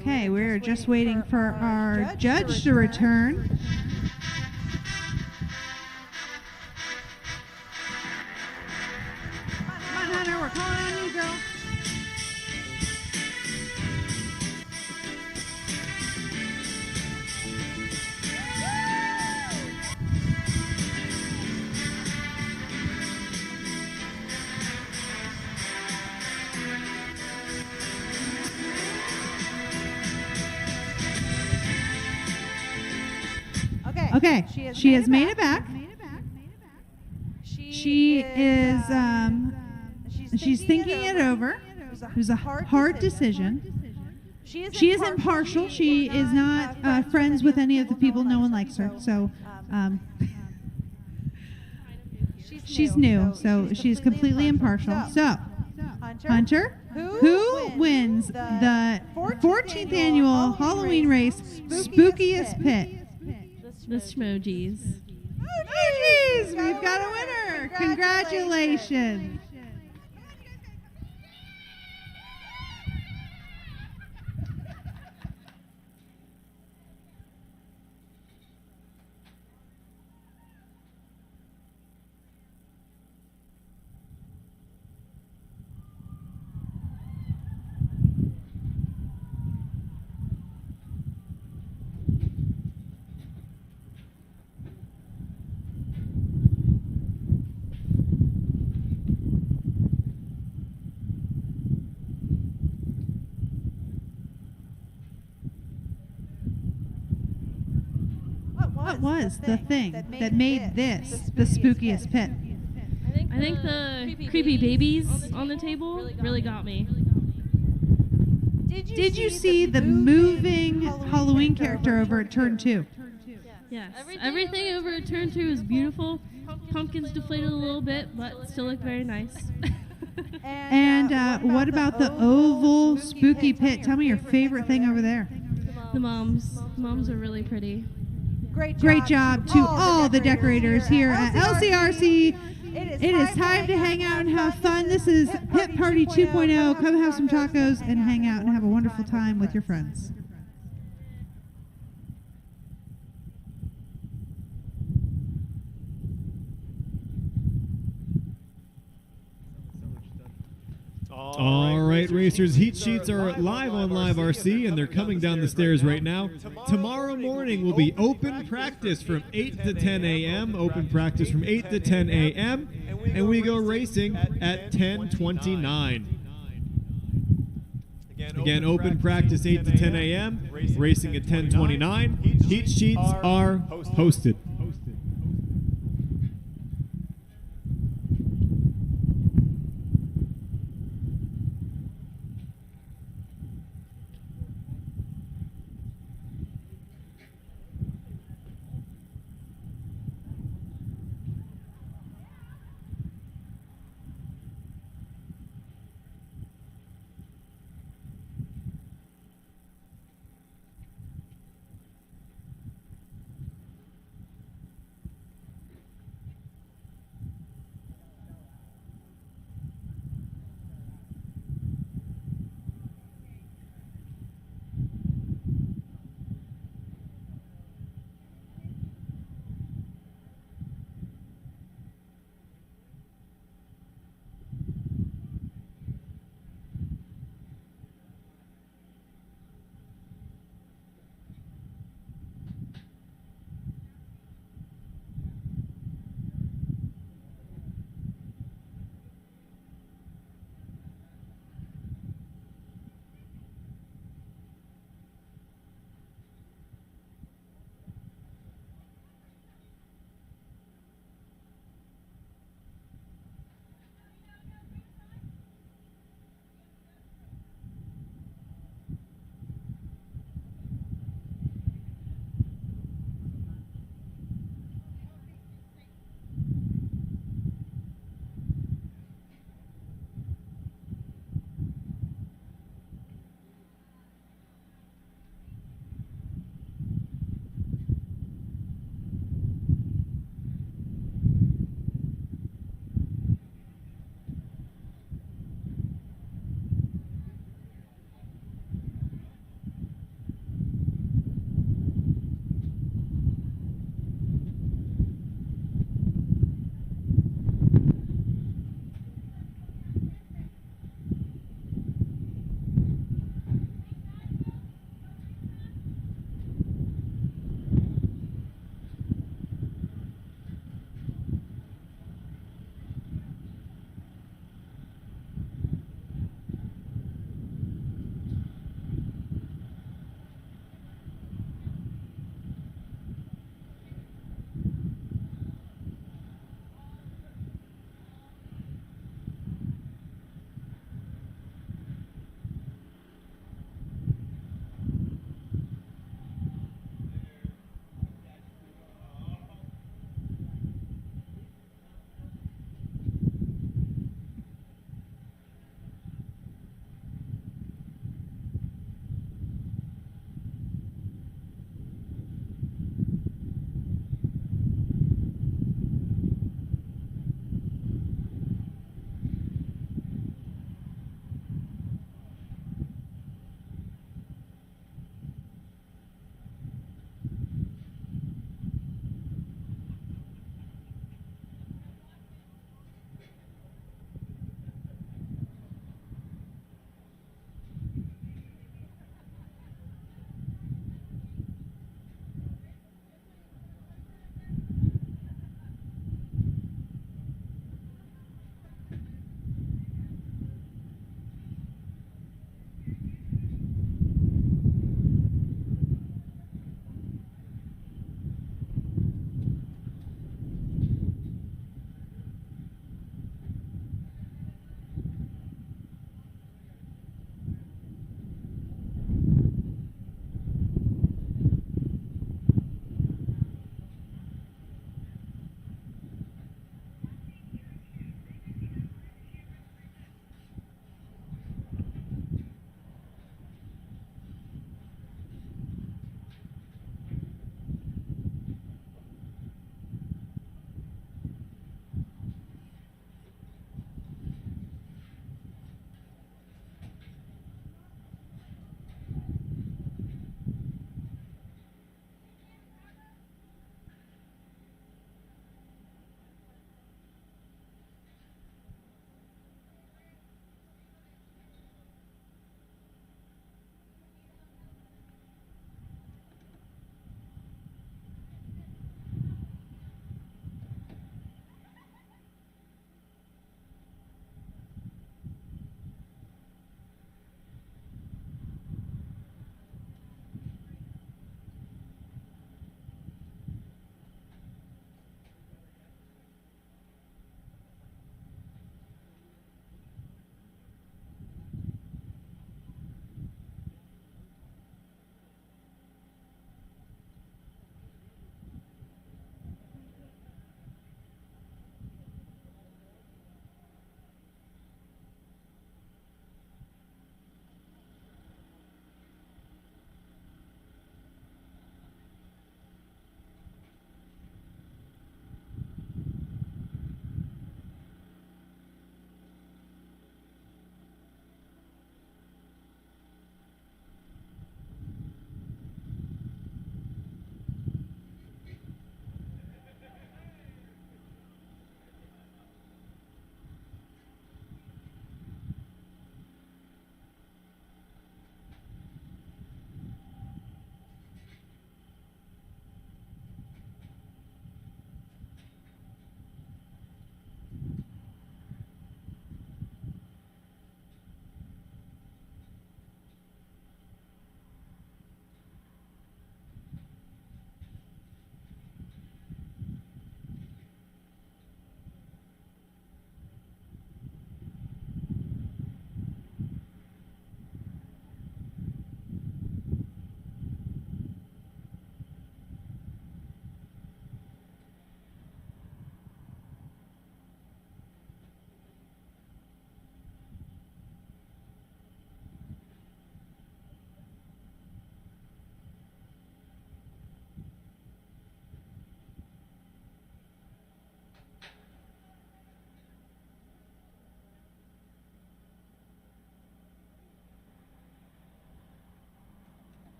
[SPEAKER 2] Okay, we're just waiting for our judge to return. Come on, Hunter, we're calling on you, girl. Okay, she has made it back. She is, she's thinking it over. It was a hard decision. She is impartial. She is not friends with any of the people. No one likes her. So she's new. So she's completely impartial. So, Hunter, who wins the 14th annual Halloween race, Spookiest Pit?
[SPEAKER 6] The Schmojis.
[SPEAKER 2] Oh, geez, we've got a winner. Congratulations. What was the thing that made this the spookiest pit?
[SPEAKER 6] I think the creepy babies on the table really got me.
[SPEAKER 2] Did you see the moving Halloween character over at turn 2?
[SPEAKER 6] Yes. Everything over at turn 2 is beautiful. Pumpkins deflated a little bit, but still look very nice.
[SPEAKER 2] And what about the oval spooky pit? Tell me your favorite thing over there.
[SPEAKER 6] The moms. The moms are really pretty.
[SPEAKER 2] Great job to all the decorators here at LCRC. It is time to hang out and have fun. This is Pit Party 2.0. Come have some tacos and hang out and have a wonderful time with your friends.
[SPEAKER 4] All right, racers, heat sheets are live on Live RC, and they're coming down the stairs right now. Tomorrow morning will be open practice from 8 to 10 a.m., open practice from 8 to 10 a.m., and we go racing at 10:29. Again, open practice 8 to 10 a.m., racing at 10:29. Heat sheets are posted.